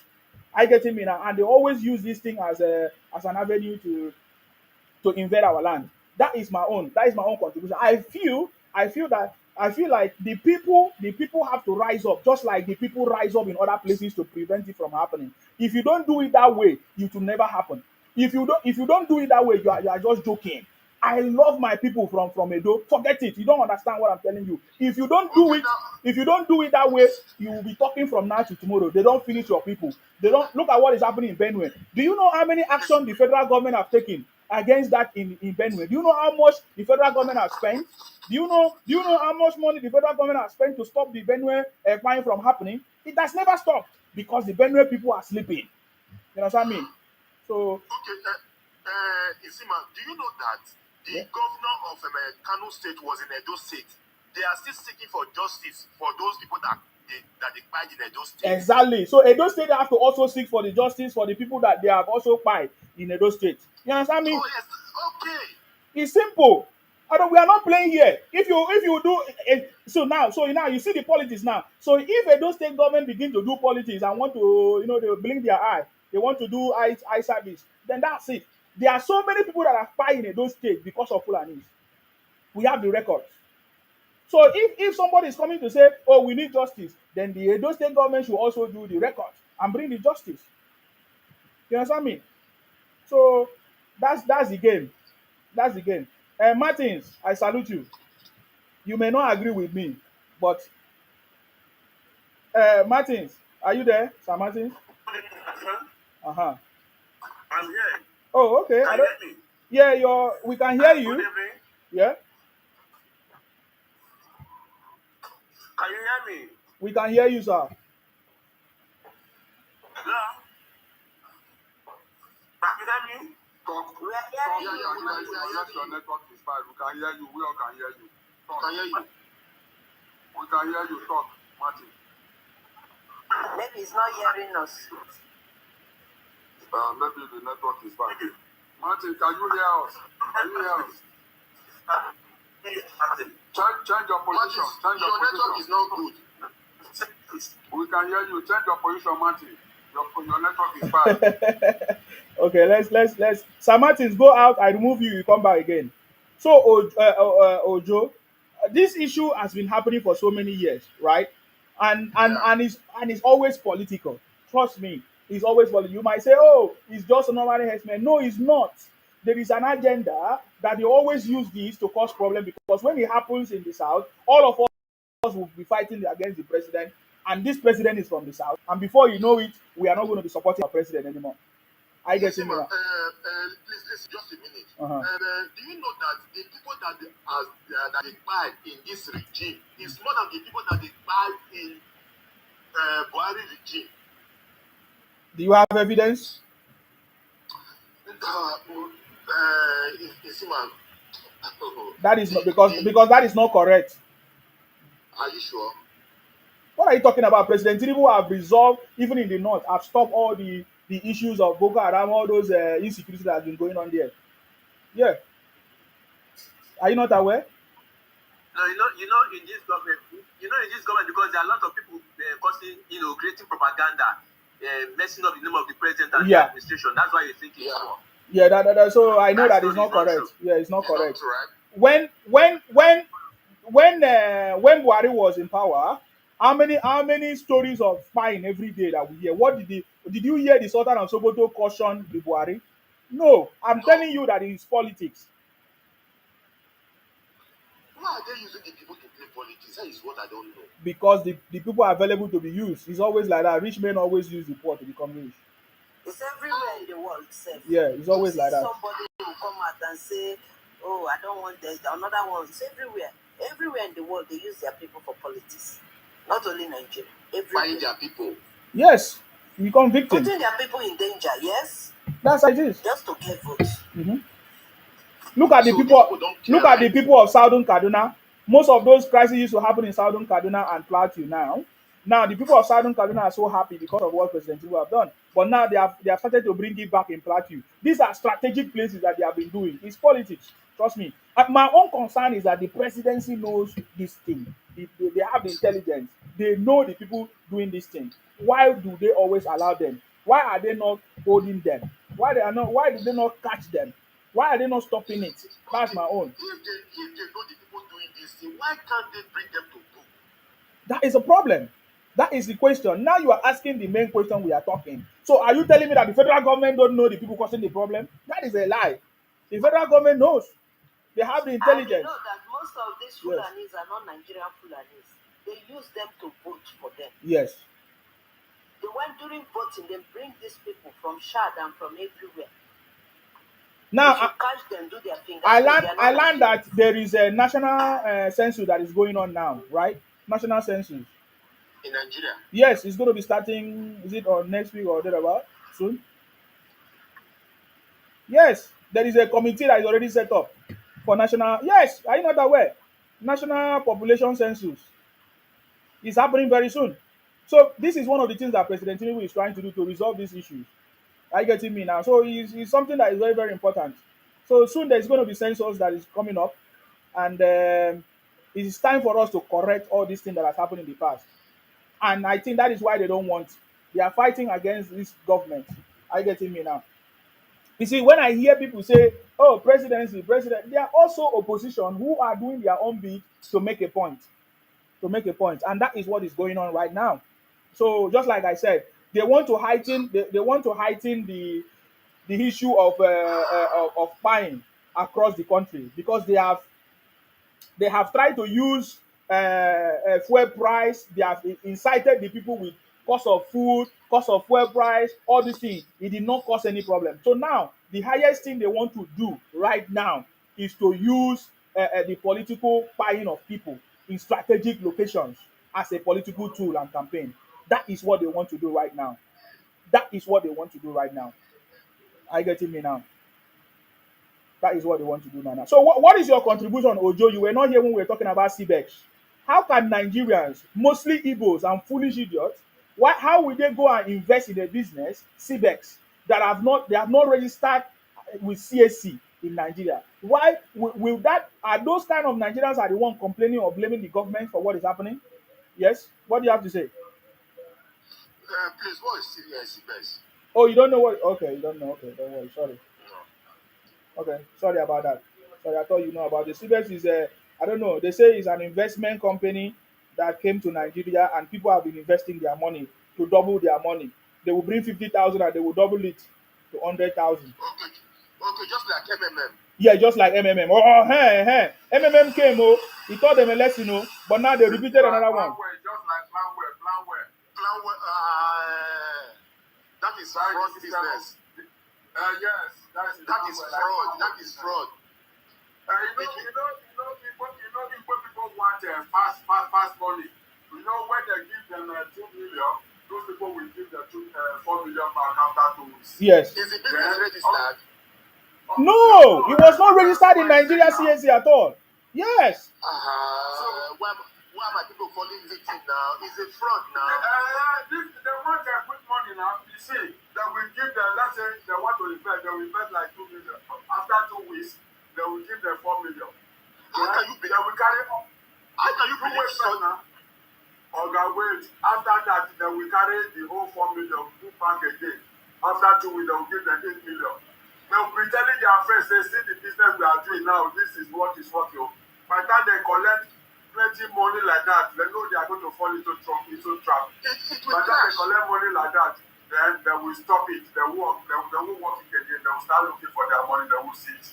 I get him in, and they always use this thing as an avenue to invade our land. That is my own contribution. I feel like the people have to rise up, just like the people rise up in other places to prevent it from happening. If you don't do it that way, it will never happen. If you don't do it that way, you are just joking. I love my people from Edo. Forget it. You don't understand what I'm telling you. If you don't do it that way, you will be talking from now to tomorrow. They don't finish your people. They don't look at what is happening in Benue. Do you know how many action the federal government have taken against that in Benue? Do you know how much the federal government has spent? Do you know how much money the federal government has spent to stop the Benue crime from happening? It has never stopped because the Benue people are sleeping. You understand me? So Okay, Isima, do you know that the yeah. governor of Kano State was in Edo State? They are still seeking for justice for those people that they died in Edo State. Exactly. So Edo State have to also seek for the justice for the people that they have also fight in Edo State. You understand me? Oh yes, okay. It's simple. Although we are not playing here. If you do so now you see the politics now. So if Edo State government begin to do politics and want to they blink their eye, they want to do eye service, then that's it. There are so many people that are fighting in Edo State because of Fulanis. We have the records. So if somebody is coming to say, oh, we need justice, then the Edo State government should also do the records and bring the justice. You understand me? So that's the game. That's the game. Martins, I salute you. You may not agree with me, but Martins, are you there, Sir Martins? Uh-huh. I'm here. Oh, okay. Can you hear me? Yeah, we can hear Good you. evening. Yeah, Can you hear me? we can hear you, sir. Hello? Can you hear me? Talk. We are Talk. hearing Yeah, you. unless your network is bad. We can hear you. We all can hear you. Talk. Can hear you. We can hear you. Talk, Martin. Maybe he's not hearing us. Maybe the network is bad. Martin, can you hear us? Can you hear us? Change your position. Martin, Change your your network position. is not good. We can hear you. Change your position, Martin. Your network is bad. Okay, let's. Sir Martins, go out. I remove you. You come back again. So, Ojo, this issue has been happening for so many years, right? And it's always political. Trust me, it's always political. You might say, "Oh, it's just a normal harassment." No, it's not. There is an agenda that they always use this to cause problem because when it happens in the south, all of us will be fighting against the president, and this president is from the south. And before you know it, we are not going to be supporting our president anymore. I get Listen, him. please listen just a minute. Uh-huh. Do you know that the people that they buy in this regime is more than the people that they buy in Buhari regime? Do you have evidence? Isima, That is not because that is not correct. are you sure? What are you talking about? President Tinubu have resolved, even in the north, have stopped all the issues of Boko Haram, all those insecurity that has been going on there. Yeah. Are you not aware? No, in this government, because there are a lot of people causing, creating propaganda, messing up the name of the president and the Yeah. administration. That's why you think it's Yeah. wrong. Yeah, so I know That's that it's not not correct. true. Yeah, it's not You're correct. not right. When Buhari was in power, how many stories of spying every day that we hear? What did you hear the Sultan of Sokoto caution the Buhari? No, I'm No. telling you that it is politics. Why are they using the people to play politics? That is what I don't know. Because the people are available to be used. It's always like that. Rich men always use the poor to become rich. It's everywhere in the world, itself. Yeah, it's You always see like that. somebody who come out and say, "Oh, I don't want this." Another one. It's everywhere. Everywhere in the world, they use their people for politics. Not only Nigeria. Everywhere. Buying their people. Yes, you become victim. Putting their people in danger. Yes. That's how it is. Just to get votes. Look at the So people. these people don't care, Look at the right? people of Southern Kaduna. Most of those crises used to happen in Southern Kaduna and Plateau now. Now the people of Southern Kaduna are so happy because of what President Tinubu have done. But now they have started to bring it back in Plateau. These are strategic places that they have been doing. It's politics. Trust me. My own concern is that the presidency knows this thing. They have the intelligence. They know the people doing this thing. Why do they always allow them? Why are they not holding them? Why do they not catch them? Why are they not stopping it? That's my own. If they know the people doing this thing, why can't they bring them to book? That is a problem. That is the question. Now you are asking the main question we are talking. So are you telling me that the federal government don't know the people causing the problem? That is a lie. The federal government knows. They have the And you intelligence. know that most of these Yes. Fulanis are not Nigerian Fulanis. They use them to vote for them. Yes. They went during voting, they bring these people from Shad and from everywhere. Now If you catch them, do their finger. I learned that there is a national census that is going on now, right? National census. In Nigeria. Yes, it's going to be starting. Is it on next week or thereabout soon? Yes, there is a committee that is already set up for national. Yes, are you not aware? National population census is happening very soon. So this is one of the things that President Tinubu is trying to do to resolve these issues. Are you getting me now? So it's something that is very, very important. So soon there's going to be census that is coming up, and it is time for us to correct all these things that has happened in the past. And I think that is why they don't want. They are fighting against this government. Are you getting me now? You see, when I hear people say, "Oh, presidency, president," they are also opposition who are doing their own bit to make a point, and that is what is going on right now. So, just like I said, they want to heighten, they want to heighten the issue of buying across the country because they have tried to use fuel price. They have incited the people with cost of food, cost of fuel price, all these things. It did not cause any problem. So now the highest thing they want to do right now is to use the political buying of people in strategic locations as a political tool and campaign. That is what they want to do right now. That is what they want to do right now. Are you getting me now? That is what they want to do now. So, what is your contribution, Ojo? You were not here when we were talking about CBEX. How can Nigerians, mostly Igbos and foolish idiots, how will they go and invest in a business, CBEX, that they have not registered with CAC in Nigeria? Why will that? Are those kind of Nigerians are the one complaining or blaming the government for what is happening? Yes. What do you have to say? Please, what is CBS best? Oh, you don't know what? Okay, you don't know. Okay, don't worry. Sorry. No. Okay, sorry about that. Sorry, I thought you know about it. CBEX is a, I don't know. They say it's an investment company that came to Nigeria, and people have been investing their money to double their money. They will bring 50,000 and they will double it to 100,000. Okay, just like MMM. Yeah, just like MMM. Hey, MMM came, he taught them a lesson, but now they repeated another one. Just like Planware. That is fraud business. Yes, That is fraud. That is fraud. People want fast money. You know, when they give them 2 million, those people will give them 4 million per after 2 weeks. Yes. Is the business registered? No, it was not registered in Nigeria CAC at all. Yes. Why are my people falling victim now? It's a fraud now. They want to put money now. You see, they will give them, let's say they want to invest, they will invest like 2 million. After 2 weeks, they will give them 4 million. How can you They will carry up. How can you believe so? Wait. After that, they will carry the whole 4 million, put back again. After 2 weeks, they will give them 8 million. They will be telling their friends, they see the business we are doing now, this is what is working. By the time they collect plenty money like that, they know they are going to fall into trap. It By the time they collect money like that, then they will stop it. They will work it again. They will start looking for their money. They will see it.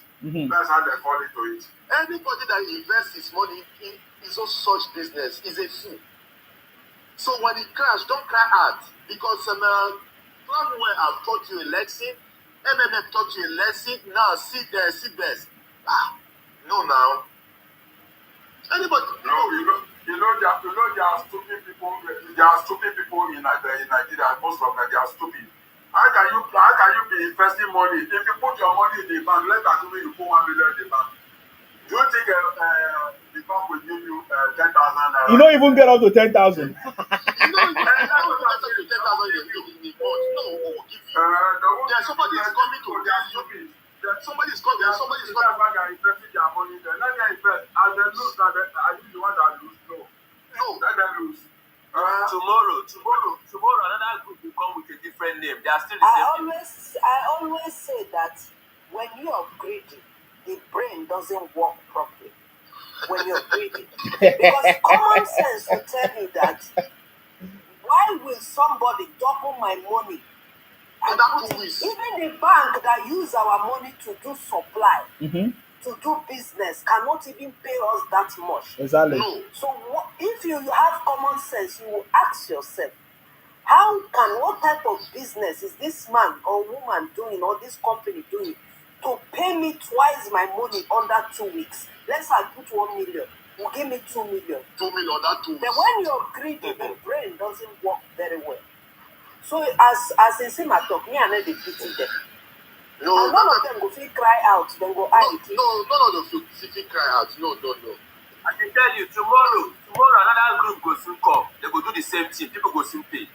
That's how they fall into it. Anybody that invests his money in his own such business is a fool. So when it crashes, don't cry out because Cromwell have taught you a lesson. MMF taught you a lesson. Now see there, see best. No now. Anybody? No, there are stupid people. There are stupid people in Nigeria. Most of them, they are stupid. How can you be investing money if you put your money in the bank? Let's assume you put 1 million in the bank. Do you think the bank will give you 10,000 naira? You don't even get up to 10,000. You know, you get up to 10,000 in the month. No, who will give you? There's somebody is coming to you. Somebody's coming. There's somebody's coming. Bank are investing their money there. Let them invest. And they lose. Are you the one that lose? No. Let them lose. Tomorrow, another group will come with a different name. They are still the same. I always say that when you are greedy, the brain doesn't work properly. When you're greedy, because common sense will tell you that why will somebody double my money? And even the bank that use our money to do supply, to do business, cannot even pay us that much. Exactly. No. So if you have common sense, you will ask yourself, what type of business is this man or woman doing, or this company doing, to pay me twice my money under 2 weeks? Let's say I put 1 million, you give me 2 million. 2 million that 2 weeks. Then when you're greedy, the brain doesn't work very well. So as in Sima talk, me and they pity them. No, and none of them go feel cry out, then go hide it. No, none of them feel cry out. No. I can tell you, tomorrow another group go soon come. They go do the same thing. People go soon pay.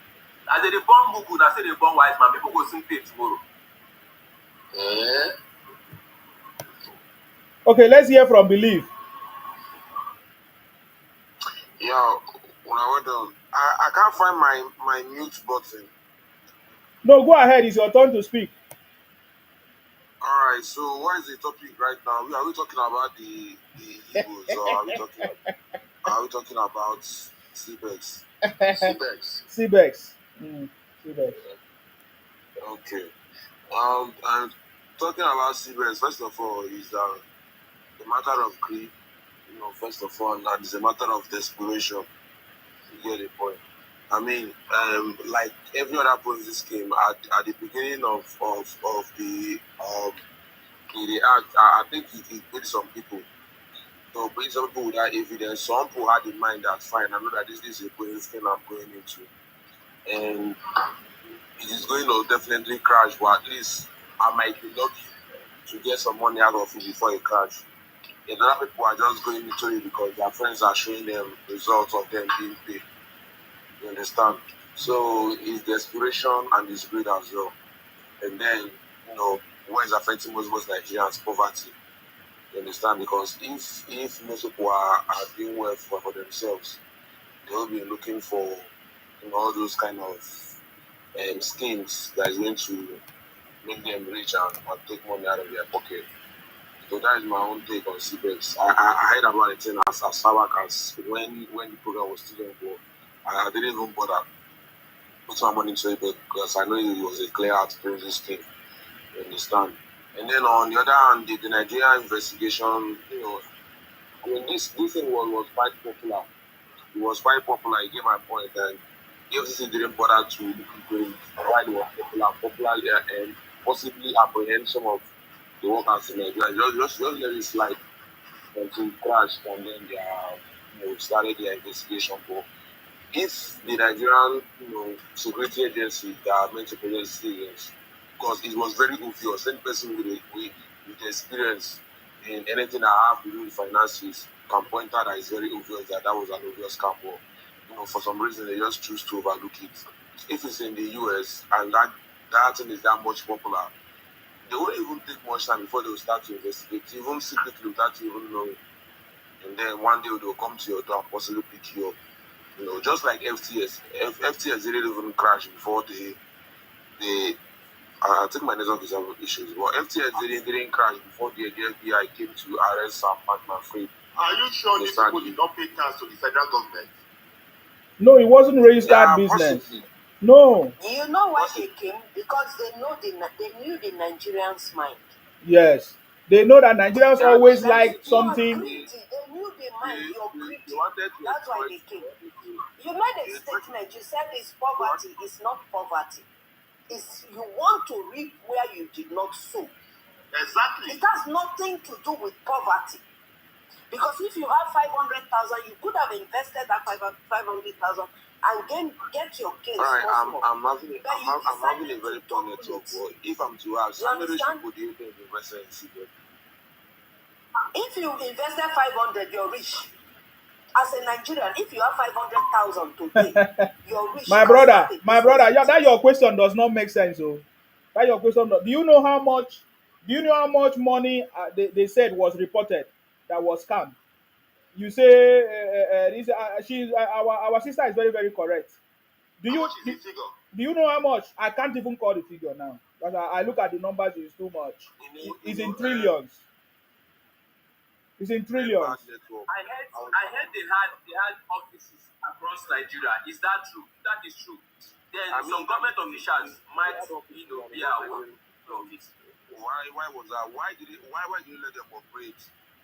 As they born Mugu, I say they born wise man. People go soon pay tomorrow. Okay, let's hear from Believe. Yeah, when I went on, I can't find my mute button. No, go ahead. It's your turn to speak. All right. So, what is the topic right now? Are we talking about the Igbos, or are we talking about CBEX? CBEX. Okay. And talking about CBEX, first of all, is a matter of greed. First of all, and it's a matter of desperation. You get the point. I mean, like every other Ponzi scheme, at the beginning of the act, I think it paid some people. So, paid some people without evidence. Some people had in mind that fine, I know that this is a Ponzi scheme I'm going into, and it is going to definitely crash. But at least I might be lucky to get some money out of it before it crashes. And other people are just going into it because their friends are showing them results of them being paid. You understand? So it's desperation and it's greed as well. And then, what is affecting most Nigerians? Poverty. You understand? Because if most people are doing well for themselves, they will be looking for all those kind of schemes that is going to make them rich and take money out of their pocket. So that is my own take on CBEX. I heard about it as far back as when the program was still on board. I didn't even bother put my money into it because I know it was a clear out Ponzi scheme. You understand? And then on the other hand, the Nigerian investigation, this thing was quite popular. It was quite popular. I gave my point, and the FCC didn't bother to look into it why it was popular there, and possibly apprehend some of the workers in Nigeria. Just let it slide until it crashed, and then they started their investigation. But if the Nigerian security agency that are meant to protect citizens, because it was very obvious, any person with experience in anything that have to do with finances can point out that it's very obvious that was an obvious scam. But for some reason they just choose to overlook it. If it's in the US and that thing is that much popular, they won't even take much time before they will start to investigate, even secretly without you even knowing. And then one day they'll come to your door and possibly pick you up. Just like FTS. FTS didn't even crash before I think my network is having issues, but FTS didn't crash before the FBI came to arrest Sam Bankman-Fried. Are you sure these people did not pay tax to the federal government? No, it wasn't registered business. Possibly. No. You know why they came? Because they knew the Nigerians' mind. Yes. They know that Nigerians always That like you are something. greedy. They knew the mind. You're greedy. They wanted to That's why exploit they came. people. You made a statement. You said it's poverty. It's not poverty. It's you want to reap where you did not sow. Exactly. It has nothing to do with poverty. Because if you have 500,000, you could have invested that 500,000 and get your gains. All right, small. I'm having But you I'm having a decided very to poor double network. it. But if I'm to ask, You how many understand? people do you think invested in CBN? If you invested 500, you're rich. As a Nigerian, if you have 500,000 today, you're rich. My You can brother, start a my business brother, yeah, with that it. your question does not make sense. Oh, that your question. Do you know how much? Do you know how much money they said was reported that was scammed? You say this, our sister is very very correct. Do How you much is the figure? do you know how much? I can't even call the figure now because I look at the numbers. It's too much. It's in trillions. It's in Very trillions. bad network. I heard they had offices across Nigeria. Is that true? That is true. Then some government officials might, be aware of it. Why was that? Why did you let them operate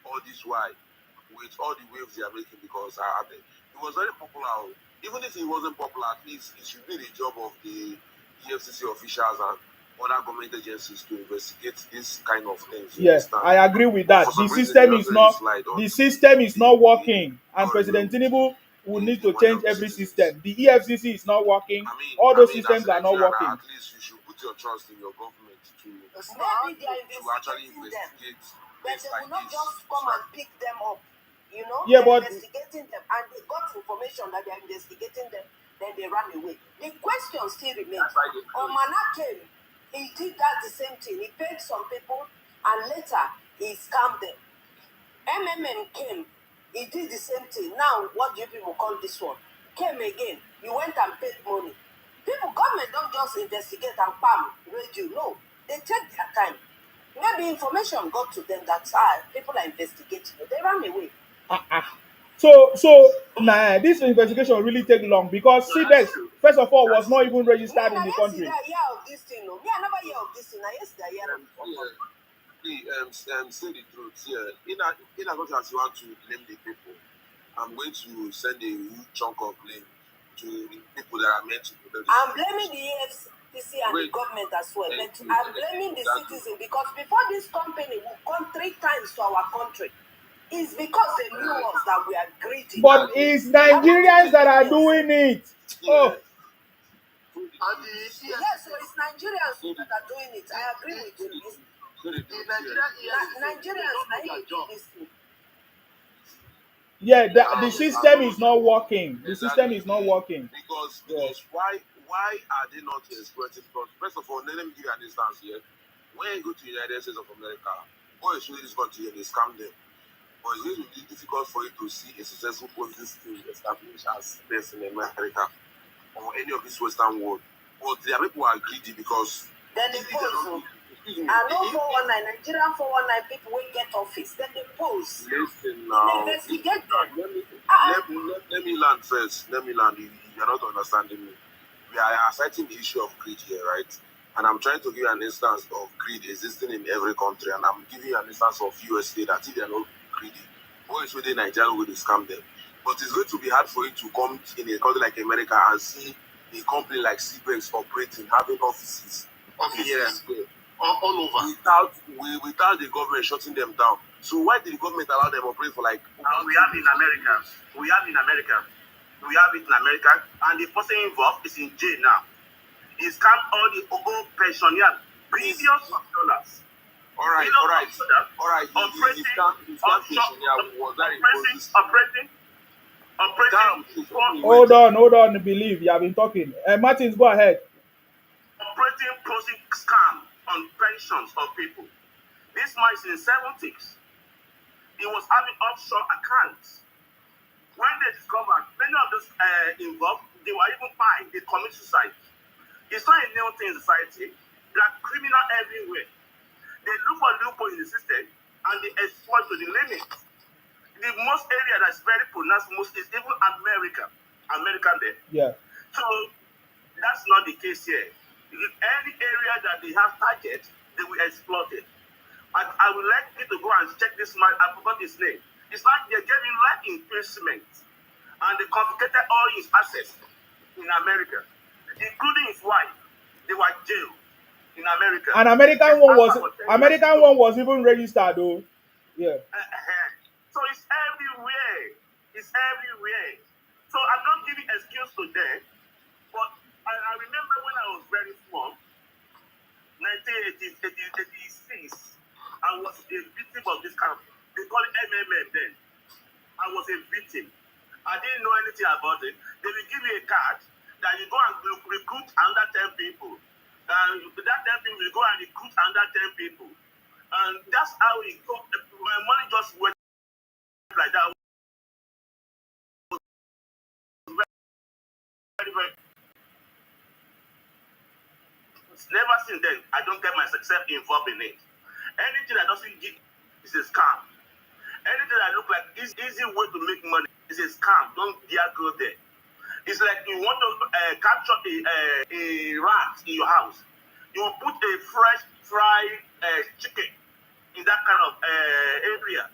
all this while with all the waves they are making? Because it was very popular. Even if it wasn't popular, at least it should be the job of the EFCC officials and other government agencies to investigate this kind of things. You Yes, understand? I agree with But that. for The some reason, they system just is let it not slide on. the system is not working, and Got President away with Tinubu will need the to money change of the every citizens. system. The EFCC is not working. I All those mean, as systems a are not Nigerian, working. at least you should put your trust in your government to Maybe they are actually investigating them. investigate But things they like will not this. just come and pick them up. Yeah, They're but investigating them and they got information that they're investigating them, then they ran away. The question still remains. That's why they closed. Omana came, he did that the same thing. He paid some people and later he scammed them. MMM came, he did the same thing. Now, what do you people call this one? Came again, he went and paid money. Government don't just investigate and bam, radio. No, they take their time. Maybe information got to them that people are investigating. They ran away. so nah, this investigation really take long because CBEX, first of all, was not even Me, registered in I the yesterday country. I hear of this thing. No. Me, I never hear of this thing. I yesterday I hear of Say the truth. Yeah, in as much as you want to blame the people, I'm going to send a huge chunk of blame to the people that are meant to protect. I'm blaming the EFCC and the government as well. But I'm blaming the citizen because before this company will come 3 times to our country, it's because they knew us that we are greedy. But it's Nigerians that are doing it. Oh, Yes, so it's Nigerians that are doing it. I agree with you. Nigerians are doing this thing. yeah, the system is not working. The system is not working. Because why are they not exploiting? Because first of all, let me give you an instance here. When you go to the United States of America, or you this country and they scam them, but it's going to be difficult for you to see a successful policy scheme established as best in America or any of this Western world. But their people are greedy because then they pose. I know 419 Nigerian 419 people will get office. Then they pose. Listen now. They investigate them. Let me land first. Let me land. You're not understanding me. We are citing the issue of greed here, right? And I'm trying to give you an instance of greed existing in every country, and I'm giving you an instance of USA that if they are not greedy, what is within Nigeria will scam them. But it's going to be hard for you to come in a country like America and see a company like CBEX operating, having offices here and there, all over, without the government shutting them down. So why did the government allow them operate for like? We have in America, and the person involved is in jail now. He scammed all the Ogo pensioners, billions of dollars. All right. Hold on, believe you have been talking. Martins, go ahead. Operating closing scam on pensions of people. This man is in the 70s. He was having offshore accounts. When they discovered many of those involved, they were even fined. They commit suicide. It's not a new thing in society. There are criminals everywhere. They look for loophole in the system and they exploit to the limit. The most area that's very pronounced most is even America there. Yeah. So That's not the case here. In any area that they have target, they will exploit it. I would like you to go and check this man. I forgot his name. It's like they gave him life imprisonment and they confiscated all his assets in America, including his wife. They were jailed in America. An American one was even registered though. Yeah. So it's everywhere. It's everywhere. So I'm not giving excuse to them, but I remember when I was very small, 1986, I was a victim of this kind of, they call it MMM then. I was a victim. I didn't know anything about it. They will give you a card that you go and recruit under 10 people. And that 10 people will go and recruit under 10 people. And that's how it goes. My money just went like that. Very, very. Never since then, I don't get myself involved in it. Anything that doesn't give is a scam. Anything that look like is easy way to make money is a scam. Don't dare go there. It's like you want to capture a rat in your house. You put a fresh fried chicken in that kind of area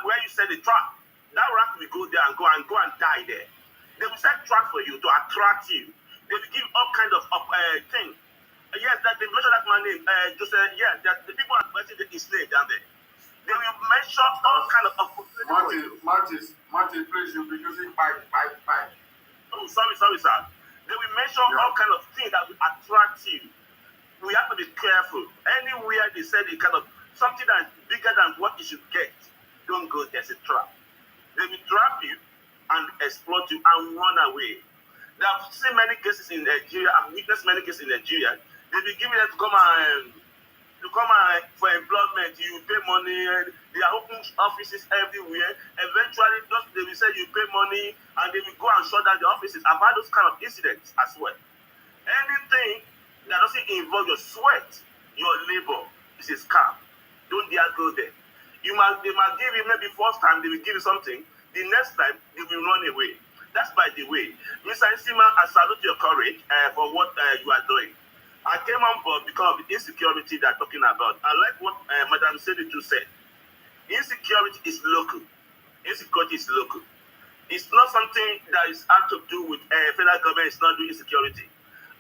where you set the trap. That rat will go there and go and die there. They will set traps for you to attract you. They will give all kinds of things. Yes, that they mention that my name. That the people are mentioning his name down there. They will mention all kinds of Martin, please, you'll be using pipe. Oh, sorry, sir. They will mention all kinds of things that will attract you. We have to be careful. Anywhere they say they kind of something that is bigger than what you should get, don't go there. It's a trap. They will trap you and exploit you and run away. I've seen many cases in Nigeria. I've witnessed many cases in Nigeria. They will give you to come for employment. You pay money. They are opening offices everywhere. Eventually, they will say you pay money, and they will go and shut down the offices. I've had those kind of incidents as well. Anything that doesn't involve your sweat, your labor, is a scam. Don't dare go there. They might give you maybe first time they will give you something. The next time they will run away. That's by the way. Mr. Nsima, I salute your courage for what you are doing. I came on board because of the insecurity they're talking about. I like what Madam Senator said. Insecurity is local. Insecurity is local. It's not something that is out to do with federal government. It's not doing insecurity.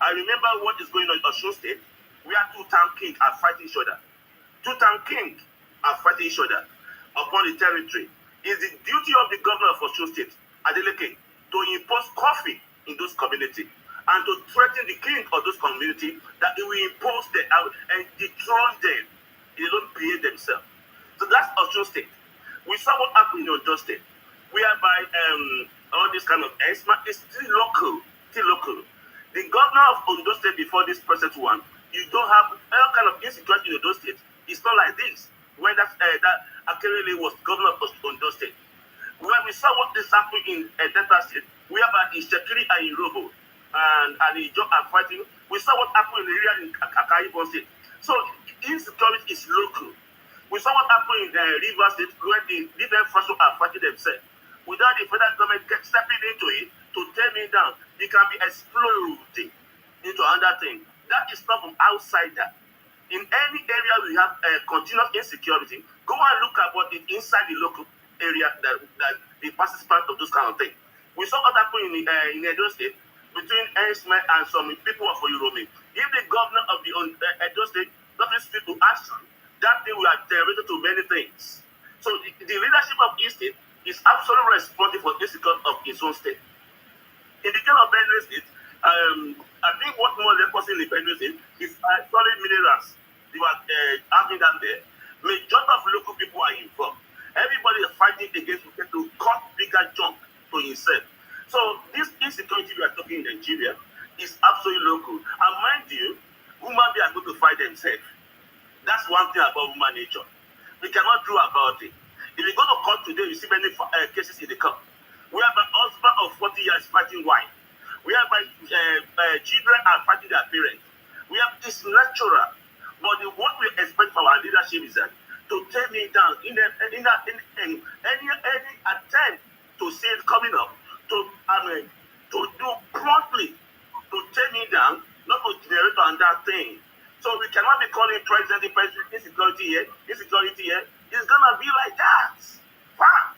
I remember what is going on in Osun State. We are two town kings are fighting each other. Two town kings are fighting each other upon the territory. It's the duty of the governor of Osun State, Adeleke, to impose coffee in those communities and to threaten the king of those communities that he will impose them and dethrone them if they don't behave themselves. So that's Osun State. We saw what happened in Osun State, whereby all this kind of ESMA is still local. The governor of Ondo State before this present one, you don't have all kind of insecurity in Ondo State. It's not like this. When that Akerele was governor of Ondo State. When we saw what this happened in Delta State, whereby in Shekiri and in Robo and Ijo are fighting, we saw what happened in the area in Akaibo State. So insecurity is local. We saw what happened in River State where the different forces are fighting themselves. Without the federal government stepping into it to tear me down, it can be exploding into another thing. That is not from outsider. In any area we have continuous insecurity, go and look at what is inside the local area that the participant of those kind of things. We saw what happened in Edo State between Esme and some people of Yorome. If the governor of the Edo State doesn't speak to action, that thing will have generated to many things. So the leadership of East State is absolutely responsible for the insecurity of its own state. In the case of Benue State, I think what more than possible in Benue State is solid minerals. They were having that there. Majority of local people are involved. Everybody is fighting against to cut bigger jump to himself. So this insecurity we are talking in Nigeria is absolutely local. And mind you, women they are going to fight themselves. That's one thing about human nature. We cannot do about it. If you go to court today, you see many cases in the court. Whereby husband of 40 years fighting wife. Whereby children are fighting their parents. It's natural. But what we expect from our leadership is that to tear me down in any attempt to see it coming up, to do promptly to take me down, not to generate on that thing. So we cannot be calling president, insecurity here, insecurity here. It's gonna be like that. Fact.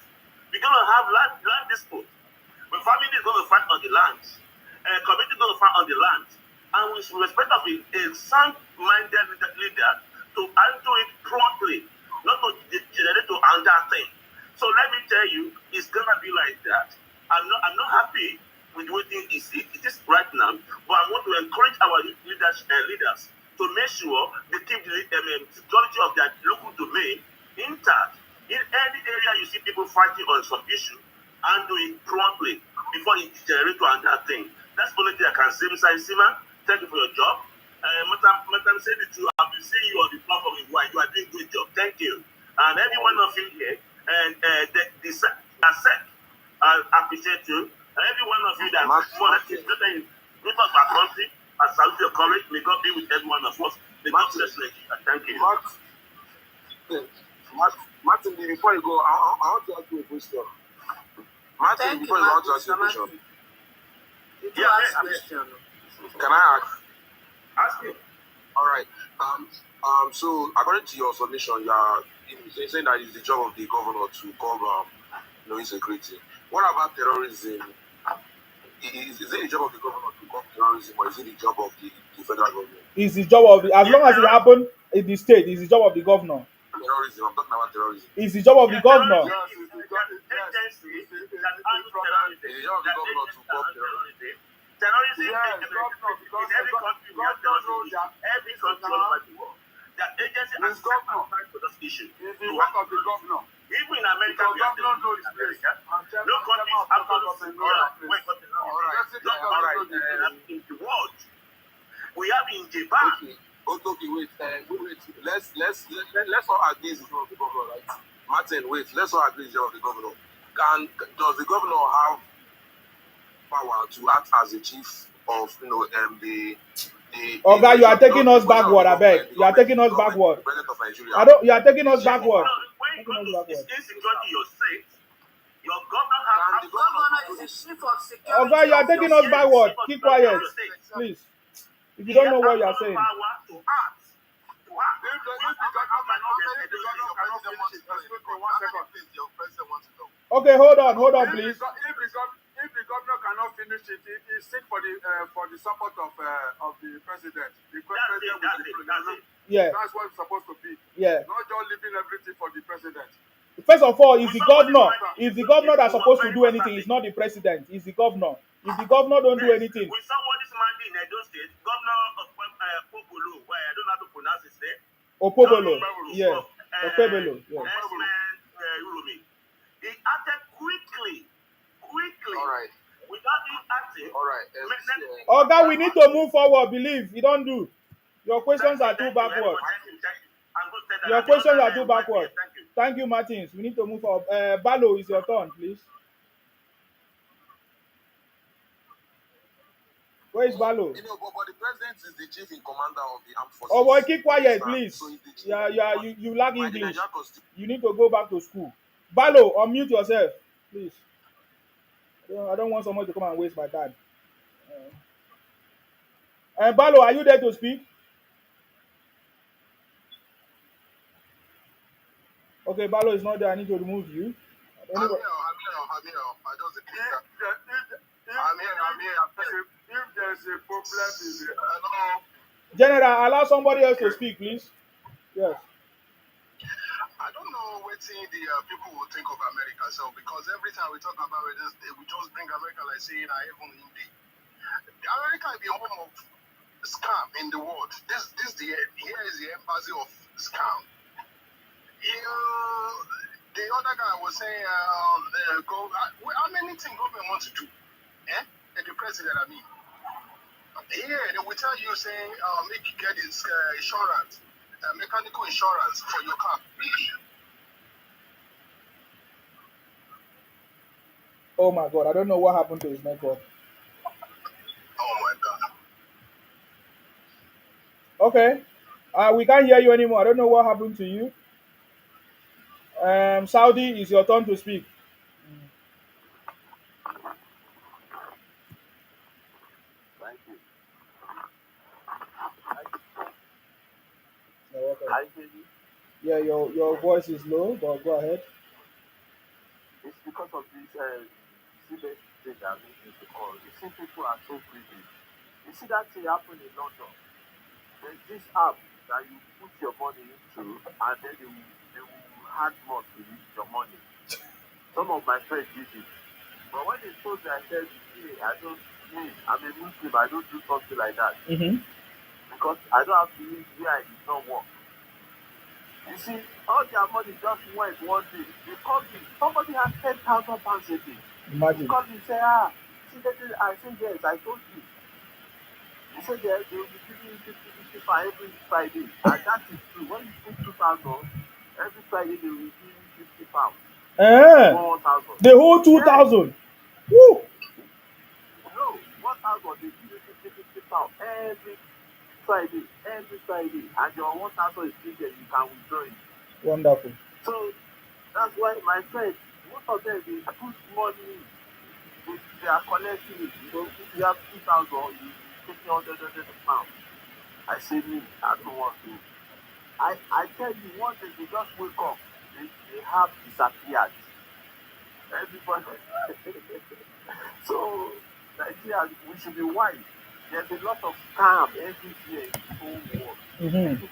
We're gonna have land dispute. The family is gonna fight on the land. Community is gonna fight on the land. And with respect of a sound-minded leader to undo it promptly, not to generate to another thing. So let me tell you, it's gonna be like that. I'm not happy with the way things it is right now, but I want to encourage our leaders to make sure they keep the security of their local domain intact. In any area you see people fighting on some issue, and do it promptly before it generates to another thing. That's the only thing I can say, Mr. Isima. Thank you for your job. Madam said it too. I've been seeing you on the platform in white. You are doing a good job. Thank you. And every one of you here, and the SEC, I appreciate you. And every one of you that more or less is better in good of our country, I salute your courage. May God be with every one of us. May God bless Nigeria. Thank you. Martin, before you go, I want to ask you a question. Martin, before you go, I want to ask you a question. Can I ask? Ask me. All right. So according to your submission, you are saying that it's the job of the governor to curb insecurity. What about terrorism? Is it the job of the governor to curb terrorism, or is it the job of the federal government? It's the job of the, as long as it happened in the state, it's the job of the governor. Terrorism. I'm talking about terrorism. It's the job of the governor. It's the job of the governor to curb terrorism. Terrorism in every country, we have terrorism. Every country all over the world. The agency has sacrificed for this issue. It's the work of the governor. Even in America, we have terrorism in America. No country is absolutely in the world. We have in Japan. Okay, wait. Let's all agree it's the job of the governor, right? Martin, wait. Let's all agree it's the job of the governor. Does the governor have power to act as a chief of the Okay, you are taking us backward, I beg. You are taking us backward. President of Nigeria. You are taking us backward. When you go to insecurity your state, your governor has Governor is the chief of security. Okay, you are taking us backward. Keep quiet, please. If you don't know what you are saying. Power to act. If the governor cannot finish it, excuse me 1 second. Okay, hold on, please. If the governor cannot finish it, he seek for the support of the president. The president will be president. Yeah. That's what it's supposed to be. Yeah. Not just leaving everything for the president. First of all, it's the governor. It's the governor that's supposed to do anything. It's not the president. It's the governor. If the governor don't do anything. We saw what this man did in Edo State. Governor of Popolo, where I don't know how to pronounce his name. Opobolo. Yeah. Opobolo. Yeah. He acted quickly. All right. Without him acting. All right. Okay, we need to move forward. Believe you don't do. Your questions are too backward. Your questions are too backward. Thank you, Martins. We need to move forward. Balo, it's your turn, please. Where is Balo? But the president is the chief in commander of the armed forces. Oh boy, keep quiet, please. So You lack English. You need to go back to school. Balo, unmute yourself, please. I don't want someone to come and waste my time. Balo, are you there to speak? Okay, Balo is not there. I need to remove you. I'm here. I'm here. If there's a problem, General, allow somebody else to speak, please. Yes. I don't know what the people will think of America, so because every time we talk about it, we just bring America like saying even India. America is the home of scam in the world. Here is the embassy of scam. The other guy was saying, how many things government wants to do? The president, I mean. Here, they will tell you, saying, make you get insurance, mechanical insurance for your car. Oh my God, I don't know what happened to his network. Oh my God. Okay. We can't hear you anymore. I don't know what happened to you. Saudi, it's your turn to speak. Thank you. I hear you. Yeah, your voice is low, but go ahead. It's because of this CBS thing that makes me to call. You see, people are so greedy. You see that thing happen in London. There's this app that you put your money into, and then they will hard more to your money. Some of my friends did it. But when they told me, I said, hey, I'm a Muslim, I don't do something like that. Mm-hmm. Because I don't have to live where I did not work. You see, all their money just went one day. They called me. Somebody has 10,000 pounds a day. He Imagine. called me and said, see, I said, yes, I told you. He said, they will be giving you 50 for every Friday. And that is true. When you put 2,000, every Friday they will give you 50 pounds. Eh, 1,000. the whole two Yes. thousand. Woo! No, 1,000, they give you 50 pounds every Friday. And your 1,000 is still there, you can withdraw it. Wonderful. So that's why my friends, most of them, they put money, they are collecting it. You know, if you have 2,000, you take 100 pounds. I say, me, I don't want to. I tell you, one day they just wake up, they have disappeared. Everybody. So, Nigeria, we should be wise. There's a lot of scam everywhere in the whole world. Mm-hmm.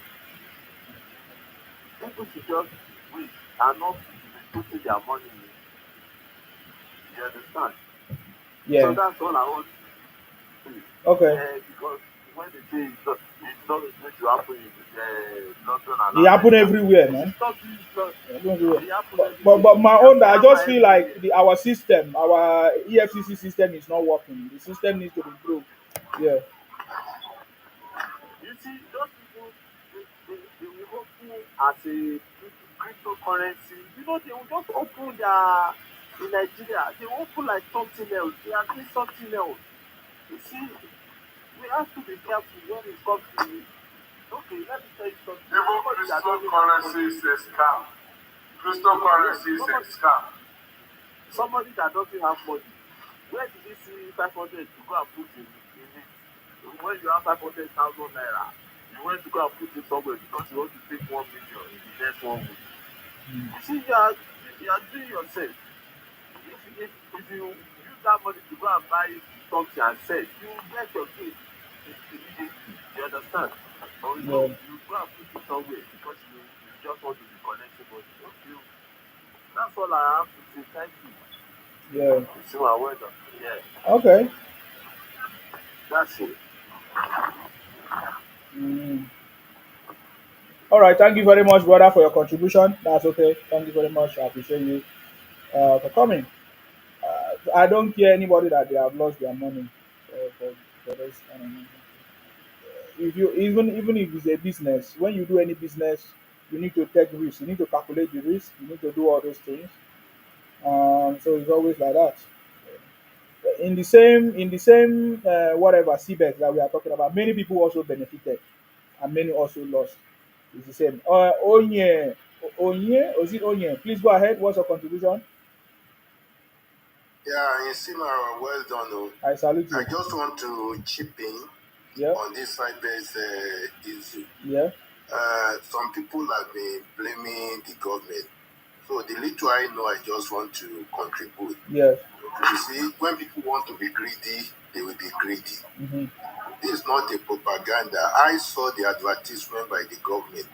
People should just wait and not be putting their money in. You understand? So Yeah. that's all I want to say. Okay. Because when they say it's not going to happen in London and It happen America, everywhere, it is man. not this, It happen everywhere. it happen But everywhere. my There are own, I just scammer feel like everywhere. our system, our EFCC system is not working. The system needs to be improved. Yeah. You see, those people, they will open as a cryptocurrency. You know, they will just open in Nigeria. They will open like something else. They are doing something else. You see, we have to be careful when it comes to it. Okay, let me tell you something. Even Somebody that doesn't have cryptocurrency money. is a scam. Yes, Cryptocurrency is a scam. somebody that doesn't have money. Where did you see 500 to go and put in it? When you have 500,000 naira, you went to go and put it somewhere because you want to take 1 million in the next 1 week. You see, you are doing yourself. If you use that money to go and buy something and sell, you will get your gain immediately. You understand? Or Yeah. you go and put it somewhere because you just want to be collecting money. Okay. That's all I have to say. Thank you. Yeah. You see my word? Yeah, Okay. that's it. Mm. All right. Thank you very much, brother, for your contribution. That's okay. Thank you very much. I appreciate you for coming. I don't care anybody that they have lost their money for this. If you even if it's a business, when you do any business, you need to take risk. You need to calculate the risk. You need to do all those things. So it's always like that. In the same whatever CBEX that we are talking about, many people also benefited and many also lost. It's the same. Onye, is it Onye? Please go ahead. What's your contribution? Yeah, you see, well done. Oh. I salute I you. just want to chip in Yeah, on this cyber issue. yeah, Some people have been blaming the government. So the little I know, I just want to contribute. yes. You see, when people want to be greedy, they will be greedy. Mm-hmm. This is not a propaganda. I saw the advertisement by the government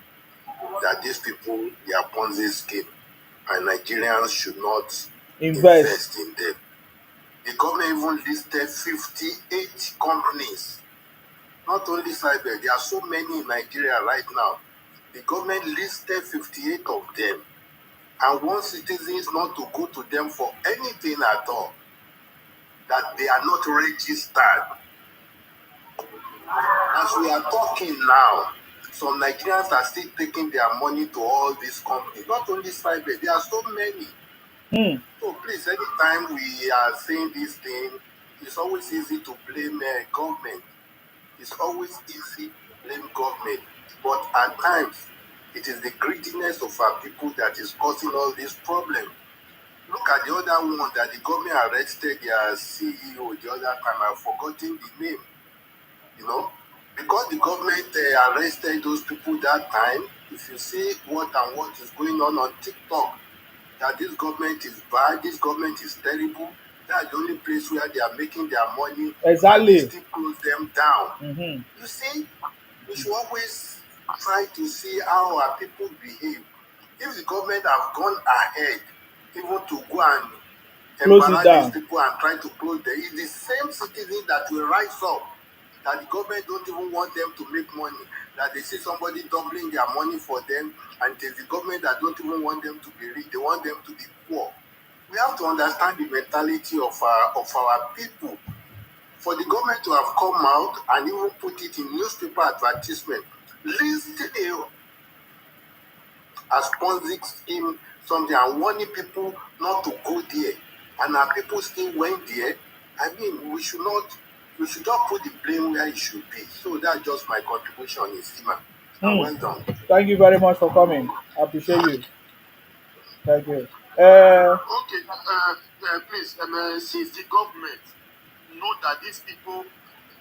that these people, they are Ponzi scheme, and Nigerians should not Invest. invest in them. The government even listed 58 companies. Not only cyber, there are so many in Nigeria right now. The government listed 58 of them and want citizens not to go to them for anything at all, that they are not registered. As we are talking now, some Nigerians are still taking their money to all these companies, not only cyber, there are so many. Hmm. So please, anytime we are saying this thing, it's always easy to blame government. It's always easy to blame government. But at times, it is the greediness of our people that is causing all this problem. Look at the other one that the government arrested their CEO the other time. I've forgotten the name. You know, because the government arrested those people that time, If you see what is going on TikTok, that this government is bad, this government is terrible, that's the only place where they are making their money, and they Exactly. still close them down. Mm-hmm. You see, we should always try to see how our people behave. If the government have gone ahead, even to go and Close it embarrass these down. people and try to close them, it's the same citizens that will rise up, that the government don't even want them to make money, that they see somebody doubling their money for them, and it is the government that don't even want them to be rich, they want them to be poor. We have to understand the mentality of our people. For the government to have come out and even put it in newspaper advertisement, listing as Ponzi scheme something and warning people not to go there, and our people still went there. I mean, we should not put the blame where it should be. So that's just my contribution in Stima. And Hmm. well done. Thank you very much for coming. I appreciate you. Thank you. Okay, please, since the government know that these people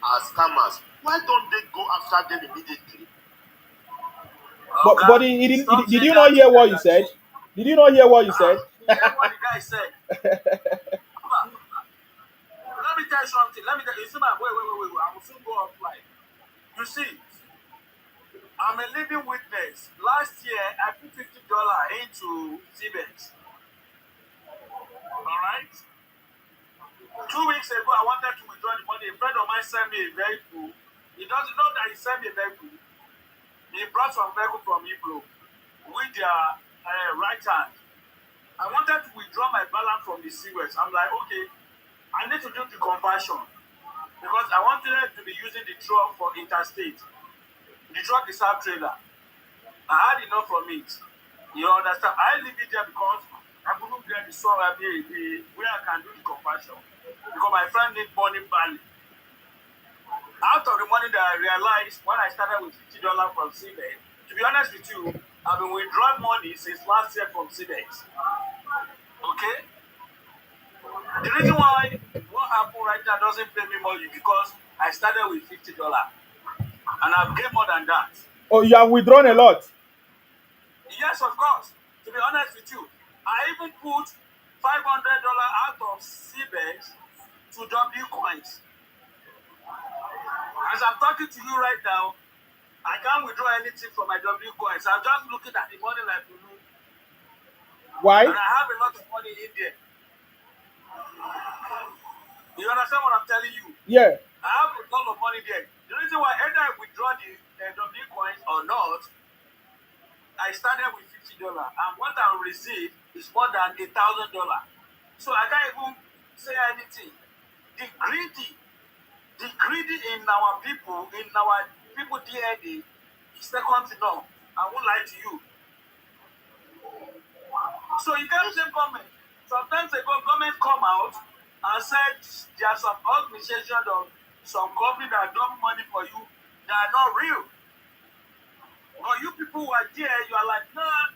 are scammers, why don't they go after them immediately? But he didn't. Did you not hear what you said? Did you not hear what you said? You hear what the guy said? Let me tell you something. Let me tell you. You see, man, wait. I will soon go offline. You see, I'm a living witness. Last year, I put $50 into Siemens. All right. 2 weeks ago, I wanted to withdraw the money. A friend of mine sent me a vehicle. He doesn't know that he sent me a vehicle. He brought some vehicle from Iglo with their right hand. I wanted to withdraw my balance from the Seawest. I'm like, okay, I need to do the conversion because I wanted to be using the truck for interstate. The truck is half trailer. I had enough from it. You understand? I leave it there because I couldn't get the soil where I can do the conversion. Because my friend need money badly. Out of the money that I realized when I started with $50 from Siemens, to be honest with you, I've been withdrawing money since last year from Siemens. Okay? The reason why what happened right now doesn't pay me money because I started with $50 and I've gained more than that. Oh, you have withdrawn a lot. Yes, of course. To be honest with you, I even put $500 out of Siemens to W coins. As I'm talking to you right now, I can't withdraw anything from my W coins. I'm just looking at the money like Why? and I have a lot of money in there. You understand what I'm telling you? Yeah. I have a lot of money there. The reason why either I withdraw the W coins or not, I started with $50, and what I receive is more than $1,000. So I can't even say anything. The greedy in our people DNA is second to none. I won't lie to you. So you can't blame government. Sometimes ago, government come out and said there are some organizations or some company that dump money for you that are not real. Or you people who are there, you are like, nah,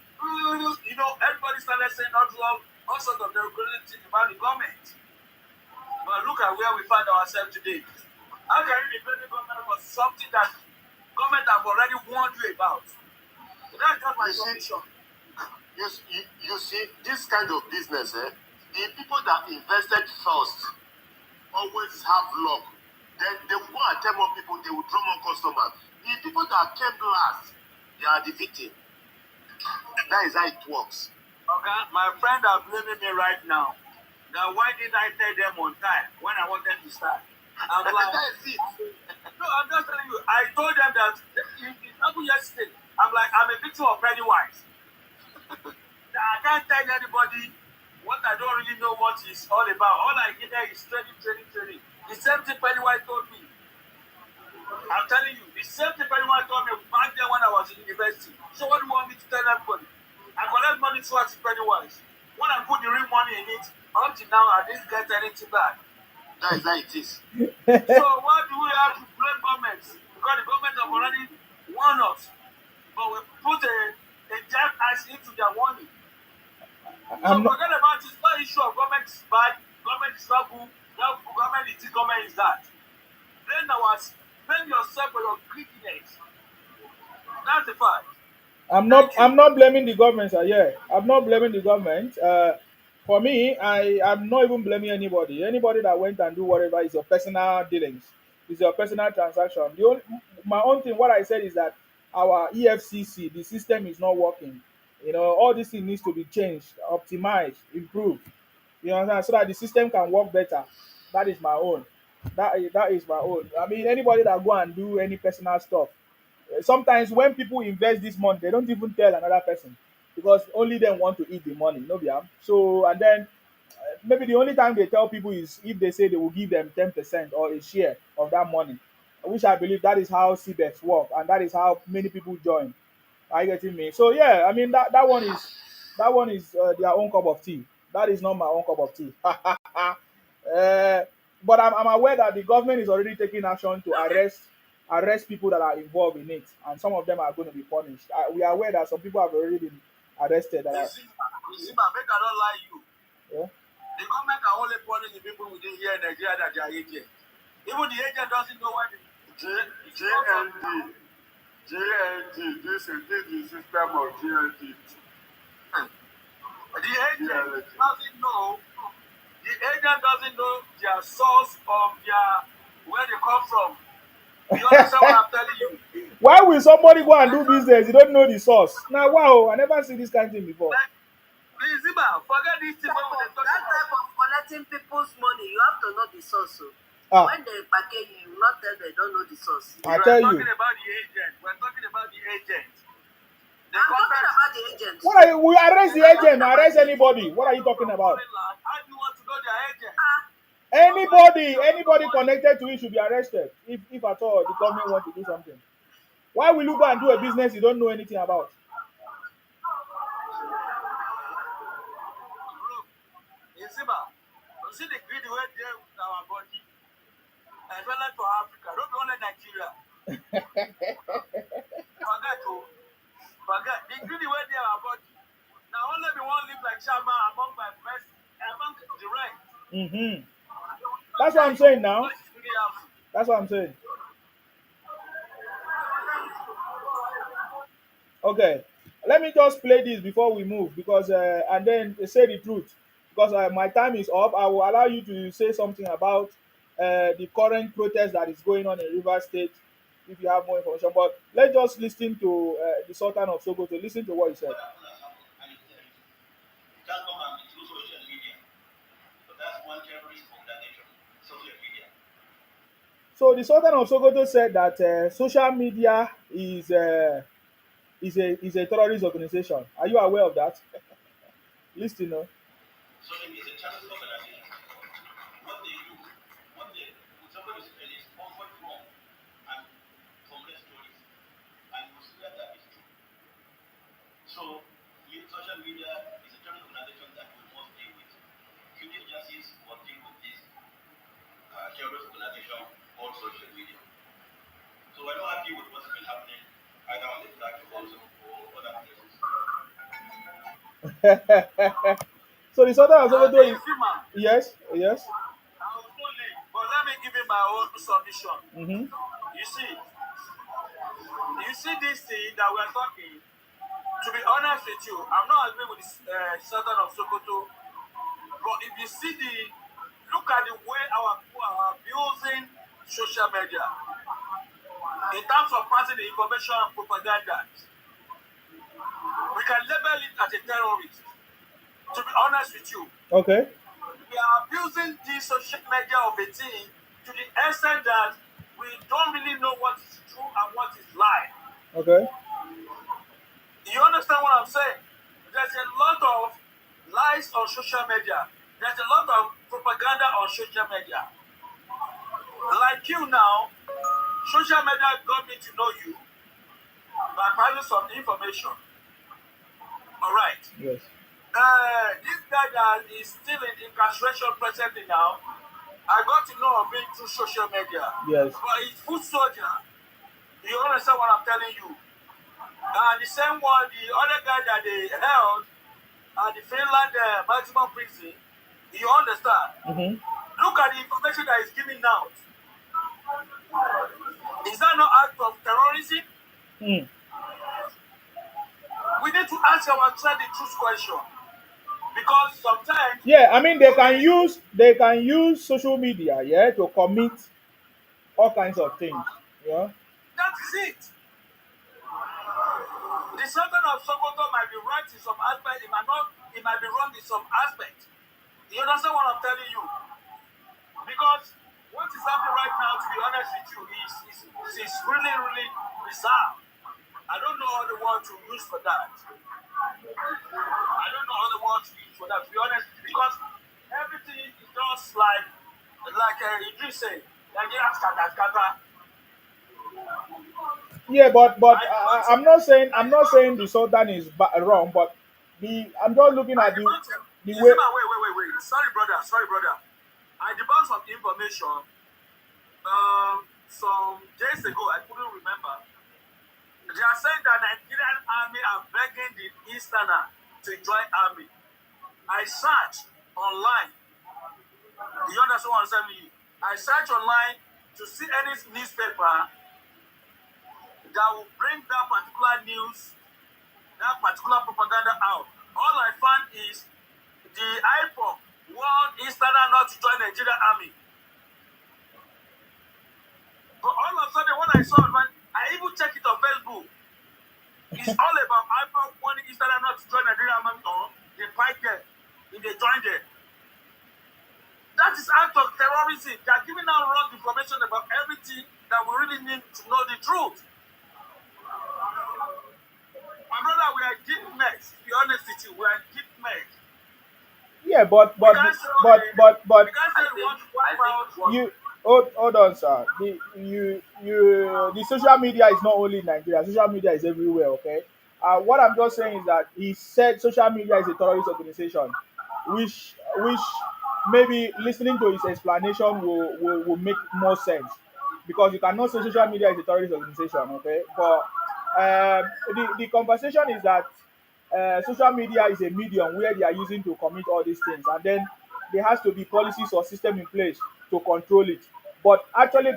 you know, everybody started saying not wrong, all sorts of derogatory things about the government. But look at where we find ourselves today. How can you be blaming government for something that government have already warned you about? So that's just my submission. You see, this kind of business, the people that invested first always have luck. Then they will go and tell more people, they will draw more customers. The people that came last, they are the victim. That is how it works. Okay, my friend are blaming me right now. Now, why didn't I tell them on time when I wanted to start? I'm like, that is it. No, I'm just telling you. I told them that it happened yesterday. I'm like, I'm a victim of Pennywise. I can't tell anybody what I don't really know what it's all about. All I get there is training. The same thing Pennywise told me. I'm telling you, the same thing Pennywise told me back then when I was in university. So what do you want me to tell everybody? I collect money towards Pennywise. When I put the real money in it, up to now I didn't get anything back. That is how it is. So why do we have to blame governments? Because the government have already warned us. But we put a jack ice into their warning. So forget about it. It's not issue of government is bad, government is not good, government is this, government is that. Blame yourself for your greediness. That's the fact. Thank you. I'm not blaming the government, sir. Yeah, I'm not blaming the government. For me, I'm not even blaming anybody. Anybody that went and do whatever is your personal dealings, is your personal transaction. The only, my own thing, what I said is that our EFCC, the system is not working. You know, all this thing needs to be changed, optimized, improved. You understand? So that the system can work better. That is my own. That is my own. I mean, anybody that go and do any personal stuff, sometimes when people invest this money, they don't even tell another person because only them want to eat the money, no be am. So and then maybe the only time they tell people is if they say they will give them 10% or a share of that money, which I believe that is how CBEX work and that is how many people join. Are you getting me? So yeah, I mean that one is their own cup of tea. That is not my own cup of tea. But I'm aware that the government is already taking action to arrest people that are involved in it, and some of them are going to be punished. We are aware that some people have already been arrested. That are, Zima, make I don't lie you. yeah. The government can only punish the people within here in Nigeria that they are agents. Even the agent doesn't know what JND, JND, this is the system of JND. the agent doesn't know. The agent doesn't know their source of their where they come from. You understand what I'm telling you? Why will somebody go and do business? You don't know the source. Now, wow, I never seen this kind of thing before. Like, please, Zima, forget this thing when we talk That about. type of collecting people's money, you have to know the source. So. Ah, When they package you, you not tell they don't know the source. I We tell are you. talking about the agent. We're talking about the agent. The I'm talking contract. about the agent. What are you? We arrest the agent, arrest anybody. What are you talking about? How do you want to know their agent? Anybody connected to it should be arrested if at all the government want to do something. Why will you go and do a business you don't know anything about? Look, Zima, you see the greedy way there with our body. And we're like to Africa, not only Nigeria. Forget the greedy way there our body. Now only me want live like Shama among my best, among the rest. Mm-hmm. That's what I'm saying now. That's what I'm saying. Okay, let me just play this before we move because and then say the truth because my time is up. I will allow you to say something about the current protest that is going on in River State if you have more information. But let's just listen to the Sultan of Sokoto. Listen to what he said. So the Sultan of Sokoto said that social media is a terrorist organization. Are you aware of that? Listen, no. So the Sultan of Sokoto is yes, yes. But let me give you my own submission. Mm-hmm. You see this thing that we're talking. To be honest with you, I'm not agreeing with the Sultan of Sokoto. But if you see look at the way our people are abusing social media in terms of passing the information and propaganda, we can label it as a terrorist. To be honest with you, Okay. we are abusing the social media of a thing to the extent that we don't really know what is true and what is lie. Okay. You understand what I'm saying? There's a lot of lies on social media. There's a lot of propaganda on social media. Like you now, social media got me to know you by finding some information. All right. Yes. This guy that is still in incarceration presently now, I got to know of him through social media. Yes. But he's food soldier. You understand what I'm telling you? And the same one, the other guy that they held at the Finland maximum prison, you understand? Mm-hmm. Look at the information that he's giving now. Is that not act of terrorism? Mm. need to ask ourselves the truth question because sometimes Yeah, I mean they can use social media, yeah, to commit all kinds of things. Yeah. that is it. The Sultan of Sokoto might be right in some aspect, it might not, it might be wrong in some aspect. You understand what I'm telling you? Because what is happening right now, to be honest with you, is really, really bizarre. I don't know how the word to use for that. I don't know how the word to use for that, to be honest, because everything is just like Idris said, Nigeria scatter, scatter. Yeah, but I demand, I'm not saying the Sultan is wrong, but I'm just looking I at demand, the you way. see my wait. Sorry, brother. I demand some information. Some days ago, I couldn't remember. They are saying that Nigerian army are begging the Easterner to join army. I search online. You understand what I'm saying? I search online to see any newspaper that will bring that particular news, that particular propaganda out. All I found is the IPOC want Easterner not to join Nigerian army. But all of a sudden, when I saw it, man, I even checked it on Facebook. It's all about IPOC wanting Easterner not to join Nigerian army or they fight them if they join them. That is act of terrorism. They are giving out wrong information about everything that we really need to know the truth. My brother, we are deep mess. To be honest with you, we are deep mess. Yeah, but We but can't say but okay. but We but can't say we want to wipe out. you hold on, sir. The social media is not only in Nigeria. Social media is everywhere. Okay. What I'm just saying is that he said social media is a terrorist organization, which maybe listening to his explanation will make more sense, because you cannot say social media is a terrorist organization. Okay, but the conversation is that social media is a medium where they are using to commit all these things, and then there has to be policies or system in place to control it. But actually,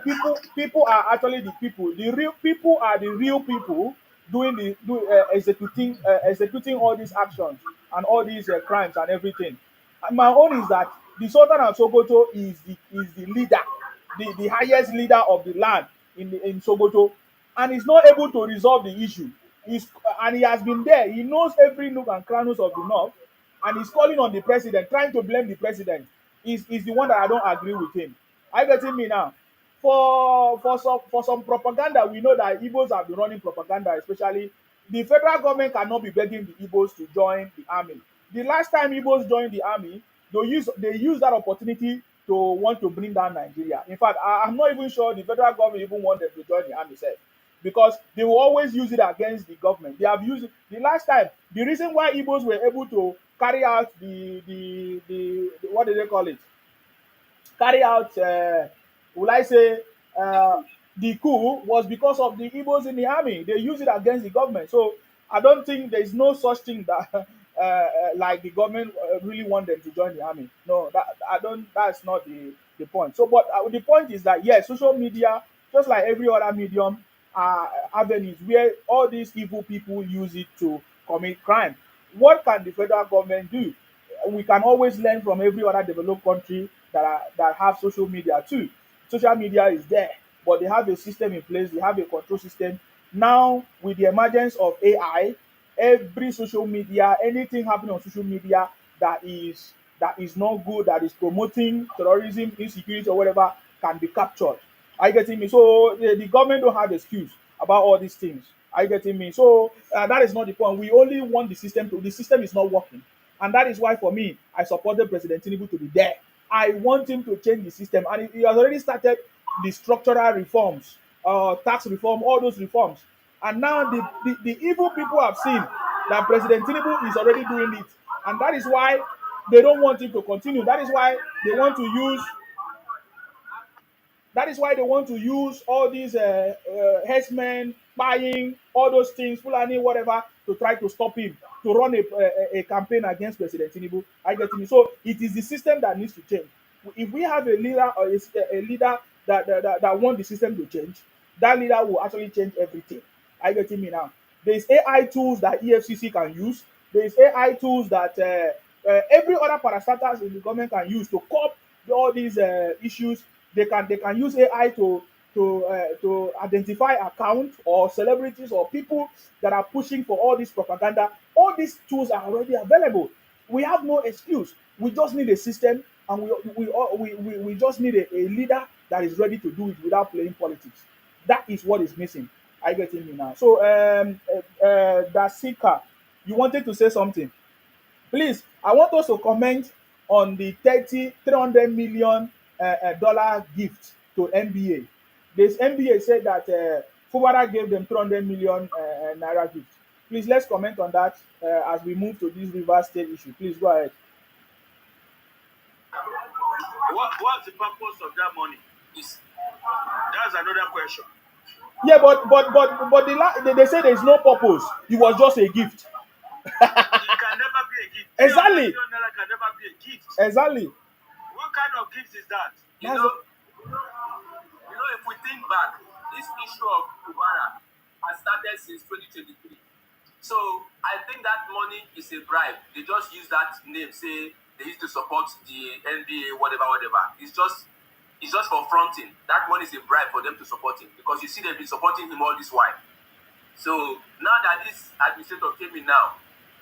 people are actually the people. The real people are the real people doing executing all these actions and all these crimes and everything. And my own is that the Sultan of Sokoto is the leader, the highest leader of the land in Sokoto, and he's not able to resolve the issue. And he has been there. He knows every nook and crannies of the north, and he's calling on the president, trying to blame the president. Is the one that I don't agree with him. Are you getting me now? For some propaganda, we know that Igbos have been running propaganda, especially the federal government cannot be begging the Igbos to join the army. The last time Igbos joined the army, they use that opportunity to want to bring down Nigeria. In fact, I'm not even sure the federal government even want them to join the army itself, because they will always use it against the government. They have used it the last time. The reason why Igbos were able to carry out the what do they call it? Carry out, will I say, uh, the coup was because of the Igbos in the army. They use it against the government. So I don't think there is no such thing that like the government really want them to join the army. No, that I don't. That's not the point. So, but the point is that yes, social media, just like every other medium, are avenues where all these evil people use it to commit crime. What can the federal government do? We can always learn from every other developed country that have social media too. Social media is there, but they have a system in place. They have a control system. Now, with the emergence of AI, every social media, anything happening on social media that is not good, that is promoting terrorism, insecurity, or whatever, can be captured. Are you getting me? So the government don't have excuse about all these things. Are you getting me? So that is not the point. We only want the system to. The system is not working, and that is why, for me, I supported President Tinubu to be there. I want him to change the system, and he has already started the structural reforms, tax reform, all those reforms. And now the evil people have seen that President Tinubu is already doing it, and that is why they don't want him to continue. They want to use that is why they want to use all these herdsmen buying all those things, Fulani, whatever, to try to stop him, to run a campaign against President Tinubu. I get me. So it is the system that needs to change. If we have a leader or a leader that want the system to change, that leader will actually change everything. I get me now. There's AI tools that EFCC can use. There's AI tools that every other parastatals in the government can use to curb all these issues. They can use AI to identify accounts or celebrities or people that are pushing for all this propaganda. All these tools are already available. We have no excuse. We just need a system, and we just need a leader that is ready to do it without playing politics. That is what is missing. I get me now. So, Dasika, you wanted to say something. Please, I want us to comment on the 300 million dollar gift to NBA. This NBA said that Fubara gave them 300 million naira gift. Please, let's comment on that as we move to this River State issue. Please go ahead. What's the purpose of that money? That's another question. Yeah, they say there is no purpose. It was just a gift. It can never be a gift. Exactly. 300 million naira can never be a gift. Exactly. What kind of gift is that? You know, if we think back, this issue of Kubara has started since 2023. So I think that money is a bribe. They just use that name, say they used to support the NBA, whatever. It's just for fronting. That money is a bribe for them to support him because you see they've been supporting him all this while. So now that this administrator came in now,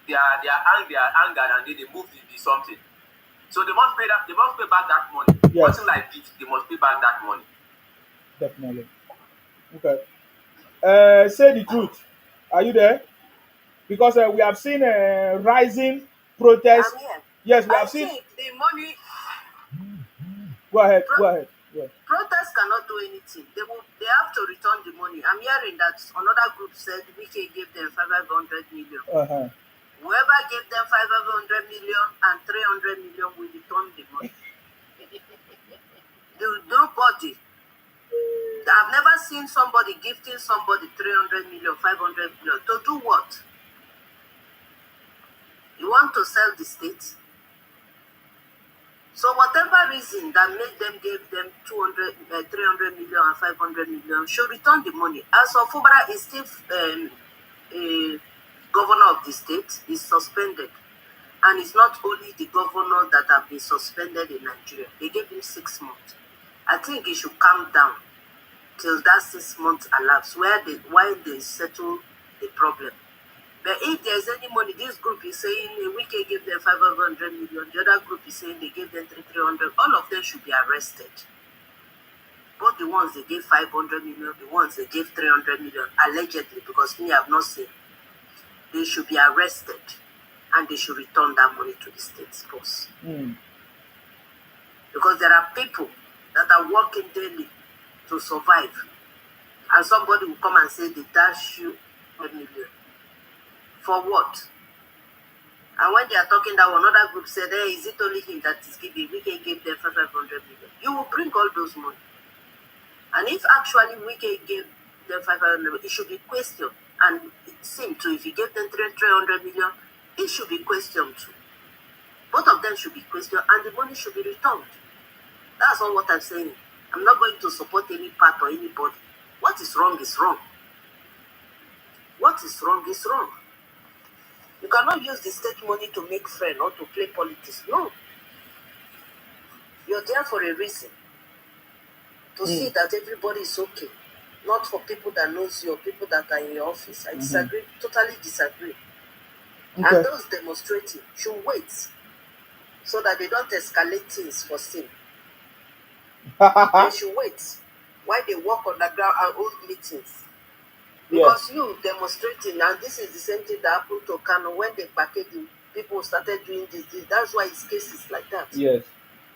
they are angered and they moved the something. So they must pay back that money. Yes. Something like this, they must pay back that money. Definitely. Okay. Say the truth. Are you there? Because we have seen rising protests. I'm here. Yes, we I have seen. think the money Go ahead. Go ahead. Yeah. protests cannot do anything. They have to return the money. I'm hearing that another group said Wike gave them 500 million. Uh-huh. Whoever gave them 500 million and 300 million will return the money. Nobody. I've never seen somebody gifting somebody 300 million, 500 million. To do what? You want to sell the state? So whatever reason that made them give them 300 million and 500 million should return the money. As of Fubara is still a governor of the state, is suspended. And it's not only the governor that have been suspended in Nigeria. They gave him 6 months. I think he should calm down till that 6 months elapse while they settle the problem. But if there's any money, this group is saying we can give them 500 million, the other group is saying they gave them 300, all of them should be arrested. Both the ones they gave 500 million, the ones they gave 300 million, allegedly, because me have not seen. They should be arrested and they should return that money to the state's boss. Because there are people that are working daily to survive. And somebody will come and say they dash you 1 million. For what? And when they are talking that another group said, hey, is it only him that is giving? We can give them 500 million. You will bring all those money. And if actually we can give them 500 million, it should be questioned. And it seems to, if you give them 300 million, it should be questioned too. Both of them should be questioned and the money should be returned. That's all what I'm saying. I'm not going to support any part or anybody. What is wrong is wrong. What is wrong is wrong. You cannot use the state money to make friends or to play politics. No. You're there for a reason. To see that everybody is okay. Not for people that knows you or people that are in your office. I disagree, totally disagree. Okay. And those demonstrating should wait so that they don't escalate things for sin. They should wait while they walk on the ground and hold meetings. Because you demonstrating, and this is the same thing that happened to Kano when they packaged people started doing this. That's why it's cases like that. Yes.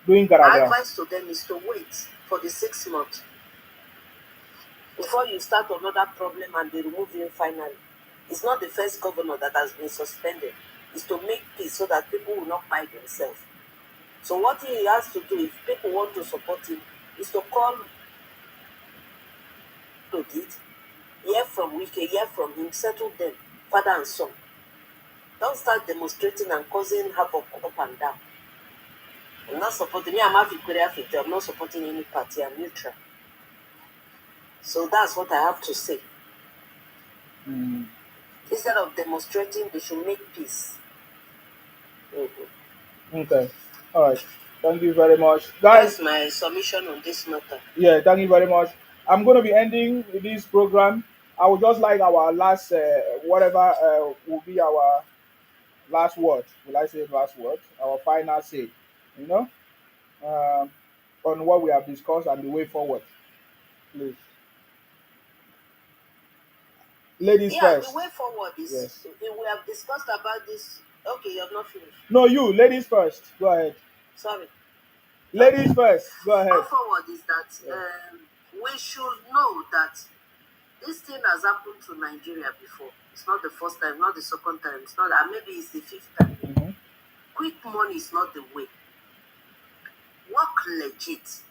Doing My advice to them is to wait for the 6 months before you start another problem and they remove him finally. It's not the first governor that has been suspended. It's to make peace so that people will not fight themselves. So what he has to do, if people want to support him, is to call to it, hear from Wike, hear from him, settle them, father and son. Don't start demonstrating and causing havoc up and down. I'm not supporting me. I'm not supporting any party. I'm neutral. So that's what I have to say. Instead of demonstrating, they should make peace. Okay. All right. Thank you very much, That's guys. my submission on this matter. Yeah, thank you very much. I'm going to be ending this program. I would just like our last, whatever will be our last word. Will I say last word? Our final say, you know, um, on what we have discussed and the way forward, please. Ladies Yeah, the first. way forward is Yes. we have discussed about this. Okay, you have not finished. No, you. Ladies first. Go ahead. Sorry. Okay. Ladies first. Go Way ahead. forward is that Yeah. we should know that this thing has happened to Nigeria before. It's not the first time, not the second time. It's not, and maybe it's the fifth time. Mhm. Quick money is not the way. Work legit.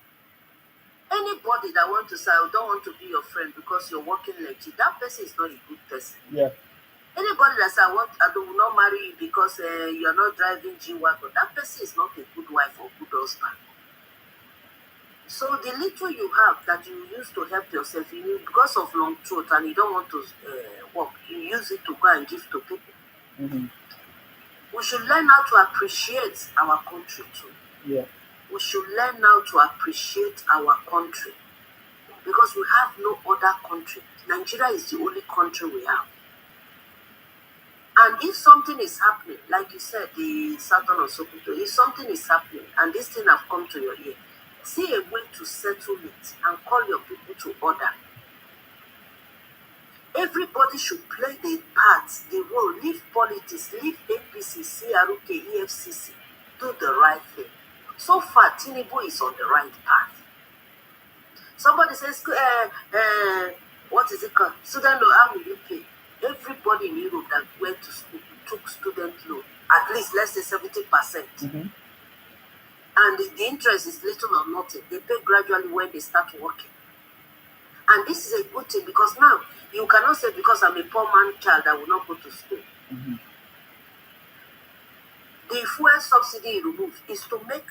Anybody that want to say, I don't want to be your friend because you're working legit, that person is not a good person. Yeah. Anybody that say, I will not marry you because you're not driving G-Wagon, that person is not a good wife or good husband. So the little you have that you use to help yourself, because of long throat and you don't want to work, you use it to go and give to people. Mm-hmm. We should learn how to appreciate our country too. Yeah. We should learn how to appreciate our country because we have no other country. Nigeria is the only country we have. And if something is happening, like you said, the Sultan of Sokoto, if something is happening and this thing have come to your ear, see a way to settle it and call your people to order. Everybody should play their part, the role, leave politics, leave APC, CRUK, EFCC, do the right thing. So far, Tinubu is on the right path. Somebody says, what is it called? Student loan, how will you pay? Everybody in Europe that went to school took student loan, at least let's say 70%. Mm-hmm. And the interest is little or nothing. They pay gradually when they start working. And this is a good thing because now you cannot say because I'm a poor man child I will not go to school. Mm-hmm. The fuel subsidy removed is to make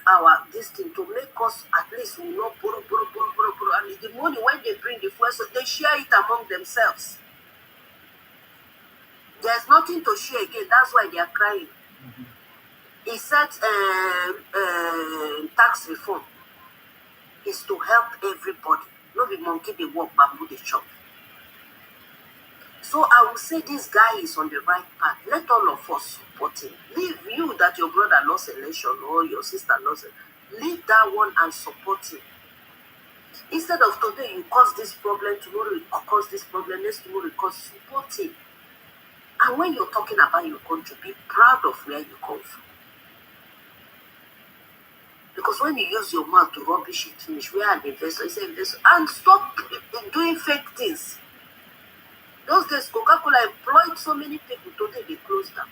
this thing, to make us at least we not borrow. And the money when they bring the fuel, so they share it among themselves. There's nothing to share again. That's why they are crying. Mm-hmm. He said tax reform is to help everybody. Not be monkey they walk, bamboo they chop. So I will say this guy is on the right path. Let all of us support him. Leave you that your brother lost election or your sister lost it. Leave that one and support him. Instead of today you cause this problem, tomorrow you cause this problem, next tomorrow you cause, support him. And when you're talking about your country, be proud of where you come from. Because when you use your mouth to rubbish it, finish, where are the investors? Say investor, and stop doing fake things. Those days, Coca-Cola employed so many people. Today, they closed down.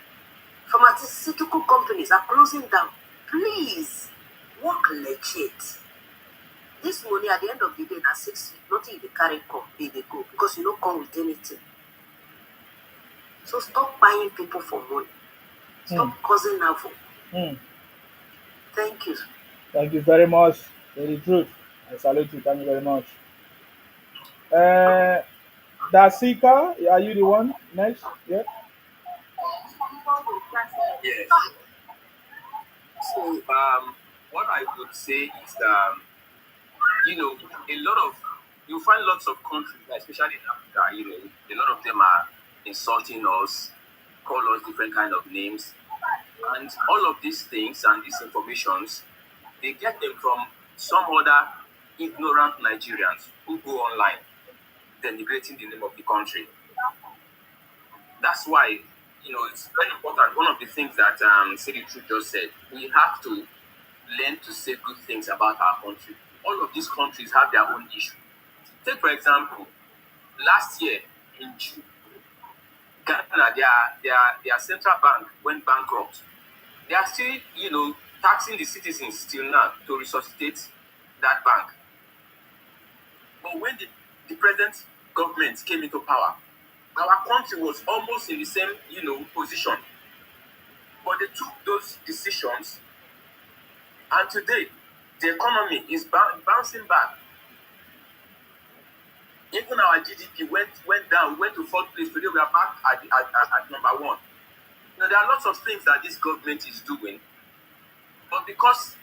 Pharmaceutical companies are closing down. Please, work legit. This money, at the end of the day, na 6 feet. Nothing they carry come, they go. Because you don't come with anything. So stop buying people for money. Stop causing havoc. Thank you. Thank you very much. Very truth. I salute you. Thank you very much. Dasika, are you the one next? Yeah. Yes. So, what I would say is, a lot of you find lots of countries, especially in Africa. A lot of them are insulting us, call us different kind of names, and all of these things and these informations, they get them from some other ignorant Nigerians who go online denigrating the name of the country. That's why, it's very important. One of the things that City Truth just said, we have to learn to say good things about our country. All of these countries have their own issue. Take, for example, last year in June, Ghana, their central bank went bankrupt. They are still, taxing the citizens still now to resuscitate that bank. But when the present government came into power, our country was almost in the same, position. But they took those decisions, and today the economy is bouncing back. Even our GDP went down, went to fourth place. Today we are back at number one. There are lots of things that this government is doing, but because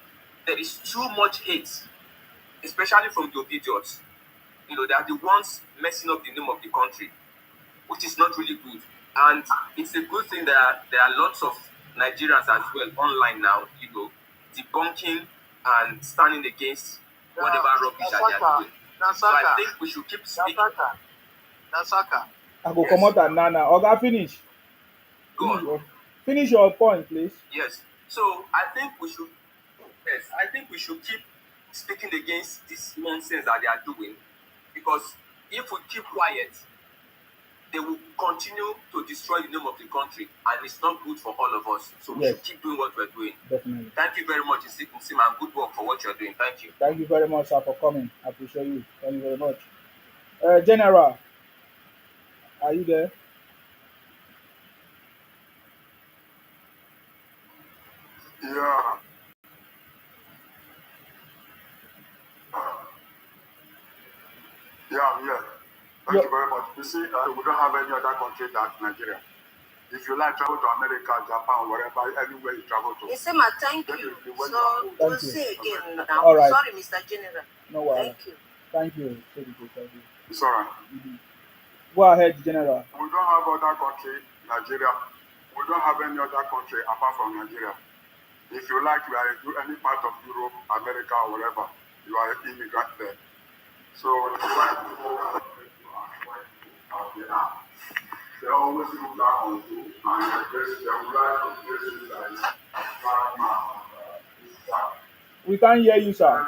there is too much hate, especially from the idiots, they are the ones messing up the name of the country, which is not really good. And it's a good thing that there are lots of Nigerians as well online now, debunking and standing against whatever rubbish that they are doing. So I think we should keep speaking. Nasaka. I go come out and Nana. Oga, finish. Go on. Finish your point, please. Yes. So I think we should keep speaking against this nonsense that they are doing, because if we keep quiet, they will continue to destroy the name of the country, and it's not good for all of us. So we should keep doing what we're doing. Definitely. Thank you very much, Nsima, and good work for what you're doing. Thank you. Thank you very much, sir, for coming. I appreciate you. Thank you very much. General, are you there? Yeah. Yeah, I'm here. Thank you very much. You see, we don't have any other country than Nigeria. If you like travel to America, Japan, wherever, anywhere you travel to. Isema, thank you. So we'll see again now. All right. Sorry, Mr. General. No worries. Thank you. Thank you. Thank you. It's all right. Mm-hmm. Go ahead, General. We don't have other country, Nigeria. We don't have any other country apart from Nigeria. If you like, you are in any part of Europe, America, or wherever, you are an immigrant there. So if you like to go out there, they always look down on you, and I guess they would like to place you like We can't hear you, sir.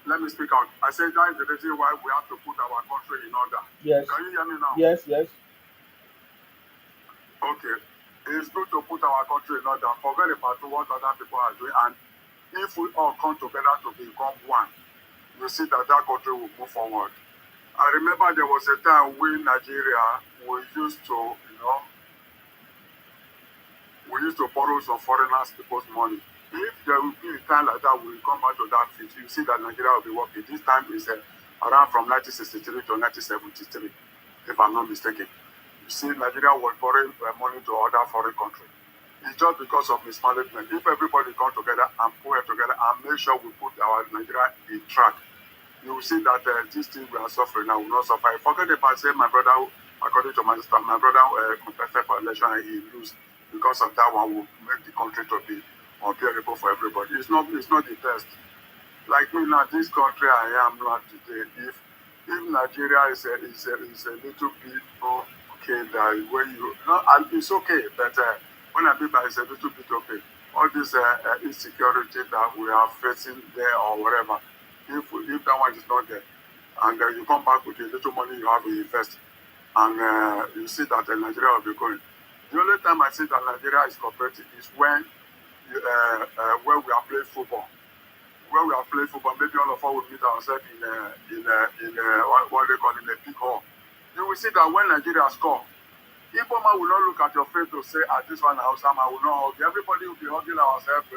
Let me speak out. I said that is the reason why we have to put our country in order. Yes. Can you hear me now? Yes. Okay. It's good to put our country in order, forget about what other people are doing, and if we all come together to become one, you see that country will move forward. I remember there was a time when Nigeria, we used to borrow some foreigners people's money. If there will be a time like that, we will come back to that fit. You see that Nigeria will be working. This time is around from 1963 to 1973, if I'm not mistaken. You see, Nigeria was borrowing money to other foreign countries. It's just because of mismanagement. If everybody come together and pull it together and make sure we put our Nigeria in track, you will see that this thing we are suffering now will not suffer. Forget about saying my brother, according to my sister, my brother contested for election and he lose. Because of that one will make the country to be unbearable for everybody. It's not the test. Like me now, this country I am not today. If Nigeria is a little bit okay, that way and it's okay, but when I mean by it's a little bit okay, all this insecurity that we are facing there or whatever, if that one is not there, and you come back with the little money you have to invest, and you see that Nigeria will be going. The only time I see that Nigeria is cooperative is when we are playing football. When we are playing football, maybe all of us will meet ourselves in what they call in a big hall. You will see that when Nigeria score, Igbo man will not look at your face to say, this one Hausama will not hug. Everybody will be hugging ourselves,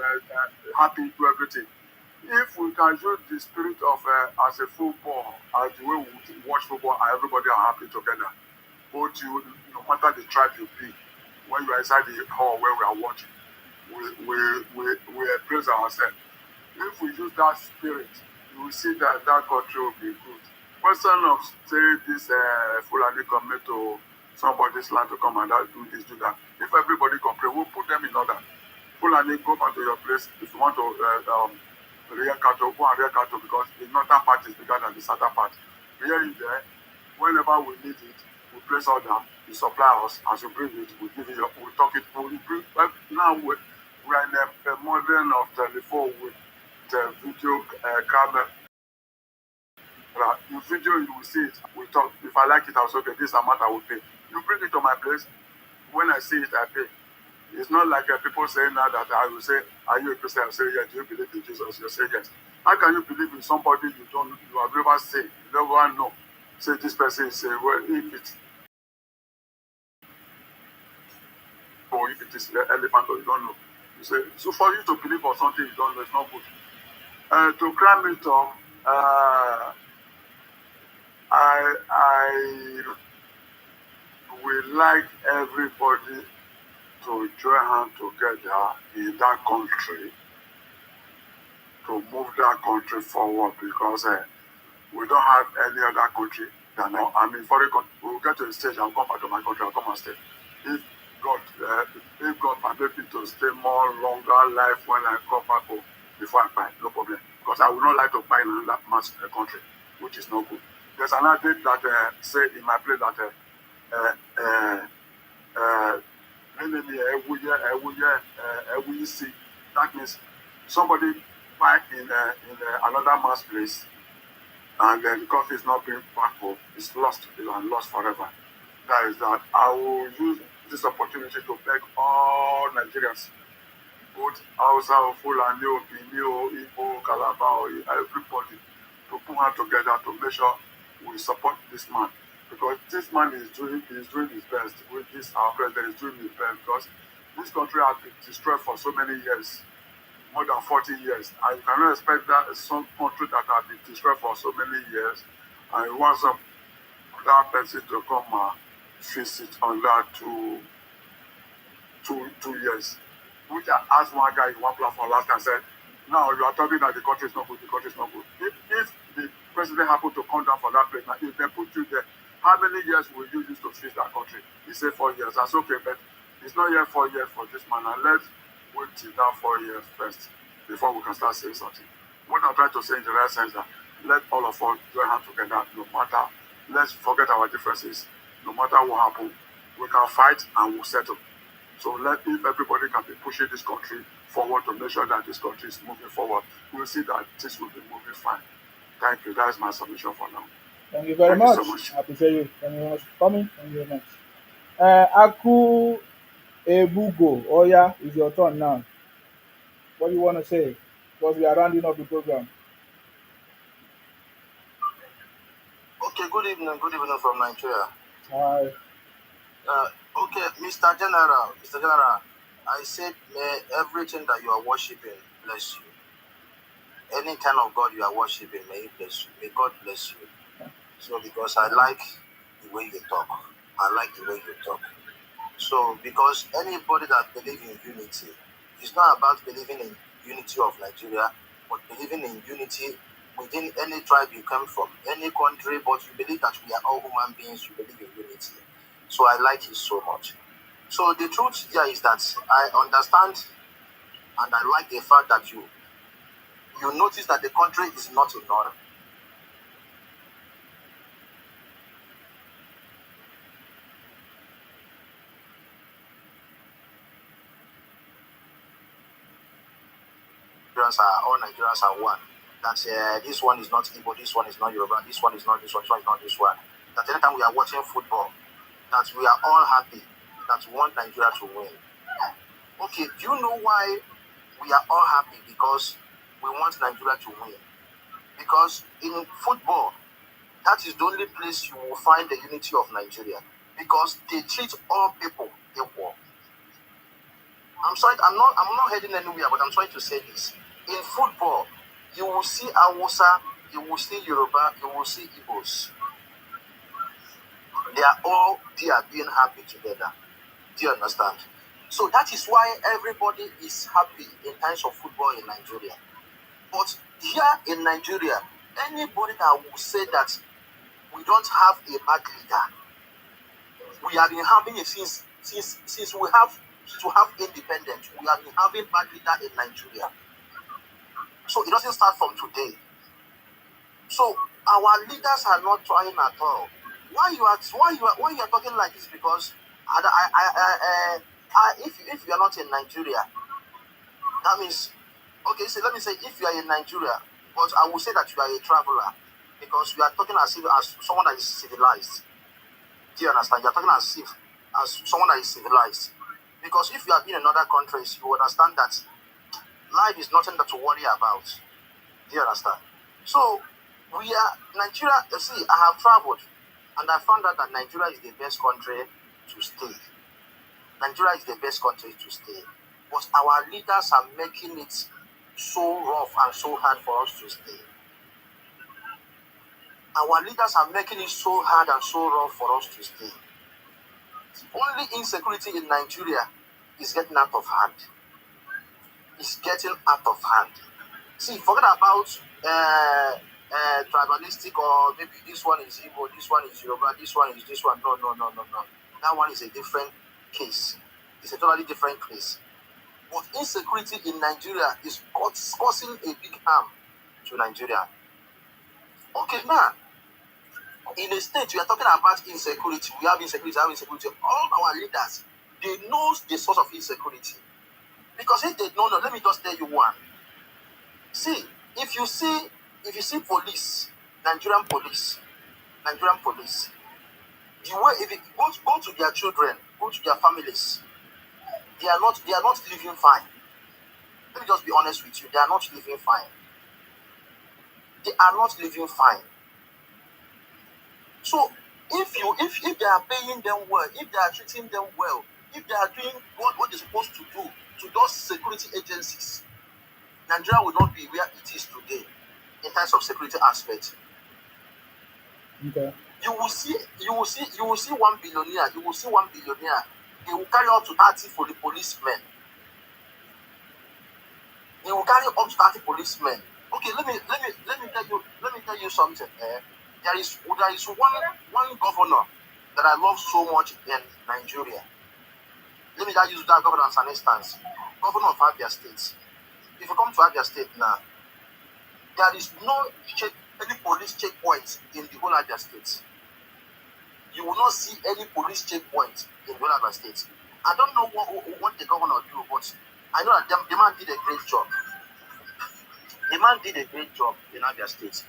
happy to everything. If we can use the spirit of as a football, as the way we watch football, and everybody are happy together. Both you, no matter the tribe you be, when you are inside the hall where we are watching, we praise ourselves. If we use that spirit, you will see that country will be good. Question of say this Fulani come to somebody's land to come and do this, do that. If everybody complain, we'll put them in order. Fulani, go back to your place. If you want to rear cattle, go and rear cattle, because the northern part is bigger than the southern part. Here in there, whenever we need it, we place order, you supply us, as you bring it, we give it, we talk it, we bring. Now we are in a modern of telephone with the video camera. You video, you will see it, we talk. If I like it, I'll say, okay, this amount I will pay. You bring it to my place, when I see it, I pay. It's not like people saying now that I will say, are you a Christian? I say, yes. Do you believe in Jesus? You say, yes. How can you believe in somebody you have never seen, you never know? Say this person is well, if it is the elephant or you don't know. You say, so for you to believe on something you don't know, it's not good. To cram it up, I would like everybody to join hands together in that country to move that country forward because we don't have any other country than I mean foreign country. We'll get to a stage. I'll come back to my country. I'll come and stay. If God, if God permit me to stay more longer life when I come back home before I buy, no problem. Because I would not like to buy in another much country, which is not good. There's another date that say in my place that that means somebody buy in another man's place and then the coffee is not being back home, it's lost and lost forever. That is that I will use this opportunity to beg all Nigerians, both Hausa, Fulani, Bini, Igbo, Calabar, everybody, to put hands together to make sure we support this man. Because this man is doing his best. With this, our president is doing his best because this country has been destroyed for so many years, more than 40 years. And you cannot expect that some country that has been destroyed for so many years, and you want some that person to come and fix it on that two years. Which I asked one guy in one platform last time, said, now you are talking that the country is not good, the country is not good. If the president happened to come down for that place, now if they put you there, how many years will you use to fix that country? He said 4 years. That's okay, but it's not yet 4 years for this man. And let's wait till that 4 years first before we can start saying something. What I'm trying to say in the right sense that let all of us join hands together, no matter, let's forget our differences. No matter what happens, we can fight and we'll settle. So if everybody can be pushing this country forward to make sure that this country is moving forward, we'll see that this will be moving fine. Thank you. That's my submission for now. Thank you very Thank you much. so much. I appreciate you. Thank you very much for coming. Thank you very much. Aku Ebugo, oh yeah, it's your turn now. What do you want to say? Because we are rounding up the program. Okay, good evening from Nigeria. Hi. Okay, Mr. General, I said, may everything that you are worshiping bless you. Any kind of God you are worshiping, may He bless you. May God bless you. So, because I like the way you talk, So, because anybody that believes in unity, it's not about believing in unity of Nigeria, but believing in unity within any tribe you come from, any country, but you believe that we are all human beings, you believe in unity. So I like it so much. So the truth here is that I understand and I like the fact that you notice that the country is not in order. All Nigerians are one. That this one is not Igbo, this one is not Yoruba, this one is not this one is not this one. That anytime we are watching football, that we are all happy, that we want Nigeria to win. Okay, do you know why we are all happy? Because we want Nigeria to win. Because in football, that is the only place you will find the unity of Nigeria. Because they treat all people equal. I'm sorry, I'm not heading anywhere, but I'm trying to say this. In football, you will see Hausa, you will see Yoruba, you will see Igbos. They are all there being happy together. Do you understand? So that is why everybody is happy in times of football in Nigeria. But here in Nigeria, anybody that will say that we don't have a bad leader, we have been having it since we have to have independence. We have been having bad leader in Nigeria. So it doesn't start from today. So our leaders are not trying at all. Why you are talking like this? Because if you are not in Nigeria, that means okay. So let me say if you are in Nigeria, but I will say that you are a traveler because you are talking as someone that is civilized. Do you understand? You are talking as someone that is civilized. Because if you have been in other countries, you understand that life is nothing to worry about. Do you understand? So we are Nigeria. See, I have traveled and I found out that Nigeria is the best country to stay. Nigeria is the best country to stay. But our leaders are making it so rough and so hard for us to stay. Our leaders are making it so hard and so rough for us to stay. Only insecurity in Nigeria is getting out of hand. It's getting out of hand. See, forget about tribalistic, or maybe this one is Igbo, this one is Yoruba, this one is this one. No, no, no, no, no. That one is a different case. It's a totally different case. But insecurity in Nigeria is causing a big harm to Nigeria. Okay, now, in a state we are talking about insecurity, we have insecurity, all our leaders, they know the source of insecurity. Because if they don't know, let me just tell you one. See, if you see police, Nigerian police, the way if you go to their children, go to their families, they are not living fine. Let me just be honest with you, they are not living fine. They are not living fine. So if they are paying them well, if they are treating them well, if they are doing what they're supposed to do to those security agencies, Nigeria will not be where it is today in terms of security aspect. Okay. You will see 1 billionaire. They will carry up to 30 for the policemen. They will carry up to 30 policemen. Okay, let me tell you something. There is one governor that I love so much in Nigeria. Let me just use that governor as an instance. Governor of Abia State. If you come to Abia State now, there is no any police checkpoints in the whole Abia State. You will not see any police checkpoint in the whole Abia State. I don't know what the governor do, but I know that the man did a great job. The man did a great job in Abia State,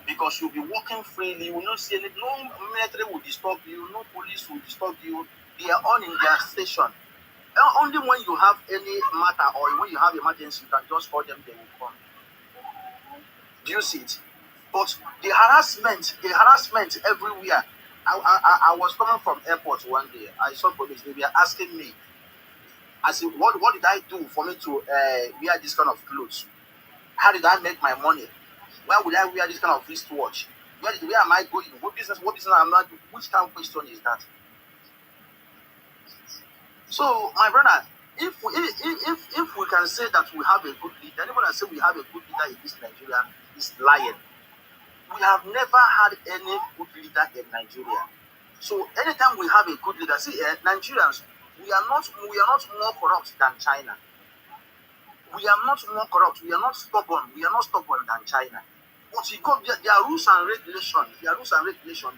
because you'll be walking freely. You will not see no military will disturb you, no police will disturb you. They are all in their station. Only when you have any matter or when you have emergency, you can just call them, they will come. Do you see it? But the harassment everywhere. I was coming from airport one day. I saw police. They were asking me. I said, what did I do for me to wear this kind of clothes? How did I make my money? Why would I wear this kind of wristwatch? Where am I going? What business I'm not doing? Which kind of question is that? So, my brother, if we can say that we have a good leader, anyone that say we have a good leader in this Nigeria is lying. We have never had any good leader in Nigeria. So anytime we have a good leader, see, Nigerians, we are not more corrupt than China. We are not more corrupt. We are not stubborn. We are not stubborn than China. But because their rules and regulations,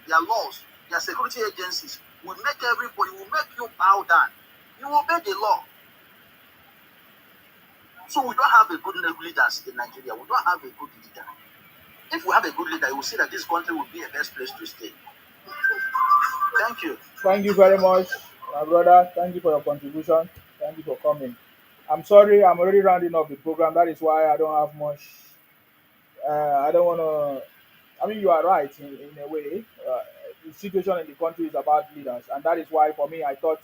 their laws, their security agencies will make you bow down. You obey the law. So we don't have a good leaders in Nigeria. We don't have a good leader. If we have a good leader, you will see that this country will be a best place to stay. Thank you. Thank you very much, my brother. Thank you for your contribution. Thank you for coming. I'm sorry, I'm already rounding off the program. That is why I don't have much. I don't want to. I mean, you are right in a way. The situation in the country is about leaders, and that is why, for me, I thought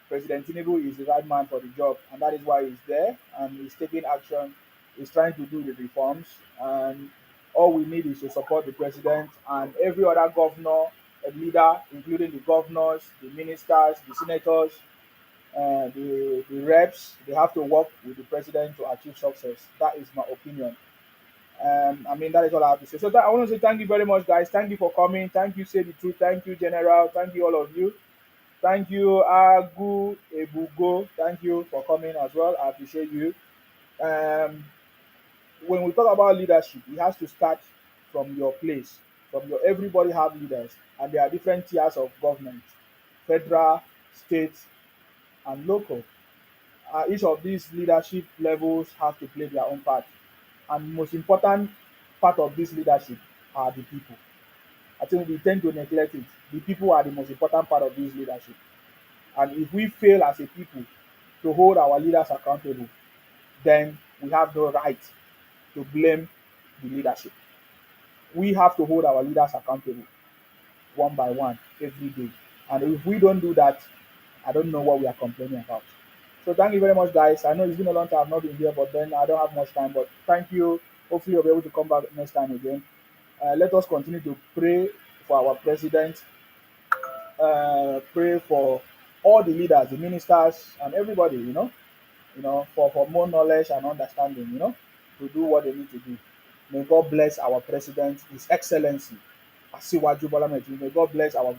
President Tinubu is the right man for the job, and that is why he's there and he's taking action. He's trying to do the reforms, and all we need is to support the president and every other governor, a leader, including the governors, the ministers, the senators, the reps. They have to work with the president to achieve success. That is my opinion. I mean, that is all I have to say. So I want to say thank you very much, guys. Thank you for coming. Thank you, Say the Truth. Thank you, General. Thank you, all of you. Thank you, Agu Ebugo. Thank you for coming as well. I appreciate you. Um, when we talk about leadership, it has to start from your place. From your everybody have leaders, and there are different tiers of government: federal, state, and local. Each of these leadership levels have to play their own part, and the most important part of this leadership are the people. I think we tend to neglect it. The people are the most important part of this leadership. And if we fail as a people to hold our leaders accountable, then we have no right to blame the leadership. We have to hold our leaders accountable one by one every day. And if we don't do that, I don't know what we are complaining about. So thank you very much, guys. I know it's been a long time I've not been here, but then I don't have much time. But thank you. Hopefully you'll be able to come back next time again. Let us continue to pray for our president, pray for all the leaders, the ministers, and everybody, for more knowledge and understanding, to do what they need to do. May God bless our president, His Excellency, Asiwaju Bola Ahmed Tinubu. May God bless our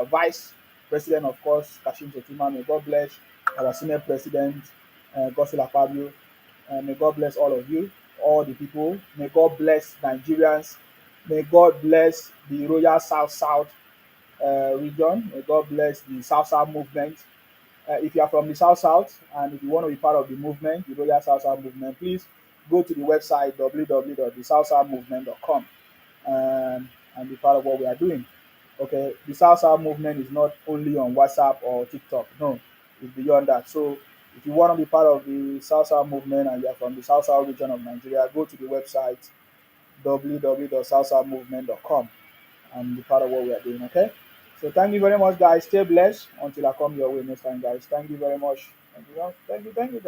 vice president, of course, Kashim Shettima. May God bless our senior president, Godswill Akpabio. May God bless all of you, all the people. May God bless Nigerians. May God bless the Royal South South region. May God bless the South South movement. If you are from the South South and if you want to be part of the movement, the Royal South South movement, please go to the website www.thesouthsouthmovement.com and be part of what we are doing. Okay, the South South movement is not only on WhatsApp or TikTok. No, it's beyond that. So if you want to be part of the South South movement and you are from the South South region of Nigeria, go to the website www.southsouthmovement.com and be part of what we are doing. Okay. So thank you very much, guys. Stay blessed until I come your way next time, guys. Thank you very much. Thank you. Thank you.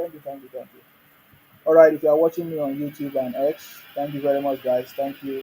All right. If you are watching me on YouTube and X, thank you very much, guys. Thank you.